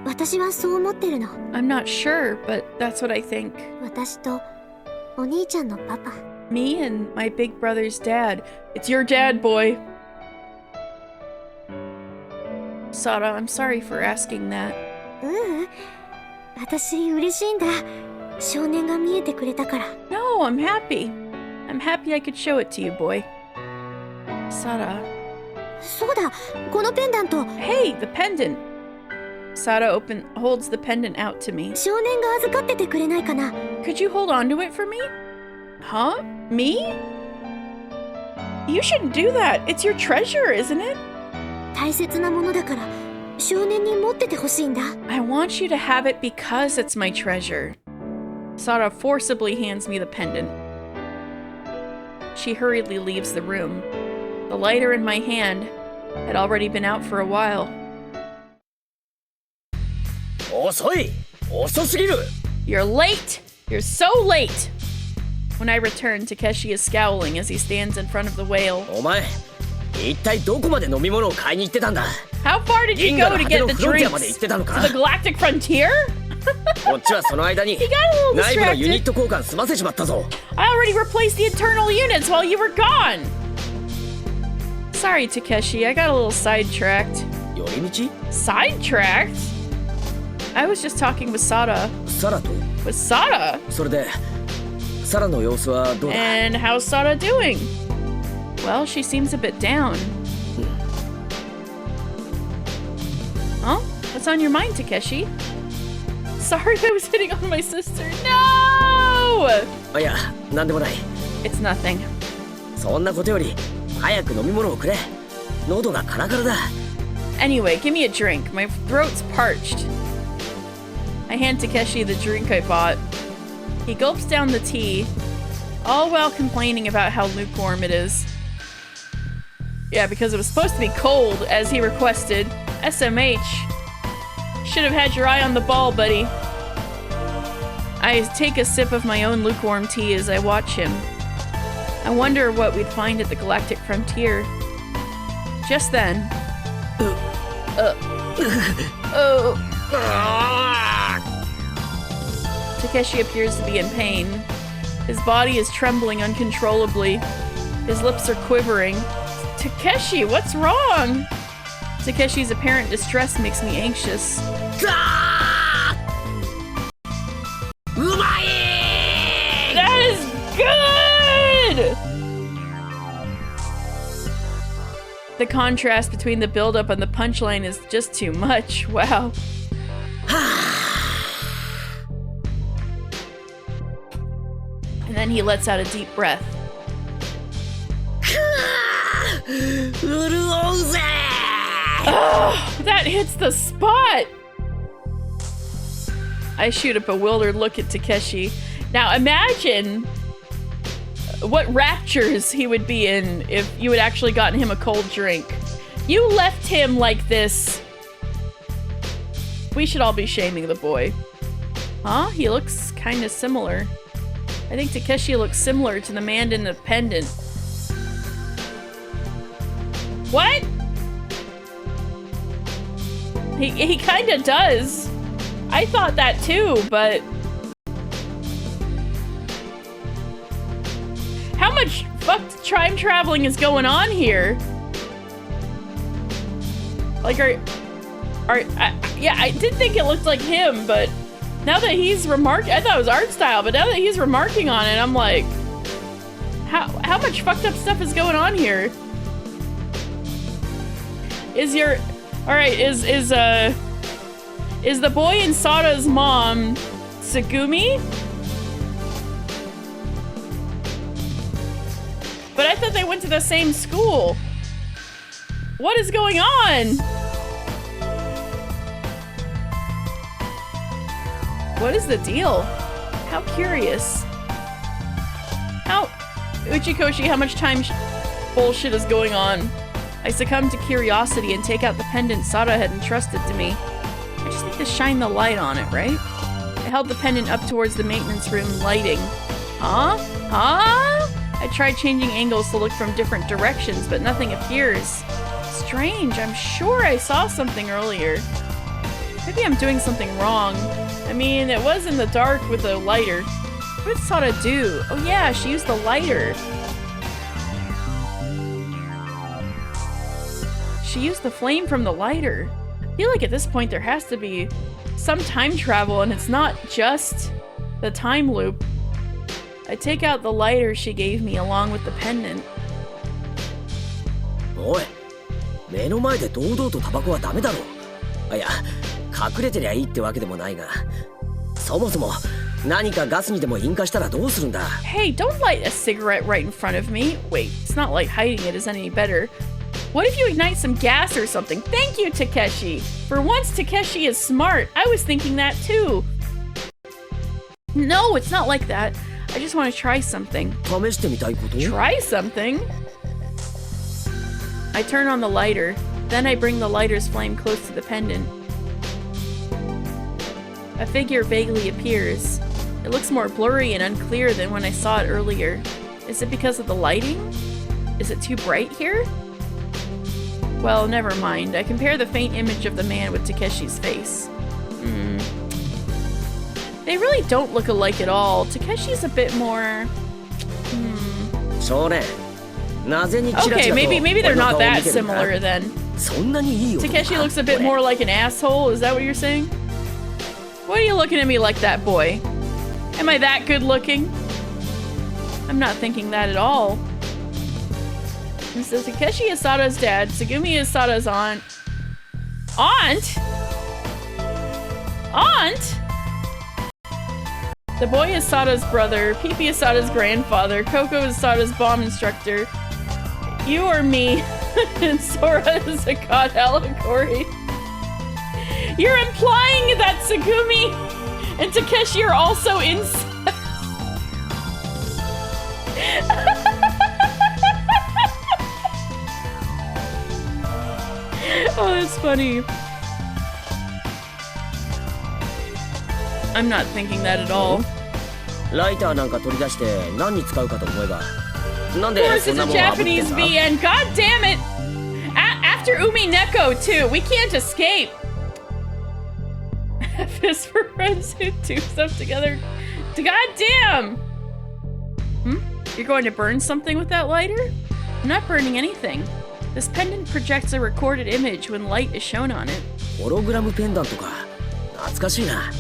私はそう思ってるの。 I'm not sure, but that's what I think. 私とお兄ちゃんのパパ。 Me and my big brother's dad. It's your dad, boy. Sara, I'm sorry for asking that. 私嬉しいんだ。少年が見えてくれたから。 No, I'm happy. I'm happy I could show it to you, boy. Sara. そうだ、このペンダント。 Hey, the pendant. Sara holds the pendant out to me. 少年が預かっててくれないかな。 Could you hold on to it for me? Huh? Me? You shouldn't do that. It's your treasure, isn't it? 大切なものだから少年に持っててほしいんだ。 I want you to have it because it's my treasure. Sara forcibly hands me the pendant. She hurriedly leaves the room. The lighter in my hand had already been out for a while. 遅い！遅すぎる！ You're late! You're so late! When I return, Takeshi is scowling as he stands in front of the whale. お前、一体どこまで飲み物を買いに行ってたんだ？ How far did you 銀 go 河の to 果て get の the フロンティアま drinks? で行ってたの To か？ the galactic frontier? こっちはその間に He got a little 内部のユニッ distracted. ト交換済ませちまったぞ。 I already replaced the internal units while you were gone. Sorry, Takeshi. I got a little sidetracked. 寄り道？ Sidetracked? I was just talking with Sara. サラと？ With Sara? それでサラの様子はどうだ？ And how's Sara doing? Well, she seems a bit down. Huh? What's on your mind, Takeshi? Sorry I was hitting on my sister. No! いや、なんでもない。 It's nothing. そんなことより早く飲み物をくれ。喉がカラカラだ。 Anyway, give me a drink. My throat's parched. I hand Takeshi the drink I bought. He gulps down the tea, all while complaining about how lukewarm it is. Yeah, because it was supposed to be cold, as he requested. SMH. Should have had your eye on the ball, buddy. I take a sip of my own lukewarm tea as I watch him. I wonder what we'd find at the galactic frontier. Just then... Takeshi appears to be in pain. His body is trembling uncontrollably. His lips are quivering. Takeshi, what's wrong? Takeshi's apparent distress makes me anxious. That is good! The contrast between the build-up and the punchline is just too much. Wow. And then he lets out a deep breath. Oh, that hits the spot! I shoot a bewildered look at Takeshi. Now imagine what raptures he would be in if you had actually gotten him a cold drink. You left him like this. We should all be shaming the boy. Huh? He looks kind of similar. I think Takeshi looks similar to the man in the pendant. What? He kind of does. I thought that too, but... How much fucked time traveling is going on here? Like, yeah, I did think it looked like him, but now that he's remarking, I thought it was art style, but now that he's remarking on it, I'm like, how much fucked up stuff is going on here? Alright, is the boy in Sada's mom Tsugumi? But I thought they went to the same school. What is going on? What is the deal? How curious. Uchikoshi, how much time bullshit is going on? I succumb to curiosity and take out the pendant Sada had entrusted to me. I just need to shine the light on it, right? I held the pendant up towards the maintenance room lighting. Huh? Huh? I tried changing angles to look from different directions, but nothing appears. Strange, I'm sure I saw something earlier. Maybe I'm doing something wrong. I mean, it was in the dark with a lighter. What did Sada do? Oh yeah, she used the lighter. She used the flame from the lighter. I feel like at this point there has to be some time travel, and it's not just the time loop. I take out the lighter she gave me along with the pendant. Oi, 目の前で堂々とタバコはダメだろ。いや、隠れてりゃいいってわけでもないが、そもそも何かガスにでも引火したらどうするんだ。Hey, don't light a cigarette right in front of me. Wait, it's not like hiding it is any better. What if you ignite some gas or something? Thank you, Takeshi. For once, Takeshi is smart. I was thinking that too. No, it's not like that. I just want to try something. 試してみたいこと？ Try something? I turn on the lighter. Then I bring the lighter's flame close to the pendant. A figure vaguely appears. It looks more blurry and unclear than when I saw it earlier. Is it because of the lighting? Is it too bright here? Well, never mind. I compare the faint image of the man with Takeshi's face. They really don't look alike at all. Takeshi's a bit more... Okay, maybe they're not that similar then. Takeshi looks a bit more like an asshole, is that what you're saying? What are you looking at me like that, boy? Am I that good looking? I'm not thinking that at all. And so Takeshi is Sada's dad, Tsugumi is Sada's aunt. Aunt? Aunt? The boy is Sada's brother, Pipi is Sada's grandfather, Coco is Sada's bomb instructor. You or me, and Sora is a god allegory. You're implying that Tsugumi and Takeshi are also incest. Oh, that's funny. I'm not thinking that at all. ライターなんか取り出して何に使うかと思えば、なん Of で course, そん it's な a もん炙ってん Japanese だ？ VN. God damn it! After Umi Neko, too. We can't escape. Fist for friends who do stuff together. God damn! You're going to burn something with that lighter? I'm not burning anything. This pendant projects a recorded image when light is shown on it. ホログラムペンダントか。懐かしいな。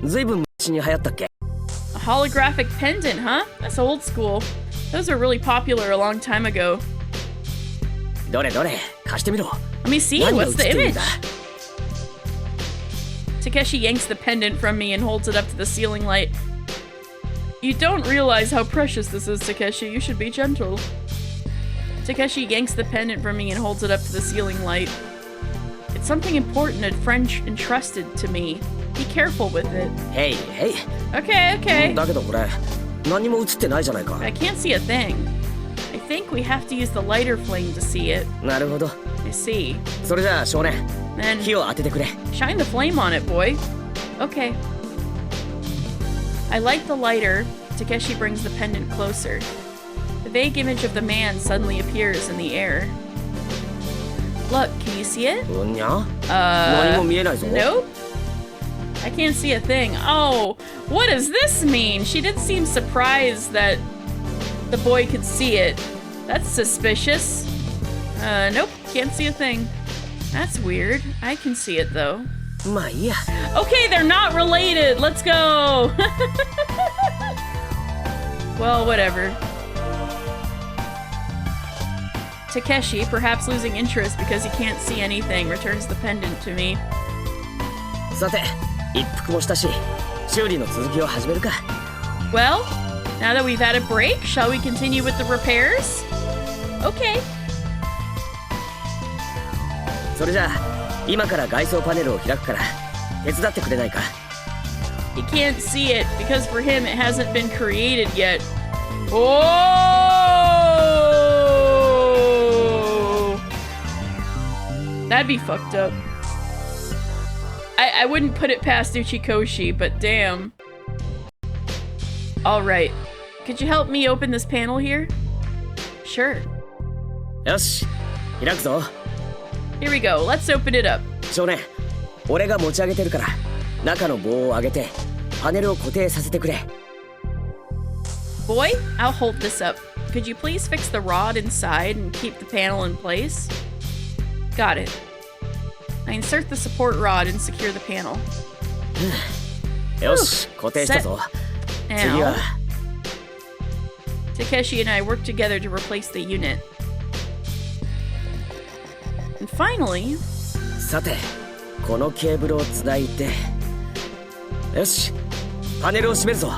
ずいぶん昔に流行ったっけ？ A holographic pendant, huh? That's old school. Those were really popular a long time ago. どれどれ、貸してみろ。 Let me see. 何が What's 映っ the てるん image? だ？ Takeshi yanks the pendant from me and holds it up to the ceiling light. You don't realize how precious this is, Takeshi. You should be gentle. Takeshi yanks the pendant from me and holds it up to the ceiling light. It's something important a friend entrusted to me. Be careful with it. へいへい。 Okay, okay. だけどこれ、何も映ってないじゃないか。 I can't see a thing. I think we have to use the lighter flame to see it. なるほど。 I see. それじゃあ少年、 Then 火を当ててくれ。 shine the flame on it, boy. Okay. I light the lighter. Takeshi brings the pendant closer. The vague image of the man suddenly appears in the air. Look, can you see it? うんにゃ？何も見えないぞ。 Nope. I can't see a thing. Oh, what does this mean? She did seem surprised that the boy could see it. That's suspicious. Nope, can't see a thing. That's weird. I can see it though. まあいいや。 Okay, they're not related. Let's go. Well, whatever. Takeshi, perhaps losing interest because he can't see anything, returns the pendant to me. さて、一服もしたし、修理の続きを始めるか。 Well, now that we've had a break, shall we continue with the repairs? Okay. それじゃあ、今から外装パネルを開くから、手伝ってくれないか。 He can't see it because for him it hasn't been created yet. Oh! That'd be fucked up. I wouldn't put it past Uchikoshi, but damn. Alright. Could you help me open this panel here? Sure. よし、開くぞ。 Here we go. Let's open it up. 少年、俺が持ち上げてるから、中の棒を上げて、パネルを固定させてくれ。 Boy, I'll hold this up. Could you please fix the rod inside and keep the panel in place? Got it. I insert the support rod and secure the panel. よし、固定したぞ。次 Now, は、 Takeshi and I work together to replace the unit. And finally, さて、このケーブルをつないで。よし、パネルを閉めるぞ。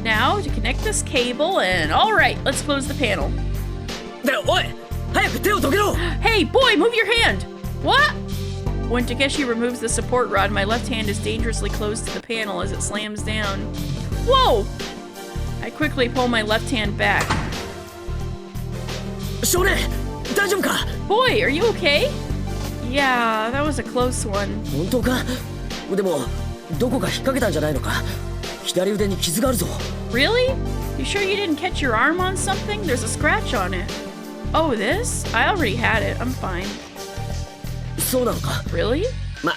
now to connect this cable and alright, let's close the panel. で、おい、早く手をどけろ。 Hey, boy, move your hand! What? When Takeshi removes the support rod, my left hand is dangerously close to the panel as it slams down. Whoa! I quickly pull my left hand back. 少年、大丈夫か？ Boy, are you okay? Yeah, that was a close one. 本当か？でも、どこか引っ掛けたんじゃないのか？左腕に傷があるぞ。 Really? You sure you didn't catch your arm on something? There's a scratch on it. Oh, this? I already had it. I'm fine. そうなのか？ Really? ま、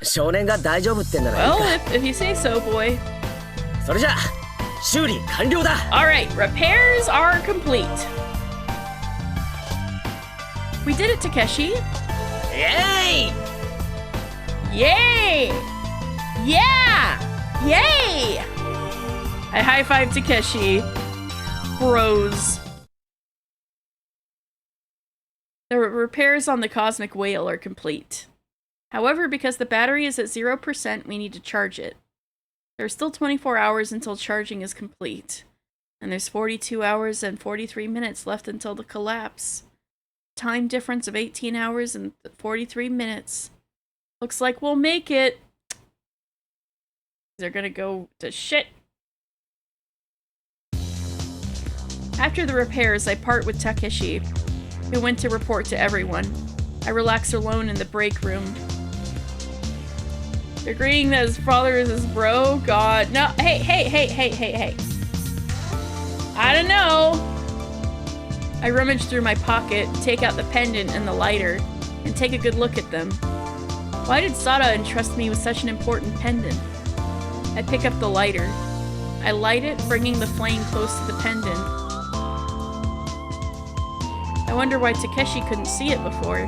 少年が大丈夫ってんならいい Well, か。 if you say so, boy. それじゃあ、修理完了だ。 Alright, repairs are complete. We did it, Takeshi. イエーイ！ Yay! Yeah! Yay! I high-five Takeshi. Bros. The repairs on the Cosmic Whale are complete. However, because the battery is at 0%, we need to charge it. There are still 24 hours until charging is complete. And there's 42 hours and 43 minutes left until the collapse. Time difference of 18 hours and 43 minutes. Looks like we'll make it. They're gonna go to shit. After the repairs, I part with Takeshi, who went to report to everyone. I relax alone in the break room. Agreeing that his father is his bro? God. No. Hey. I don't know. I rummage through my pocket, take out the pendant and the lighter, and take a good look at them. Why did Sada entrust me with such an important pendant? I pick up the lighter. I light it, bringing the flame close to the pendant. I wonder why Takeshi couldn't see it before.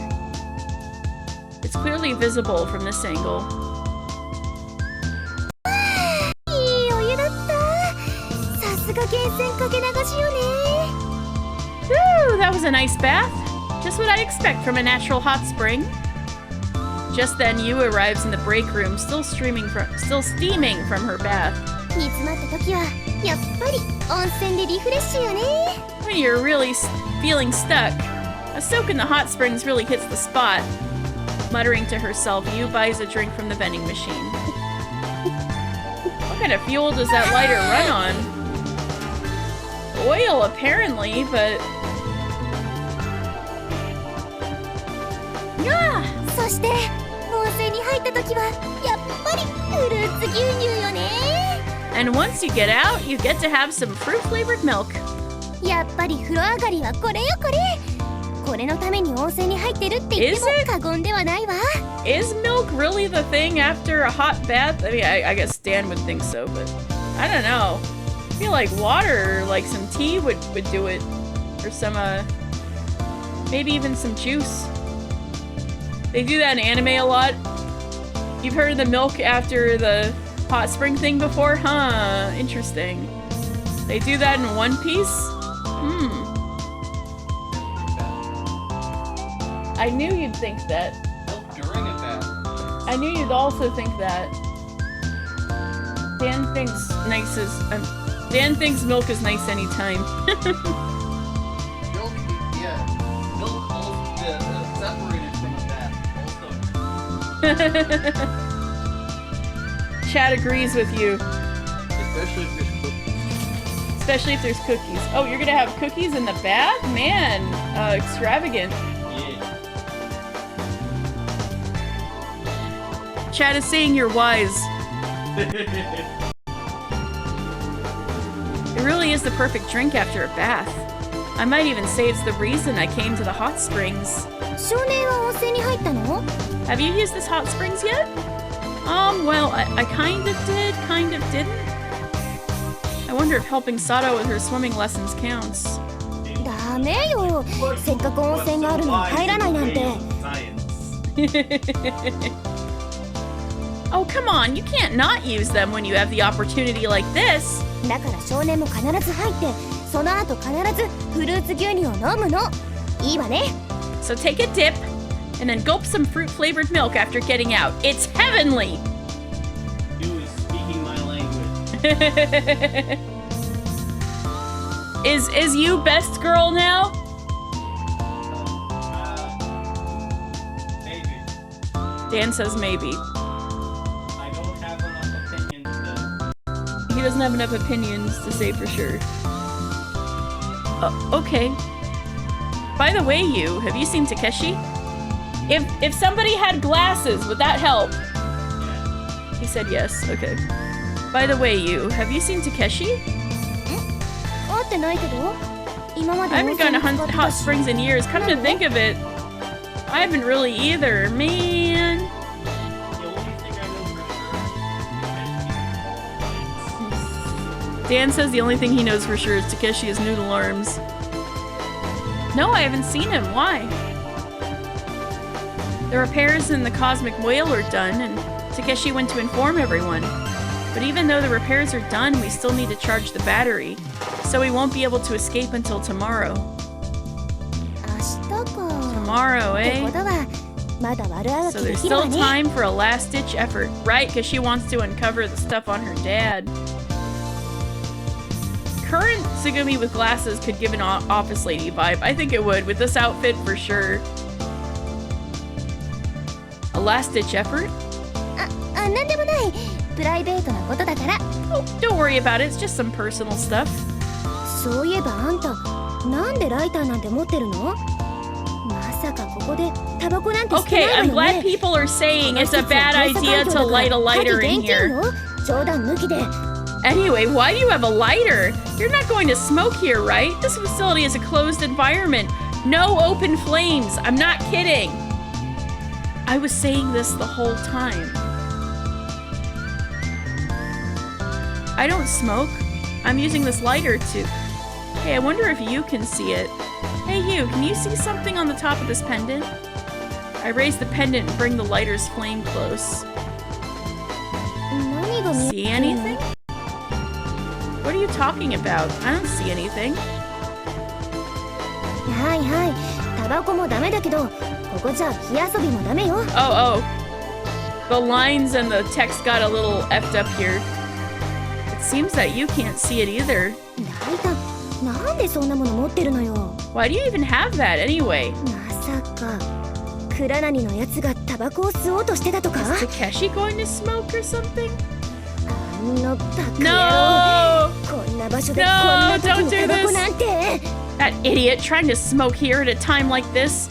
It's clearly visible from this angle. Whew, that was a nice bath. Just what I expect from a natural hot spring. Just then, Yu arrives in the break room, still steaming from her bath. When you're really feeling stuck, a soak in the hot springs really hits the spot. Muttering to herself, Yu buys a drink from the vending machine. What kind of fuel does that lighter run on? Oil, apparently, but... And once you get out, you get to have some fruit-flavored milk. Is milk really the thing after a hot bath? I mean, I guess Stan would think so, but I don't know. I feel like water, like some tea would do it. Or some, maybe even some juice. They do that in anime a lot. You've heard of the milk after the hot spring thing before? Huh, interesting. They do that in One Piece? I knew you'd think that. Milk during a bath. I knew you'd also think that. Dan thinks Dan thinks milk is nice anytime. Milk, yeah. Milk also separated from a bath. Also. Chad agrees with you. Especially if there's cookies. Especially if there's cookies. Oh, you're gonna have cookies in the bath? Man, extravagant. Yeah. Chad is saying you're wise. It really is the perfect drink after a bath. I might even say it's the reason I came to the hot springs. Have you used this hot springs yet? Well, I kind of did, kind of didn't. I wonder if helping Sato with her swimming lessons counts. Oh, come on, you can't not use them when you have the opportunity like this. So take a dip, and then gulp some fruit-flavored milk after getting out. It's heavenly! You is speaking my language. Is you best girl now? Maybe. Dan says maybe. I don't have enough opinions to... He doesn't have enough opinions to say for sure. Okay. By the way, have you seen Takeshi? If somebody had glasses, would that help? He said yes, okay. By the way, have you seen Takeshi? I haven't gone to hot springs in years. Come to think of it, I haven't really either. Man. Dan says the only thing he knows for sure is Takeshi has noodle arms. No, I haven't seen him. Why? The repairs in the Cosmic Whale are done, and Takeshi went to inform everyone. But even though the repairs are done, we still need to charge the battery, so we won't be able to escape until tomorrow. Tomorrow, eh? So there's still time for a last-ditch effort, right? Because she wants to uncover the stuff on her dad. Current Tsugumi with glasses could give an office lady vibe. I think it would, with this outfit for sure. A last-ditch effort? Oh, don't worry about it. It's just some personal stuff. さかここでタバコなんて捨て Okay, ないわ I'm よ glad ね。 people are saying it's a bad idea to light a lighter in here. 冗談抜きで。 Anyway, why do you have a lighter? You're not going to smoke here, right? This facility is a closed environment. No open flames. I'm not kidding. I was saying this the whole time. I don't smoke. I'm using this lighter to... Hey, I wonder if you can see it. Hey, you, can you see something on the top of this pendant? I raise the pendant and bring the lighter's flame close. 何が見え See anything? What are you talking about? I don't see anything. はいはい。タバコもダメだけど、ここじゃ火遊びもダメよ。 Oh. The lines and the text got a little effed up here. It seems that you can't see it either. 大胆、なんでそんなもの持ってるのよ。 Why do you even have that anyway? まさか、クラナニのやつがタバコを吸おうとしてたとか？ Is Takeshi going to smoke or something? あのバカ野郎。 No! こんな場所で No, こんな時 don't に do タバコ this. なんて。 That idiot trying to smoke here at a time like this.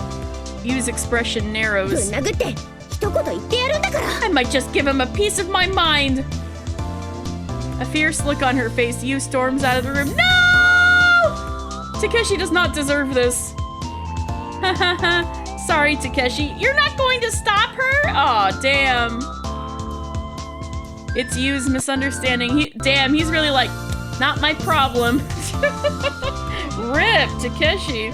Use expression ぶん narrows. 殴って一言言ってやるんだから。 I might just give him a piece of my mind. A fierce look on her face, Yu storms out of the room. No! Takeshi does not deserve this. Sorry, Takeshi. You're not going to stop her? Aw, damn. It's Yu's misunderstanding. Damn, he's really like, not my problem. Rip, Takeshi.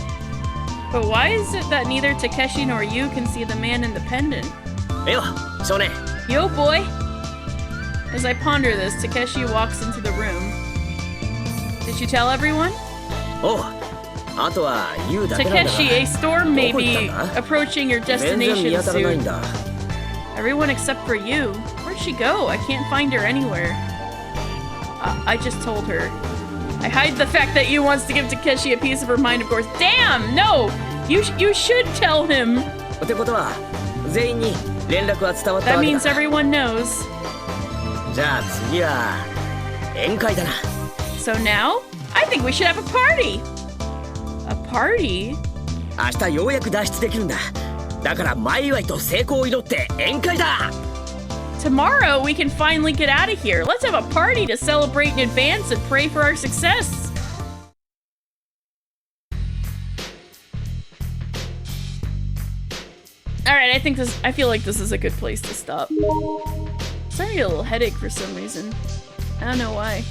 But why is it that neither Takeshi nor Yu can see the man in the pendant? よ、少年。 Yo, boy. As I ponder this, Takeshi walks into the room. Did you tell everyone? おう、あとは言うだけなんだが。 Takeshi, a storm may どこ行 be ったんだ？ approaching your 全然見 destination 当たらないん soon. だ。 Everyone except for you. Where'd she go? I can't find her anywhere. I just told her. I hide the fact that Yu wants to give Takeshi a piece of her mind, of course. Damn! No! You should tell him! ってことは、全員に連絡は伝わった That わけ means だ。 everyone knows. じゃあ次は宴会だな。 So now, I think we should have a party! A party? 明日ようやく脱出できるんだ。だから前祝いと成功を祈って宴会だ。 Tomorrow, we can finally get out of here. Let's have a party to celebrate in advance and pray for our success. Alright, I feel like this is a good place to stop. Starting to get a little headache for some reason. I don't know why.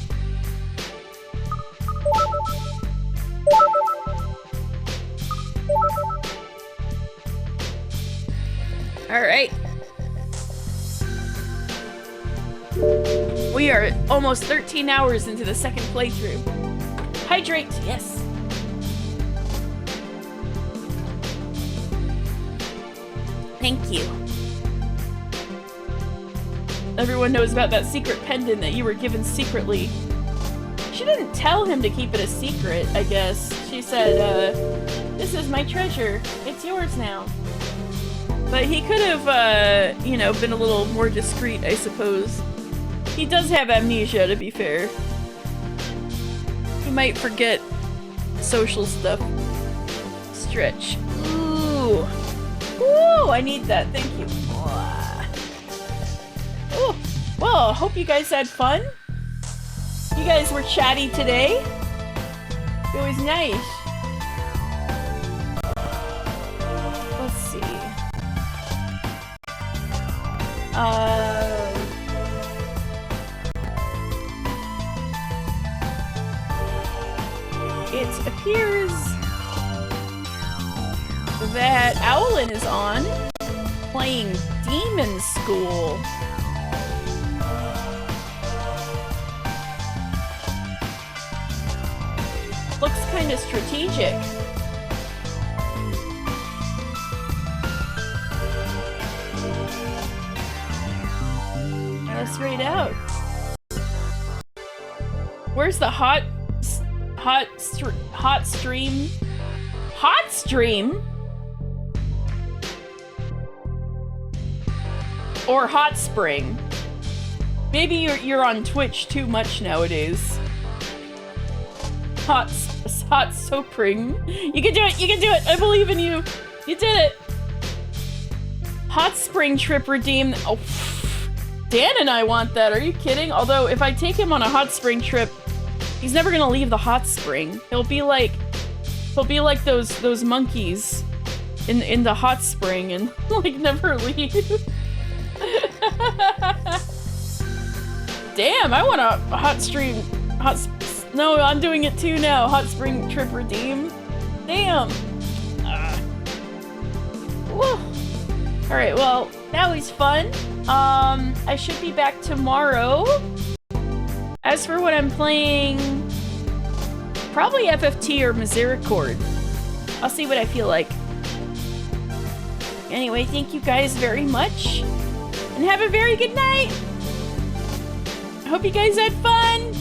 Alright. We are almost 13 hours into the second playthrough. Hydrate, yes. Thank you. Everyone knows about that secret pendant that you were given secretly. She didn't tell him to keep it a secret, I guess. She said, this is my treasure. It's yours now. But he could have, you know, been a little more discreet, I suppose. He does have amnesia, to be fair. He might forget social stuff. Stretch. Ooh. Ooh, I need that. Thank you. Ooh. Well, I hope you guys had fun. You guys were chatty today. It was nice. Let's see. It appears that Owlin is on playing Demon School. Looks kind of strategic. Let's read out. Where's the hot stream? Hot stream? Or hot spring? Maybe you're on Twitch too much nowadays. Hot spring. You can do it. You can do it. I believe in you. You did it! Hot spring trip redeemed. Oh, Dan and I want that. Are you kidding? Although, if I take him on a hot spring trip, he's never gonna leave the hot spring. He'll be like those monkeys in the hot spring and like never leave. Damn, I want a no, I'm doing it too now. Hot spring trip redeem. Damn. Alright, well, that was fun. I should be back tomorrow. As for what I'm playing, probably FFT or Misericord. I'll see what I feel like. Anyway, thank you guys very much. And have a very good night. I hope you guys had fun.